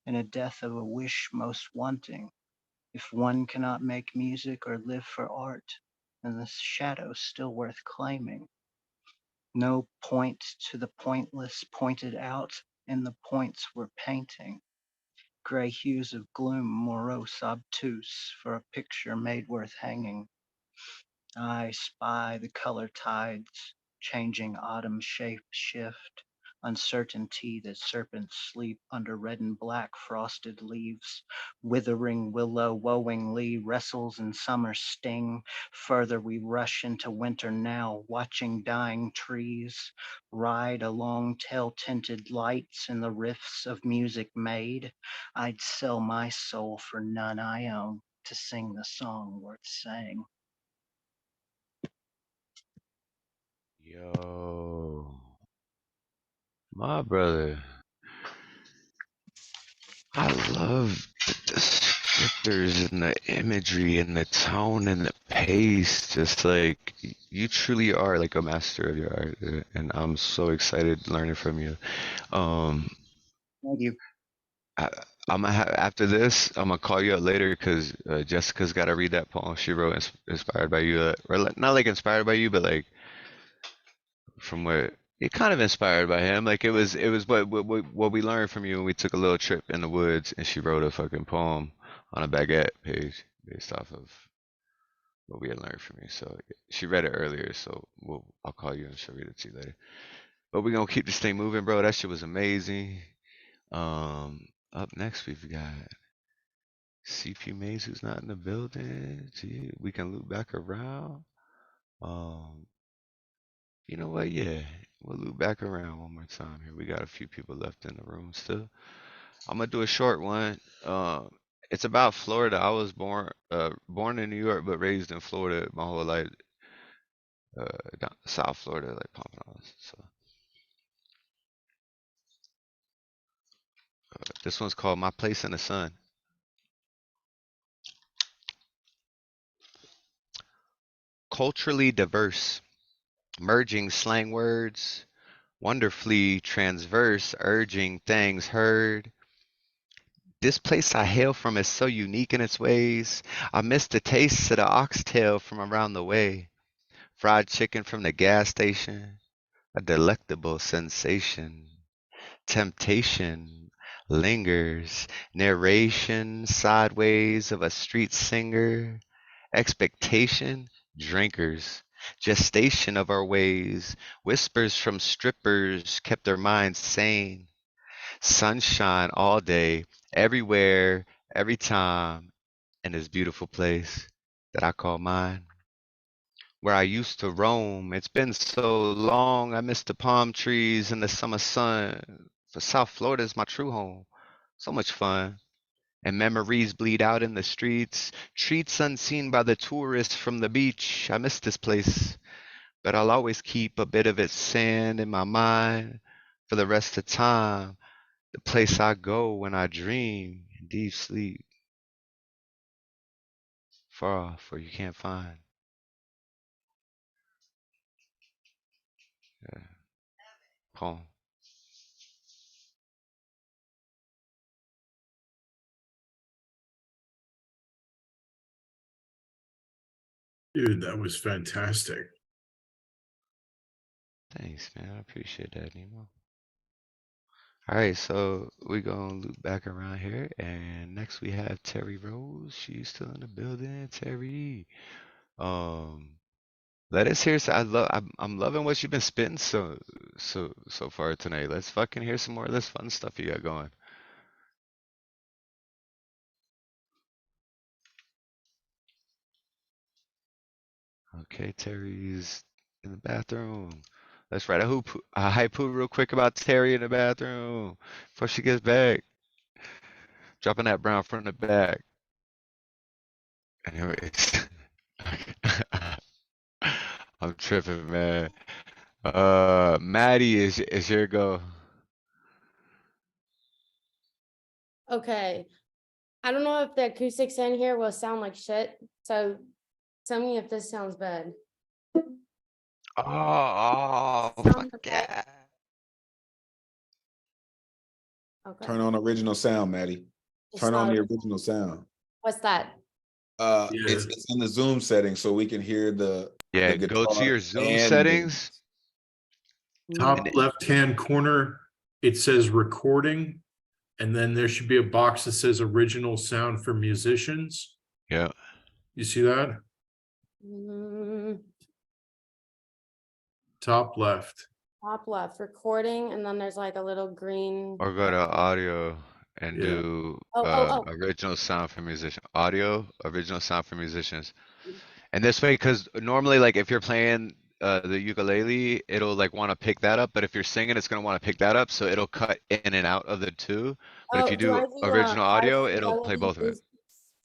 in a death of a wish most wanting. If one cannot make music or live for art, then the shadow's still worth claiming. No point to the pointless pointed out in the points we're painting. Gray hues of gloom, morose, obtuse, for a picture made worth hanging. I spy the color tides, changing autumn shape shift, uncertainty that serpents sleep under red and black frosted leaves, withering willow woeingly wrestles in summer sting. Further we rush into winter now, watching dying trees ride along tail-tinted lights in the rifts of music made. I'd sell my soul for none I own to sing the song worth saying. Yo, my brother. I love the descriptors and the imagery and the tone and the pace. Just like you truly are like a master of your art, and I'm so excited learning from you. Um, Thank you. I'm gonna after this, I'm gonna call you up later because Jessica's got to read that poem she wrote, inspired by you, or not like inspired by you, but like from where it kind of inspired by him. Like it was what we learned from you when we took a little trip in the woods, and she wrote a fucking poem on a baguette page based off of what we had learned from you. So she read it earlier, so I'll call you and she'll read it to you later. But we're gonna keep this thing moving, bro. That shit was amazing. Up next we've got CP Maze, who's not in the building. Gee, we can loop back around. Um, you know what? Yeah, we'll loop back around one more time here. We got a few people left in the room still. I'm gonna do a short one. It's about Florida. I was born in New York, but raised in Florida my whole life. Down South Florida, like Pompanos. So this one's called "My Place in the Sun." Culturally diverse, merging slang words, wonderfully transverse, urging things heard. This place I hail from is so unique in its ways. I miss the taste of the oxtail from around the way. Fried chicken from the gas station, a delectable sensation. Temptation lingers, narration sideways of a street singer. Expectation, drinkers. Gestation of our ways, whispers from strippers kept their minds sane. Sunshine all day, everywhere, every time, in this beautiful place that I call mine. where I used to roam. It's been so long, I miss the palm trees and the summer sun. For South Florida is my true home. So much fun. And memories bleed out in the streets, treats unseen by the tourists from the beach. I miss this place, but I'll always keep a bit of its sand in my mind for the rest of time. The place I go when I dream in deep sleep, far off where you can't find. Yeah. Poem. Dude, that was fantastic. Thanks, man. I appreciate that, Nemo. All right, so we're gonna loop back around here, and next we have Teri Rose. She's still in the building. Teri, um, let us hear. I'm loving what you've been spitting so far tonight. Let's fucking hear some more of this fun stuff you got going. Okay, Teri's in the bathroom. Let's write a haiku real quick about Teri in the bathroom before she gets back. Dropping that brown from the back. Anyways, I'm tripping, man. Mattie is your go. Okay. I don't know if the acoustics in here will sound like shit. So tell me if this sounds bad. Oh, Sound fuck bad? yeah. Okay. Turn on original sound, Maddie. It's Turn on not. the original sound. What's that? It's in the Zoom setting, so we can hear the Yeah, go to guitar your Zoom and settings. Top left-hand corner, it says recording, and then there should be a box that says original sound for musicians. Yeah. You see that? Top left. Top left, recording, and then there's like a little green. Or go to audio and Yeah. do Oh. original sound for musician. Audio, original sound for musicians. And this way, because normally, like if you're playing the ukulele, it'll like want to pick that up, but if you're singing, it's gonna want to pick that up, so it'll cut in and out of the two. But if Oh, you do do I do original high audio, it'll play fidelity both of it. boost,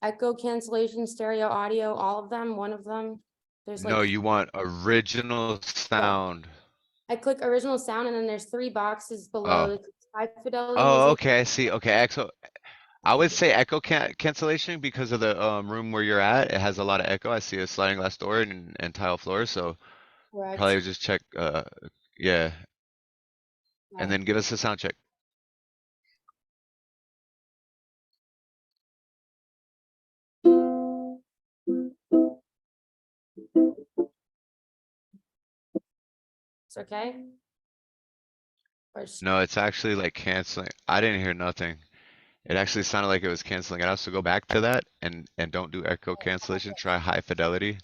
echo cancellation, stereo audio, all of them, one of them? There's like No, you want original sound. I click original sound and then there's 3 boxes below. Oh. It's high fidelity Oh, music. okay, I see. Okay, I would say echo cancellation because of the room where you're at. It has a lot of echo. I see a sliding glass door and tile floor, so Correct. probably just check yeah. And Right. then give us a sound check. It's okay. No, it's actually like canceling. I didn't hear nothing. It actually sounded like it was canceling it out. So go back to that and don't do echo cancellation. Try high fidelity.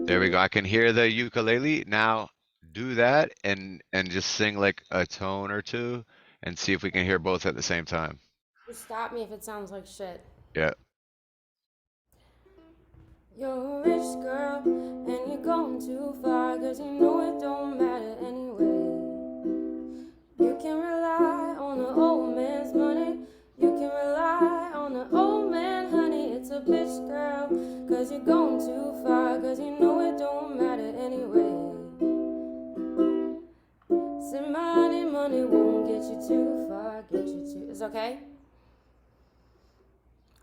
There we go. I can hear the ukulele. Now do that and just sing like a tone or two and see if we can hear both at the same time. Just stop me if it sounds like shit. Yeah. You're a rich girl and you're going too far, cause you know it don't matter anyway. You can rely on the old man's money. You can rely on the old man, honey. It's a bitch, girl, cause you're going too far, cause you know it don't matter anyway. Say money won't get you too far, get you too. It's okay?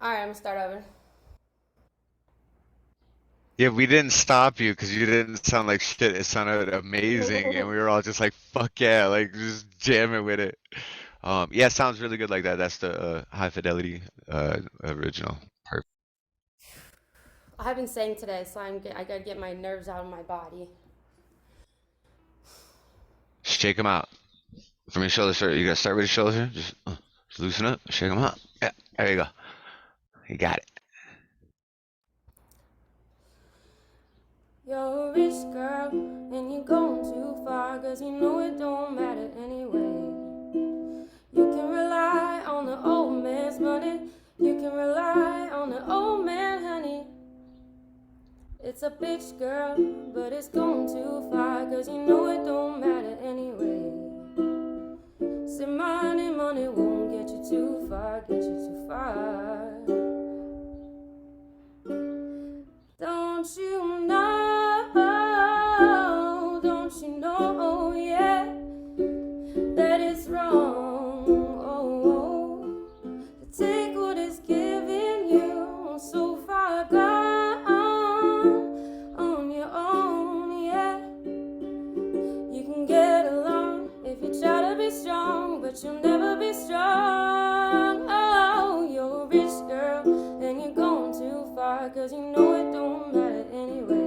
Alright, I'm gonna start over. Yeah, we didn't stop you because you didn't sound like shit. It sounded amazing, and we were all just like, "Fuck yeah!" Like just jamming with it. Yeah, it sounds really good like that. That's the high fidelity original. Perfect. I've been saying today, so I gotta get my nerves out of my body. Shake them out. From your shoulders, sir. You gotta start with your shoulders here. Just loosen up. Shake them out. Yeah, there you go. You got it. You're a rich girl and you're going too far, cause you know it don't matter anyway. You can rely on the old man's money. You can rely on the old man, honey. It's a bitch, girl, but it's going too far, cause you know it don't matter anyway. Say money, money won't get you too far, get you too far. Don't you know, yeah, that it's wrong, to take what is giving you so far gone on your own, yeah. You can get along if you try to be strong, but you'll never be strong. Oh, you're a rich girl and you're going too far, cause you know it don't matter anyway.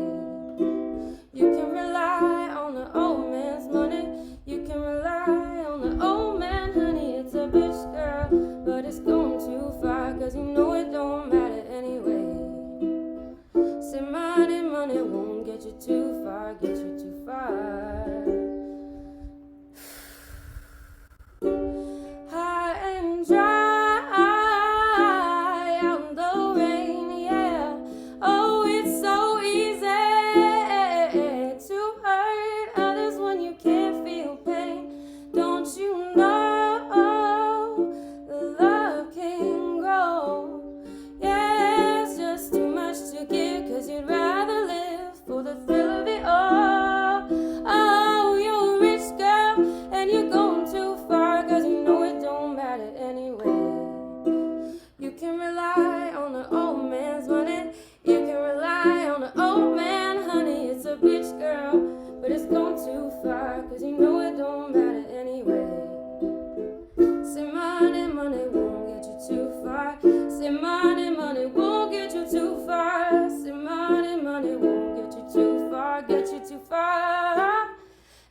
You can rely on the old man's money. You can rely on the old man, honey. It's a bitch, girl, but it's going too far, cause you know it don't matter anyway. Say money, money won't get you too far, get you too far. High and dry out in the rain, yeah. Oh, it's so easy to hurt others when you can't feel pain. Don't you know love can grow? Yeah, it's just too much to give, cause you'd rather live for the thrill of it all. Oh, you're a rich girl and you're going too far, cause you know it don't matter anyway. You can rely on the old man's money. You can rely on the old man, honey. It's a bitch, girl, but it's gone too far, cause you know it don't matter anyway. Say money, money won't get you too far. Say money, money won't get you too far. Say money, money won't get you too far, get you too far.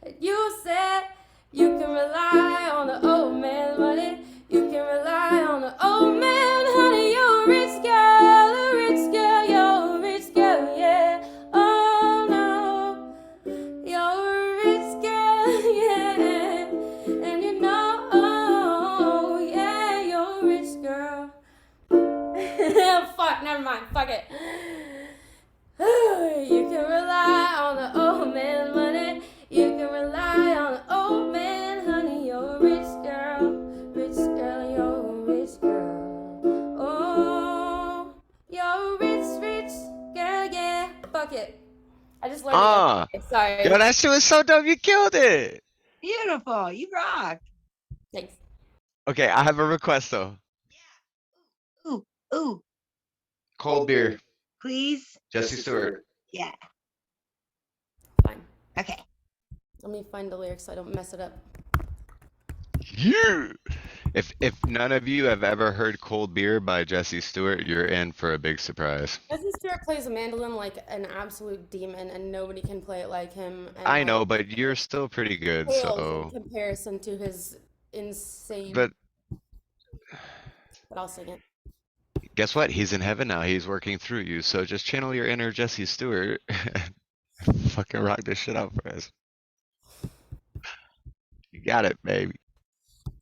And you said you can rely on the old man's money. You can rely on the old man, honey. You're a rich girl, you're a rich girl, yeah. Oh no, you're a rich girl, yeah. And you know, yeah, you're a rich girl. Fuck, never mind, fuck it. You can rely on the old man's money. You can rely on the old man, honey. You're a rich girl, you're a rich girl. Oh, you're a rich girl, yeah. Fuck it. I just learned it yesterday. Sorry. Yo, that shit was so dope. You killed it. Beautiful. You rock. Thanks. Okay, I have a request though. Ooh, ooh, Cold beer, please. Jesse Stewart. Yeah. Fine. Okay. Let me find the lyrics so I don't mess it up. Yeah. If none of you have ever heard Cold Beer by Jesse Stewart, you're in for a big surprise. Jesse Stewart plays a mandolin like an absolute demon, and nobody can play it like him. And I like, know, but you're still pretty good, pales so. in comparison to his insane. But I'll sing it. guess what? He's in heaven now. He's working through you. So just channel your inner Jesse Stewart. Fucking rock this shit out for us. You got it, baby.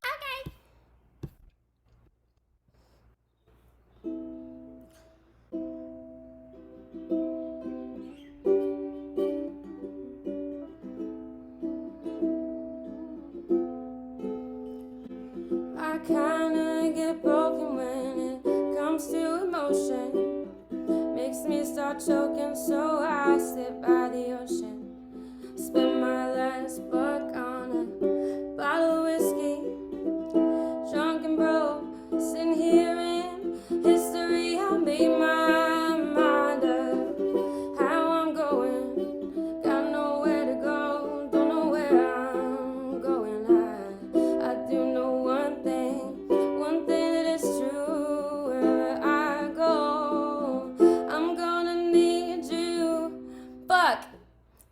Okay. I kinda get broken when it comes to emotion. Makes me start choking, so I sit by the ocean. Spend my last buck on a bottle of whiskey. Drunk and broke, sitting here in history. I made my mind up how I'm going. Got nowhere to go, don't know where I'm going. I do know one thing that is true. Wherever I go, I'm gonna need you. Fuck,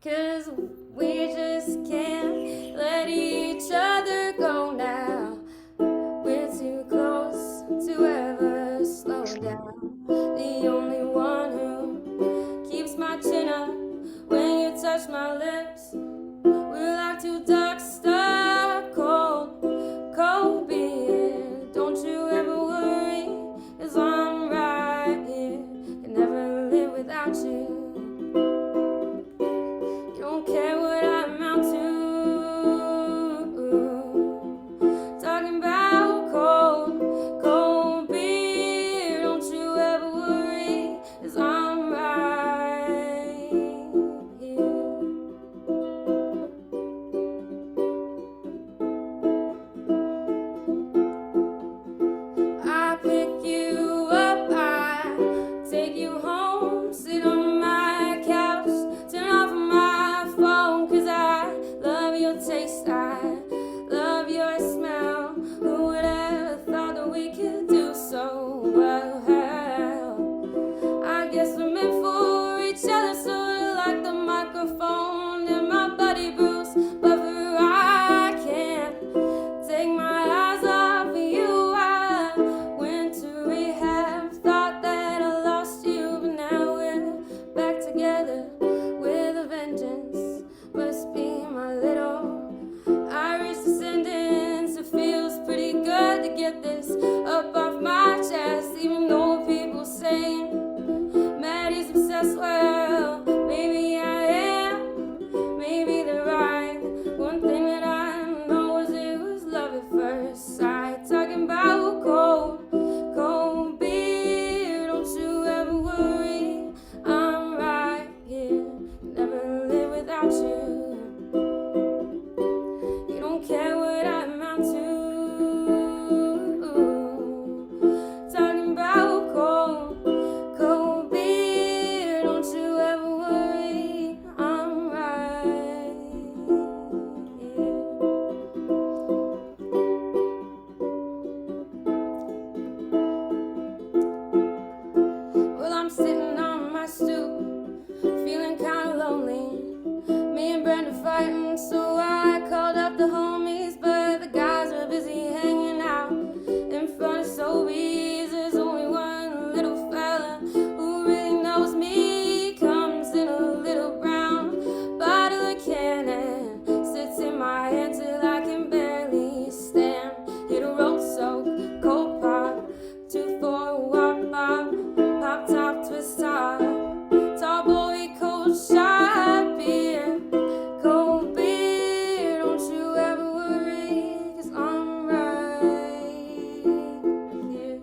'cause we just can't we could do so well. I guess we're meant for each other, sort of like the microphone and my buddy Bruce. But for I can't take my eyes off of you. I went to rehab, thought that I lost you, but now we're back together with a vengeance. Must be my little Irish descendants. It feels pretty good to get this up off my chest, even though people saying Maddie's obsessed. Well, maybe I am, maybe they're right. One thing that I know is it was love at first sight. Talking about cold, cold beer. Don't you ever worry, I'm right here. Never live without you. You don't care what I amount to. Talking about cold, cold beer. Don't you ever worry, I'm right here. Well, I'm sitting on my stoop, feeling kinda lonely. Me and Brenda fighting, so I called up the homies, but the guys are busy hanging out in front of Sobeys. There's only one little fella who really knows me. He comes in a little brown bottle of can and sits in my hand till I can barely stand. Hit a road soak, cold pop, 2-4 wop pop, pop top, twist top, tall boy, cold shot beer, cold beer. Don't you ever worry, 'cause I'm right here.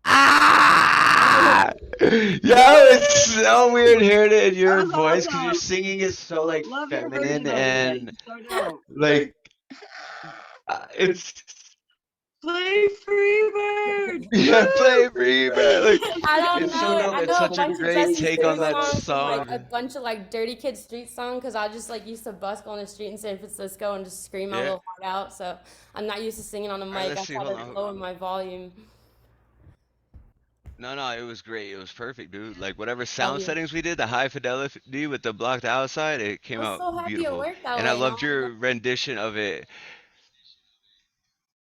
Ah! Yo, it's so weird hearing it in your voice because your singing is so like Love your feminine version of it. and So dope. like it's Play Freebird. yeah, play free, bro. Like I don't it's so know. dope. I It's know a such a bunch of great Jesse take Street on that songs from like a song. bunch of like Dirty Kid Street songs because I just like used to busk on the street in San Francisco and just scream my Yeah. little heart out. So I'm not used to singing on a All right, mic. let's I see. try Hold to on. lower my volume. No, it was great. It was perfect, dude. Like whatever Love sound you. settings we did, the high fidelity with the blocked outside, it came I'm out so happy it beautiful. worked that And I way. loved your rendition of it.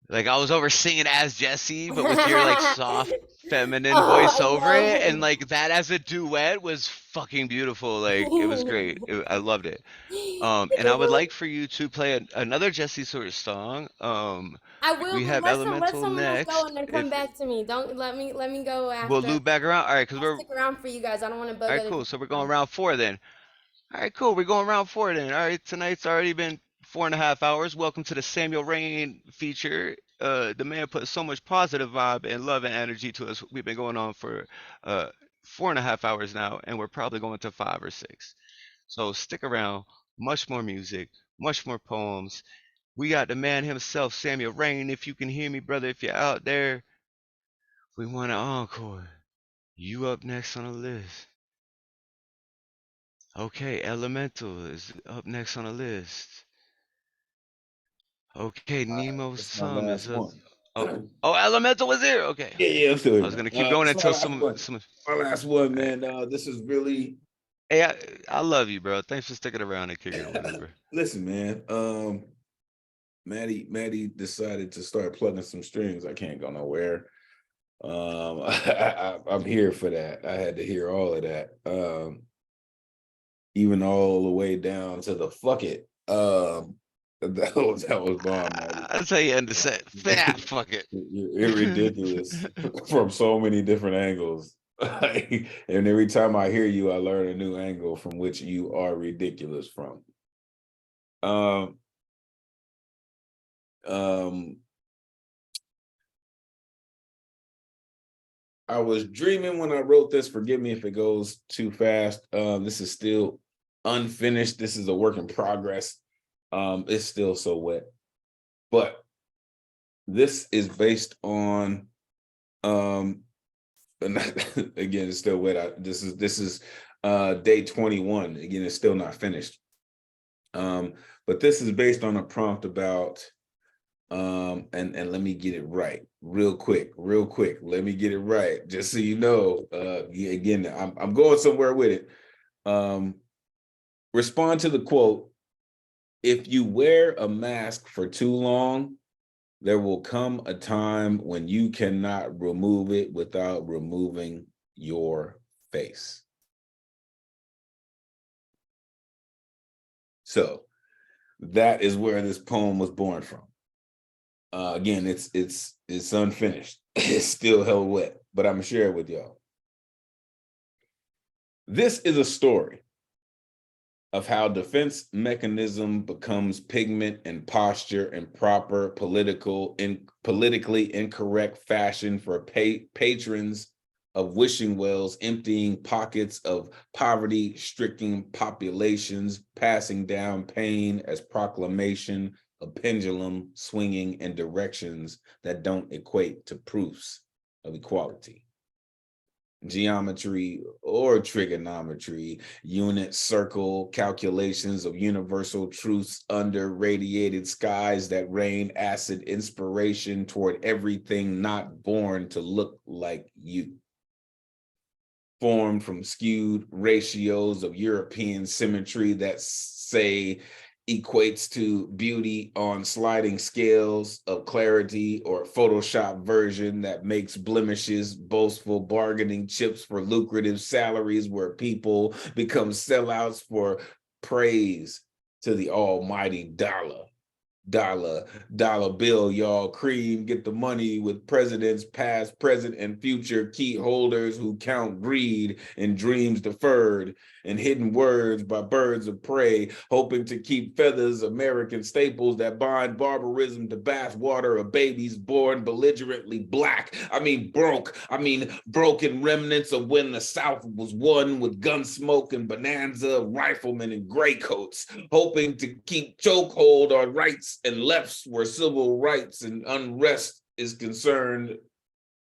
Like I was over singing as Jesse, but with your like soft feminine voice Oh, over it, and no. like that as a duet was fucking beautiful. Like it was great. I loved it. And I would like for you to play another Jesse sort of song. I will, We but have let Elemental someone else go next. and then come If back to me. Don't let me go we'll after. loop back around. All right, because I'll we're stick around for you guys. I don't want to all bug right, other cool. So we're people. going round 4 then. All right, cool. We're going round 4 then. All right, tonight's already been 4.5 hours. Welcome to the Samuel Rain feature. The man put so much positive vibe and love and energy to us. We've been going on for 4.5 hours now, and we're probably going to 5 or 6. So stick around. Much more music, much more poems. We got the man himself, Samuel Rain. If you can hear me, brother, if you're out there, we want an encore. You up next on the list. Okay, Elemental is up next on the list. Okay, Nemo That's my Sum is last up. one. Oh, Elemental was here. Okay, Yeah, I'm still I here, was man. gonna keep going It's my until last one. some. My last one, All right. man. This is really Hey, I love you, bro. Thanks for sticking around and kicking it, whatever. listen, man. Mattie decided to start plugging some strings. I can't go nowhere. I'm here for that. I had to hear all of that. Even all the way down to the fuck it. That was bomb, Mattie. That's how you end the set. Fuck it. You're ridiculous from so many different angles. And every time I hear you, I learn a new angle from which you are ridiculous from. I was dreaming when I wrote this. Forgive me if it goes too fast. This is still unfinished. This is a work in progress. It's still so wet. But this is based on again, it's still wet. This is day 21. Again, it's still not finished. But this is based on a prompt about And let me get it right real quick. Let me get it right, just so you know. Yeah, again, I'm going somewhere with it. Respond to the quote: if you wear a mask for too long, there will come a time when you cannot remove it without removing your face. So that is where this poem was born from. Again, it's unfinished. It's still hell wet, but I'm gonna share it with y'all. This is a story of how defense mechanism becomes pigment and posture in proper politically incorrect fashion for patrons of wishing wells, emptying pockets of poverty-stricken populations, passing down pain as proclamation, a pendulum swinging in directions that don't equate to proofs of equality. Geometry or trigonometry, unit circle calculations of universal truths under radiated skies that rain acid inspiration toward everything not born to look like you. Formed from skewed ratios of European symmetry that say equates to beauty on sliding scales of clarity, or Photoshop version that makes blemishes boastful bargaining chips for lucrative salaries, where people become sellouts for praise to the almighty dollar bill, y'all. Cream, get the money with presidents past, present, and future key holders who count greed and dreams deferred and hidden words by birds of prey, hoping to keep feathers, American staples that bind barbarism to bath water of babies born belligerently black. Broken remnants of when the South was won with gun smoke and bonanza, riflemen in gray coats, hoping to keep chokehold on rights and lefts where civil rights and unrest is concerned.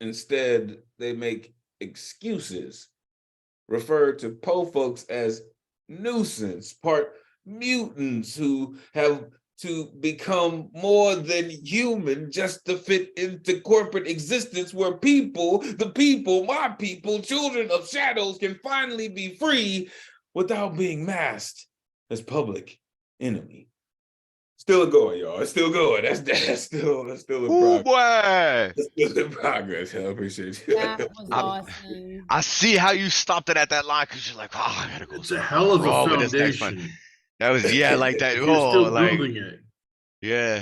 Instead, they make excuses, refer to po folks as nuisance, part mutants who have to become more than human just to fit into corporate existence, where my people, children of shadows, can finally be free without being masked as public enemy. Still going, y'all. It's still going. That's still in progress. Boy. It's still in progress. I appreciate you. That was awesome. I see how you stopped it at that line, because you're like, oh, I gotta go. It's a hell of a raw with this next one. foundation. That was like that. You're Oh, still like building it. yeah,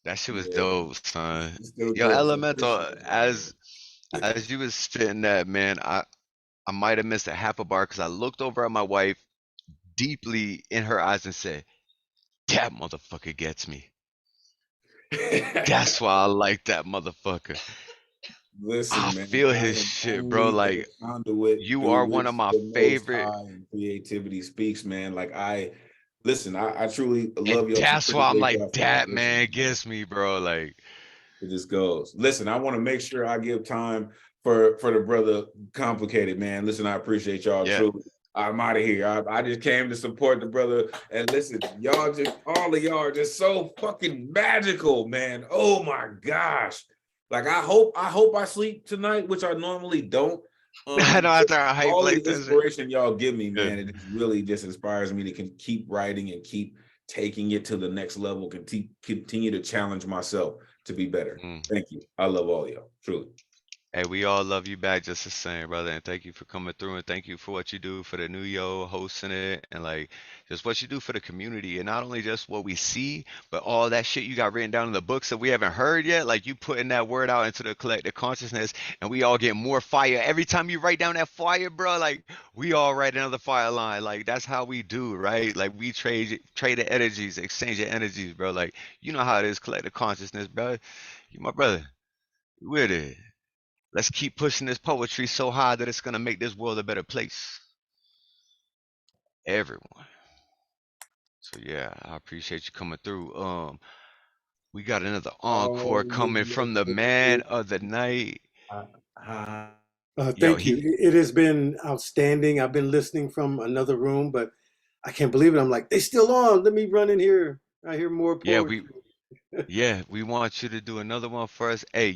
that shit was dope, son. Still Yo, going, so Elemental, appreciate it. as you was spitting that, man, I might have missed a half a bar because I looked over at my wife deeply in her eyes and said, "That motherfucker gets me." That's why I like that motherfucker. Listen, I man, feel I his am shit, bro. only a Like conduit you through are one which of my the Most favorite, High and creativity speaks, man. Like listen, I truly and love y'all from that's pretty why I'm big like, y'all for not that listening, man man. gets me, bro. Like It just goes. Listen, I want to make sure I give time for the brother Complicated, man. Listen, I appreciate y'all yeah. truly. I'm out of here. I just came to support the brother. And listen, y'all all of y'all are just so fucking magical, man. Oh my gosh. Like I hope I sleep tonight, which I normally don't. I know after I hype All like the that shit. inspiration y'all give me, Yeah. man, it just really just inspires me to keep writing and keep taking it to the next level, continue to challenge myself to be better. Thank you. I love all y'all, truly. Hey, we all love you back just the same, brother. And thank you for coming through, and thank you for what you do for the New Yo, hosting it, and like just what you do for the community. And not only just what we see, but all that shit you got written down in the books that we haven't heard yet. Like you putting that word out into the collective consciousness, and we all get more fire every time you write down that fire, bro. Like we all write another fire line. Like that's how we do, right? Like we trade the energies, exchange the energies, bro. Like you know how it is, collective consciousness, bro. You my brother. You with it. Let's keep pushing this poetry so high that it's gonna make this world a better place. Everyone. So yeah, I appreciate you coming through. We got another encore coming from the man of the night. Yo, Thank you. It has been outstanding. I've been listening from another room, but I can't believe it. I'm like, they still on. Let me run in here. I hear more poetry. Yeah, we want you to do another one for us. Hey,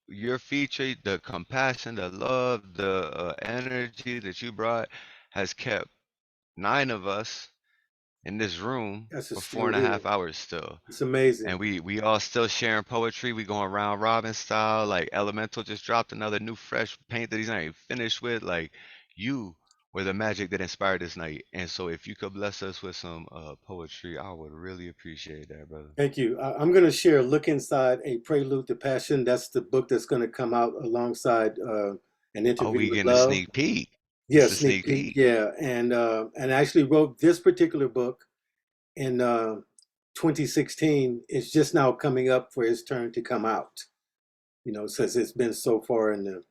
your feature, the compassion, the love, the energy that you brought has kept 9 of us in this room That's for just four still and a here. half hours still. It's amazing. And we all still sharing poetry. We going round robin style. Like Elemental just dropped another new fresh paint that he's not even finished with. Like you were the magic that inspired this night. And so if you could bless us with some poetry, I would really appreciate that, brother. Thank you. I'm going to share Look Inside, A Prelude to Passion. That's the book that's going to come out alongside an Oh, interview we with getting a love. sneak peek. It's Yeah, the sneak sneak peek. peek. Yeah, and I actually wrote this particular book in 2016. It's just now coming up for its turn to come out. Since it's been so far in the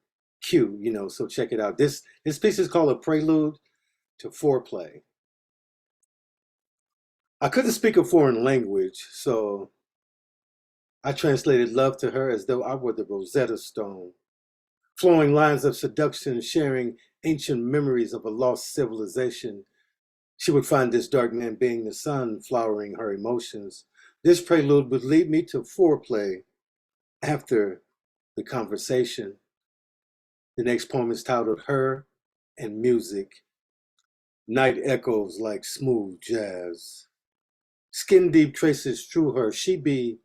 queue. So check it out. This piece is called A Prelude to Foreplay. I couldn't speak a foreign language, so I translated love to her as though I were the Rosetta Stone, flowing lines of seduction, sharing ancient memories of a lost civilization. She would find this dark man being the sun, flowering her emotions. This prelude would lead me to foreplay after the conversation. The next poem is titled Her and Music. Night echoes like smooth jazz. Skin deep traces through her. She be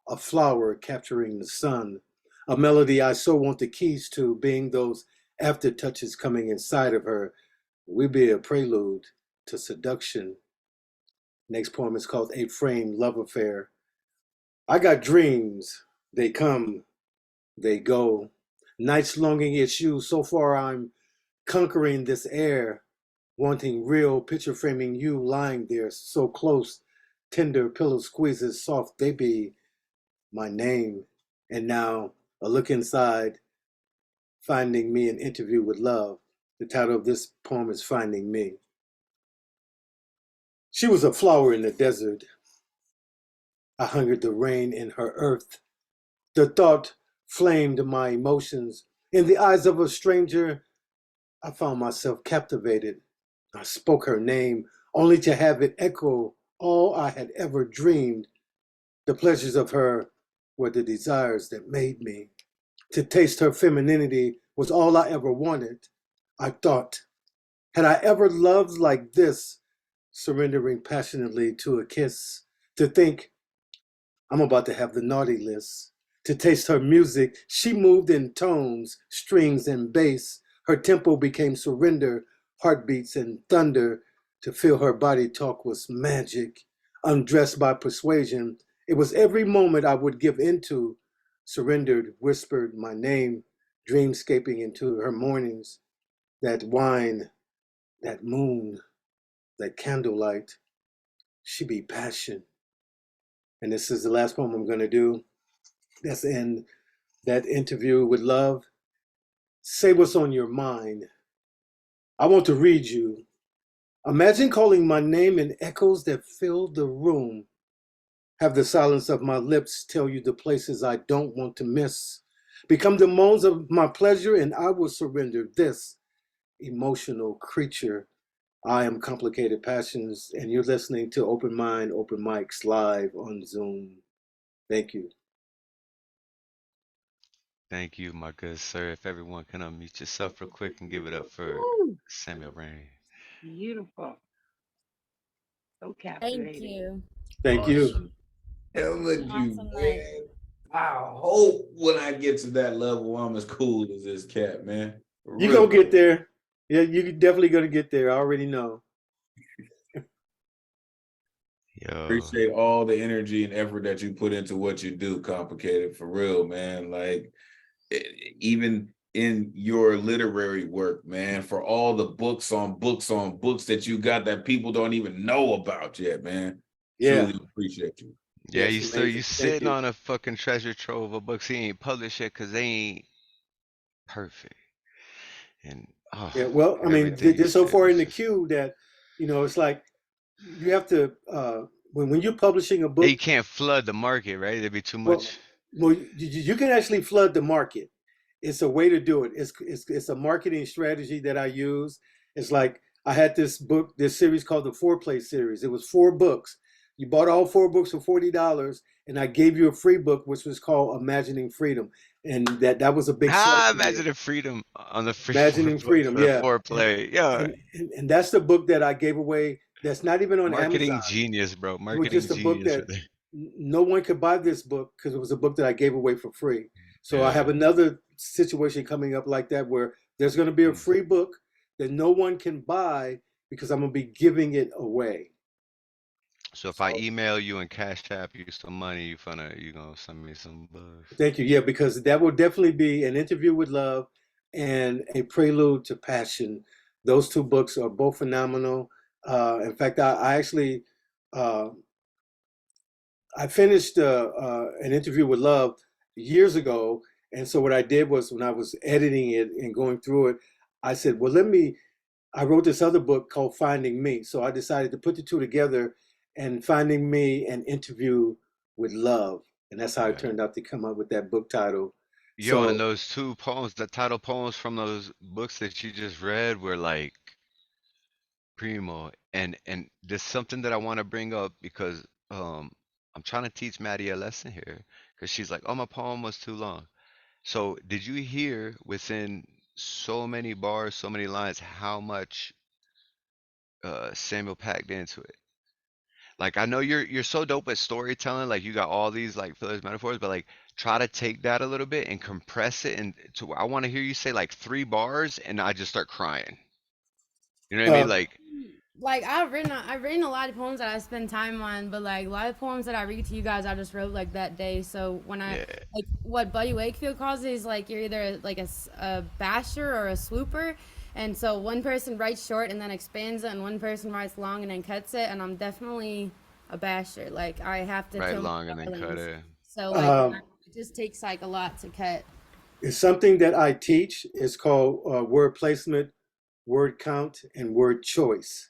a flower capturing the sun. A melody I so want the keys to, being those aftertouches coming inside of her. We be a prelude to seduction. Next poem is called A Framed Love Affair. I got dreams. They come, they go. Nights longing it's you. So far I'm conquering this air, wanting real, picture framing you lying there so close. Tender pillow squeezes soft, they be my name. And now a look inside, finding me, an interview with love. The title of this poem is Finding Me. She was a flower in the desert. I hungered the rain in her earth. The thought flamed my emotions. In the eyes of a stranger, I found myself captivated. I spoke her name, only to have it echo all I had ever dreamed. The pleasures of her were the desires that made me. To taste her femininity was all I ever wanted. I thought, had I ever loved like this, surrendering passionately to a kiss? To think, I'm about to have the naughty list. To taste her music, she moved in tones, strings, and bass. Her tempo became surrender, heartbeats, and thunder. To feel her body talk was magic. Undressed by persuasion, it was every moment I would give into. Surrendered, whispered my name, dreamscaping into her mornings. That wine, that moon, that candlelight, she be passion. And this is the last poem I'm going to do. That's in that interview with love. Say what's on your mind. I want to read you. Imagine calling my name in echoes that fill the room. Have the silence of my lips tell you the places I don't want to miss. Become the moans of my pleasure, and I will surrender this emotional creature. I am Complicated Passions, and you're listening to Open Mind, Open Mics live on Zoom. Thank you. Thank you, my good sir. If everyone can unmute yourself real quick and give it up for Woo, Samuel Rain. beautiful. So Thank captivating. you. Thank you. Awesome. Telling you, Awesome night. man. I hope when I get to that level, I'm as cool as this cat, man. You gonna get there. Yeah, you definitely gonna get there. I already know. Yo, Appreciate all the energy and effort that you put into what you do, Complicated, for real, man. Like, even in your literary work, man, for all the books on books on books that you got that people don't even know about yet, man. Yeah. Truly appreciate you. yeah, Yes, you still amazing. you Thank sitting you. on a fucking treasure trove of books he ain't published yet because they ain't perfect. And Yeah, well, I mean, everything you they're so said far was in the just queue that, it's like you have to when you're publishing a yeah, you book, can't flood the market, right? There'd be too well, much. you can actually flood the market. It's a way to do it. It's a marketing strategy that I use. It's like I had this book, this series called the Foreplay series. It was 4 books. You bought all 4 books for $40, and I gave you a free book, which was called Imagining Freedom. And that was a big sell Ah, to me. imagine the freedom on the free Imagining Freedom, for the yeah. foreplay. Yeah, And that's the book that I gave away. That's not even on marketing Amazon. genius, bro. It was Marketing just a book genius that right there. no one could buy this book because it was a book that I gave away for free. So I have Yeah. another situation coming up like that where there's going to be a free book that no one can buy because I'm going to be giving it away. So if I email you and Cash App you some money, you gonna send me some bucks. Thank you. Yeah, because that will definitely be An Interview with Love and A Prelude to Passion. Those two books are both phenomenal. In fact, I actually I finished An Interview with Love years ago, and so what I did was when I was editing it and going through it, I said, well, I wrote this other book called Finding Me. So I decided to put the two together and Finding Me, An Interview with Love. And that's how it turned out to come up with that book title. Yo, and So those two poems, the title poems from those books that you just read were like primo. And there's something that I want to bring up because I'm trying to teach Mattie a lesson here because she's like, oh, my poem was too long. So did you hear within so many bars, so many lines, how much Samuel packed into it? Like I know you're so dope at storytelling, like you got all these like fillers, metaphors, but like try to take that a little bit and compress it and to I want to hear you say like 3 bars and I just start crying. You know what I mean? uh, Like Like I've written a lot of poems that I spend time on, but like a lot of poems that I read to you guys, I just wrote like that day. So when I yeah, like what Buddy Wakefield calls it is like you're either like a basher or a swooper, and so one person writes short and then expands it, and one person writes long and then cuts it. And I'm definitely a basher. Like I have to right kill my long and then cut darlings. it. So like it just takes like a lot to cut. it's something that I teach. It's called word placement, word count, and word choice.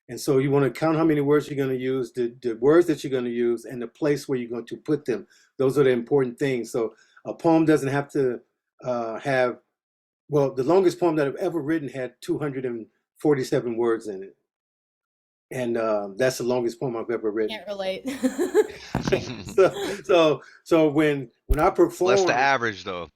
And so you want to count how many words you're going to use, the words that you're going to use, and the place where you're going to put them. Those are the important things. So a poem doesn't have to have, well, the longest poem that I've ever written had 247 words in it. And that's the longest poem I've ever written. Can't relate. So when I Less perform, the average though.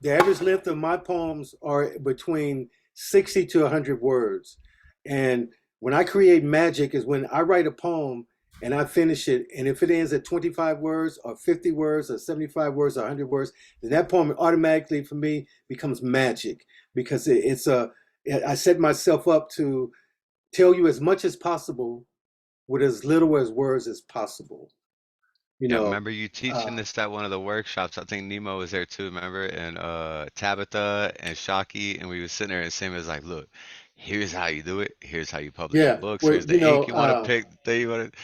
the average length of my poems are between 60 to 100 words. And when I create magic is when I write a poem and I finish it. And if it ends at 25 words or 50 words or 75 words or 100 words, then that poem automatically for me becomes magic because I set myself up to tell you as much as possible with as little as words as possible. You Yeah, know, remember you teaching this at one of the workshops. I think Nemo was there too, remember? And Tabitha and Shockie, and we was sitting there and Sam was like, look, here's how you do it. Here's how you publish your yeah. books. Well, Here's the ink you want to pick, the day you want to.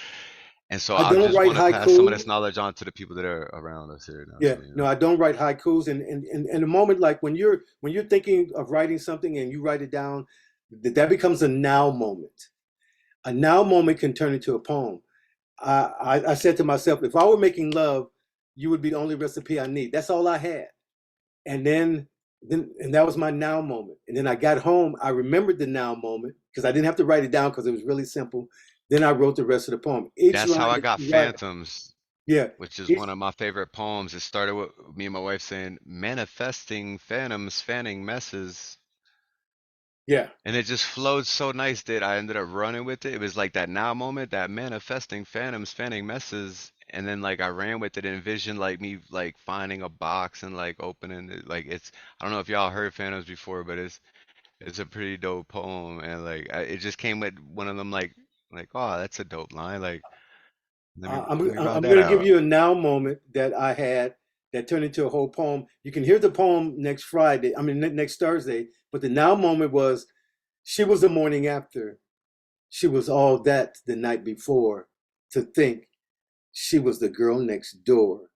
And so I I don't just write want to pass some of haiku. this knowledge on to the people that are around us here now Yeah, too, you no, know? I don't write haikus. And a moment like when you're thinking of writing something and you write it down, that becomes a now moment. A now moment can turn into a poem. I said to myself, if I were making love, you would be the only recipe I need. That's all I had. And then that was my now moment. And then I got home, I remembered the now moment because I didn't have to write it down because it was really simple. Then I wrote the rest of the poem. Each That's how line I that got you write, Phantoms, yeah, which is each, one of my favorite poems. It started with me and my wife saying, manifesting phantoms, fanning messes. yeah. And it just flowed so nice that I ended up running with it. It was like that now moment, that manifesting phantoms, fanning messes. And then like I ran with it and envisioned like me like finding a box and like opening it. Like I don't know if y'all heard Phantoms before, but it's a pretty dope poem. And like it just came with one of them like, oh, that's a dope line. Like let me ride I'm that going to give out. you a now moment that I had that turned into a whole poem. You can hear the poem next Friday, next Thursday, but the now moment was, she was the morning after. She was all that the night before. To think she was the girl next door.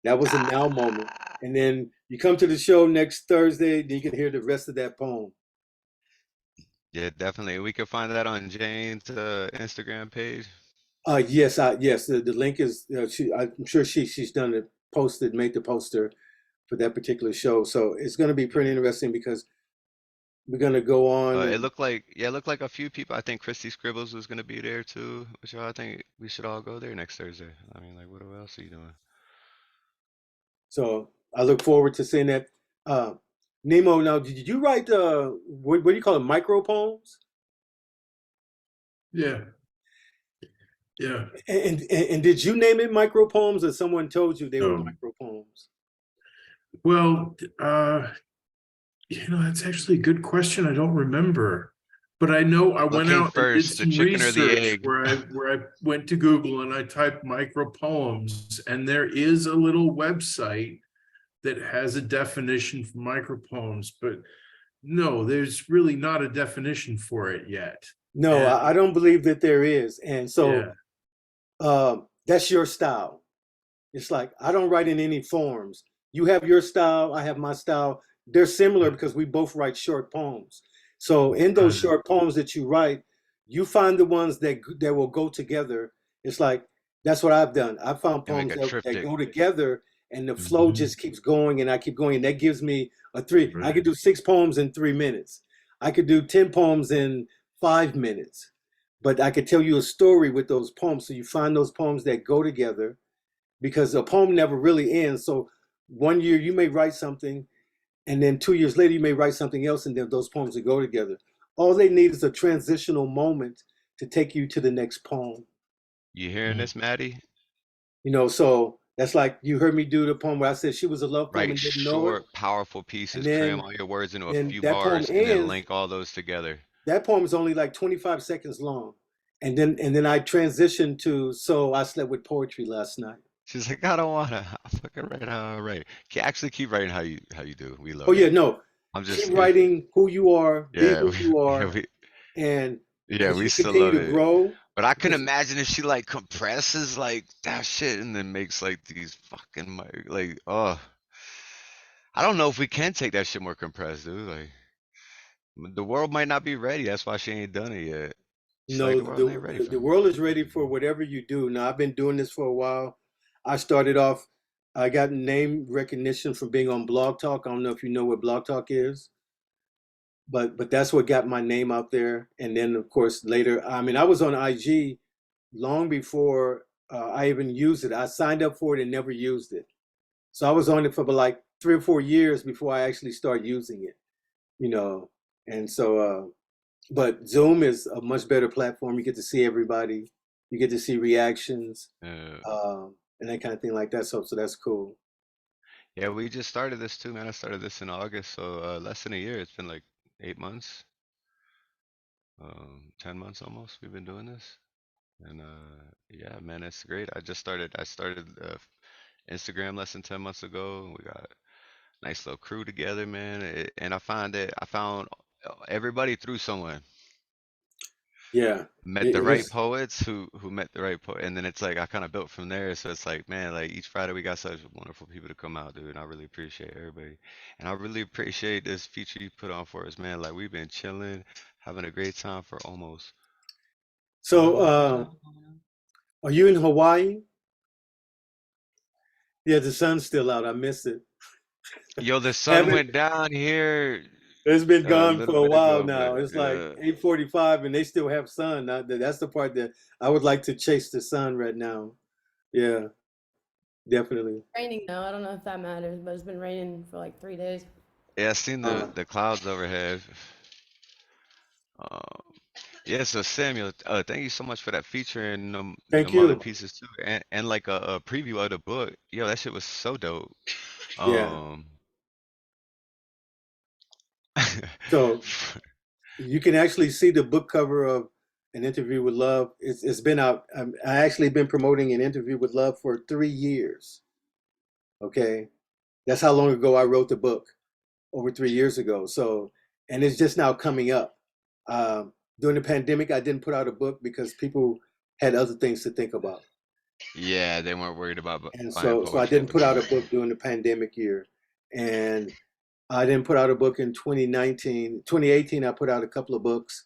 That was a now moment. And then you come to the show next Thursday, then you can hear the rest of that poem. Yeah, definitely. We can find that on Jane's Instagram page. Yes, the link is. I'm sure she's done it, made the poster for that particular show. So it's going to be pretty interesting because We're gonna go on. It looked like, yeah, it looked like a few people. I think Christy Scribbles was gonna be there too. Which I think we should all go there next Thursday. I mean, like, what else are you doing? So I look forward to seeing that. Nemo, now did you write what do you call it, micro poems? Yeah. Yeah. And did you name it micro poems, or someone told you they were No. micro poems? Well, that's actually a good question. I don't remember, but I know I went came out and did first, the some chicken or the research egg? where I went to Google and I typed micro poems, and there is a little website that has a definition for micro poems, but no, there's really not a definition for it yet. No, And- I don't believe that there is. And so that's your style. It's like, I don't write in any forms. You have your style, I have my style. They're similar because we both write short poems. So in those short poems that you write, you find the ones that will go together. It's like, that's what I've done. I found And make poems a that triptych. go together, and the flow just keeps going, and I keep going. And that gives me a three. I could do 6 poems in 3 minutes. I could do 10 poems in 5 minutes. But I could tell you a story with those poems. So you find those poems that go together, because a poem never really ends. So one year you may write something, and then 2 years later you may write something else, and then those poems will go together. All they need is a transitional moment to take you to the next poem. You hearing this, Mattie? So that's like, you heard me do the poem where I said she was a love poem Write and didn't know it. short, powerful pieces, And cram then- all your words into a then few that poem bars, and then ends. link all those together. That poem is only like 25 seconds long. And then I transitioned to, so I slept with poetry last night. She's like, I don't wanna. I fucking write how I write. Actually, keep writing how you do. We love Oh it. yeah, no. I'm just Keep writing who you are, be Yeah, who you are, we and yeah, as we you still continue love to it. grow. But I can imagine if she like compresses like that shit and then makes like these fucking like I don't know if we can take that shit more compressed, dude. Like the world might not be ready. That's why she ain't done it yet. She's No, like, the world ain't ready for the me. world is ready for whatever you do. Now, I've been doing this for a while. I started off, I got name recognition from being on Blog Talk. I don't know if you know what Blog Talk is, but that's what got my name out there. And then, of course, later, I mean, I was on IG long before I even used it. I signed up for it and never used it. So I was on it for like 3 or 4 years before I actually started using it, And so, but Zoom is a much better platform. You get to see everybody. You get to see reactions, and that kind of thing like that. So that's cool. Yeah, we just started this too, man. I started this in August, so less than a year. It's been like 8 months, 10 months almost. We've been doing this, and yeah, man, it's great. I started Instagram less than 10 months ago. We got a nice little crew together, man. And I found everybody through someone. Yeah, Met the right poets who met the right poet, and then it's like I kind of built from there. So it's like, man, like each Friday we got such wonderful people to come out, dude. And I really appreciate everybody, and I really appreciate this feature you put on for us, man. Like we've been chilling, having a great time for almost. So, are you in Hawaii? Yeah, the sun's still out. I missed it. Yo, the sun went down here. It's been gone little for a bit while ago, now. but It's like yeah. 8:45 and they still have sun. That's the part that I would like to chase the sun right now. Yeah, definitely. Raining now. I don't know if that matters, but it's been raining for like 3 days. Yeah, I seen the clouds overhead. Yeah, so Samuel, thank you so much for that feature and Thank them other you. pieces too, and like a preview of the book. Yo, that shit was so dope. Yeah. So you can actually see the book cover of An Interview with Love. It's been out. I actually been promoting An Interview with Love for 3 years. Okay, that's how long ago I wrote the book, over 3 years ago. So, and it's just now coming up. During the pandemic, I didn't put out a book because people had other things to think about. Yeah, they weren't worried about And buying so I poetry at didn't the put out a moment. book during the pandemic year. And I didn't put out a book in 2019. 2018, I put out a couple of books.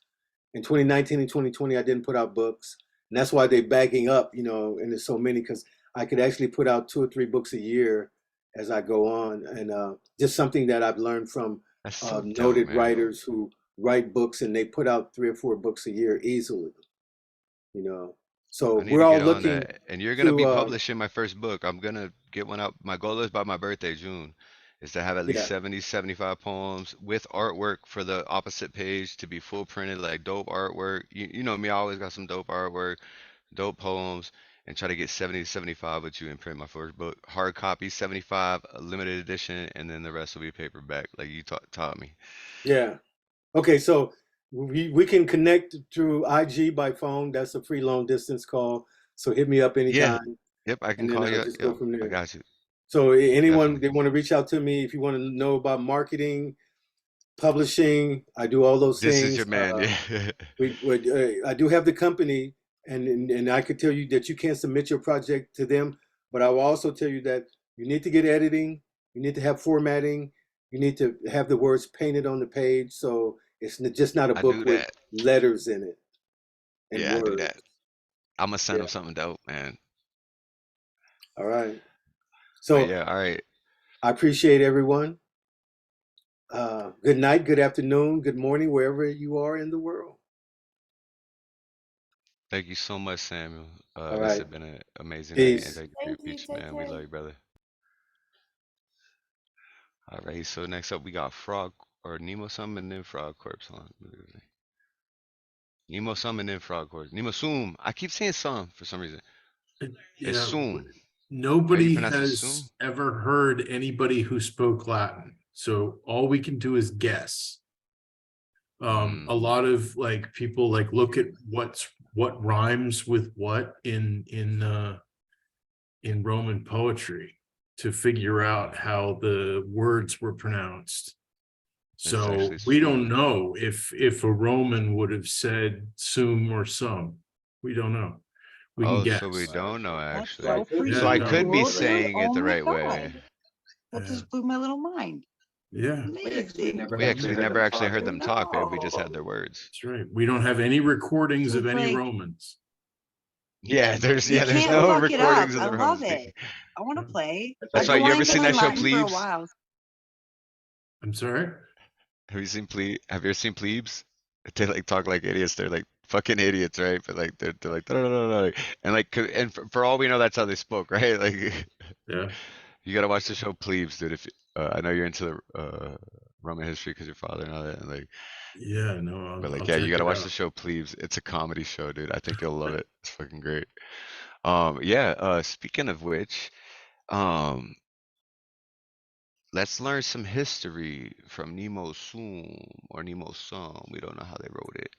In 2019 and 2020, I didn't put out books. And that's why they're bagging up, and there's so many, because I could actually put out 2 or 3 books a year as I go on. And just something that I've learned from That's so dope, noted man. writers who write books, and they put out 3 or 4 books a year easily. So I need we're to all get on looking that. And you're gonna be to, publishing my first book. I'm gonna get one out. My goal is by my birthday, June, is to have at least yeah, 70, 75 poems with artwork for the opposite page to be full printed, like dope artwork. You know me, I always got some dope artwork, dope poems, and try to get 70 to 75 with you and print my first book. Hard copy, 75, a limited edition, and then the rest will be paperback, like you taught me. yeah. Okay, so we can connect through IG by phone. That's a free long distance call. So hit me up Yeah. anytime, Yep, I can and then call I'll you. just go Yep, from I there. got you. So anyone Definitely. they want to reach out to me, if you want to know about marketing, publishing, I do all those This is your things. man. Yeah. I do have the company, and I could tell you that you can't submit your project to them, but I will also tell you that you need to get editing, you need to have formatting, you need to have the words painted on the page, so it's just not a I book do with that. letters in it and Yeah, I do words. that. I'm gonna send Yeah. him something dope, man. All right. But So yeah, all right. I appreciate everyone. Good night, good afternoon, good morning, wherever you are in the world. Thank you so much, Samuel. All This right. has been an amazing night, and Peace. thank you for your Thank you. peeps, Take man. We care. love you, brother. All right, so next up we got Frog or Nemo Sum and then Frog Corpse. Hold on. Nemo Sum and then Frog Corpse. Nemo Sum. I keep saying Sum for some reason. It's Yeah, Sum. How you nobody pronounce it? Sum? has ever heard anybody who spoke Latin. So all we can do is guess. A lot of like people like look at what rhymes with what in Roman poetry to figure out how the words were pronounced. It's So actually we Sum. don't know if a Roman would have said sum or sum. We don't know. We can Oh, guess. so we don't know That's actually. so freaking So I no. could be cool, dude. saying it Oh the my right way. God. That just blew my little mind. Yeah. Amazing. We actually never actually heard them talk. Maybe we just No. had their words. That's right. We don't have any recordings So of it's any like, Romans. Yeah, there's you there's can't no fuck it up. recordings of I the love Romans. it. I want to play. That's I've why been you ever wanting to seen that learn show Latin for a Plebes? while. I'm sorry. Have you seen Have you ever seen Plebes? They like talk like idiots. They're like fucking idiots, right? But like they're like no, no, no, no, and like and for all we know, that's how they spoke, right? Like Yeah. you gotta watch the show Plebes, dude. If I know you're into the Roman history because your father and all that, and like Yeah, no, but like I'll yeah, you check gotta it watch the out. show Plebes. It's a comedy show, dude. I think you'll love it. It's fucking great. Yeah. Speaking of which, um. Let's learn some history from Nemo Sum or Nemo Sum. We don't know how they wrote it.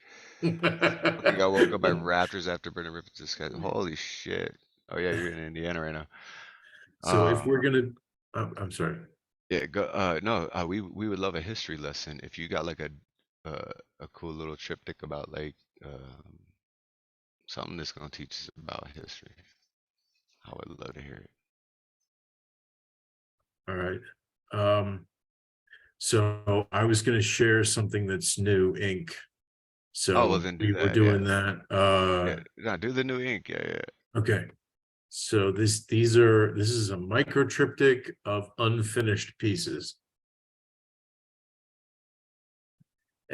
Fucking got woke up by raptors after Brendan ripped this guy. Holy shit. Oh yeah, you're in Indiana right now. So if we're gonna, I'm sorry. Yeah, go no, we would love a history lesson if you got like a cool little triptych about like something that's gonna teach us about history. I would love to hear it. All right. So I was going to share something that's new ink. Oh well So then do we were that, yeah. doing that. Yeah, no, do the new ink, yeah, yeah. Okay. So this is a micro triptych of unfinished pieces.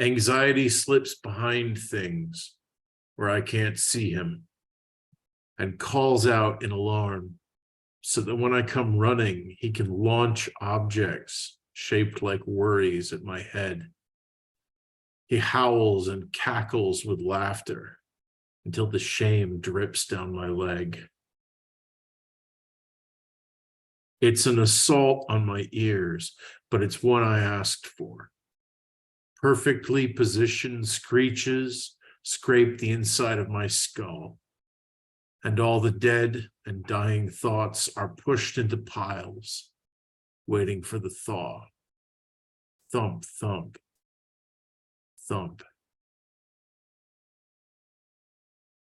Anxiety slips behind things where I can't see him and calls out in alarm so that when I come running, he can launch objects shaped like worries at my head. He howls and cackles with laughter until the shame drips down my leg. It's an assault on my ears, but it's one I asked for. Perfectly positioned screeches scrape the inside of my skull, and all the dead and dying thoughts are pushed into piles, waiting for the thaw. Thump, thump, thump.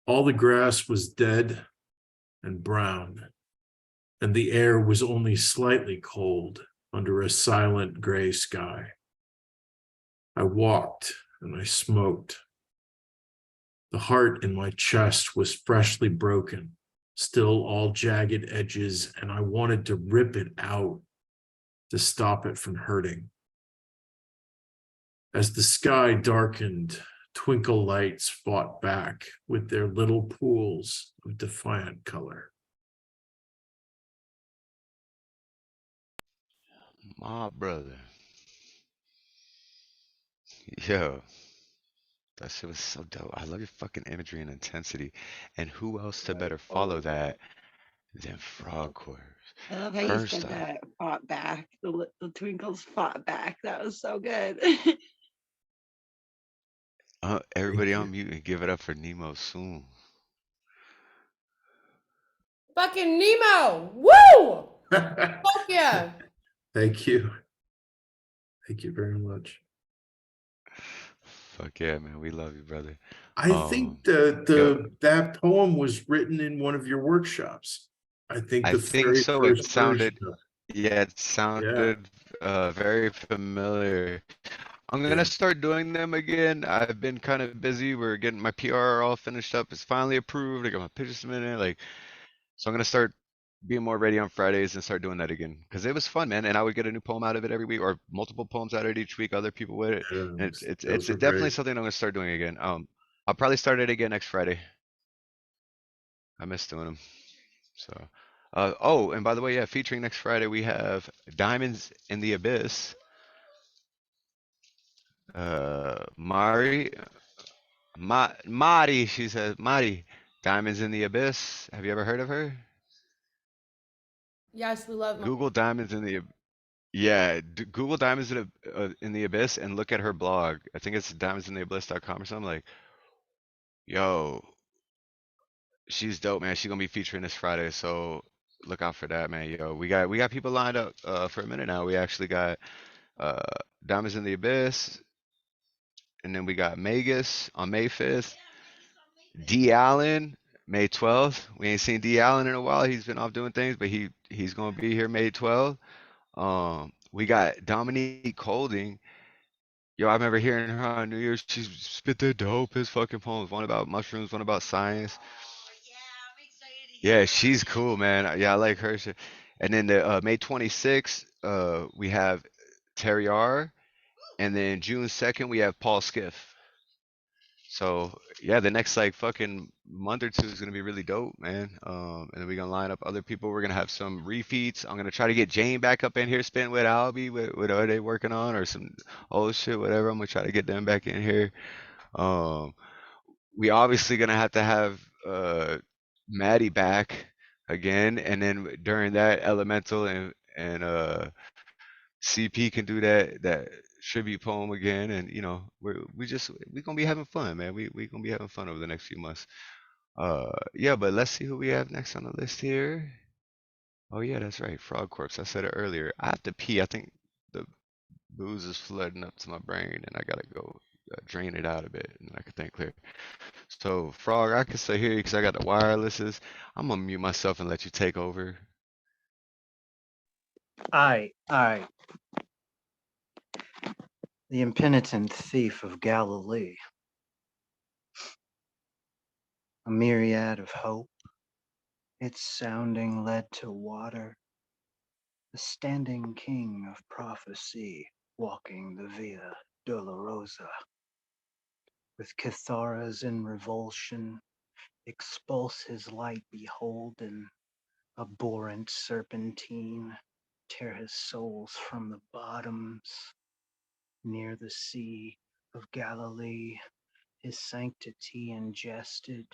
All the grass was dead and brown, and the air was only slightly cold under a silent gray sky. I walked and I smoked. The heart in my chest was freshly broken, still all jagged edges, and I wanted to rip it out to stop it from hurting. As the sky darkened, twinkle lights fought back with their little pools of defiant color. My brother. Yo, that shit was so dope. I love your fucking imagery and intensity. And who else to better follow that than Frogg Corpse? I love how you First said off, that fought back. The twinkles fought back. That was so good. everybody on mute and give it up for Nemo Sum. Fucking Nemo. Woo! Fuck yeah. Thank you. Thank you very much. Fuck yeah, man. We love you, brother. I think that poem was written in one of your workshops. I think I the think very so. It first version sounded, of yeah, it yeah. sounded very familiar. I'm Yeah. gonna start doing them again. I've been kind of busy. We're getting my PR all finished up. It's finally approved. I got my picture submitted. Like, so I'm gonna start being more ready on Fridays and start doing that again because it was fun, man. And I would get a new poem out of it every week or multiple poems out of it each week. Other people would. And it's Those were definitely great. something I'm gonna start doing again. I'll probably start it again next Friday. I miss doing them. So, oh, and by the way, yeah, featuring next Friday we have Diamonds in the Abyss. Mari, Mattie, she says, Mattie, Diamonds in the Abyss. Have you ever heard of her? Yes, we love Google Diamonds in the Yeah, Google Diamonds in the Abyss and look at her blog. I think it's diamondsintheabyss.com or something. Like, yo, she's dope, man. She's gonna be featuring this Friday, so look out for that, man. Yo, we got people lined up for a minute now. We actually got uh Diamonds in the Abyss, and then we got Magus on May 5th. D Allen May 12th. We ain't seen D Allen in a while. He's been off doing things, but he's gonna be here May 12th. We got Dominique Holding. Yo, I remember hearing her on New Year's. She spit the dopest fucking poems. One about mushrooms, one about science. Yeah, she's cool, man. Yeah, I like her shit. And then the May 26th, we have Teri Rose, and then June 2nd we have Paul Skiff. So yeah, the next like fucking month or two is gonna be really dope, man. And then we're gonna line up other people. We're gonna have some refeats. I'm gonna try to get Jane back up in here, spin with Albie, with are they working on or some old shit, whatever. I'm gonna try to get them back in here. Um, we obviously gonna have to have Mattie back again, and then during that, Elemental and CP can do that tribute poem again, and you know we gonna be having fun, man. We gonna be having fun over the next few months. Yeah, but let's see who we have next on the list here. Oh yeah, that's right, Frogg Corpse. I said it earlier. I have to pee. I think the booze is flooding up to my brain, and I gotta go drain it out a bit, and I can think clear. So Frog, I can stay here because I got the wirelesses. I'm gonna mute myself and let you take over. All right. The impenitent thief of Galilee. A myriad of hope, its sounding led to water. The standing king of prophecy, walking the Via Dolorosa. With Catharas in revulsion, expulse his light beholden, abhorrent serpentine, tear his souls from the bottoms. Near the sea of Galilee, his sanctity ingested,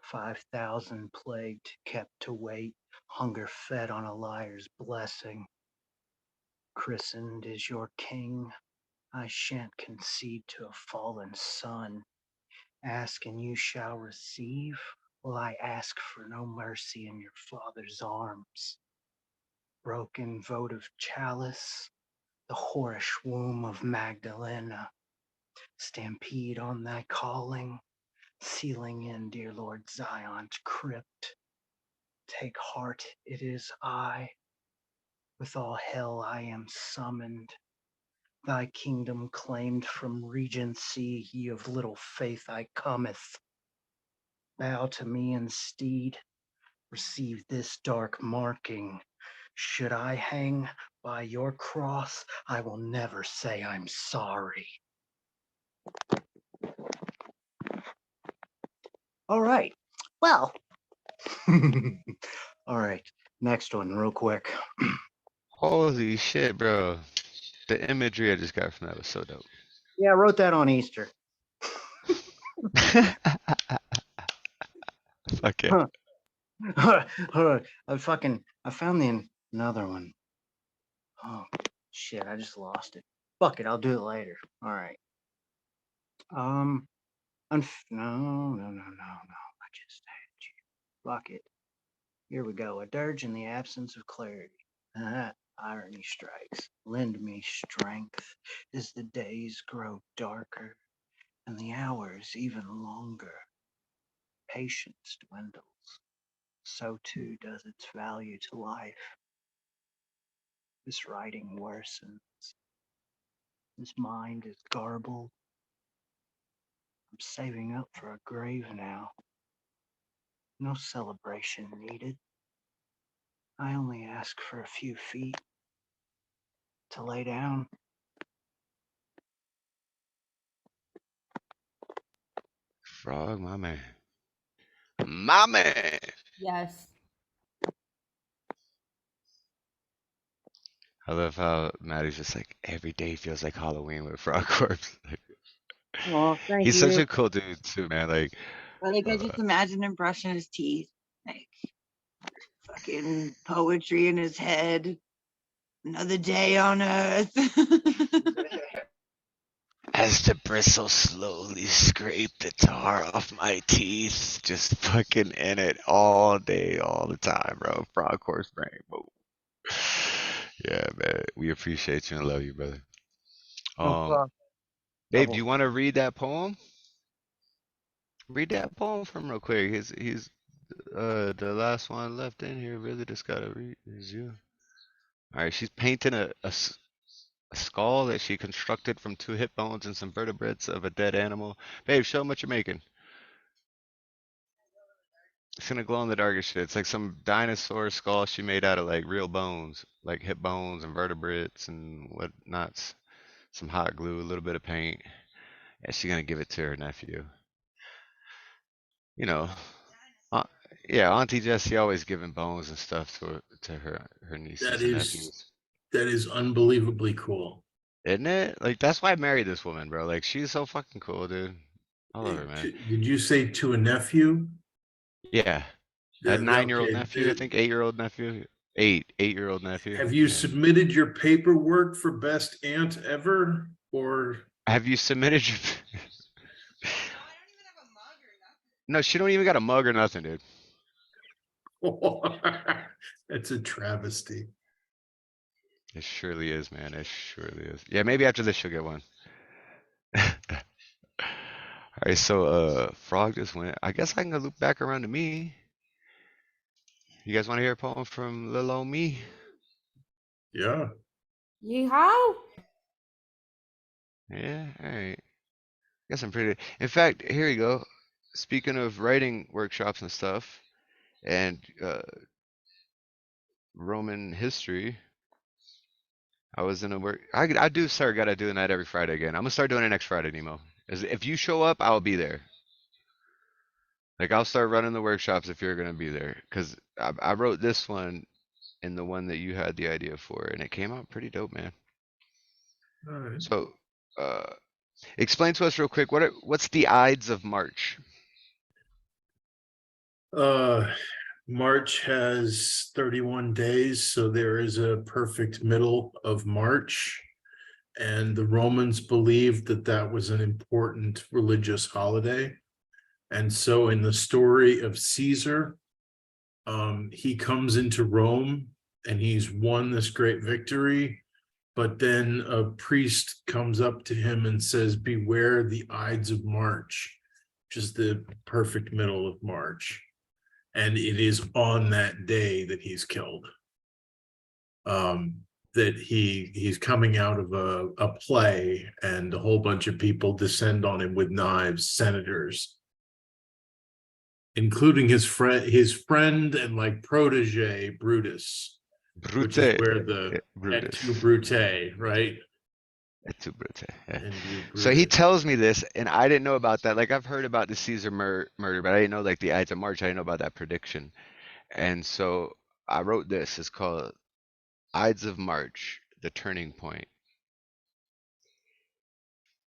5,000 plagued, kept to wait, hunger fed on a liar's blessing. Christened is your king, I shan't concede to a fallen son. Ask and you shall receive. Will I ask for no mercy in your father's arms? Broken votive chalice, the whorish womb of Magdalena. Stampede on thy calling, sealing in dear Lord Zion's crypt. Take heart, it is I. With all hell I am summoned. Thy kingdom claimed from regency, ye of little faith I cometh. Bow to me instead, receive this dark marking. Should I hang by your cross, I will never say I'm sorry. All right. Well, all right. Next one, real quick. Holy shit, bro. The imagery I just got from that was so dope. Yeah, I wrote that on Easter. Fuck it. Huh. Hold on. I found another one. Oh, shit, I just lost it. Fuck it, I'll do it later. All right. No. I just had you. Fuck it. Here we go. A dirge in the absence of clarity. Irony strikes. Lend me strength as the days grow darker and the hours even longer. Patience dwindles. So too does its value to life. This writing worsens. This mind is garbled. I'm saving up for a grave now. No celebration needed. I only ask for a few feet to lay down. Frog, my man. My man. Yes. I love how Mattie's just like, every day feels like Halloween with Frog Corpse. Oh, thank He's such you. a cool dude too, man. Like, I just imagine him brushing his teeth, like fucking poetry in his head. Another day on Earth. as the bristles slowly scrape the tar off my teeth, just fucking in it all day, all the time, bro. Frog Corpse brain. Boom. Yeah, man. We appreciate you and love you, brother. Babe, do you want to read that poem? Read that poem from real quick. He's the last one left in here. Really, just gotta read is you. All right, she's painting a skull that she constructed from 2 hip bones and some vertebrates of a dead animal. Babe, show them what you're making. It's gonna glow in the dark as shit. It's like some dinosaur skull she made out of like real bones, like hip bones and vertebrates and whatnots. Some hot glue, a little bit of paint. And she's gonna give it to her nephew. You know, uh, yeah, Auntie Jessie always giving bones and stuff to her nieces and nephews. That is unbelievably cool. Isn't it? Like that's why I married this woman, bro. Like she's so fucking cool, dude. I love her, man. Did you say to a nephew? Yeah. A Yeah, 9-year-old okay, nephew, I think 8-year-old nephew. 8-year-old nephew. Have you Yeah. submitted your paperwork for best aunt ever? Or Have you submitted your No, she don't even got a mug or nothing, dude. that's a travesty. It surely is, man. It surely is. Yeah, maybe after this she'll get one. All right, so Frog just went. I guess I can go loop back around to me. You guys want to hear a poem from Lil Ol' Me? Yeah. Yeehaw. Yeah, all right. Guess I'm pretty. In fact, here you go. Speaking of writing workshops and stuff, and Roman history, I was in a work. I do start gotta doing that every Friday again. I'm gonna start doing it next Friday, Nemo. If you show up, I'll be there. Like I'll start running the workshops if you're gonna be there, because I wrote this one and the one that you had the idea for, and it came out pretty dope, man. All right. So, explain to us real quick what's the Ides of March? March has 31 days, so there is a perfect middle of March. And the Romans believed that that was an important religious holiday. And so in the story of Caesar, he comes into Rome and he's won this great victory. But then a priest comes up to him and says, beware the Ides of March, which is the perfect middle of March. And it is on that day that he's killed. That he's coming out of a play and a whole bunch of people descend on him with knives, senators, including his friend and like protege Brutus. Which is where the et tu Brute, right? Et tu, Brute. Yeah. And you So he Brutus. tells me this, and I didn't know about that. Like I've heard about the Caesar murder, but I didn't know like the Ides of March. I didn't know about that prediction. And so I wrote this. It's called Ides of March, the turning point.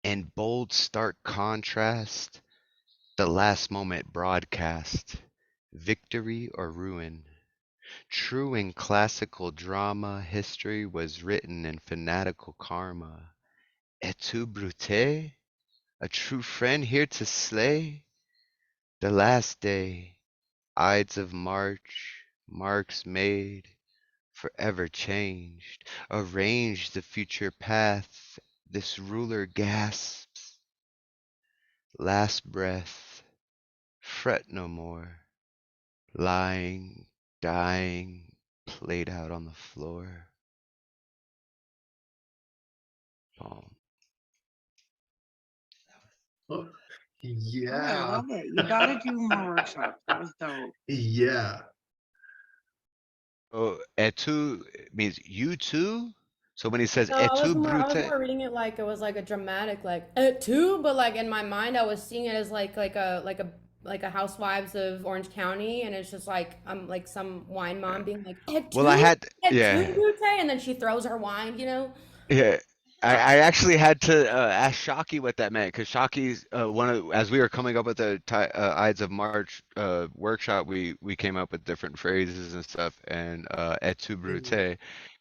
In bold, stark contrast, the last moment broadcast, victory or ruin. True in classical drama, history was written in fanatical karma. Et tu, Brute? A true friend here to slay? The last day, Ides of March, marks made, forever changed. Arrange the future path, this ruler gasps. Last breath, fret no more. Lying, dying, played out on the floor. Boom. Oh, Oh, I yeah. love it. You gotta do more workshops. That was dope. Yeah. Oh, et tu means you too? So when he says No, et tu, I was Brute? more reading it like it was like a dramatic like two, but like in my mind I was seeing it as like a Housewives of Orange County, and it's just like some wine mom being like Well, I had, et tu, yeah. Brute, and then she throws her wine, you know. Yeah, I actually had to ask Shockie what that meant because Shockie's as we were coming up with the Ides of March workshop, we came up with different phrases and stuff, and Et tu, Brute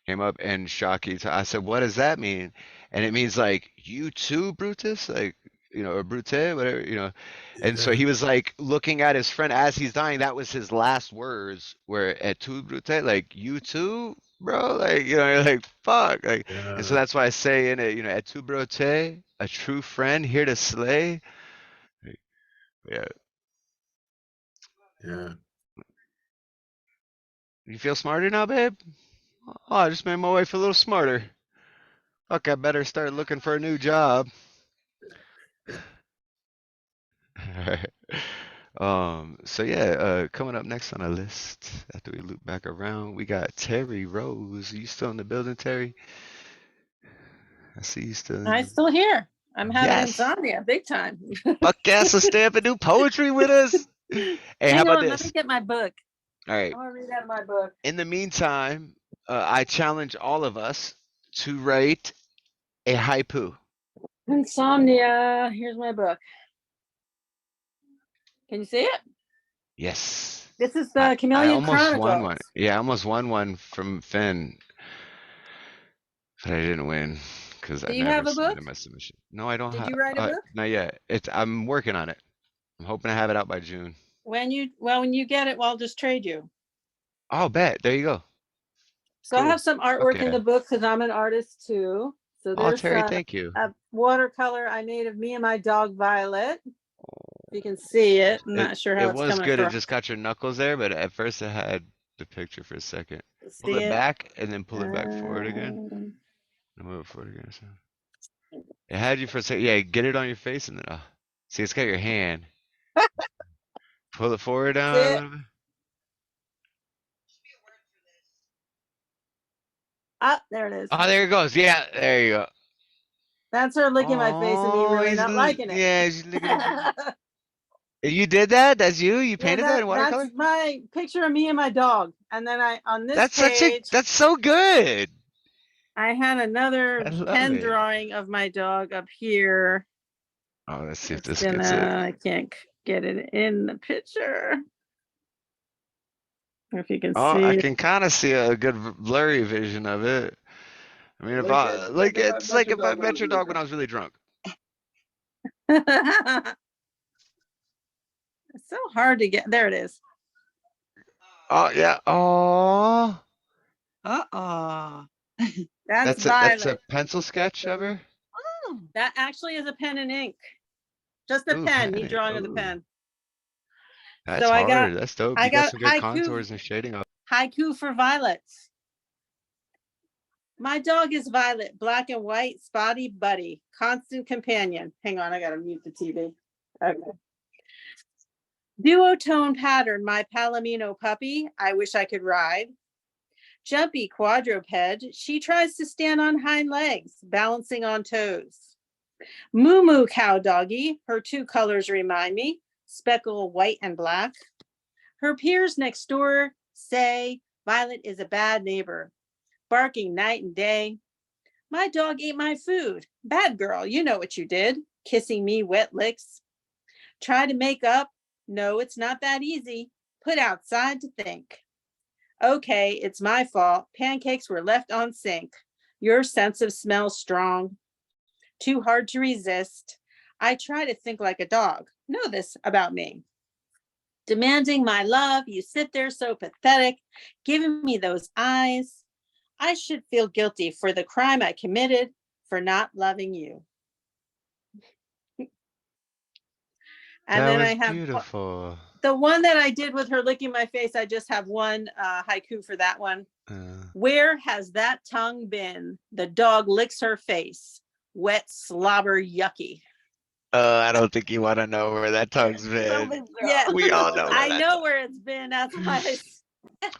came up, and Shockie, I said, what does that mean? And it means like you too, Brutus, like or Brute, whatever, And so Yeah. he was like looking at his friend as he's dying. That was his last words, were Et tu, Brute, like you too, bro, like you're like fuck, like. And so Yeah. that's why I say in it, et tu, Brote, a true friend here to slay. Yeah. Yeah. You feel smarter now, babe? Oh, I just made my wife a little smarter. Fuck, I better start looking for a new job. Alright. So yeah, coming up next on the list, after we loop back around, we got Teri Rose. You still in the building, Teri? I see you still I'm in. still here. I'm having Yes. insomnia big time. Fuck yes, so stay up and do poetry with us. Hey, how Hang about on, let me this? get my book. All right. I want to read out of my book. In the meantime, I challenge all of us to write a haiku. Insomnia. Here's my book. Can you see it? Yes. This is I the Chameleon almost won one. Chronicles. Yeah, I almost won one from Finn, but I didn't win because I Do you never have a book? submitted my submission. No, I don't Did have. you write a book? Not yet. I'm working on it. I'm hoping to have it out by June. When you get it, well, I'll just trade you. Oh, bet. There you go. So I Cool. have some artwork in Okay. the book because I'm an artist too. So Oh, there's Terry, thank you. a watercolor I made of me and my dog Violet. If you can see it, I'm not sure how It it's was coming good. It across. just got your knuckles there, but at first it had the picture for a second. Pull See it it? back and then pull it back forward again. And move it forward again. So. It had you for a second. Yeah, get it on your face and then see, it's got your hand. Pull it forward down a little bit. Ah, there it is. Oh, there it goes. Yeah, there you go. That's her licking my face and me Oh, really not liking it. yeah, she's looking at you. You did that? That's you? You painted that in watercolor? That's my picture of me and my dog. And then on this That's page, that's so good. I had another I love pen it. drawing of my dog up here. Oh, let's see if this gets it. I can't get it in the picture. If you can Oh, see I it. can kind of see a good blurry vision of it. I mean, if I like, it's like if I met your dog when I was really drunk. It's so hard to get. There it is. Oh yeah. Oh. That's That's Violet. a pencil sketch of her. Oh, that actually is a pen and ink. Just a Ooh, pen. Me pen. drawing with a Ooh. pen. That's So hard. That's dope. You got some good haiku. contours and shading up. Haiku for Violets. My dog is Violet, black and white, spotty buddy, constant companion. Hang on, I gotta mute the TV. Okay. Duotone pattern, my Palomino puppy. I wish I could ride. Jumpy quadruped, she tries to stand on hind legs, balancing on toes. Moo moo cow doggy, her two colors remind me, speckled white and black. Her peers next door say Violet is a bad neighbor, barking night and day. My dog ate my food. Bad girl, you know what you did, kissing me wet licks. Try to make up. No, it's not that easy. Put outside to think. Okay, it's my fault. Pancakes were left on sink. Your sense of smell strong. Too hard to resist. I try to think like a dog. Know this about me. Demanding my love, you sit there so pathetic, giving me those eyes. I should feel guilty for the crime I committed for not loving you. And That then was I have beautiful. the one that I did with her licking my face. I just have one haiku for that one. Where has that tongue been? The dog licks her face. Wet slobber yucky. I don't think you want to know where that tongue's been. Yeah, We all know where I that know where it's been. That's why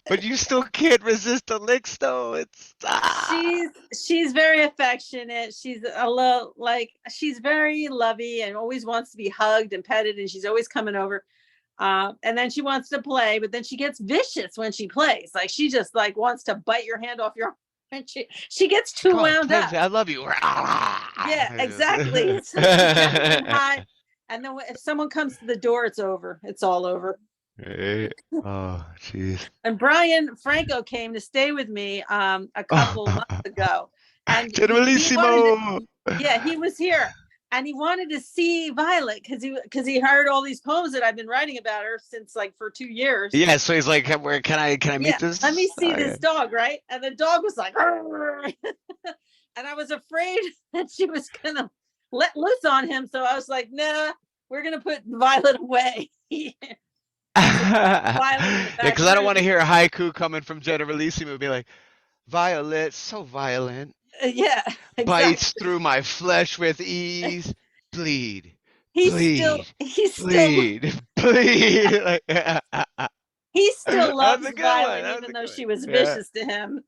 But you still can't resist the licks, though. It's she's very affectionate. She's a little like she's very lovey and always wants to be hugged and petted, and she's always coming over. And then she wants to play, but then she gets vicious when she plays. Like she just like wants to bite your hand off your and she gets too Come on, wound play up. with me. I love you. Yeah, exactly. So she jumps in high, and then if someone comes to the door, it's over. It's all over. Hey. Oh, jeez. And Brian Franco came to stay with me a couple months ago, and he Generalissimo. he was here, and he wanted to see Violet because he heard all these poems that I've been writing about her since like for 2 years. Yeah, so he's like, where can I meet this? Let me see Okay. this dog, right? And the dog was like, "Arr!" And I was afraid that she was gonna let loose on him, so I was like, nah, we're gonna put Violet away. Yeah, because I don't want to hear a haiku coming from Generalissimo be like, Violet, so violent, Yeah, bites through my flesh with ease, bleed, He's bleed, still bleed, bleed. Like, he still loves That's a good Violet, one. even though she was Yeah. vicious to him.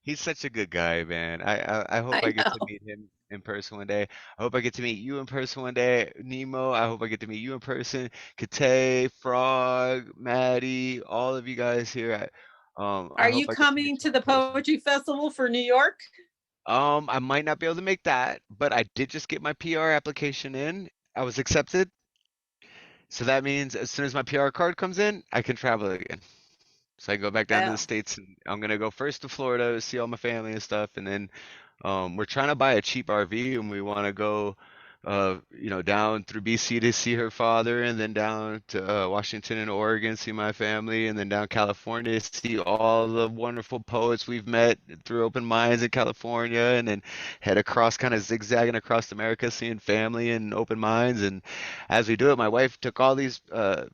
He's such a good guy, man. I hope I get to meet him in person one day. I hope I get to meet you in person one day, Nemo. I hope I get to meet you in person. Kittay, Frogg, Mattie, all of you guys here. I Are hope you I get to meet coming to the poetry festival for New York? I might not be able to make that, but I did just get my PR application in. I was accepted. So that means as soon as my PR card comes in, I can travel again. So I go back down to the States, and I'm gonna go first to Florida to see all my family and stuff, and then we're trying to buy a cheap RV, and we want to go down through BC to see her father, and then down to Washington and Oregon, see my family, and then down California, see all the wonderful poets we've met through open minds in California, and then head across, kind of zigzagging across America, seeing family and open minds. And as we do it, my wife took all these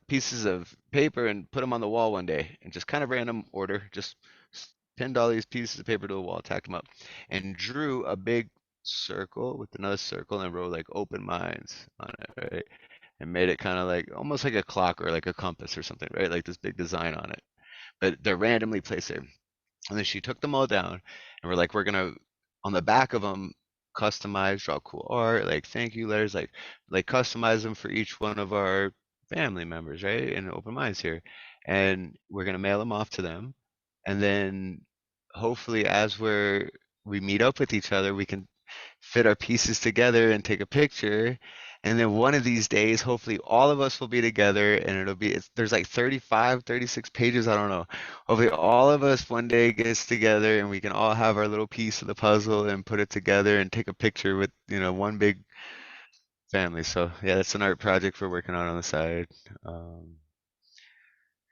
pieces of paper and put them on the wall one day, and just kind of random order, just pinned all these pieces of paper to the wall, tacked them up, and drew a big circle with another circle and wrote like open minds on it, right? And made it kind of like almost like a clock or like a compass or something, right? Like this big design on it. But they're randomly placed there. And then she took them all down, and we're like, we're gonna on the back of them customize, draw cool art, like thank you letters, like customize them for each one of our family members, right? And open minds here. And we're gonna mail them off to them. And then hopefully as we meet up with each other, we can fit our pieces together and take a picture. And then one of these days, hopefully all of us will be together, and there's like 35, 36 pages, I don't know. Hopefully all of us one day gets together, and we can all have our little piece of the puzzle and put it together and take a picture with, one big family. So yeah, that's an art project we're working on the side.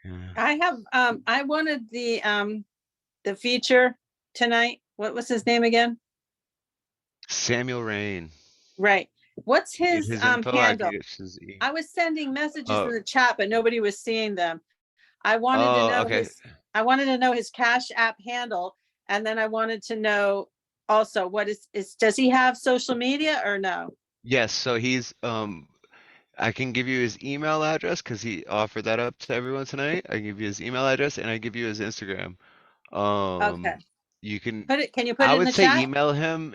Yeah. I have I wanted the feature tonight. What was his name again? Samuel Rain. Right. What's his info, I handle? can get his I was sending messages Oh. in the chat, but nobody was seeing them. I wanted to know okay. his Cash App handle, and then I wanted to know also what is does he have social media or no? Yes, so he's I can give you his email address because he offered that up to everyone tonight. I can give you his email address, and I give you his Instagram. Um, you can. Can you put I it in would the say chat? email him.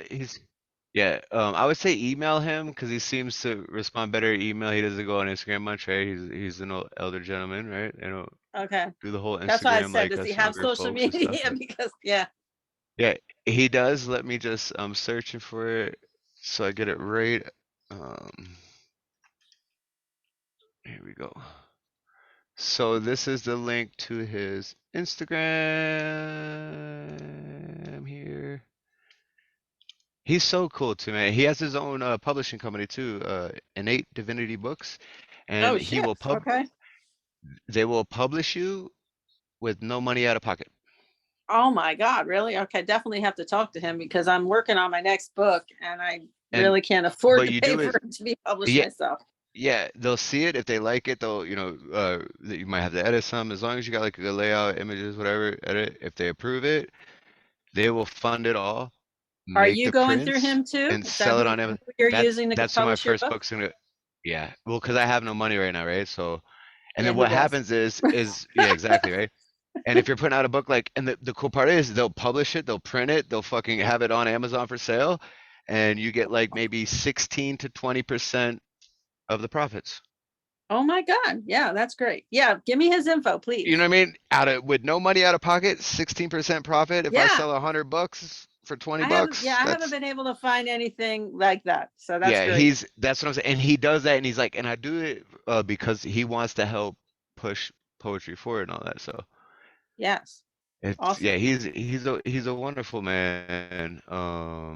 Yeah. I would say email him because he seems to respond better email. He doesn't go on Instagram much, right? He's an elder gentleman, right? They don't Okay. do the whole That's why I Instagram said, like does he us have younger social folks and stuff. media? Because yeah. Yeah, he does. Let me just searching for it so I get it right. Um, here we go. So this is the link to his Instagram here. He's so cool too, man. He has his own publishing company too, Innate Divinity Books, and Oh he shit. will Okay. they will publish you with no money out of pocket. Oh my God, really? Okay, definitely have to talk to him because I'm working on my next book and I And really can't afford but to you pay do for it, it to be published yeah, myself. yeah, they'll see it if they like it. They'll, that you might have to edit some as long as you got like a good layout, images, whatever, edit. If they approve it, they will fund it all, Are make you the going through prints, him too? and Is that sell it who on Amazon. you're That's using to that's what my publish your first book? book's gonna. Yeah, well, because I have no money right now, right? So, and Yeah, then he what does. happens is yeah, exactly, right? And if you're putting out a book like, and the cool part is they'll publish it, they'll print it, they'll fucking have it on Amazon for sale, and you get like maybe 16 to 20% of the profits. Oh my God. Yeah, that's great. Yeah, give me his info, You please. know what I mean? With no money out of pocket, 16% profit. If I Yeah. sell 100 bucks for 20 I haven't bucks, I haven't that's been able to find anything like that. So that's yeah, great. that's what I'm saying. And he does that and he's like, and I do it because he wants to help push poetry forward and all that. So Yes. it's Awesome. yeah, he's a wonderful man. I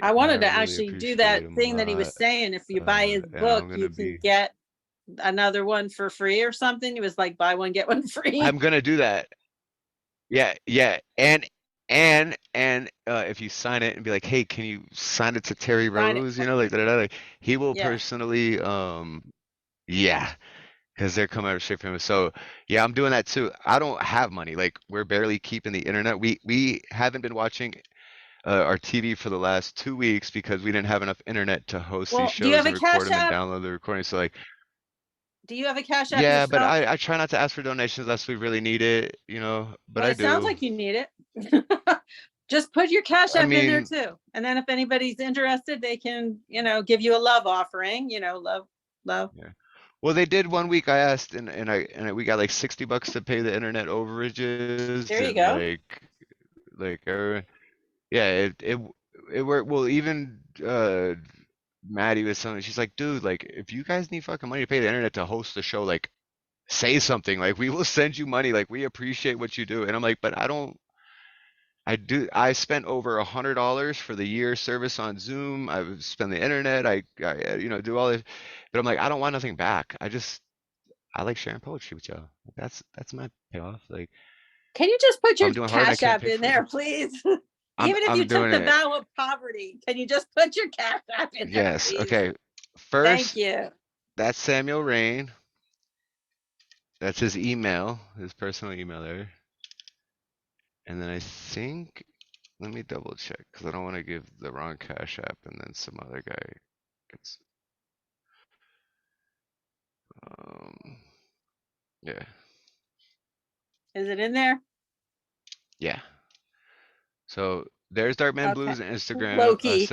I wanted to really actually do appreciate that him a thing that he was lot. saying. If you buy his And book, you can get another one for free or something. He was like, buy one, get one free. I'm gonna do that. Yeah, yeah. And if you sign it and be like, hey, can you sign it to Teri Sign it. Rose? Like da, da, da, like he will Yeah. personally yeah, because they're coming out straight from him. So yeah, I'm doing that too. I don't have money. Like we're barely keeping the internet. We haven't been watching our TV for the last 2 weeks because we didn't have enough internet to host these Well, do you shows have and a record Cash them and App? download the recording. So like, Do you have a Cash App yeah, but yourself? I try not to ask for donations unless we really need it, but Well, I it sounds do. like you need it. Just put your Cash I App in there mean, too. And then if anybody's interested, they can, give you a love offering, love. yeah. Well, they did 1 week. I asked, we got like $60 to pay the internet overages, There you and go. yeah, it worked. Well, even Mattie was something. She's like, dude, like if you guys need fucking money to pay the internet to host the show, like say something. Like we will send you money. Like we appreciate what you do. And I'm like, but I don't. I spent over $100 for the year service on Zoom. I would spend the internet. I do all this, but I'm like, I don't want nothing back. I like sharing poetry with y'all. That's my payoff. Like Can you just put if your I'm doing hard and I Cash can't App pay in for it, there, please? Even if I'm you took doing the it. vow of poverty, can you just put your Cash App in there, Yes. please? Okay. Thank First, you. that's Samuel Rain. That's his email, his personal email there. And then I think, let me double check because I don't want to give the wrong Cash App and then some other guy gets. Yeah. Is it in there? Yeah. So there's Darkman Okay. Blues and Instagram. Loki.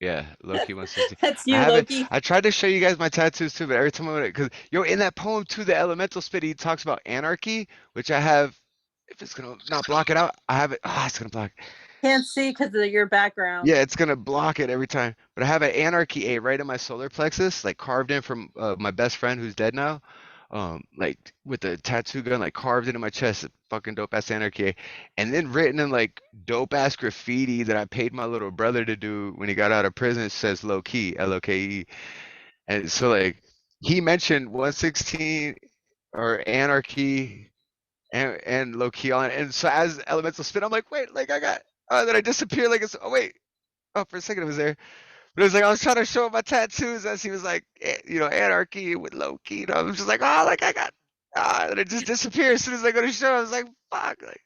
Yeah, Loki 160. That's I you, haven't. Loki. I tried to show you guys my tattoos too, but every time I want to, because in that poem too, the Elemental Spit, he talks about anarchy, which I have. If it's gonna not block it out, I have it. Ah, it's gonna block. Can't see because of your background. Yeah, it's gonna block it every time. But I have an Anarchy A right in my solar plexus, like carved in from my best friend who's dead now. Like with a tattoo gun, like carved into my chest, fucking dope ass Anarchy A. And then written in like dope ass graffiti that I paid my little brother to do when he got out of prison. It says low key, Loke. And so like he mentioned 116 or Anarchy and low key on it. And so as Elemental Spit, I'm like, wait, like I got then I disappear like it's wait. Oh, for a second it was there. But it was like I was trying to show him my tattoos as he was like, anarchy with low key. I was just like, oh, like I got, and it just disappeared as soon as I go to show. I was like, fuck, like,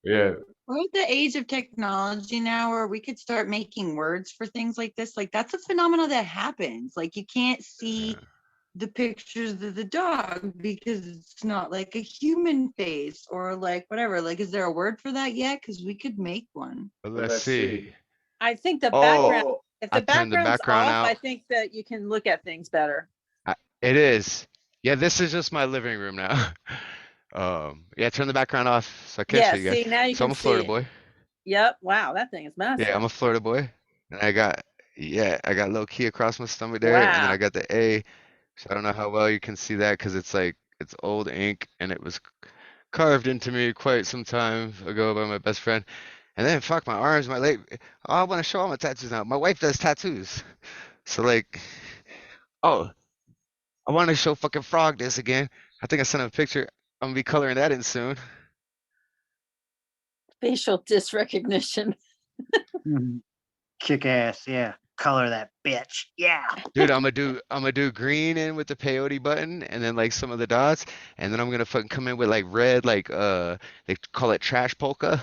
yeah. We're at the age of technology now where we could start making words for things like this. Like that's a phenomenon that happens. Like you can't see the pictures of the dog because it's not like a human face or like whatever. Like, is there a word for that yet? Because we could make one. Let's see. I think the background, Oh, if I the turned the background's background off, I out. think that you can look at things better. It is. Yeah, this is just my living room now. Yeah, turn the background off so I can't Yeah, show you guys. see, now you So I'm can a Florida see. boy. Yep. Wow, that thing is Yeah, I'm massive. a Florida boy. And I got low key across my stomach there, and then Wow. I got the A. So I don't know how well you can see that because it's like it's old ink and it was carved into me quite some time ago by my best friend. And then fuck my arms, my leg. Oh, I want to show all my tattoos now. My wife does tattoos. So like, oh, I want to show fucking Frog this again. I think I sent him a picture. I'm gonna be coloring that in soon. Facial disrecognition. Kick ass, yeah. Color that bitch. Yeah. Dude, I'm gonna do green in with the peyote button and then like some of the dots, and then I'm gonna fucking come in with like red, like they call it trash polka.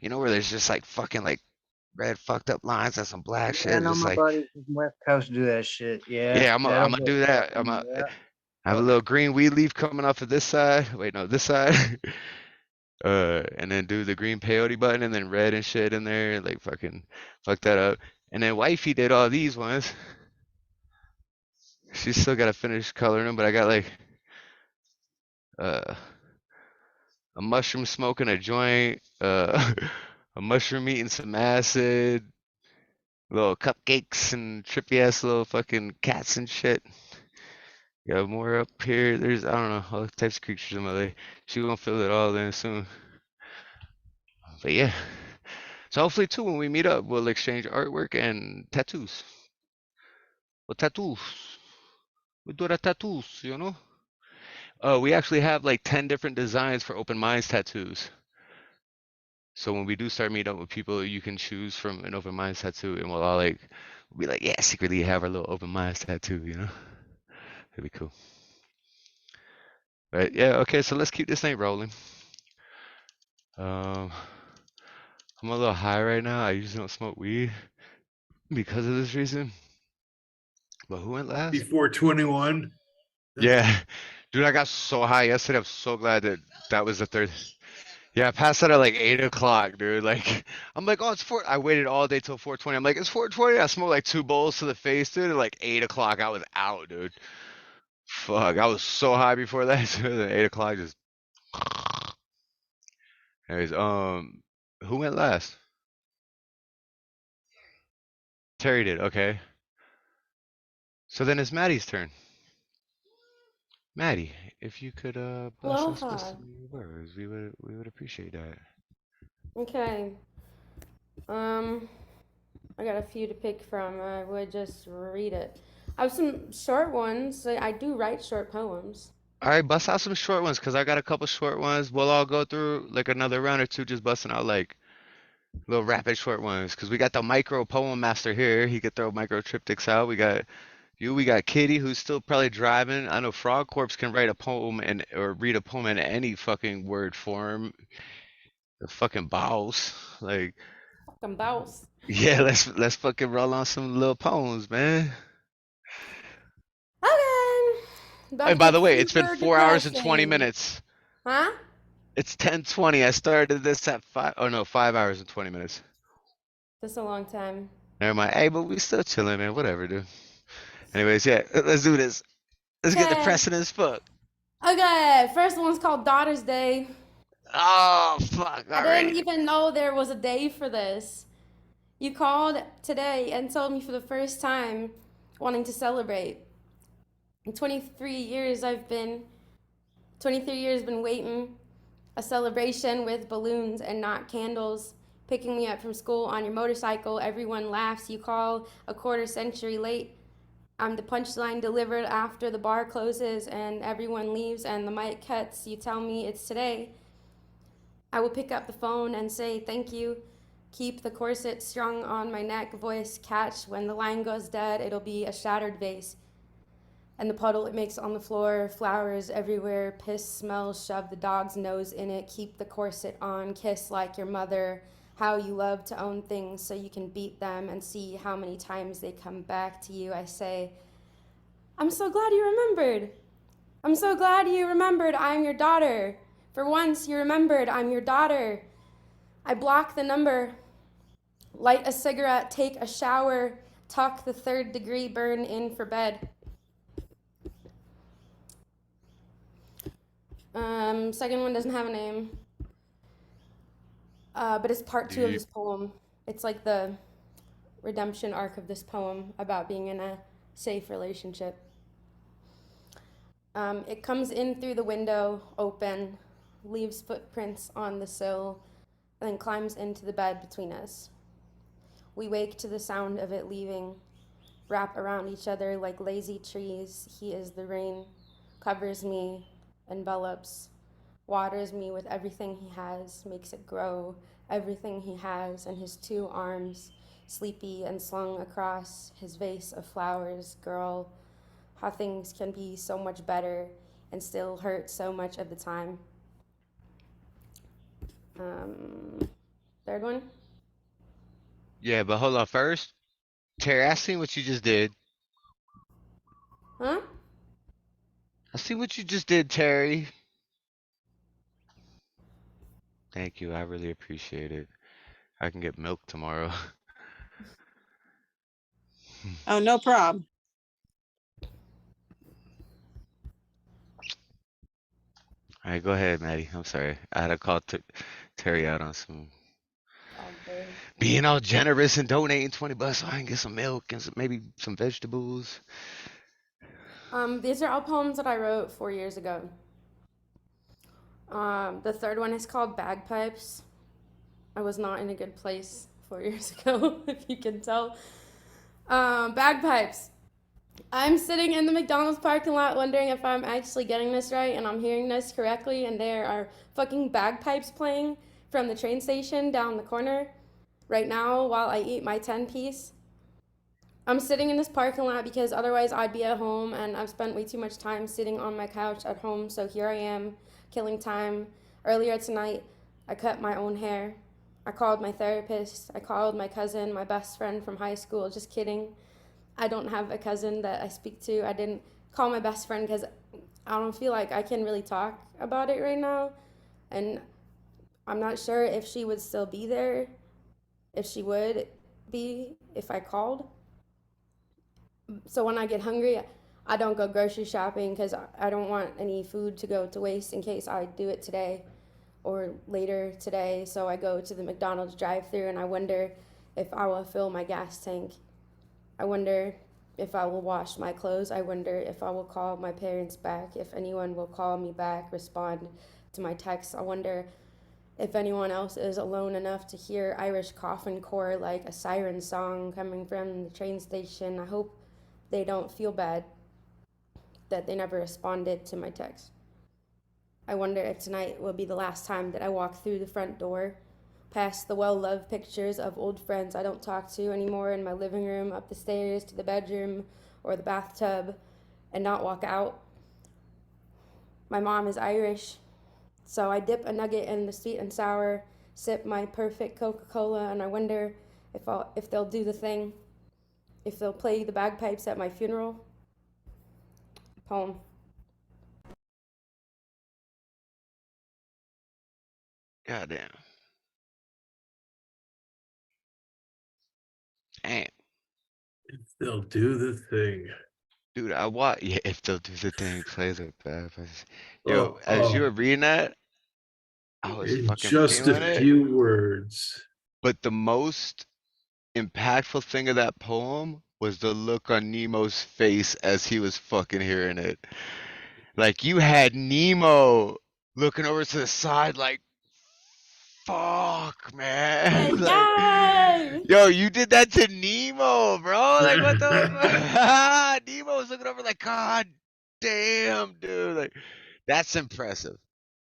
You know, where there's just like fucking like red fucked up lines and some black Yeah, I shit. know Just my like, buddies from West Coast do that shit. Yeah, yeah, that'll I'm gonna work. do that. Yeah. I have a little green weed leaf coming off of this side. Wait, no, this side. And then do the green peyote button and then red and shit in there, like fucking fuck that up. And then wifey did all these ones. She's still gotta finish coloring them, but I got like uh a mushroom smoking a joint, a mushroom eating some acid, little cupcakes and trippy ass little fucking cats and shit. Got more up here. There's I don't know all types of creatures in my leg. She gonna fill it all in soon. But yeah. So hopefully too when we meet up we'll exchange artwork and tattoos. Well tattoos. We do the tattoos, you know? We actually have like 10 different designs for open minds tattoos. So when we do start meeting up with people, you can choose from an open minds tattoo, and we'll all like be like, yeah, secretly have our little open minds tattoo, you know? That'd be cool. But yeah, okay, so let's keep this thing rolling. I'm a little high right now. I usually don't smoke weed because of this reason. But who went last? Before 21. Yeah, dude, I got so high yesterday. I'm so glad that that was the third. Yeah, I passed out at like 8 o'clock, dude. Like, I'm like, oh, it's 4. I waited all day till 4:20. I'm like, it's 4:20. I smoked like 2 bowls to the face, dude. At like 8 o'clock, I was out, dude. Fuck, I was so high before that. Dude, at 8 o'clock, just. Anyways, who went last? Terry did. Okay. So then it's Maddie's turn. Maddie, if you could bless us with Aloha. some words, we would appreciate that. Okay. I got a few to pick from. I would just read it. I have some short ones. I do write short poems. All right, bust out some short ones because I got a couple short ones. We'll all go through like another round or two, just busting out like little rapid short ones because we got the micro poem master here. He could throw micro triptychs out. We got you. We got Kitty, who's still probably driving. I know Frog Corpse can write a poem and or read a poem in any fucking word form. The fucking boss. Like, Fucking boss. yeah, let's fucking roll on some little poems, man. Okay. About to And by get the way, it's been super 4 hours and 20 depressing. minutes. Huh? It's 10:20. I started this at 5. Oh no, 5 hours and 20 minutes. That's a long time. Never mind. Hey, but we still chilling, man. Whatever, dude. Anyways, yeah, let's do this. Let's get Okay. depressing as fuck. Okay. First one's called Daughter's Day. Oh, fuck. I didn't Alrighty. even know there was a day for this. You called today and told me for the first time wanting to celebrate. In 23 years been waiting. A celebration with balloons and not candles. Picking me up from school on your motorcycle. Everyone laughs. You call a quarter century late. I'm the punchline delivered after the bar closes and everyone leaves and the mic cuts. You tell me it's today. I will pick up the phone and say thank you. Keep the corset strung on my neck, voice catch. When the line goes dead, it'll be a shattered vase. And the puddle it makes on the floor, flowers everywhere, piss smells, shove the dog's nose in it, keep the corset on, kiss like your mother, how you love to own things so you can beat them and see how many times they come back to you. I say, I'm so glad you remembered. I'm so glad you remembered I'm your daughter. For once you remembered I'm your daughter. I block the number, light a cigarette, take a shower, tuck the 3rd degree burn in for bed. Second one doesn't have a name, but it's part 2 of Deep. this poem. It's like the redemption arc of this poem about being in a safe relationship. It comes in through the window, open, leaves footprints on the sill, and then climbs into the bed between us. We wake to the sound of it leaving, wrap around each other like lazy trees. He is the rain, covers me, envelops, waters me with everything he has, makes it grow, everything he has, and his 2 arms, sleepy and slung across his vase of flowers. Girl, how things can be so much better and still hurt so much of the time. Third one. Yeah, but hold on first. Terry, I seen what you just did. Huh? I see what you just did, Terry. Thank you. I really appreciate it. I can get milk tomorrow. Oh, no problem. All right, go ahead, Mattie. I'm sorry. I had to call Terry out on some being all generous and donating $20 so I can get some milk and maybe some vegetables. These are all poems that I wrote 4 years ago. The third one is called Bagpipes. I was not in a good place 4 years ago, if you can tell. Bagpipes. I'm sitting in the McDonald's parking lot wondering if I'm actually getting this right and I'm hearing this correctly, and there are fucking bagpipes playing from the train station down the corner right now while I eat my 10-piece. I'm sitting in this parking lot because otherwise I'd be at home, and I've spent way too much time sitting on my couch at home, so here I am, killing time. Earlier tonight, I cut my own hair. I called my therapist. I called my cousin, my best friend from high school. Just kidding. I don't have a cousin that I speak to. I didn't call my best friend because I don't feel like I can really talk about it right now. And I'm not sure if she would still be there, if she would be, if I called. So when I get hungry, I don't go grocery shopping because I don't want any food to go to waste in case I do it today or later today. So I go to the McDonald's drive-thru and I wonder if I will fill my gas tank. I wonder if I will wash my clothes. I wonder if I will call my parents back, if anyone will call me back, respond to my texts. I wonder if anyone else is alone enough to hear Irish coffin core like a siren song coming from the train station. I hope they don't feel bad that they never responded to my text. I wonder if tonight will be the last time that I walk through the front door, past the well-loved pictures of old friends I don't talk to anymore in my living room, up the stairs to the bedroom or the bathtub, and not walk out. My mom is Irish, so I dip a nugget in the sweet and sour, sip my perfect Coca-Cola, and I wonder if they'll do the thing, if they'll play the bagpipes at my funeral. Poem. Goddamn. Damn. If they'll do the thing. Dude, yeah, if they'll do the thing, play the bagpipes. Yo, Oh, as you were oh. reading that, I was In fucking just a feeling it. few words. But the most impactful thing of that poem was the look on Nemo's face as he was fucking hearing it. Like you had Nemo looking over to the side like, fuck, man. Like, Yay! yo, you did that to Nemo, bro. Like, what the fuck? Nemo was looking over like, God damn, dude. Like, that's impressive.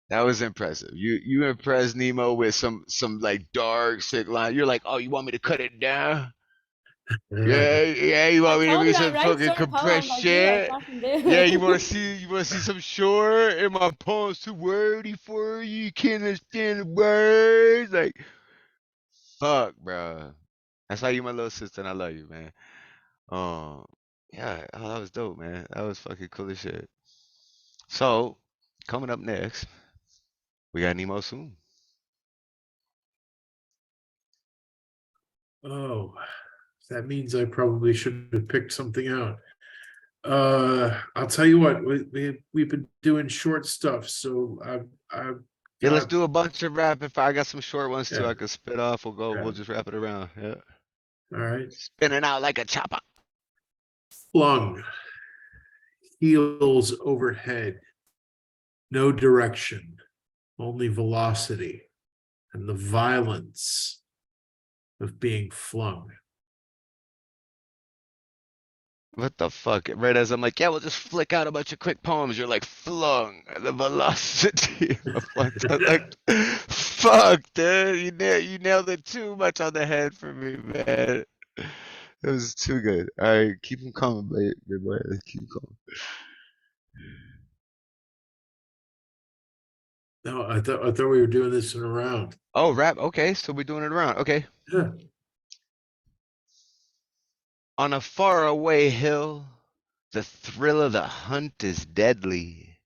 That was impressive. You impressed Nemo with some like dark sick line. You're like, oh, you want me to cut it down? Yeah, you I want me to told you read I some write fucking short poems. compressed I do. I shit? fucking do. Yeah, you wanna see some short? And my poem's too wordy for you. You can't understand the words. Like, fuck, bro. That's why you my little sister, and I love you, man. Um, Yeah, oh, that was dope, man. That was fucking cool as shit. So, coming up next, we got Nemo Sum. Oh, that means I probably should have picked something out. I'll tell you what, we've been doing short stuff, so I've Yeah, let's got, do a bunch of rapid fire. I got some short ones too. yeah, I could spit off. yeah. We'll just wrap it around. Yeah. All right. Spinning out like a chopper. Flung, heels overhead, no direction, only velocity, and the violence of being flung. What the fuck? Right as I'm like, yeah, we'll just flick out a bunch of quick poems. You're like, flung, the velocity of one. I'm like, fuck, dude, you nailed it too much on the head for me, man. It was too good. All right, keep them coming, big boy. Keep going. No, I thought we were doing this in a round. Oh, rap. Okay, so we're doing it around. Okay. Yeah. On a faraway hill, the thrill of the hunt is deadly.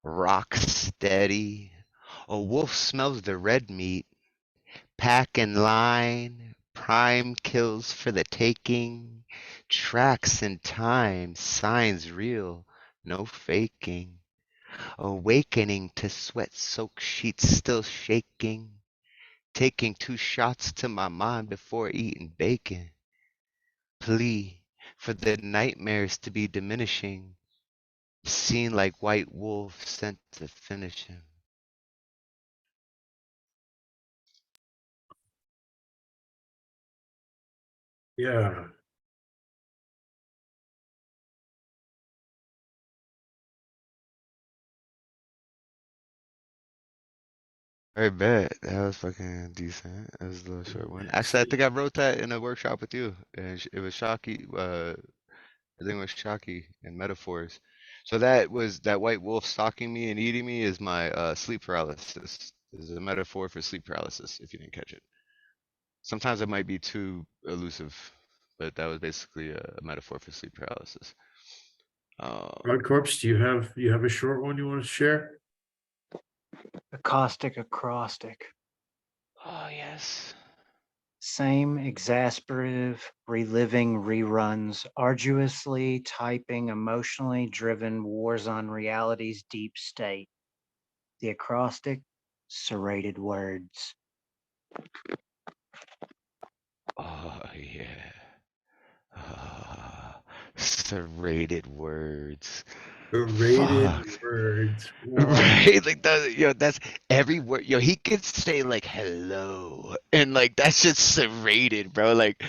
Rock steady. A wolf smells the red meat. Pack in line. Prime kills for the taking. Tracks in time. Signs real. No faking. Awakening to sweat-soaked sheets still shaking. Taking 2 shots to my mind before eating bacon. Plea for the nightmares to be diminishing. Seen like white wolf sent to finish him. Yeah. I bet that was fucking decent. That was a little short one. Actually, I think I wrote that in a workshop with you, and it was Shockie. I think it was Shockie and metaphors. So that was that white wolf stalking me and eating me is my sleep paralysis. Is a metaphor for sleep paralysis. If you didn't catch it, sometimes it might be too elusive, but that was basically a metaphor for sleep paralysis. Frogg Corpse, do you have a short one you want to share? Acoustic acrostic. Oh yes. Same exasperative, reliving reruns, arduously typing, emotionally driven wars on reality's deep state. The acrostic, serrated words. Oh yeah. Serrated words. Serrated Fuck. words. Wow. Right? Like that, that's every word. He could say like hello. And like that's just serrated, bro. Like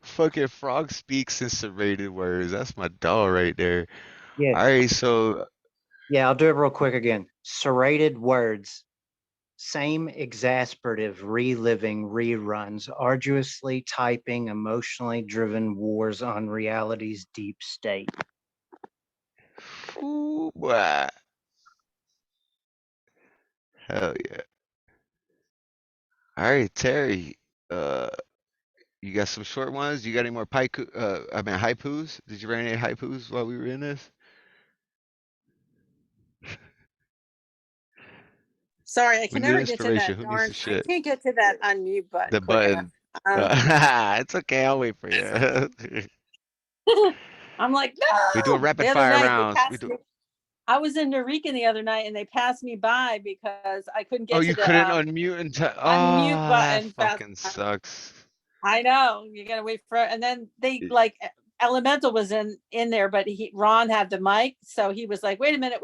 fucking Frog speaks in serrated words. That's my doll right there. Yeah. Alright, so Yeah, I'll do it real quick again. Serrated words. Same exasperative, reliving reruns, arduously typing, emotionally driven wars on reality's deep state. ooh, boy. Hell yeah. Alright, Terry. Uh you got some short ones? You got any more haikus? Did you write any haikus while we were in this? Sorry, I We can need never get to inspiration. that Who needs darn. the I shit? can't get to that unmute button The quick enough. button. It's okay. I'll wait for you. I'm like, We doing no. The rapid other fire night they rounds. We passed do. me. I was in Eureka the other night and they passed me by because I couldn't Oh, get to you the couldn't unmute until. unmute Oh, that button fast fucking enough. sucks. I know you gotta wait for it. And then they like Elemental was in there, but Ron had the mic, so he was like, wait a minute,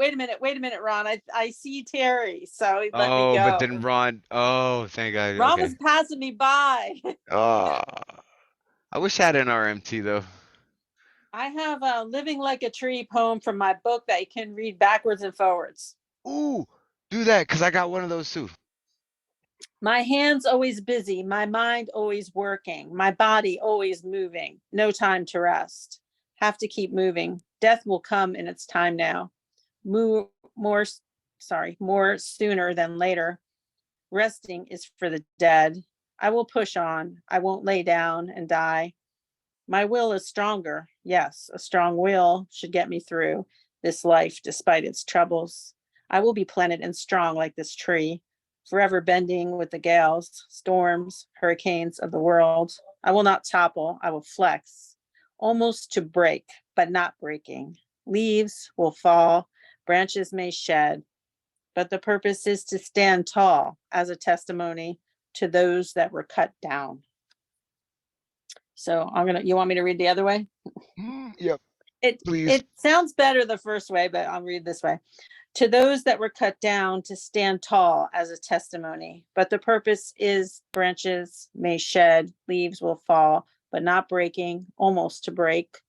Ron. I see Terry. So he let me Oh, but go. then Ron. Oh, thank God. Ron Okay. was passing me by. Oh, I wish I had an RMT though. I have a Living Like a Tree poem from my book that you can read backwards and forwards. Ooh, do that because I got one of those too. My hands always busy, my mind always working, my body always moving, no time to rest. Have to keep moving. Death will come in its time now. More sooner than later. Resting is for the dead. I will push on. I won't lay down and die. My will is stronger. Yes, a strong will should get me through this life despite its troubles. I will be planted and strong like this tree, forever bending with the gales, storms, hurricanes of the world. I will not topple, I will flex, almost to break, but not breaking. Leaves will fall, branches may shed, but the purpose is to stand tall as a testimony to those that were cut down. So you want me to read the other way? Yep. It Please. it sounds better the first way, but I'll read this way. To those that were cut down to stand tall as a testimony, but the purpose is branches may shed, leaves will fall, but not breaking, almost to break.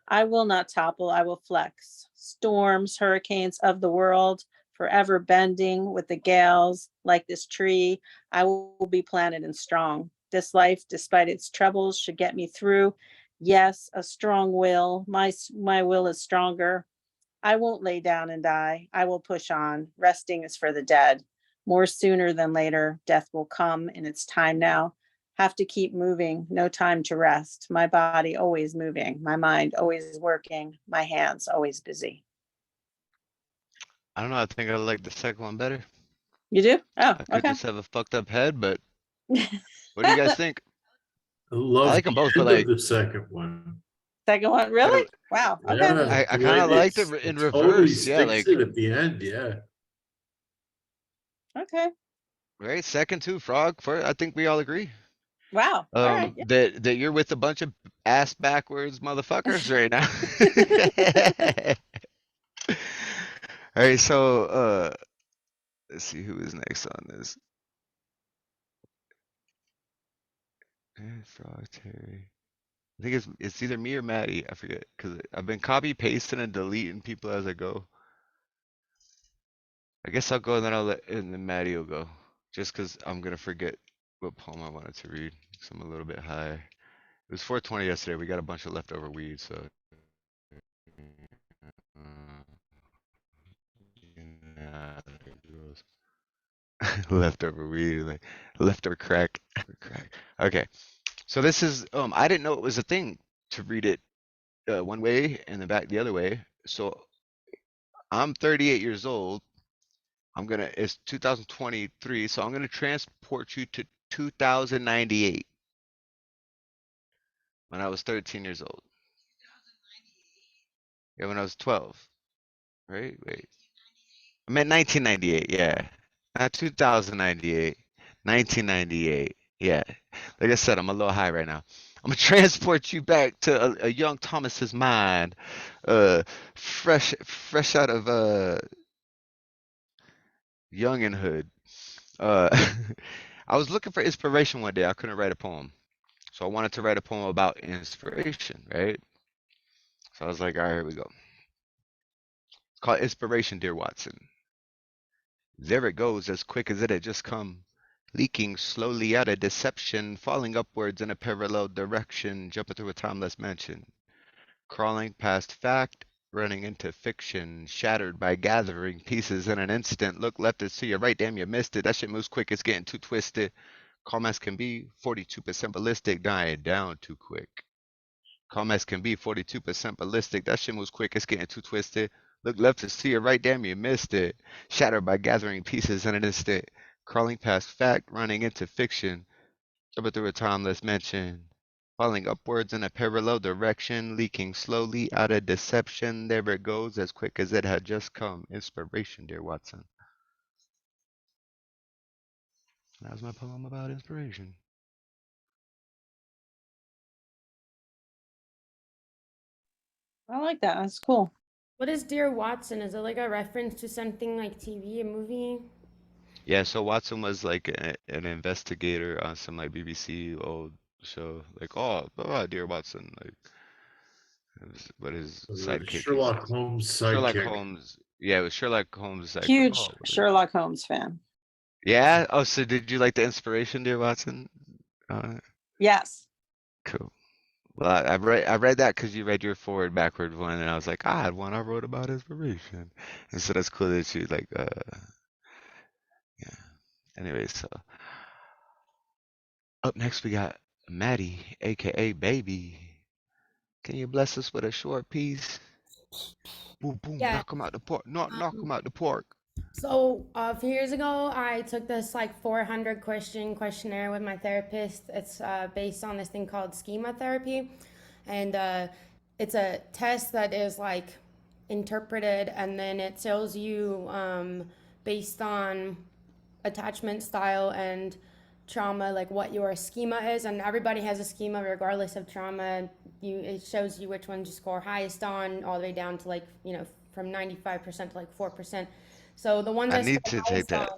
I will not topple, I will flex. Storms, hurricanes of the world, forever bending with the gales, like this tree, I will be planted and strong. This life, despite its troubles, should get me through. Yes, a strong will. My will is stronger. I won't lay down and die. I will push on. Resting is for the dead. More sooner than later, death will come in its time now. Have to keep moving. No time to rest. My body always moving. My mind always working. My hands always busy. I don't know. I think I like the second one better. You do? Oh, I could okay. just have a fucked up head, but what do you guys think? I I love like them the both, but end of like, the second one. Second one, really? Wow. Okay. Yeah, I the kind way of liked it in it totally reverse. Yeah, sticks like, it at the end. Yeah. Okay. right? Second to Frog. First, I think we all agree. Wow. All right. That you're with a bunch of ass backwards motherfuckers right now. All right, so let's see who is next on this. Frog, Teri. I think it's either me or Mattie. I forget because I've been copy pasting and deleting people as I go. I guess I'll go and then Mattie will go. Just because I'm gonna forget what poem I wanted to read. Because I'm a little bit high. It was 4:20 yesterday. We got a bunch of leftover weed, so. Nah, there it goes. Leftover weed, like leftover crack. Crack. Okay, so this is I didn't know it was a thing to read it one way and then back the other way. So I'm 38 years old. It's 2023, so I'm gonna transport you to 2098 when I was 13 years old. Yeah, when I was 12, right? Wait, I meant 1998. Yeah, not 2098. 1998. Yeah, like I said, I'm a little high right now. I'm gonna transport you back to a young Thomas's mind, uh, fresh out of younginhood. Uh, I was looking for inspiration one day. I couldn't write a poem. So I wanted to write a poem about inspiration, right? So I was like, all right, here we go. It's called Inspiration, Dear Watson. There it goes, as quick as it had just come, leaking slowly out of deception, falling upwards in a parallel direction, jumping through a timeless mansion, crawling past fact, running into fiction, shattered by gathering pieces in an instant. Look left to see your right, damn, you missed it. That shit moves quick, it's getting too twisted. Calm as can be, 42% ballistic, dying down too quick. Calm as can be, 42% ballistic. That shit moves quick, it's getting too twisted. Look left to see your right, damn, you missed it. Shattered by gathering pieces in an instant. Crawling past fact, running into fiction. Jumping through a timeless mansion. Falling upwards in a parallel direction, leaking slowly out of deception. There it goes, as quick as it had just come. Inspiration, dear Watson. That was my poem about inspiration. I like that. That's cool. What is Dear Watson? Is it like a reference to something like TV, a movie? Yeah, so Watson was like an investigator on some like BBC old show. Like, oh, dear Watson, like, what his sidekick is. Sherlock Holmes Sherlock sidekick. Holmes. Yeah, it was Sherlock Holmes. Like, Huge Sherlock Holmes fan. yeah. Oh, so did you like the inspiration, dear Watson? Yes. Cool. Well, I read that because you read your forward backward one, and I was like, I had one I wrote about inspiration, and so that's cool that you like. Yeah. Anyway, so up next we got Mattie, aka Baby. Can you bless us with a short piece? Boom, boom, Yeah. knock him out the park. Knock him out the park. So a few years ago, I took this like 400 question questionnaire with my therapist. It's based on this thing called schema therapy, and it's a test that is like interpreted, and then it tells you based on attachment style and trauma, like what your schema is. And everybody has a schema regardless of trauma. It shows you which one you score highest on, all the way down to like, you know, from 95% to like 4%. So the ones I I need scored to take highest on, that.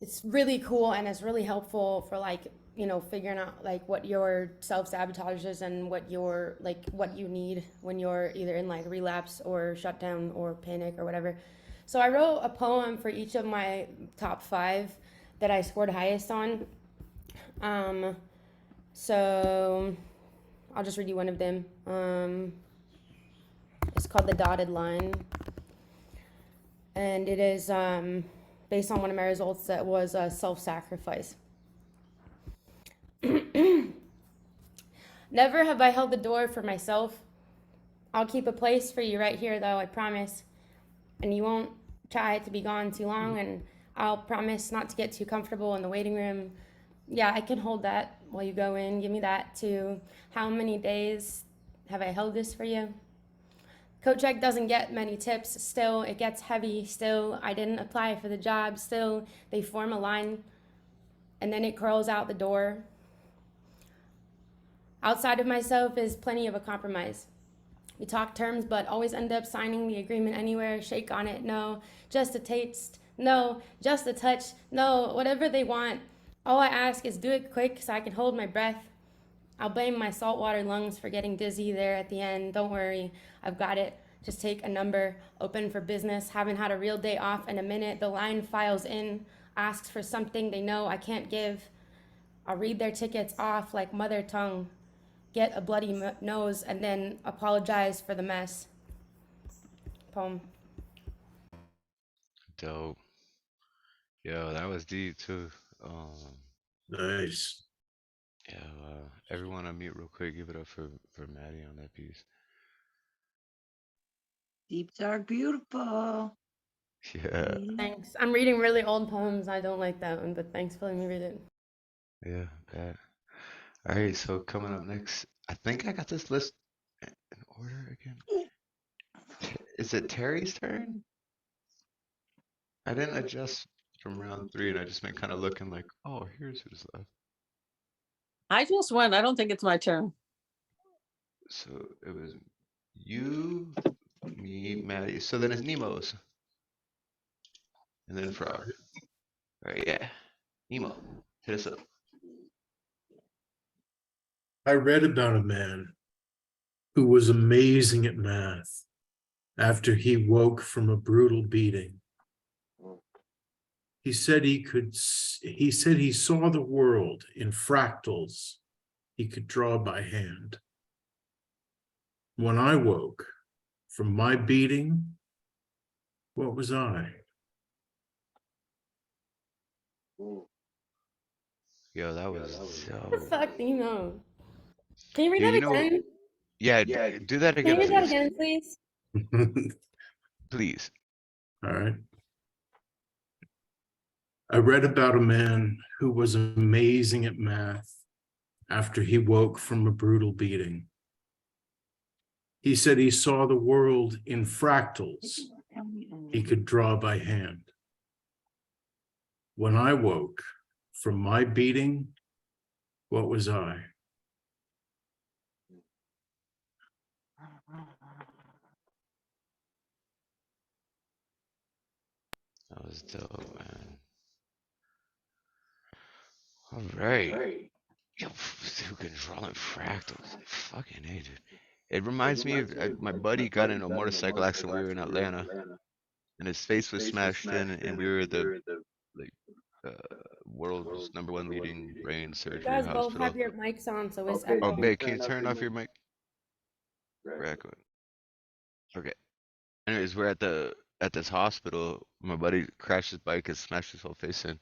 it's really cool and it's really helpful for like, you know, figuring out like what your self-sabotage is and what your like what you need when you're either in like relapse or shutdown or panic or whatever. So I wrote a poem for each of my top 5 that I scored highest on. So I'll just read you one of them. It's called The Dotted Line. And it is based on one of my results that was self-sacrifice. Never have I held the door for myself. I'll keep a place for you right here, though, I promise. And you won't try to be gone too long, and I'll promise not to get too comfortable in the waiting room. Yeah, I can hold that while you go in. Give me that, too. How many days have I held this for you? Coach doesn't get many tips. Still, it gets heavy. Still, I didn't apply for the job. Still, they form a line, and then it curls out the door. Outside of myself is plenty of a compromise. We talk terms, but always end up signing the agreement anywhere. Shake on it, no. Just a taste, no. Just a touch, no. Whatever they want. All I ask is do it quick so I can hold my breath. I'll blame my saltwater lungs for getting dizzy there at the end. Don't worry, I've got it. Just take a number, open for business. Haven't had a real day off in a minute. The line files in, asks for something they know I can't give. I'll read their tickets off like mother tongue. Get a bloody nose and then apologize for the mess. Poem. Dope. Yo, that was deep too. Nice. Yeah, everyone on mute real quick. Give it up for Mattie on that piece. Deep, dark, beautiful. Yeah, Thanks. I'm reading really old poems. I don't like that one, but thanks for letting me read it. yeah, bad. All right, so coming up next, I think I got this list in order again. Is it Teri's turn? I didn't adjust from round 3, and I just been kind of looking like, oh, here's who's left. I just went. I don't think it's my turn. So it was you, me, Mattie. So then it's Nemo's, and then Frogg. All right, yeah, Nemo, hit us up. I read about a man who was amazing at math after he woke from a brutal beating. He said he saw the world in fractals he could draw by hand. When I woke from my beating, what was I? Yo, that was What the so. fuck, Nemo? Can you read Yeah, that you know, again? yeah, do that Can you again, read that please. again, please? Please. All right. I read about a man who was amazing at math after he woke from a brutal beating. He said he saw the world in fractals he could draw by hand. When I woke from my beating, what was I? That was dope, man. All right. Yo, who can draw in fractals? Fucking A, dude. It reminds me of my buddy got in a motorcycle accident. We were in Atlanta, and his face was smashed in, and we were at the like world's #1 leading brain You surgery guys both have hospital. your mics on, so it's Oh, echoing. babe, can you turn off your mic? Record. Okay. Anyways, we're at this hospital. My buddy crashed his bike and smashed his whole face in,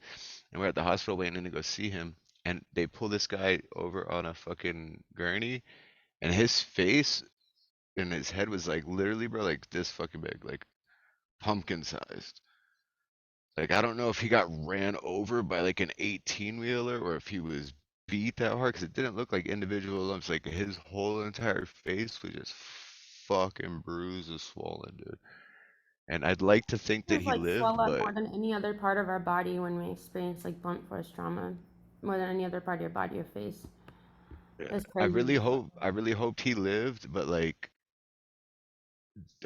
and we're at the hospital waiting to go see him. And they pull this guy over on a fucking gurney, and his face and his head was like literally, bro, like this fucking big, like pumpkin sized. Like I don't know if he got ran over by like an 18 wheeler or if he was beat that hard because it didn't look like individual lumps. Like his whole entire face was just fucking bruised and swollen, dude. And I'd like to think It that was he like lived, swell up but more than any other part of our body when we experience like blunt force trauma, more than any other part of your body or face. yeah, It's I crazy. really hoped he lived, but like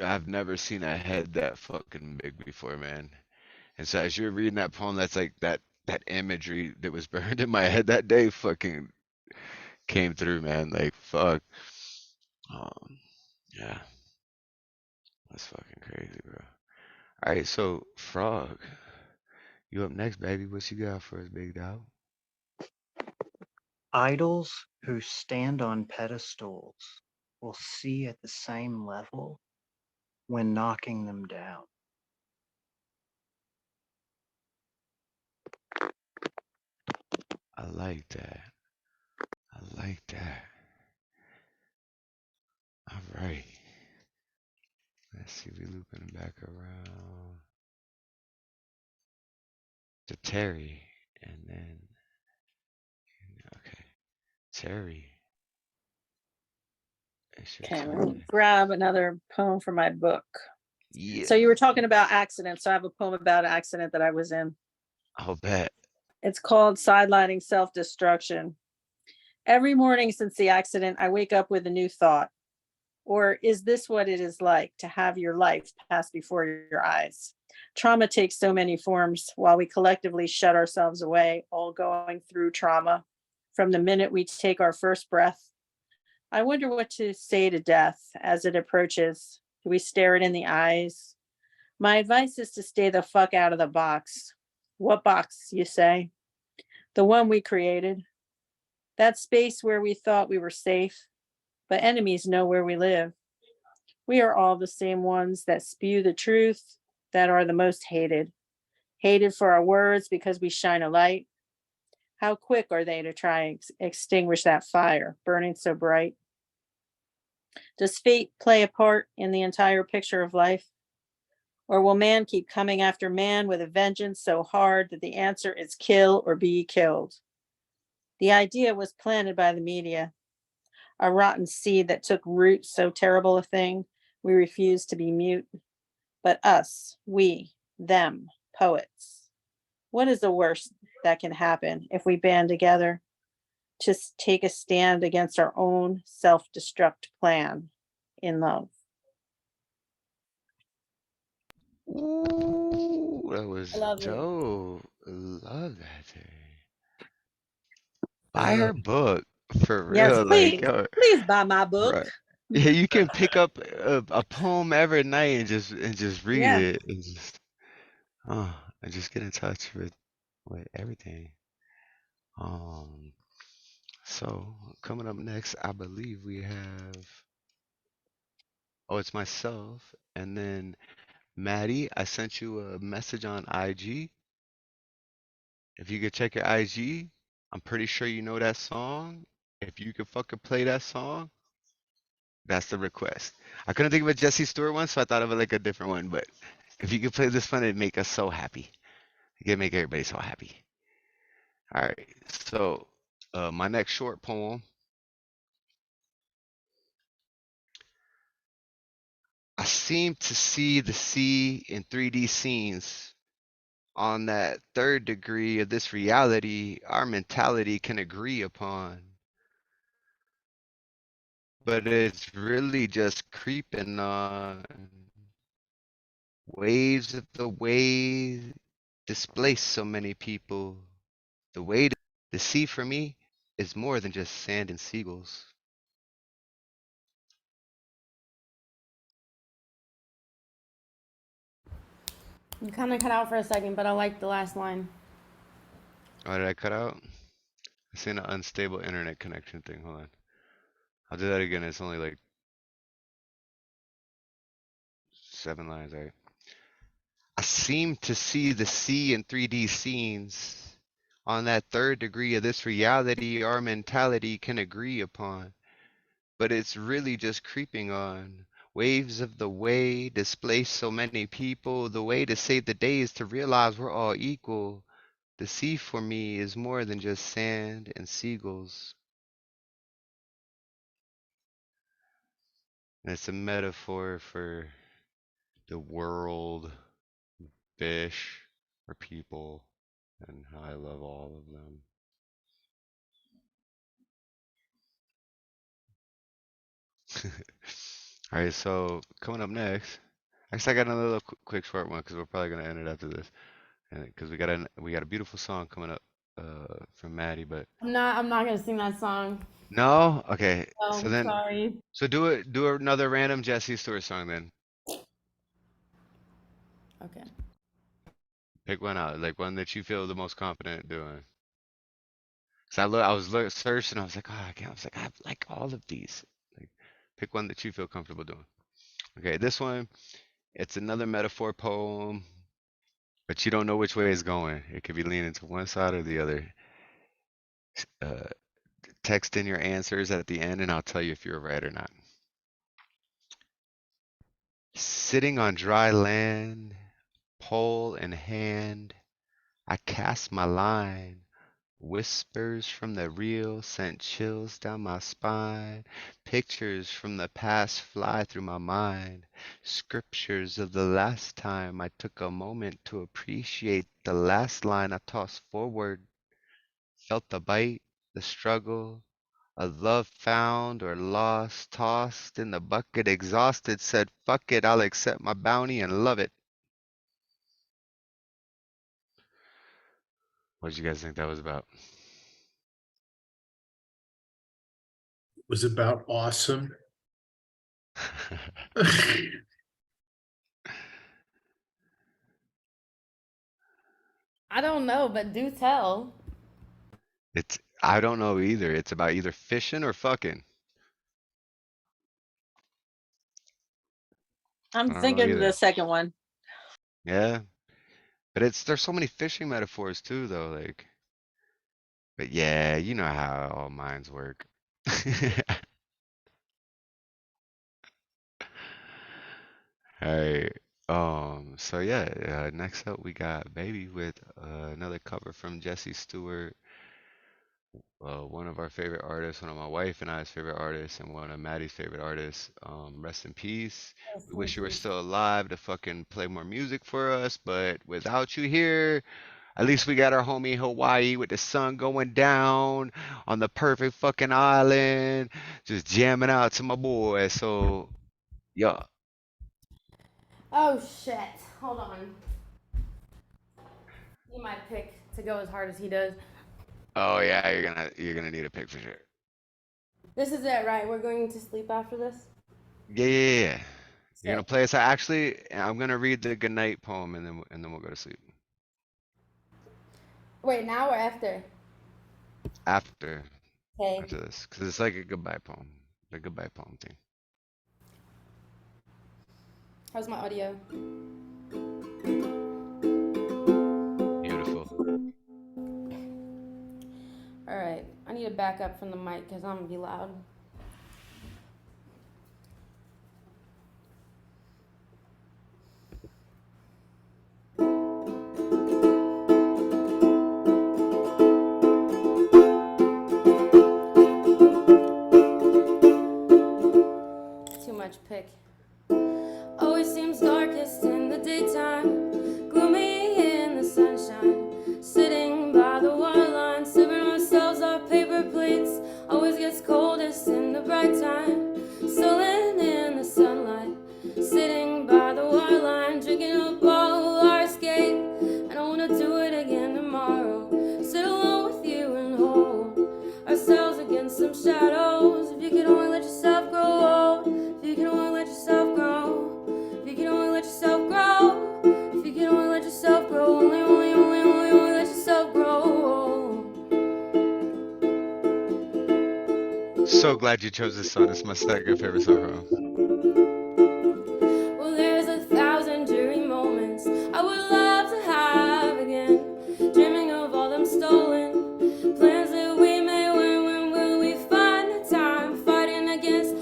I've never seen a head that fucking big before, man. And so as you're reading that poem, that's like that imagery that was burned in my head that day fucking came through, man. Like fuck. Um, yeah, that's fucking crazy, bro. All right, so Frog, you up next, baby. What you got for us, big dog? Idols who stand on pedestals will see at the same level when knocking them down. I like that. I like that. All right. Let's see, we looping back around to Teri, and then okay, Teri, it's your Okay, let turn. me grab another poem from my book. Yeah, So you were talking about accidents. So I have a poem about an accident that I was in. I'll bet. It's called Sidelining Self-Destruction. Every morning since the accident, I wake up with a new thought. Or is this what it is like to have your life pass before your eyes? Trauma takes so many forms while we collectively shut ourselves away, all going through trauma. From the minute we take our first breath, I wonder what to say to death as it approaches. Do we stare it in the eyes? My advice is to stay the fuck out of the box. What box, you say? The one we created. That space where we thought we were safe, but enemies know where we live. We are all the same ones that spew the truth, that are the most hated. Hated for our words because we shine a light. How quick are they to try and extinguish that fire burning so bright? Does fate play a part in the entire picture of life? Or will man keep coming after man with a vengeance so hard that the answer is kill or be killed? The idea was planted by the media, a rotten seed that took root, so terrible a thing, we refuse to be mute. But us, we, them, poets, what is the worst that can happen if we band together to take a stand against our own self-destruct plan in love? Ooh, that was I love it. dope. Love that, Teri. Buy her book for Yes, real, like please, yo, please buy my book. right? Yeah, you can pick up a poem every night and just read Yeah. it and just and just get in touch with everything. Um, so coming up next, I believe we have it's myself, and then Mattie. I sent you a message on IG. If you could check your IG, I'm pretty sure you know that song. If you could fucking play that song, that's the request. I couldn't think of a Jesse Stewart one, so I thought of it like a different one. But if you could play this one, it'd make us so happy. It'd make everybody so happy. All right. So, my next short poem. I seem to see the sea in 3D scenes. On that third degree of this reality, our mentality can agree upon. But it's really just creeping on. Waves of the wave displace so many people. The sea for me is more than just sand and seagulls. You kind of cut out for a second, but I like the last line. Oh, did I cut out? I seen an unstable internet connection thing. Hold on. I'll do that again. It's only like 7 lines, right? I seem to see the sea in 3D scenes. On that third degree of this reality, our mentality can agree upon. but it's really just creeping on. Waves of the way displace so many people. The way to save the day is to realize we're all equal. The sea for me is more than just sand and seagulls. And it's a metaphor for the world, fish, or people, and how I love all of them. All right, so coming up next, actually I got another little quick short one because we're probably gonna end it after this, and because we got a beautiful song coming up from Mattie, but I'm not gonna sing that song. no, okay, No, so I'm then sorry. do another random Jesse Stewart song then. Okay. Pick one out, like one that you feel the most confident doing. Cause I was searching, I was like, oh, I was like, I like all of these. Like, pick one that you feel comfortable doing. Okay, this one, it's another metaphor poem, but you don't know which way it's going. It could be leaning to one side or the other. Uh, text in your answers at the end, and I'll tell you if you're right or not. Sitting on dry land, pole in hand, I cast my line. Whispers from the real sent chills down my spine. Pictures from the past fly through my mind. Scriptures of the last time I took a moment to appreciate the last line I tossed forward. Felt the bite, the struggle, a love found or lost, tossed in the bucket, exhausted, said, fuck it, I'll accept my bounty and love it. What did you guys think that was about? Was about awesome. I don't know, but do tell. I don't know either. It's about either fishing or fucking. I'm I don't know thinking the either. second one. Yeah. But there's so many fishing metaphors too though, like but yeah, you know how all minds work. Alright. So yeah, next up we got Baby with another cover from Jesse Stewart, one of our favorite artists, one of my wife and I's favorite artists, and one of Maddie's favorite artists. Rest in peace. Rest We in wish you were peace. still alive to fucking play more music for us, but without you here, at least we got our homie Hawaii with the sun going down on the perfect fucking island, just jamming out to my boy. So, yeah. Oh shit. Hold on. You might pick to go as hard as he does. Oh yeah, you're gonna need a pick for sure. This is it, right? We're going to sleep after this? Yeah. You're gonna Sick. play us. Actually, I'm gonna read the goodnight poem and then we'll go to sleep. Wait, now or after? After Okay. after this, because it's like a goodbye poem, the goodbye poem thing. How's my audio? Beautiful. All right. I need to back up from the mic because I'm gonna be loud. Too much pick. Always seems darkest in the daytime, gloomy in the sunshine. Sitting by the water line, sipping ourselves off paper plates. Always gets coldest in the bright time, sullen in the sunlight. Sitting by the water line, drinking up all our escape. And I wanna do it again tomorrow. Sit alone with you and hold ourselves against some shadows. If you could only let yourself grow old, if you could only let yourself grow. If you can only let yourself grow, if you can only let yourself grow, only let yourself grow. So glad you chose this song. It's my second favorite song from him. Well, there's 1,000 dreary moments I would love to have again, dreaming of all them stolen plans that we made. When will we find the time, fighting against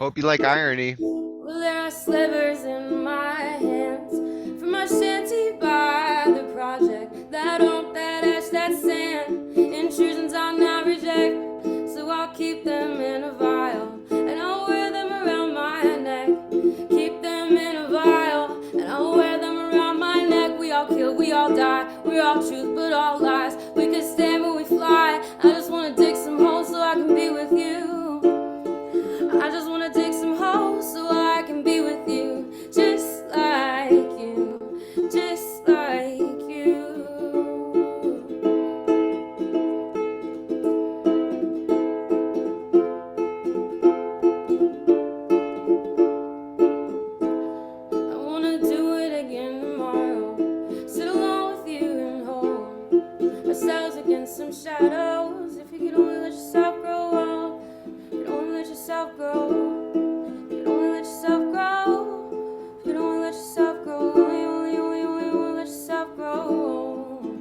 Hope you like irony. Well, there are slivers in my hands from my shanty by the project. That oak, that ash, that sand, intrusions I'll not reject. So I'll keep them in a vial and I'll wear them around my neck. Keep them in a vial and I'll wear them around my neck. We all kill, we all die, we're all truth but all lies. We could stand but we fly. I just wanna dig some holes so I can be with you. I just wanna dig some holes so I can be with you, just like you, just like you. I wanna do it again tomorrow, sit alone with you and hold ourselves against some shadows. If you could only let yourself grow old, you could only let yourself grow. You could only let yourself grow. You could only let yourself grow. Only let yourself grow.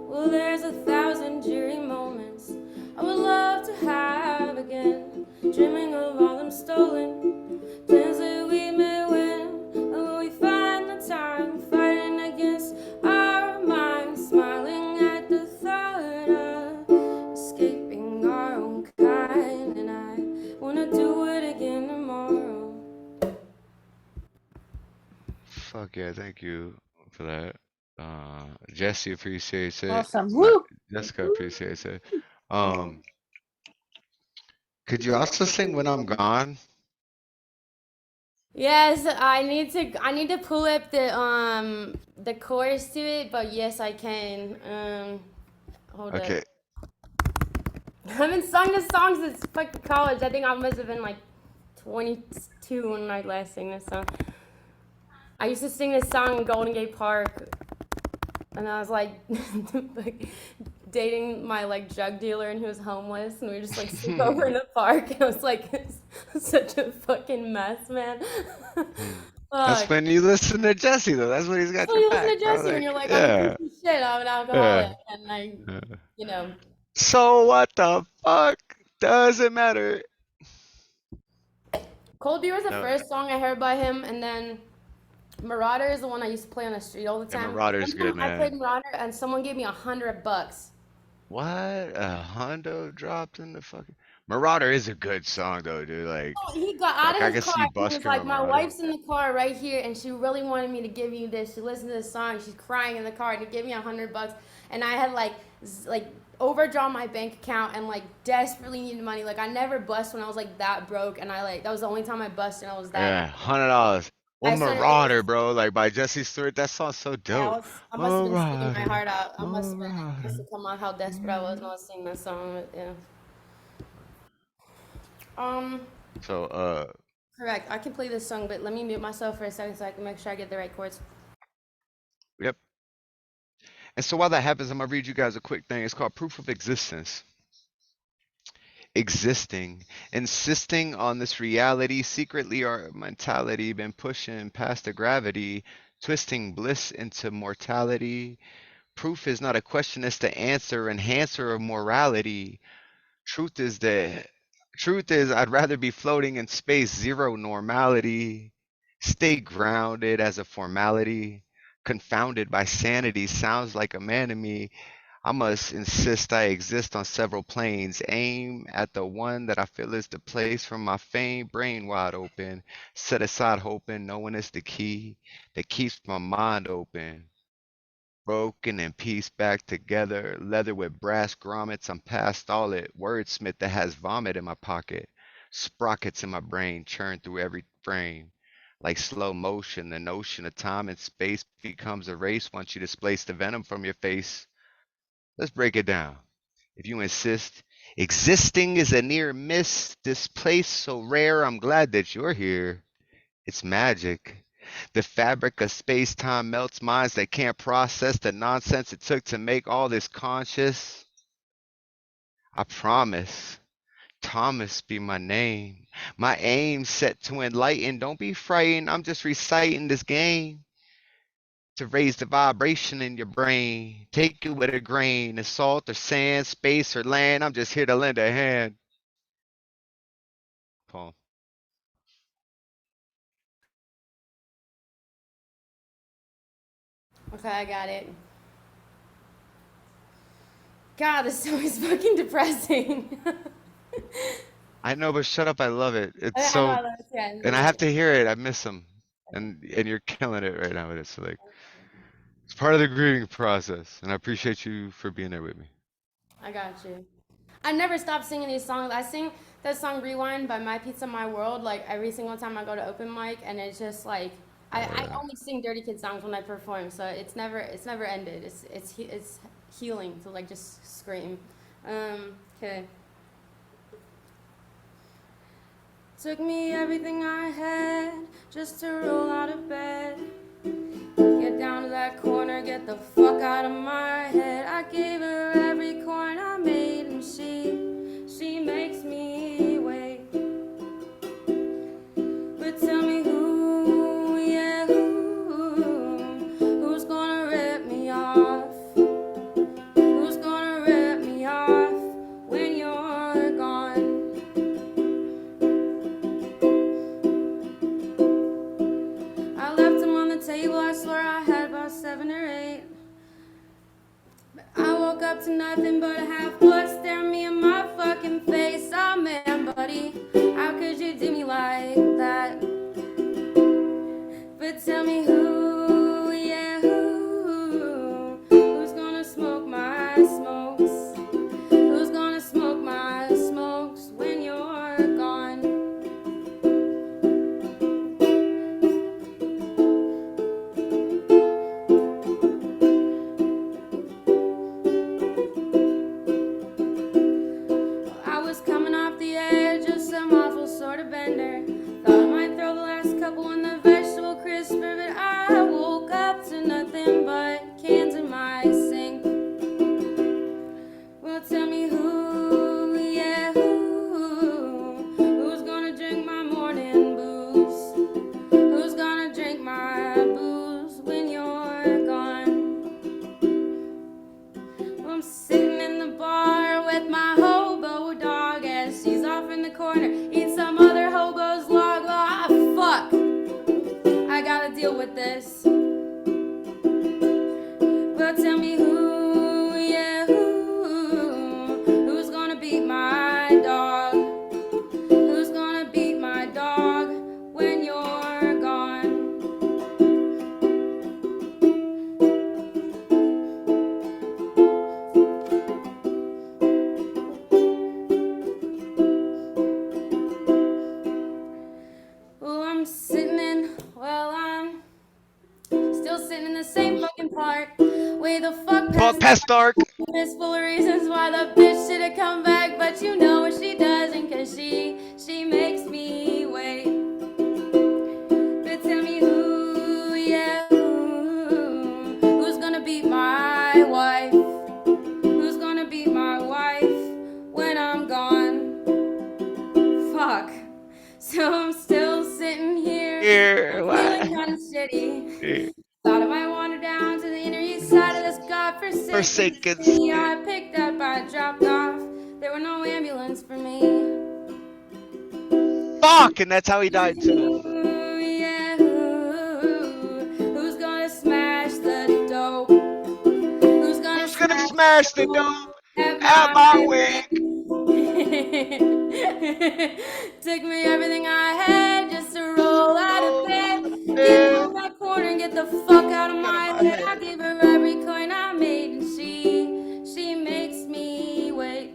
Well, there's 1,000 dreary moments I would love to have again, dreaming of all them stolen plans that we may win. And when we find the time, fighting against our minds, smiling at the thought of escaping our own kind. And I wanna do it again tomorrow. Fuck yeah, thank you for that. Jesse appreciates it. Awesome. Woo! Jessica appreciates it. Um, could you also sing When I'm Gone? Yes, I need to pull up the chorus to it, but yes I can. Hold up. Okay. I haven't sung this song since fucking college. I think I must have been like 22 when I last sang this song. I used to sing this song in Golden Gate Park, and I was like, like dating my like drug dealer, and he was homeless, and we were just like sleep over in the park. And I was like, such a fucking mess, man. That's Fuck. when you listen to Jesse though. That's when he's got So your you listen back, to bro. Jesse when Like, you're like, I'm a yeah, piece of shit, I'm an alcoholic, yeah, and I, yeah. you know. So what the fuck does it matter? Cold Beer was the No, first song I heard by him, and then Marauder is the one I used to play on the street all the and time. Marauder's One time good, I played man. Marauder, and someone gave me $100. What? A hundo dropped in the fucking Marauder is a good song though, dude. Like, Oh, he got out fuck, I of can his car see and he was busking like, on my Marauder. wife's in the car right here, and she really wanted me to give you this. She listened to this song, she's crying in the car, and he gave me $100. And I had like overdrawn my bank account and like desperately needed money. Like I never bust when I was like that broke, and I like that was the only time I busted and I was that. Yeah, $100. Well, I started. It Marauder, was. bro, like by Jesse Stewart, that song's so dope. I must have been singing my Marauder, heart out. I must have been. It must Marauder. have come out how desperate I was when I was singing that song. But, yeah. Um. So, Correct. I can play this song, but let me mute myself for a second so I can make sure I get the right chords. yep. And so while that happens, I'm gonna read you guys a quick thing. It's called Proof of Existence. Existing, insisting on this reality, secretly our mentality been pushing past the gravity, twisting bliss into mortality. Proof is not a question, it's the answer, enhancer of morality. Truth is that truth is I'd rather be floating in space, zero normality. Stay grounded as a formality. Confounded by sanity, sounds like a man to me. I must insist I exist on several planes. Aim at the one that I feel is the place from my fame. Brain wide open. Set aside hoping, knowing it's the key that keeps my mind open. Broken and pieced back together. Leather with brass grommets. I'm past all it. Wordsmith that has vomit in my pocket. Sprockets in my brain churn through every frame. Like slow motion, the notion of time and space becomes a race once you displace the venom from your face. Let's break it down. If you insist, existing is a near miss. This place so rare, I'm glad that you're here. It's magic. The fabric of space-time melts minds that can't process the nonsense it took to make all this conscious. I promise. Thomas be my name. My aim set to enlighten. Don't be frightened. I'm just reciting this game. to raise the vibration in your brain. Take it with a grain of salt or sand, space or land. I'm just here to lend a hand. Poem. Okay, I got it. God, this song is fucking depressing. I know, but shut up. I love it. It's I know, so, I love it. Yeah, and I have to hear it. I miss him, and you're killing it right now with it. So like, it's part of the grieving process, and I appreciate you for being there with me. I got you. I never stop singing these songs. I sing that song "Rewind" by My Pizza My World like every single time I go to open mic, and it's just like I only sing Dirty Kid songs when I perform, so it's never ended. It's healing to like just scream. Okay. Took me everything I had just to roll out of bed. Get down to that corner, get the fuck out of my head. I gave her every coin I made, and she makes me wait. But tell me who, yeah, who's gonna rip me off? Who's gonna rip me off when you're gone? I left him on the table, I swear I had about 7 or 8. But I woke up to nothing but a half blood staring me in my fucking face. Oh man, buddy, how could you do me like that? But tell me who, yeah, who's gonna smoke my smokes? Who's gonna smoke my smokes when you're gone? I was coming off the edge of some awful sort of bender. Thought I might throw the last couple in the vegetable crisper, but I woke up to nothing but cans in my sink. Well, tell me who, yeah, who's gonna drink my morning booze? Who's gonna drink my booze when you're gone? I'm sitting in the bar with my hobo dog as she's off in the corner eating some other hobo's log. Ah, fuck! I gotta deal with this. But tell me who, yeah, who's gonna beat my dog? Who's gonna beat my dog when you're gone? Oh, I'm still sitting in the same fucking park. Way the fuck Past dark. It's full of reasons why the bitch should have come back, but you know what she doesn't, cause she makes me wait. But tell me who, yeah, who's gonna beat my wife? Who's gonna beat my wife when I'm gone? Fuck. So I'm still sitting here, feeling kind of shitty. Thought I might wander down to the inner east side of this godforsaken city I picked up, I dropped off. There were no ambulance for me. Fuck, and that's how he died too. Ooh, yeah, who's gonna smash the dope? Who's gonna smash the dope at my wake? Took me everything I had just to roll out of bed. Get down that corner and get the fuck out of my head. I gave her every coin I made, and she makes me wait.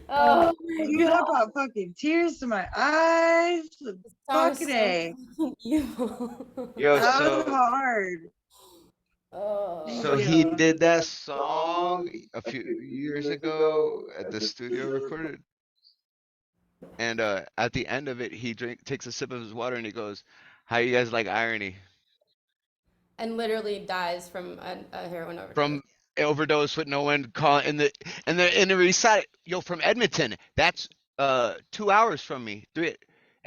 Oh dude, that brought fucking tears to my eyes. Fucking A. Yo, That so was hard. So he did that song a few years ago at the studio recorded. And at the end of it, he takes a sip of his water and he goes, "How you guys like irony?" And literally dies from a heroin overdose. From overdose with no one call in the recite. Yo, from Edmonton. That's 2 hours from me.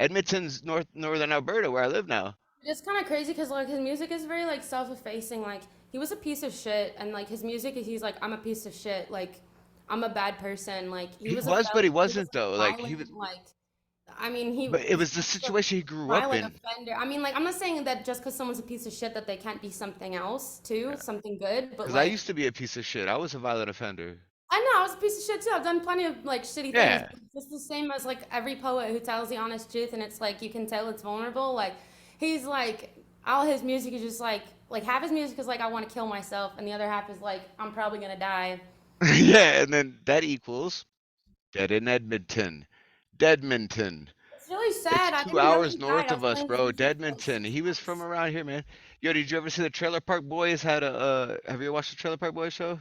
Edmonton's northern Alberta, where I live now. It's kind of crazy because like his music is very like self-effacing. Like he was a piece of shit, and like his music, he's like, I'm a piece of shit. Like I'm a bad person. Like he He was a was, but he he was wasn't a though. Like he was, violent like. I mean, he but it was was the a situation he grew up violent in. offender. I mean, like I'm not saying that just because someone's a piece of shit that they can't be something else too, something good. But Because I like used to be a piece of shit. I was a violent offender. I know I was a piece of shit too. I've done plenty of like shitty things. Yeah. Just the same as like every poet who tells the honest truth, and it's like you can tell it's vulnerable. Like he's like all his music is just like half his music is like I want to kill myself, and the other half is like I'm probably gonna die. Yeah, and then that equals Dead in Edmonton. Deadmonton. It's really It's sad. I 2 hours didn't know he died. north I of was us, playing his bro. music for like Deadmonton. 6 He was from months. around here, man. Yo, did you ever see the Trailer Park Boys had a have you ever watched the Trailer Park Boys show?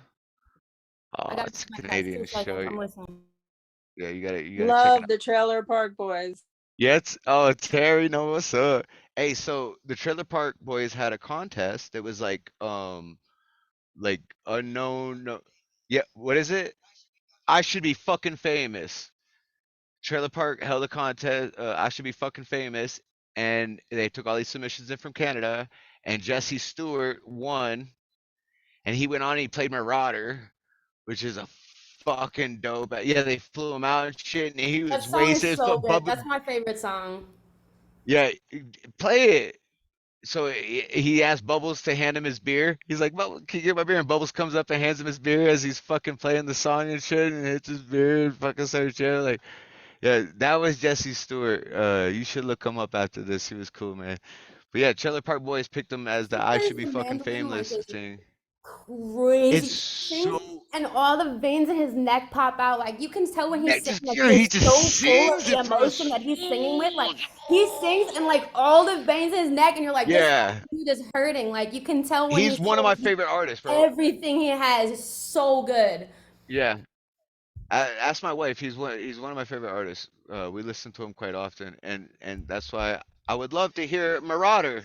I Oh, gotta it's take a my text Canadian 2 seconds. show. I'm listening. Yeah, you gotta check it Love out. the Trailer Park Boys. Yeah, it's oh Terry, know what's up. Hey, so the Trailer Park Boys had a contest that was like unknown yeah, what is it? I should be fucking famous. Trailer Park held a contest. I should be fucking famous, and they took all these submissions in from Canada, and Jesse Stewart won, and he went on and he played Marauder, which is a fucking dope. Yeah, they flew him out and shit, and he That was song is wasted. so But good. Bubba, That's my favorite song. yeah, play it. So he asked Bubbles to hand him his beer. He's like, "Bubbles, can you get my beer?" And Bubbles comes up and hands him his beer as he's fucking playing the song and shit, and hits his beer and fucking starts yelling like. Yeah, that was Jesse Stewart. You should look him up after this. He was cool, man. But yeah, Trailer Park Boys picked him as He the I plays Should Be the Fucking mandolin like Famous a thing. It's crazy so sings, and all the veins in his neck pop out. Like you can tell when he's that singing, just like yeah, he he's just so full of sings the it from a emotion that he's singing with. Like he sings and like all the veins in his neck, and you're like, this yeah. dude is hurting. Like you can tell when He's he's one of my singing, favorite artists, bro. everything he has is so good. Yeah. Ask my wife. He's one of my favorite artists. We listen to him quite often, and that's why I would love to hear Marauder.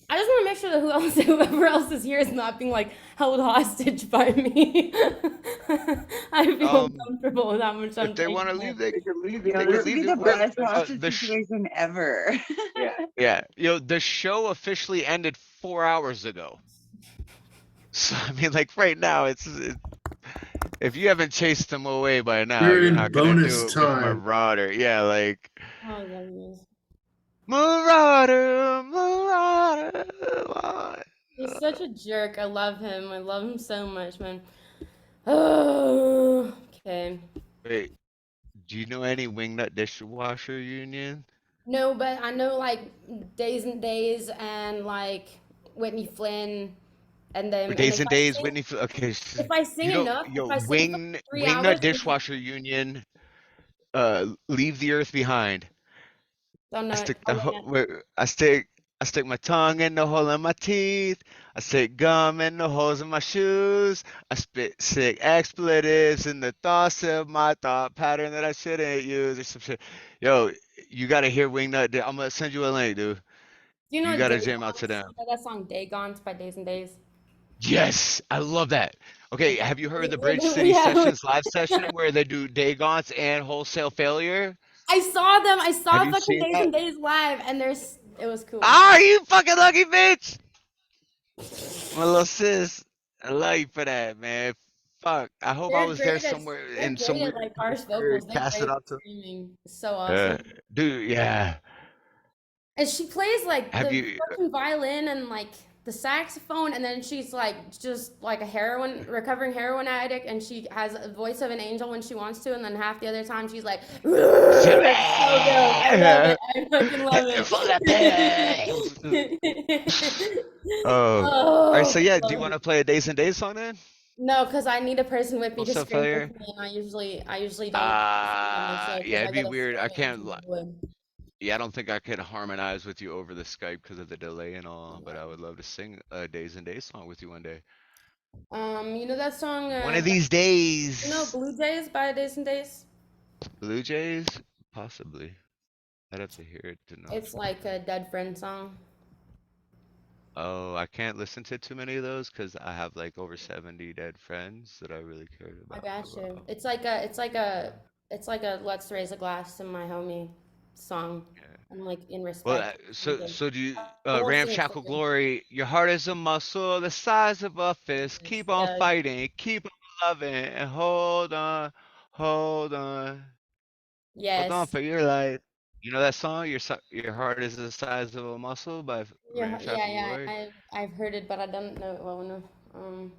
I just want to make sure that whoever else is here is not being like held hostage by me. I feel Um, uncomfortable with how much if I'm they want taking to it. leave, they Yo, they this could would be leave. the We're best hostage the situation ever. Yeah, the show officially ended 4 hours ago. So I mean, like right now, if you haven't chased them away by now, We're you're in not gonna bonus do it with time. Marauder. Yeah, like Oh, goodness. Marauder, Marauder. He's such a jerk. I love him. I love him so much, man. Oh, okay. Wait, do you know any Wingnut Dishwasher Union? No, but I know like Days and Days and like Whitney Flynn and For then and Days and Days, Whitney. Okay, if I sing you know, enough, if yo, I sing for 3 hours, Wingnut Dishwasher Union. Leave the Earth Behind. don't I know it. stick the I'll ho wing it. where I stick my tongue in the hole in my teeth. I stick gum in the holes in my shoes. I spit sick expletives in the thoughts of my thought pattern that I shouldn't use or some shit. Yo, you gotta hear Wingnut. I'm gonna send you a link, dude. Do you You know gotta jam out to Daygon's? them. You know that song Daygon's by Days and Days? Yes, I love that. Okay, Okay. have you heard the Bridge We City have Sessions live session where they do Dagons and Wholesale Failure? I saw them. I Have saw you fucking seen Days that? and Days live and it was cool. Ah, you fucking lucky bitch! My little sis, I love you for that, man. Fuck, I hope I was there somewhere They're in some great weird at like harsh atmosphere, vocals. They're cast it great at out to. screaming. It's so Yeah, awesome. dude, yeah. And she plays like Have the you? fucking violin and like the saxophone, and then she's like just like a recovering heroin addict, and she has a voice of an angel when she wants to, and then half the other time she's like, it's so dope. I love it. I fucking love it. Oh, all right. So Oh, yeah, do you love want it. to play a Days and Days song then? No, because I need a person with me to Wholesale scream with Failure. me, and I usually don't scream on my show Yeah, because it'd I be gotta weird. I scream can't. into the wood. Yeah, I don't think I could harmonize with you over the Skype because of the delay and all. But I would love to sing a Days and Days song with you one day. You know that song, One of these you know days. Blue Jays by Days and Days? Blue Jays, possibly. I'd have to hear it to know. It's like a dead friend song. Oh, I can't listen to too many of those because I have like over 70 dead friends that I really cared I about got for a you. while. It's like a Let's Raise a Glass to My Homie song. I'm like in Well, respect. so do you, I won't sing it for Ramshackle you. Glory, your heart is a muscle the size of a fist. Keep on Yeah. fighting, keep on loving, and hold on, hold on. Hold on Yes. for your life. You know that song? Your heart is the size of a muscle by Yeah, yeah, Ramshackle yeah. Glory. I've heard it, but I don't know. Well, no.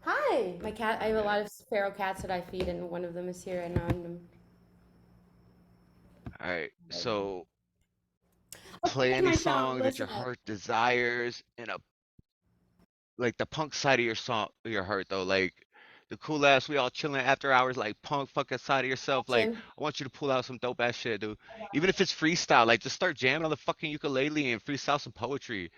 Hi, my cat. I have a lot of feral cats that I feed, and one of them is here, and All right. So okay, play here's any my song. song that Listen your up. heart desires in a like the punk side of your song, your heart though, like the cool ass, we all chilling after hours, like punk fucking side of yourself. Like Action. I want you to pull out some dope ass shit, dude. Even if it's freestyle, like just start jamming on the fucking ukulele and freestyle some poetry.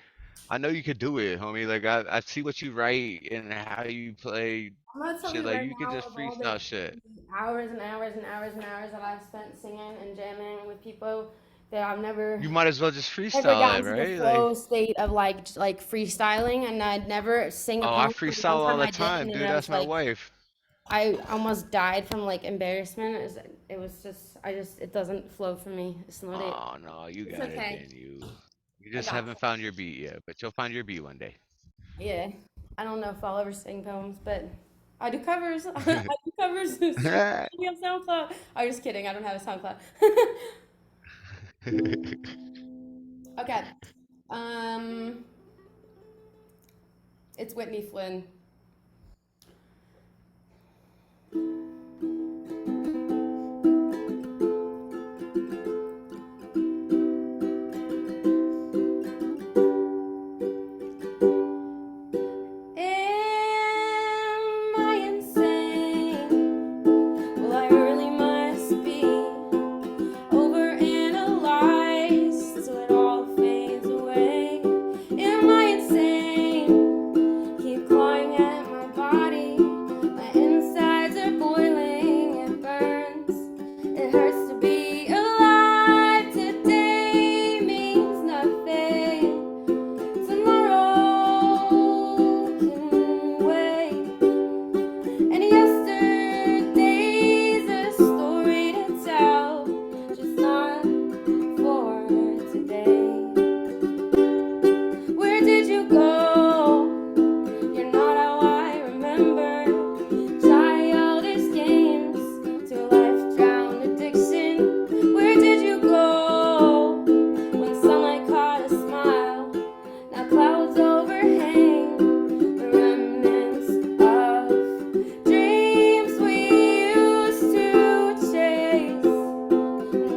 I know you could do it, homie. Like I see what you write and how you play I'm gonna tell shit. you Like right you could now just of all the freestyle shit. hours and hours and hours and hours that I've spent singing and jamming with people that I've never You might as well just ever freestyle it, gotten to the right? Like, flow state of like freestyling, and I'd never sing a oh, I poem. The freestyle one all time the I did, time, and dude. I That's was my like, wife. I almost died from like embarrassment. It was just it doesn't flow for me. It's not it. Oh no, you It's got it, okay. then you I just got haven't found your beat yet, but you'll find your beat one day. Yeah. I don't know if I'll ever sing poems, but I do covers. I do covers. On SoundCloud. I'm just kidding. I don't have a SoundCloud. Okay. Um, it's Whitney Flynn. Am I insane? Well, I really must be overanalyzed so it all fades away. Am I insane? Keep clawing at my body. My insides are boiling. It burns. It hurts to be alive. Today means nothing. Tomorrow can wait. And yesterday's a story to tell, just not for today. Where did you go? You're not how I remember. Childish games to life-drowned addiction. Where did you go when sunlight caught a smile? Now clouds overhang the remnants of dreams we used to chase,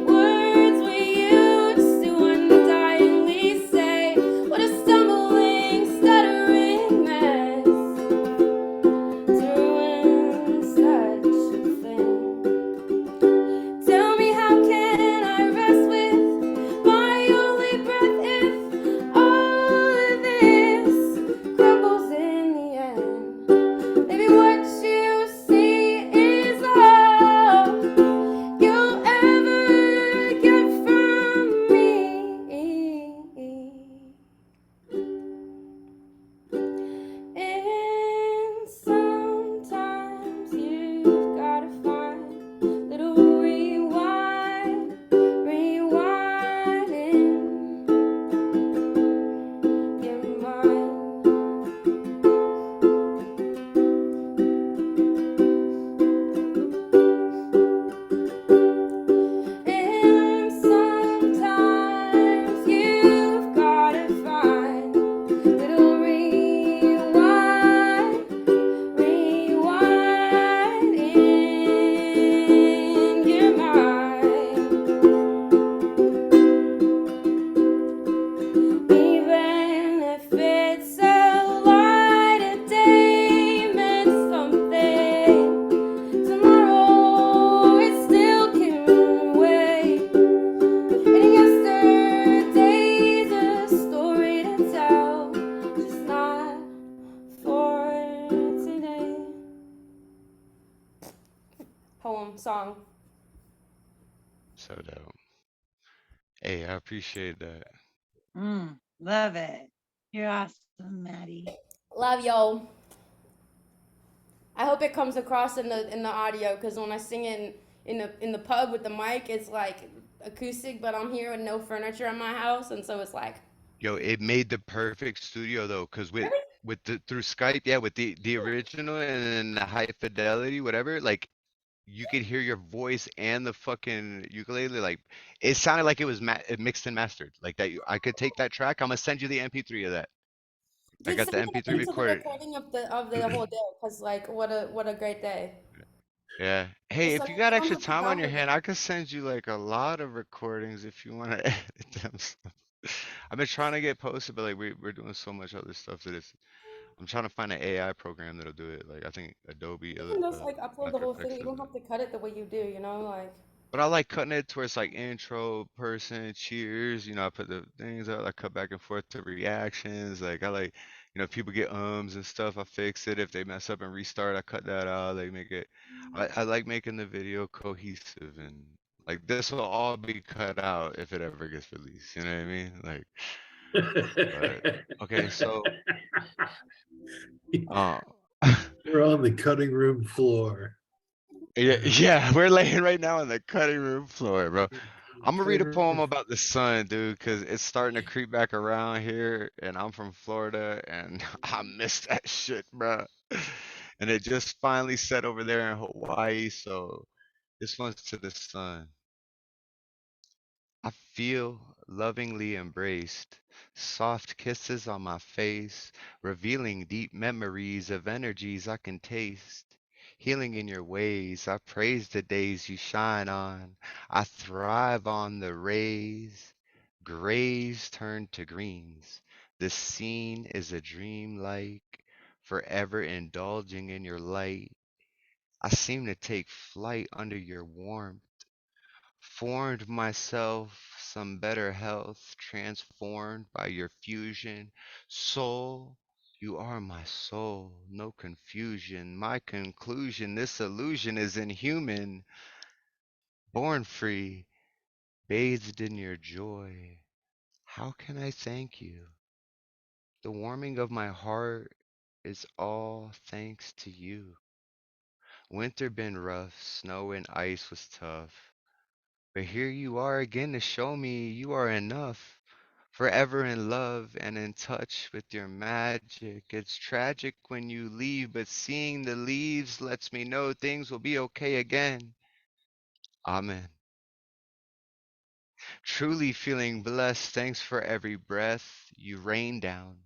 words we used to undyingly say. What a stumbling, stuttering mess to ruin such a thing. Tell me, how can I rest with my only breath if all of this crumbles in the end? Maybe what you see is all you'll ever get from me. And sometimes you've gotta find little rewind in your mind. And sometimes you've gotta find little rewind in your mind. Even if it's a lie today meant something, tomorrow it still can wait. And yesterday's a story to tell, just not for today. Poem, song. So dope. Hey, I appreciate that. Love it. You're awesome, Mattie. Love y'all. I hope it comes across in the audio, because when I sing in the pub with the mic, it's like acoustic, but I'm here with no furniture in my house, and so it's like Yo, it made the perfect studio though, cause with the through Skype, yeah, with the original and then the high fidelity, whatever, like you could hear your voice and the fucking ukulele, like it sounded like it was mixed and mastered, like that. I could take that track. I'm gonna send you the MP3 of that. I dude, got the send me the MP3 link to the recorded. recording of the whole day, because like what a great day. Yeah. Hey, Just if send you it, got you don't extra have to time on your download it. hand, I could send you like a lot of recordings if you want to edit them. I've been trying to get posted, but like we're doing so much other stuff that it's. I'm trying to find an AI program that'll do it. Like I think Adobe You can just like upload the After whole Effects thing. You does don't it. have to cut it the way you do, you know, like. But I like cutting it to where it's like intro, person, cheers. I put the things out. I cut back and forth to reactions. Like I like, if people get ums and stuff, I fix it. If they mess up and restart, I cut that out. Like make it. I like making the video cohesive and like this will all be cut out if it ever gets released. You know what I mean? Like, but okay, so uh, We're on the cutting room floor. yeah, yeah, we're laying right now on the cutting room floor, bro. I'm gonna read Cutting a poem room. about the sun, dude, because it's starting to creep back around here, and I'm from Florida, and I miss that shit, bro. And it just finally set over there in Hawaii, so this one's to the sun. I feel lovingly embraced, soft kisses on my face, revealing deep memories of energies I can taste. Healing in your ways, I praise the days you shine on. I thrive on the rays. Grays turn to greens. The scene is a dream like, forever indulging in your light. I seem to take flight under your warmth. Formed myself some better health, transformed by your fusion. Soul, you are my soul, no confusion. My conclusion, this illusion is inhuman. Born free, bathed in your joy. How can I thank you? The warming of my heart is all thanks to you. Winter been rough, snow and ice was tough. But here you are again to show me you are enough. Forever in love and in touch with your magic. It's tragic when you leave, but seeing the leaves lets me know things will be okay again. Amen. Truly feeling blessed. Thanks for every breath you rain down.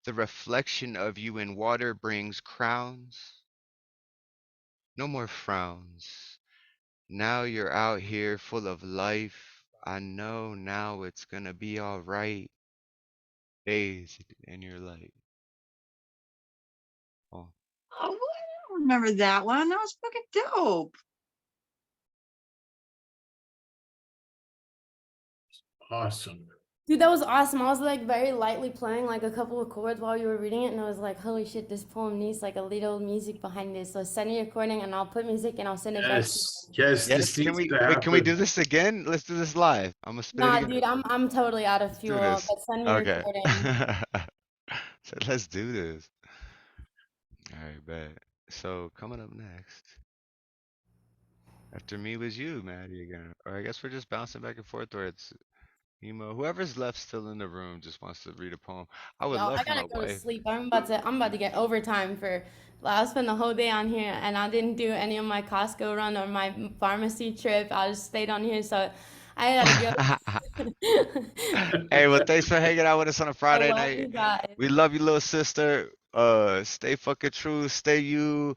The reflection of you in water brings crowns. No more frowns. Now you're out here full of life. I know now it's gonna be alright. Bathed in your light. Oh. Oh, I don't remember that one. That was fucking dope. Awesome. Dude, that was awesome. I was like very lightly playing like a couple of chords while you were reading it, and I was like, holy shit, this poem needs like a little music behind this. So send me a recording and I'll put music and I'll send it back to you. Yes, yes, Yes, this can needs we to wait, can we do happen. this again? Let's do this live. I'm gonna spit it Nah, again. dude, I'm totally out of Let's do fuel, this. but send me a Okay. recording. So let's do this. Alright, bet. So coming up next. After me was you, Maddie again. Or I guess we're just bouncing back and forth, or it's Nemo. Whoever's left still in the room just wants to read a poem. I would Yo, love I for my gotta go to wife. sleep. I'm about to get overtime for I spent the whole day on here and I didn't do any of my Costco run or my pharmacy trip. I just stayed on here, so I gotta go. Hey, well, thanks for hanging out with us on a I Friday love night. you guys. We love you, little sister. Stay fucking true. Stay you.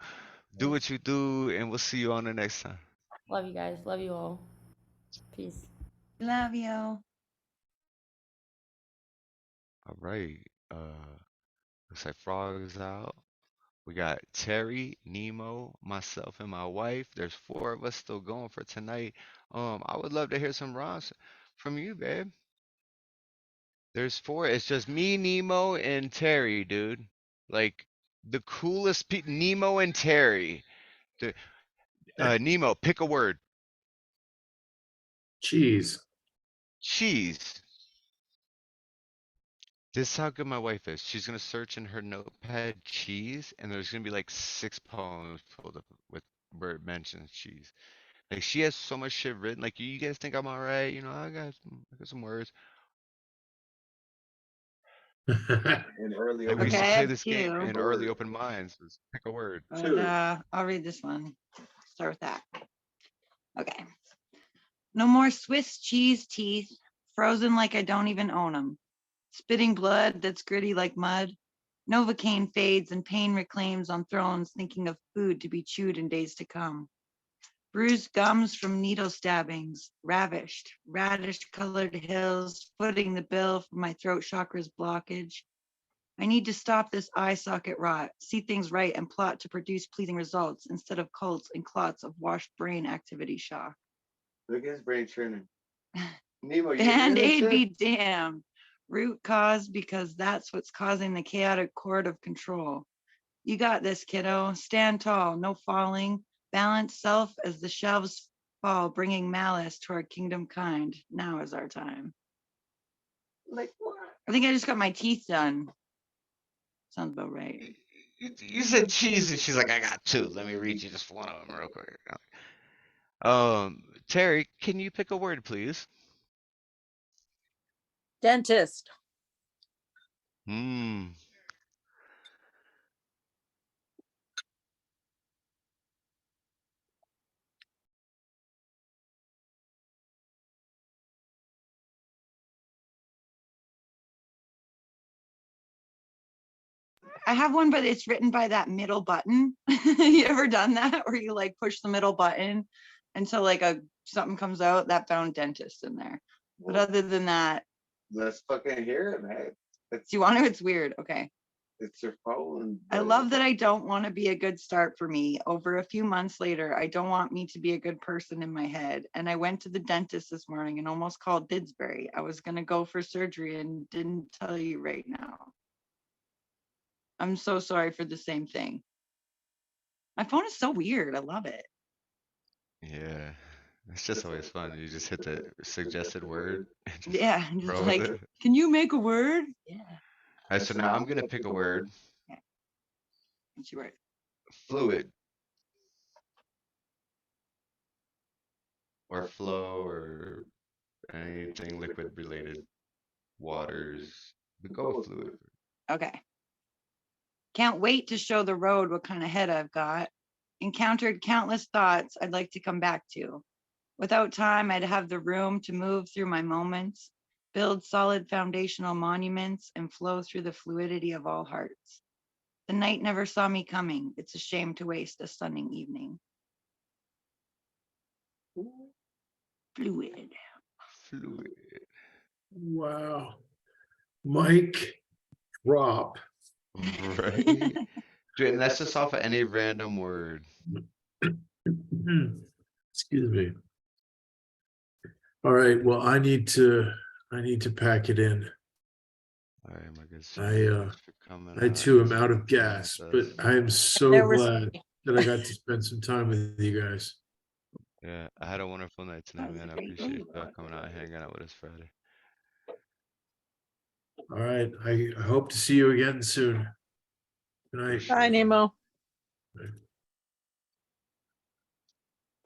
Do Yes. what you do, and we'll see you on the next time. Love you guys. Love you all. Peace. Love you. All right. Looks like Frog is out. We got Teri, Nemo, myself, and my wife. There's four of us still going for tonight. I would love to hear some rhymes from you, babe. There's four. It's just me, Nemo, and Teri, dude. Like the coolest Nemo and Teri. The, Nemo, pick a word. Cheese. Cheese. This is how good my wife is. She's gonna search in her notepad cheese, and there's gonna be like 6 poems pulled up with where it mentions cheese. Like she has so much shit written. Like you guys think I'm alright, you know, I got some words. And early Like we open used to Okay, I play have this game two. in early open minds. Let's pick a word. But, I'll read this one. Start with that. Okay. No more Swiss cheese teeth, frozen like I don't even own them. Spitting blood that's gritty like mud. Novocaine fades and pain reclaims on thrones, thinking of food to be chewed in days to come. Bruised gums from needle stabbings, ravished, radish-colored hills, footing the bill for my throat chakra's blockage. I need to stop this eye socket rot, see things right, and plot to produce pleasing results instead of cults and clots of washed brain activity shock. Look at his brain churning. Nemo, you hear Band this aid shit? be damned. Root cause, because that's what's causing the chaotic cord of control. You got this, kiddo. Stand tall, no falling. Balance self as the shelves fall, bringing malice to our kingdom kind. Now is our time. Like what? I think I just got my teeth done. Sounds about right. You said cheese, and she's like, I got two. Let me read you just one of them real quick. Terry, can you pick a word, please? Dentist. Hmm. I have one, but it's written by that middle button. You ever done that where you like push the middle button until like something comes out? That found dentist in there. But other than that, Let's fucking hear it, man. do you want to? It's weird. Okay. It's your phone. I love that I don't want to be a good start for me. Over a few months later, I don't want me to be a good person in my head. And I went to the dentist this morning and almost called Didsbury. I was going to go for surgery and didn't tell you right now. I'm so sorry for the same thing. My phone is so weird. I love it. Yeah. It's just always fun. You just hit the suggested word and just Yeah. And just roll with like, it. can you make a word? Yeah. All right, so now I'm gonna pick a word. What's your word? Fluid. Or flow or anything liquid related. Waters. We go with fluid. Okay. Can't wait to show the road what kind of head I've got. Encountered countless thoughts I'd like to come back to. Without time, I'd have the room to move through my moments, build solid foundational monuments, and flow through the fluidity of all hearts. The night never saw me coming. It's a shame to waste a stunning evening. Fluid. Fluid. Wow. Mic drop. Right? Dude, and that's just off of any random word. Excuse me. All right. Well, I need to pack it in. All right, Magus. I too am out of gas, but I am so There was- glad that I got to spend some time with you guys. Yeah, I had a wonderful night tonight, man. I appreciate coming out and hanging out with us Friday. All right. I hope to see you again soon. Good night. Bye, Nemo.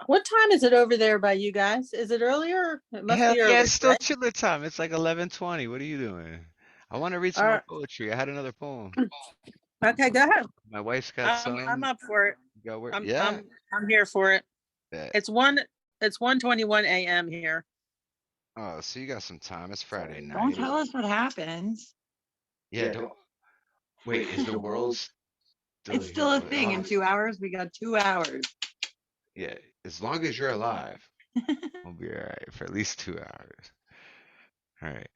What time is it over there by you guys? Is it earlier? It must Hell be yeah, early, it's still right? chiller time. It's like 11:20. What are you doing? I want to read some All more right. poetry. I had another poem. Okay, go ahead. My wife's got some. I'm up for it. You got work? I'm Yeah. I'm here for it. Yeah. It's 1:21 a.m. here. Oh, so you got some time. It's Friday night. Don't tell us what happens. Yeah, don't. Wait, is the world still It's still a here? thing. In 2 hours, we got 2 hours. Yeah, as long as you're alive, we'll be all right for at least 2 hours. All right.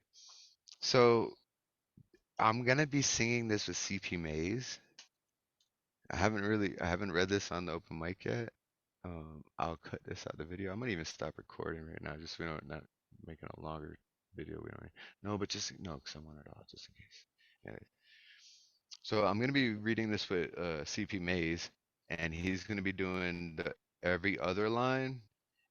So I'm gonna be singing this with CP Maze. I haven't read this on the open mic yet. I'll cut this out of the video. I'm gonna even stop recording right now, just so we don't not making a longer video. We don't no, but just no, because I want it all just in case. Anyway, so I'm gonna be reading this with CP Maze, and he's gonna be doing the every other line,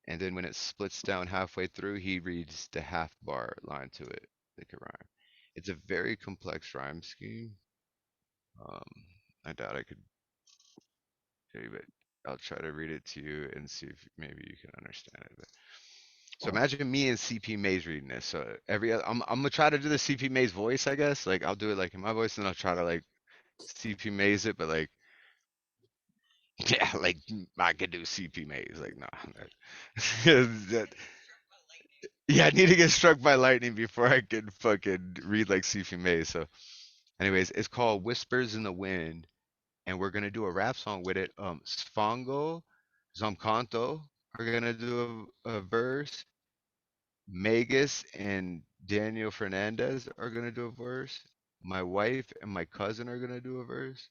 and then when it splits down halfway through, he reads the half bar line to it that could rhyme. It's a very complex rhyme scheme. I doubt I could tell you, but I'll try to read it to you and see if maybe you can understand it. So imagine me and CP Mays reading this. So I'm gonna try to do the CP Mays voice, I guess. Like I'll do it like in my voice, and I'll try to like CP Mays it, but like yeah, like I could do CP Mays. Like no, yeah, I need to get struck by lightning before I can fucking read like CP Mays. So, anyways, it's called Whispers in the Wind, and we're gonna do a rap song with it. Sfango, Zamkanto are gonna do a verse. Magus and Daniel Fernandez are gonna do a verse. My wife and my cousin are gonna do a verse.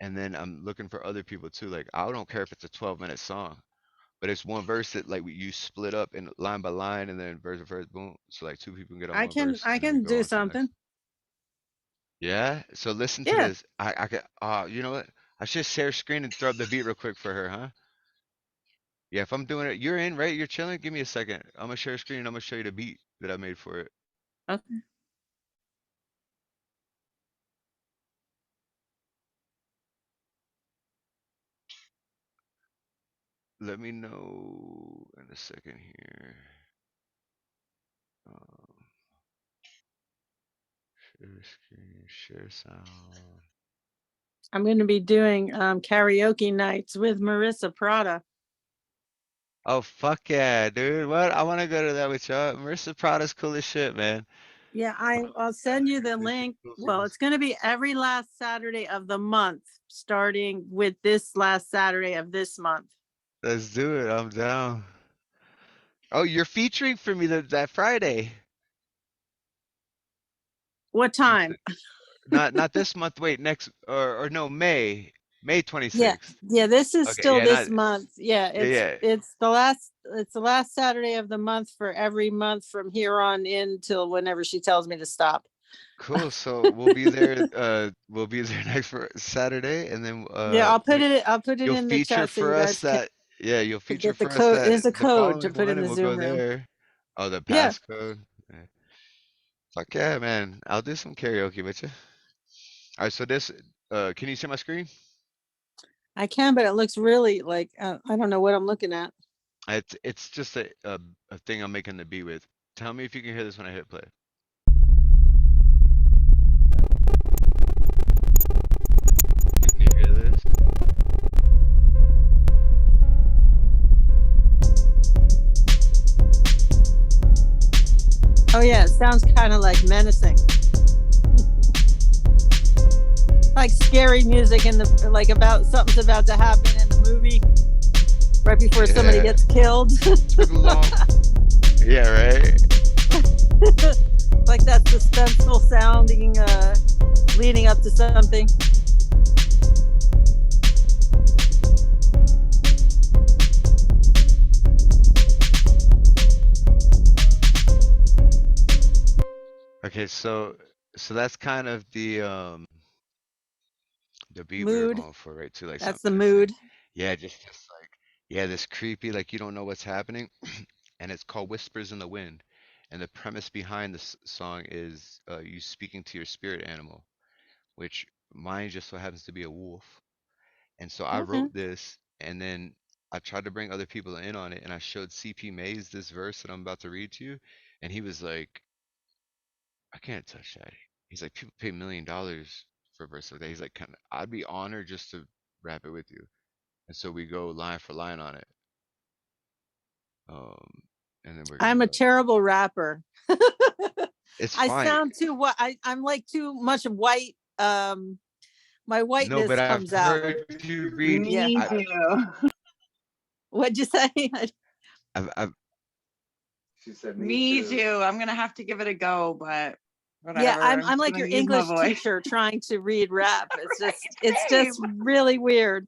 And then I'm looking for other people too. Like I don't care if it's a 12-minute song, but it's one verse that like you split up in line by line and then verse to verse, boom. So like two people can get on I one can verse I and then we can go do on to the next. something. Yeah. So listen to Yeah. this. I could you know what? I should share screen and throw up the beat real quick for her, huh? Yeah, if I'm doing it, you're in, right? You're chilling. Give me a second. I'm gonna share screen and I'm gonna show you the beat that I made for it. Okay. Let me know in a second here. Um, share screen, share sound. I'm going to be doing karaoke nights with Marissa Prada. Oh fuck yeah, dude! What? I want to go to that with y'all. Marissa Prada's cool as shit, man. Yeah, I'll send you the link. Well, it's going to be every last Saturday of the month, starting with this last Saturday of this month. Let's do it. I'm down. Oh, you're featuring for me that Friday. What time? Not this month. Wait, next or no, May Yeah, 26th. yeah, this is Okay, still yeah, this not month. Yeah, yeah. it's the last Saturday of the month for every month from here on in till whenever she tells me to stop. Cool. So we'll be there. We'll be there next for Saturday, and then Yeah, I'll put it you'll in the feature chat so for you us guys can that. Yeah, you'll feature get the for us code. that There's a the code to following put one, in and the we'll go Zoom room. there. Oh, the Yeah, passcode. Yeah. Fuck yeah, man. I'll do some karaoke with you. All right, so this, can you see my screen? I can, but it looks really like I don't know what I'm looking at. It's just a thing I'm making the beat with. Tell me if you can hear this when I hit play. Can you hear this? Oh yeah, it sounds kind of like menacing. Like scary music in the like about something's about to happen in the movie right before somebody gets killed. Took long. Yeah, right. Like that suspenseful sounding leading up to something. Okay, so that's kind of the beat we were Mood. going for, right? Too, like That's the something that's like, mood. yeah, just like, yeah, this creepy, like you don't know what's happening, and it's called Whispers in the Wind, and the premise behind this song is you speaking to your spirit animal, which mine just so happens to be a wolf, and so I Okay. wrote this, and then I tried to bring other people in on it, and I showed CP Mays this verse that I'm about to read to you, and he was like, I can't touch that. He's like, people pay $1 million for a verse like that. He's like, I'd be honored just to rap it with you. And so we go line for line on it. Um, and then we're gonna I'm a go. terrible rapper. It's I fine. sound too what I'm like too much white. My No, whiteness but I've comes out. heard you read. Yeah. Me too. What'd you say? I've She said Me too. I'm gonna have to give it a go, but Yeah, whatever. I'm just like gonna your use my English voice. teacher trying to read rap. It's Same. just really weird.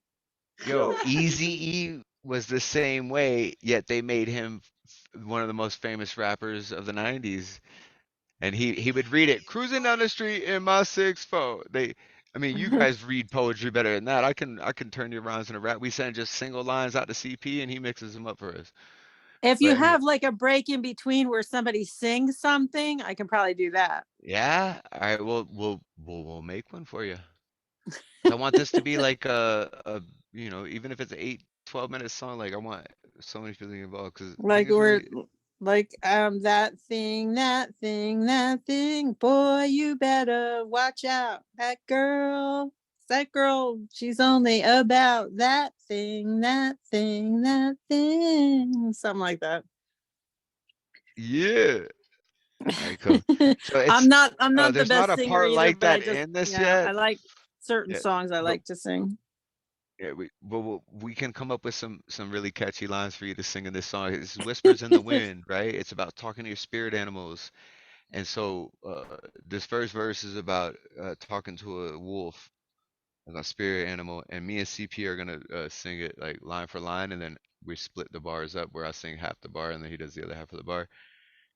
Yo, Eazy-E was the same way, yet they made him one of the most famous rappers of the 90s. And he would read it cruising down the street in my 6'4". I mean, you guys read poetry better than that. I can turn your rhymes into rap. We send just single lines out to CP and he mixes them up for us. If you But anyway, have like a break in between where somebody sings something, I can probably do that. yeah. All right, we'll make one for you. 'Cause I want this to be like a even if it's an 8-12 minute song, like I want so many feelings involved because I think Like it's we're really like that thing, boy, you better watch out. That girl, she's only about that thing, something like that. yeah. All right, cool. So I'm not the there's not best a singer part either, like but I that just, in this yeah, I yet. like certain Yeah, songs I but like to sing. yeah, we can come up with some really catchy lines for you to sing in this song. It's whispers in the wind, right? It's about talking to your spirit animals, and so this first verse is about talking to a wolf, like a spirit animal, and me and CP are gonna sing it like line for line, and then we split the bars up where I sing half the bar and then he does the other half of the bar.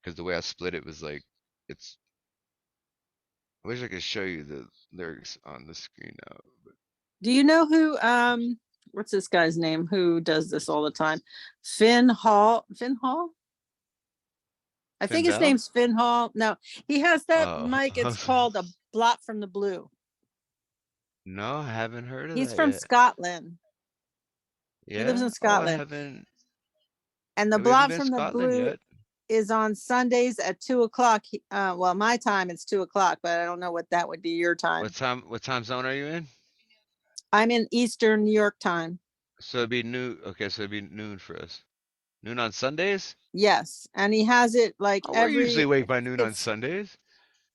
Because the way I split it was like it's. I wish I could show you the lyrics on the screen now. Do you know who what's this guy's name who does this all the time? Finn Hall? I think his Findel? name's Finn Hall. No, he has that Oh, mic. It's called a Blot from the Blue. no, I haven't heard of He's that from yet. Scotland. He lives Yeah? in Oh, I Scotland. haven't. And the Yeah, we haven't Blot been in from the Scotland Blue yet. is on Sundays at 2:00. Well, my time it's 2:00, but I don't know what that would be your time. What time zone are you in? I'm in Eastern New York time. So it'd be noon. Okay, so it'd be noon for us. Noon on Sundays? Yes, and he has it like Oh, we're usually awake by noon on it's Sundays.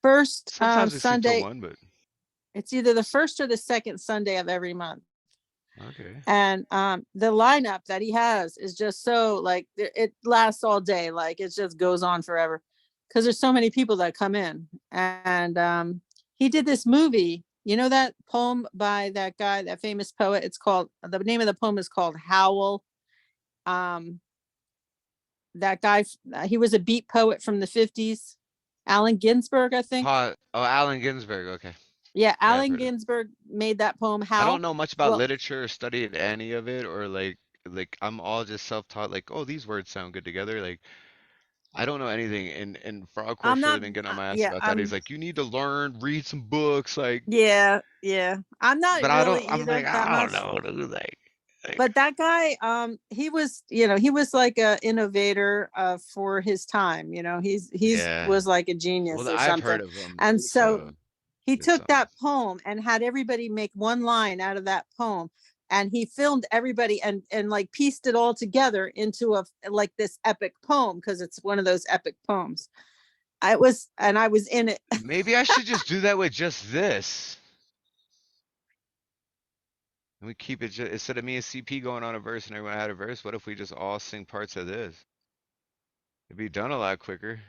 first Sometimes we sleep till Sunday. 1, but It's either the first or the second Sunday of every month. okay. And the lineup that he has is just so like it lasts all day, like it just goes on forever because there's so many people that come in. And he did this movie, that poem by that guy, that famous poet. The name of the poem is called Howl. That guy, he was a beat poet from the 50s. Allen Ginsberg, I think. Oh, Allen Ginsberg. Okay. Yeah, Yeah, I've Allen heard of it. Ginsberg made that poem I Howl. don't know much about Well, literature or studied any of it, or like I'm all just self-taught. Like, oh, these words sound good together. Like, I don't know anything. And Frogg I'm Corpse really not, been getting on my ass yeah, about that. He's like, you need to learn, read some books, like. yeah. I'm not But I don't. really I'm either like, that I don't much. know, dude. Like, But that guy, he was like a innovator for his time. He's yeah. was like a genius Well, or I've something. heard of him. And so So he good took songs. that poem and had everybody make one line out of that poem. And he filmed everybody and like pieced it all together into like this epic poem, because it's one of those epic poems. I was in it. Maybe I should just do that with just this. And we keep it just, instead of me and CP going on a verse and everyone had a verse. What if we just all sing parts of this? It'd be done a lot quicker.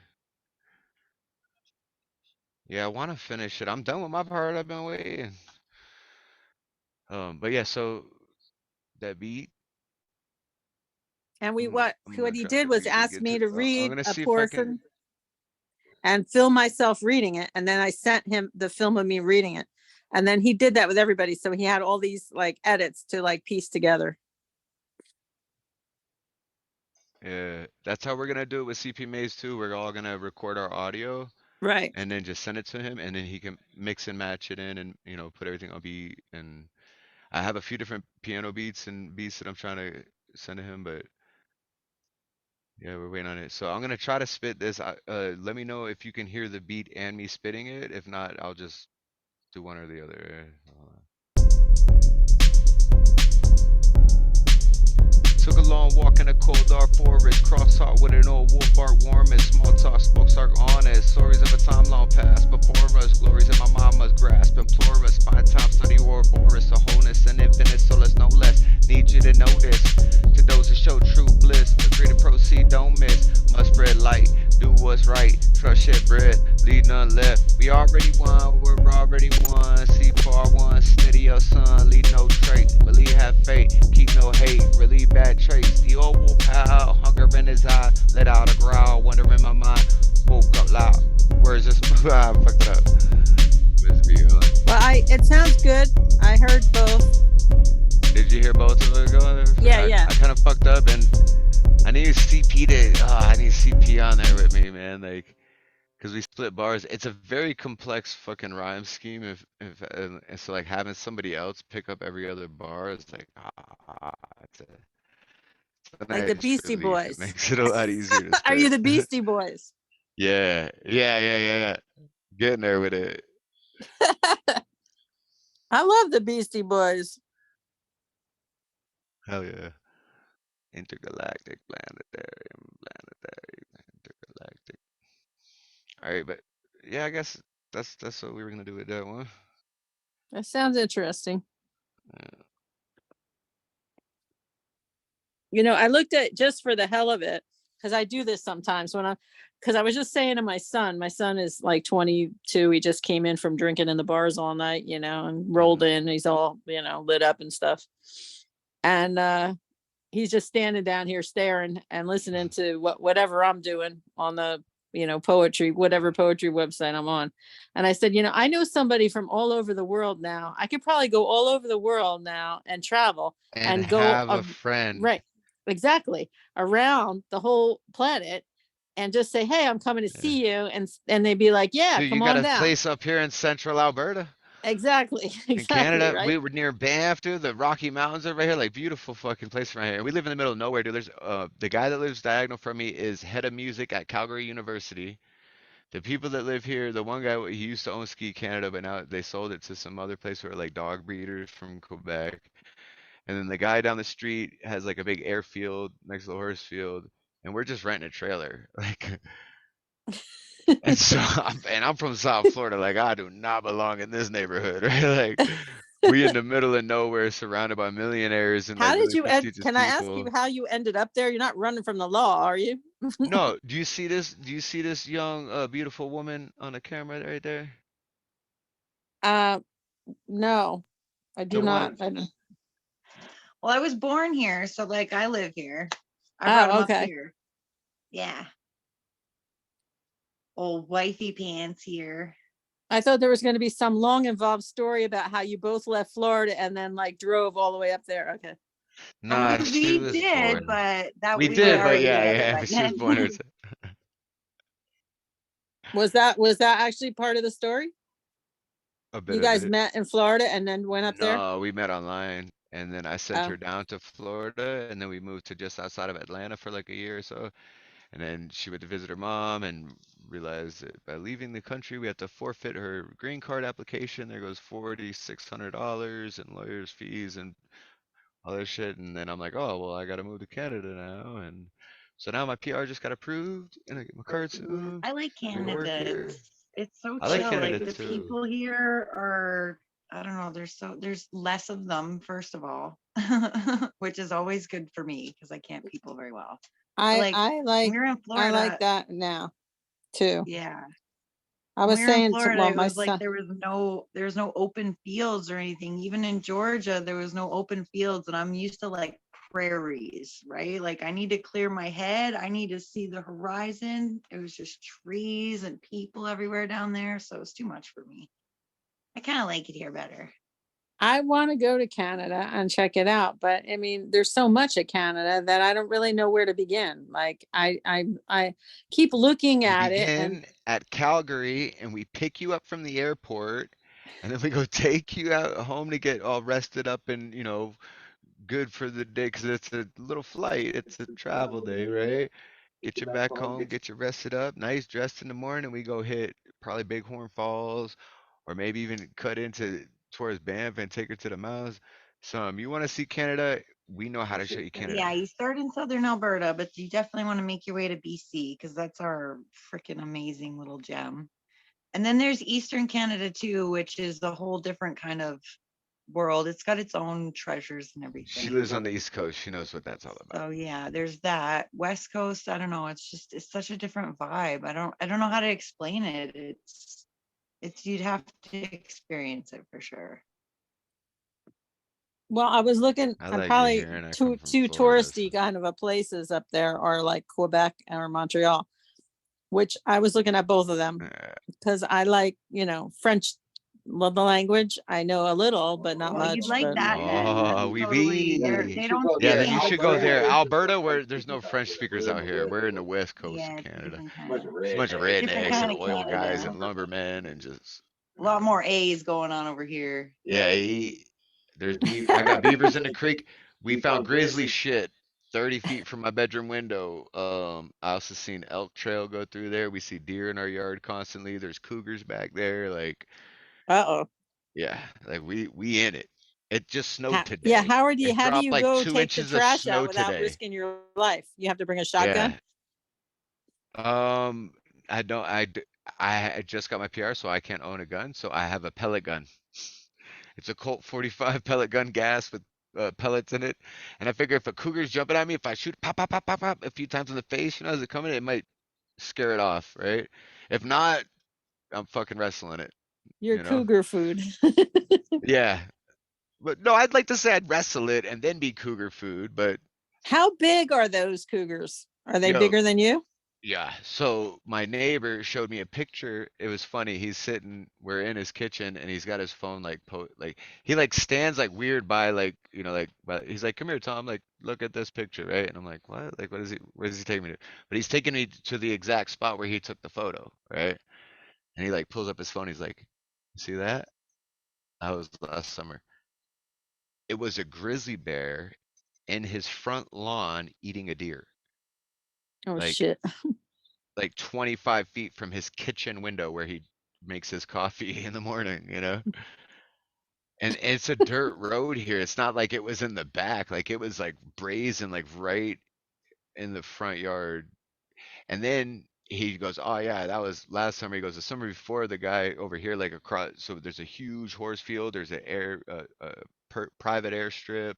Yeah, I want to finish it. I'm done with my part. I've been waiting. But yeah, so that beat, And I'm what gonna he try did was really ask get to. me to I'm read gonna a see if I can. portion and film myself reading it. And then I sent him the film of me reading it. And then he did that with everybody. So he had all these like edits to like piece together. Yeah, that's how we're gonna do it with CP Maze too. We're all gonna record our audio Right. and then just send it to him, and then he can mix and match it in, and put everything on beat. And I have a few different piano beats and beats that I'm trying to send to him, but yeah, we're waiting on it. So I'm gonna try to spit this. Let me know if you can hear the beat and me spitting it. If not, I'll just do one or the other. Hold on. Took a long walk in a cold dark forest, cross heart with an old wolf bark warm as small talk spoke stark honest. Stories of a time long past before us, glories in my mama's grasp, implore us, find time, study Ouroboros, a wholeness and infinite solace, no less. Need you to know this, to those who show true bliss, agree to proceed, don't miss, must spread light, do what's right, trust shed bread, lead none left. We already won, we're already won, see far one, steady your son, lead no trait, believe have faith, keep no hate, relieve bad traits. The old wolf howl, hunger in his eye, let out a growl, wonder in my mind, woke up loud. Where's this? I fucked it up. Well, it sounds good. I heard both. Did you hear both of it going? Yeah, yeah. I kind of fucked up, and I need CP to. I need CP on there with me, man. Like, because we split bars. It's a very complex fucking rhyme scheme. And so like having somebody else pick up every other bar is like it's a Like the nice Beastie relief. It Boys. makes it a lot easier to Are you spit. the Beastie Boys? Yeah. Getting there with it. I love the Beastie Boys. Hell yeah. Intergalactic, planetary, intergalactic. All right, but yeah, I guess that's what we were gonna do with that one. That sounds interesting. You know, I looked at just for the hell of it, because I do this sometimes because I was just saying to my son is like 22. He just came in from drinking in the bars all night, you know, and rolled in. He's all, you know, lit up and stuff. And he's just standing down here staring and listening to whatever I'm doing on the, you know, whatever poetry website I'm on. And I said, you know, I know somebody from all over the world now. I could probably go all over the world now and travel And and go have a friend. right. Exactly. Around the whole planet and just say, hey, I'm coming to see you. And they'd be like, yeah, Dude, you come got on a down. place up here in central Alberta. Exactly. In Canada, Right. we were near Banff, dude. The Rocky Mountains are right here, like beautiful fucking place right here. We live in the middle of nowhere, dude. There's the guy that lives diagonal from me is head of music at Calgary University. The people that live here, the one guy, he used to own Ski Canada, but now they sold it to some other place who are like dog breeders from Quebec. And then the guy down the street has like a big airfield next to the horse field, and we're just renting a trailer. Like, and so, I'm from South Florida. Like, I do not belong in this neighborhood, right? Like, we in the middle of nowhere, surrounded by millionaires and How like did really you end? prestigious Can I ask you people. how you ended up there? You're not running from the law, are you? No, do you see this? Do you see this young, beautiful woman on the camera right there? No, I do The not. one, I don't. Well, I was born here, so like I live here. I brought him Oh, up okay. here. Yeah. Old wifey pants here. I thought there was going to be some long involved story about how you both left Florida and then like drove all the way up there. Okay. nah, she We was did, born. but that We we were did, but already together yeah, by she was then. born here. Was that actually part of the story? A bit You of guys it. met in Florida and then went up there? No, we met online, and then I sent Oh, her down to Florida, and then we moved to just outside of Atlanta for like a year or so. And then she went to visit her mom and realized that by leaving the country, we had to forfeit her green card application. There goes $4,600 in lawyers' fees and all that shit. And then I'm like, oh, well, I got to move to Canada now. And so now my PR just got approved, and I get my card soon. I like I can work Canada. here. It's so I like chill. Canada Like the too. people here are, I don't know, there's less of them, first of all, which is always good for me because I can't people very well. But like I when we were in like Florida, that now too. yeah. I When was we were in saying to, Florida, well, it my was like son, there was no open fields or anything. Even in Georgia, there was no open fields, and I'm used to like prairies, right? Like I need to clear my head. I need to see the horizon. It was just trees and people everywhere down there, so it's too much for me. I kind of like it here better. I want to go to Canada and check it out, but I mean, there's so much of Canada that I don't really know where to begin. Like I keep looking You at it and begin at Calgary, and we pick you up from the airport, and then we go take you out home to get all rested up and, good for the day, because it's a little flight. It's a travel day, right? Get you back home, get you rested up, nice, dressed in the morning. We go hit probably Bighorn Falls, or maybe even cut into towards Banff and take her to the mountains. So, you want to see Canada? We know how to show you Canada. Yeah, you start in southern Alberta, but you definitely want to make your way to BC because that's our freaking amazing little gem. And then there's Eastern Canada too, which is a whole different kind of world. It's got its own treasures and She everything. lives on the East Coast. She knows what that's all about. So yeah, there's that. West Coast, I don't know. It's such a different vibe. I don't know how to explain it. It's you'd have to experience it for sure. well, I was looking, I I'm like you probably hearing I too come from too Florida. touristy kind of a places up there are like Quebec or Montreal, which I was looking at both of them because I like, French love the language. I know a little, but not Well, much. you'd like but that then. Oh, we Totally. be. They don't Yeah, speak then you should go English. there. Alberta, where there's no French speakers out here. We're in the west coast of Yeah, it's a Canada. different kind of It's a bunch of different rednecks kind and of oil guys Canada. and lumbermen and just A lot more A's going on over here. yeah. I got beavers in the creek. We found grizzly shit 30 feet from my bedroom window. I also seen elk trail go through there. We see deer in our yard constantly. There's cougars back there. Like Uh-oh. yeah, like we in it. It just snowed Yeah, today. Howard, It how do dropped you like go 2 take the inches of trash out snow without today. risking your life? You have to bring a Yeah. shotgun? I don't. I just got my PR, so I can't own a gun. So I have a pellet gun. It's a Colt 45 pellet gun, gas with pellets in it. And I figure if a cougar's jumping at me, if I shoot pop, pop, pop, pop, pop a few times in the face, as it coming, it might scare it off, right? If not, I'm fucking wrestling it, Your you know? cougar food. Yeah. But no, I'd like to say I'd wrestle it and then be cougar food, but How big are those cougars? Are they yo, bigger than you? yeah. So my neighbor showed me a picture. It was funny. We're in his kitchen and he's got his phone like he like stands like weird by like, he's like, come here, Tom, like look at this picture, right? And I'm like, what? Like, where does he take me to? But he's taking me to the exact spot where he took the photo, right? And he like pulls up his phone. He's like, see that? That was last summer. It was a grizzly bear in his front lawn eating a deer. Oh, Like shit. like 25 feet from his kitchen window where he makes his coffee in the morning, you know? And it's a dirt road here. It's not like it was in the back. Like it was like brazen, like right in the front yard. And then he goes, oh yeah, that was last summer. He goes, the summer before the guy over here, like across, so there's a huge horse field. There's an private airstrip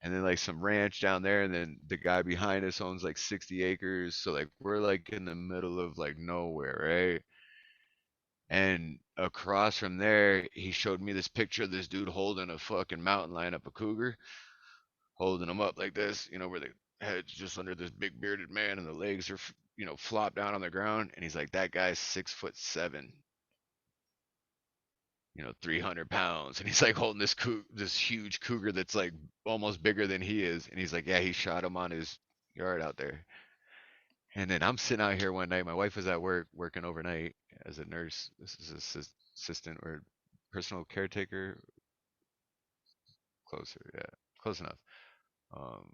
and then like some ranch down there. And then the guy behind us owns like 60 acres. So like we're like in the middle of like nowhere, right? And across from there, he showed me this picture of this dude holding a fucking mountain lion up a cougar, holding him up like this, where the head's just under this big bearded man and the legs are, flop down on the ground. And he's like, that guy's 6'7", 300 pounds. And he's like holding this huge cougar that's like almost bigger than he is. And he's like, yeah, he shot him on his yard out there. And then I'm sitting out here one night. My wife was at work working overnight as a nurse. This is assistant or personal caretaker. Closer, yeah, close enough. Um,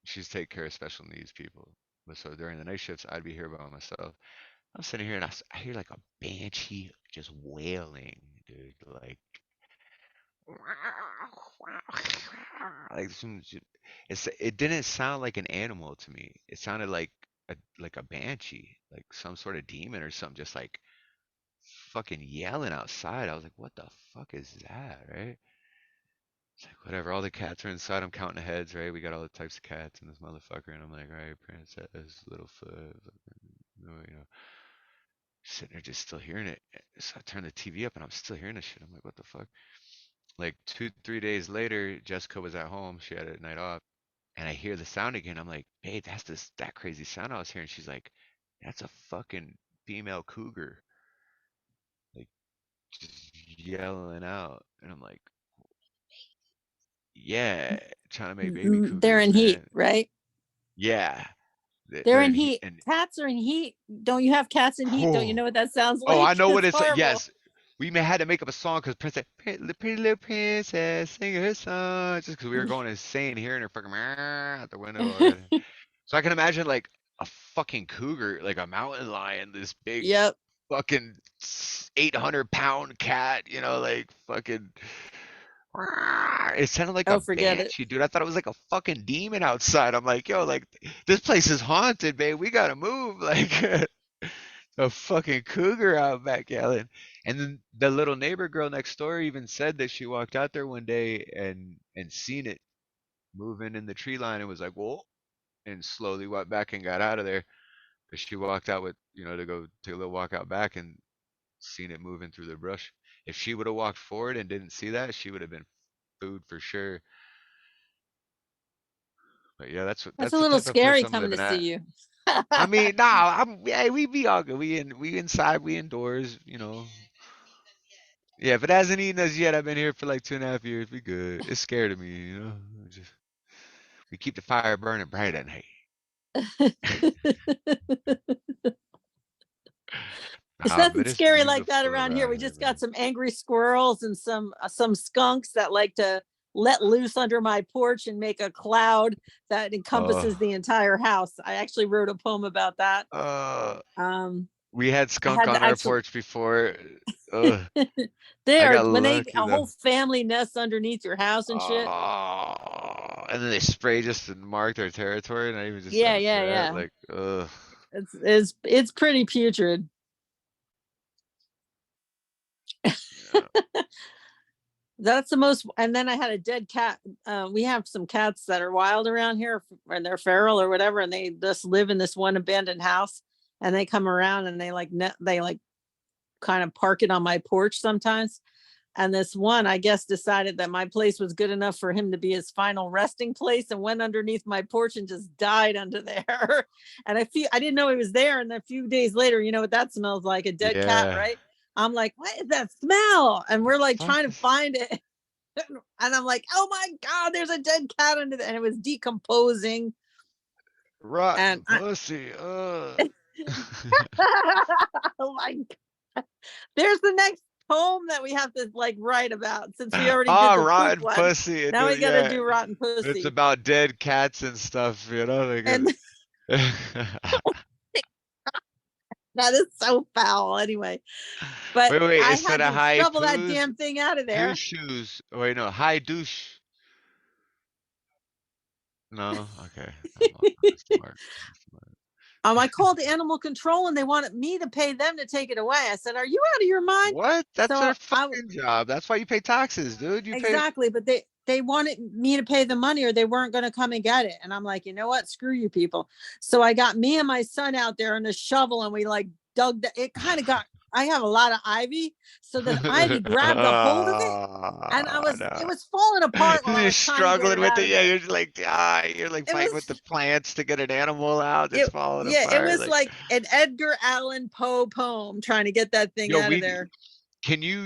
she's take care of special needs people. But so during the night shifts, I'd be here by myself. I'm sitting here and I hear like a banshee just wailing, dude. Like it didn't sound like an animal to me. It sounded like a banshee, like some sort of demon or something, just like fucking yelling outside. I was like, what the fuck is that, right? It's like whatever. All the cats are inside. I'm counting the heads, right? We got all the types of cats in this motherfucker, and I'm like, all right, princess, Littlefoot, sitting there just still hearing it. So I turn the TV up, and I'm still hearing this shit. I'm like, what the fuck? Like 2, 3 days later, Jessica was at home. She had a night off, and I hear the sound again. I'm like, babe, that's that crazy sound I was hearing. She's like, that's a fucking female cougar, like just yelling out, and I'm like, yeah, trying to make baby They're cougars, in heat, man. right? Yeah, They're they're in in heat. heat. And Cats are in heat. Don't you have cats in heat? Don't you know what that sounds oh, like? I know what It's it's like. horrible. Yes, we had to make up a song because the pretty little princess, sing her song, just because we were going insane hearing her fucking out the window already. So I can imagine like a fucking cougar, like a mountain lion, this big Yep. fucking 800-pound cat, like fucking. It sounded like Oh, a forget it. banshee, dude. I thought it was like a fucking demon outside. I'm like, yo, like this place is haunted, babe. We gotta move. Like a fucking cougar out back yelling. And then the little neighbor girl next door even said that she walked out there one day and seen it moving in the tree line and was like, whoa, and slowly walked back and got out of there. Because she walked out with, to go take a little walk out back and seen it moving through the brush. If she would have walked forward and didn't see that, she would have been food for sure. But yeah, That's that's a the little type of place scary I'm coming to living see at. you. I mean, nah, we be all good. We inside, we indoors, Yeah, if it hasn't eaten us yet, I've been here for like 2.5 years. We good. It's scared of me, you know. We keep the fire burning bright at night. There's Ah, nothing but it's scary like that beautiful around here. around We here, just got man. some angry squirrels and some skunks that like to let loose under my porch and make a cloud that encompasses the entire house. I actually wrote a poem about that. We had I skunk had on to our actually porch before. Ugh, I there got when they lucky a though. whole family nests underneath your house and shit. Oh, and then they spray just to mark their territory, not even just Yeah, as a yeah, threat. yeah. Like, ugh. It's pretty putrid. That's the most. And then I had a dead cat. We have some cats that are wild around here, and they're feral or whatever, and they just live in this one abandoned house. And they come around and they like kind of park it on my porch sometimes. And this one, I guess, decided that my place was good enough for him to be his final resting place, and went underneath my porch and just died under there. And I didn't know he was there. And a few days later, you know what that smells like? A dead cat, Yeah. right? I'm like, what is that smell? And we're like trying to find it. And I'm like, oh my God, there's a dead cat under there. And it was decomposing. Rotten And pussy. oh my God. There's the next poem that we have to like write about, since we already did Ah, the poop rotten one. pussy. Now we got to do rotten It's pussy. about dead cats and stuff, you know. Like, And that is so foul anyway. But wait, I instead had of to shovel that haikus, damn thing out of there. douche shoes. Oh, wait, no, high douche. No, okay. That's smart. I called animal control and they wanted me to pay them to take it away. I said, "Are you out of your mind?" What? That's So their fucking job. That's why you pay taxes, dude. You pay. exactly, but they wanted me to pay the money or they weren't going to come and get it. And I'm like, you know what? Screw you people. So I got me and my son out there in a shovel and we like dug it kind of got. I have a lot of ivy, so the ivy grabbed a hold of it, and it was falling apart while I You're was trying to get struggling it with out it. of Yeah, there. you're like, you're like It fighting with was the plants to get an animal out that's falling it apart. was like an Edgar Allan Poe poem trying to get that thing Yo, out of there. can you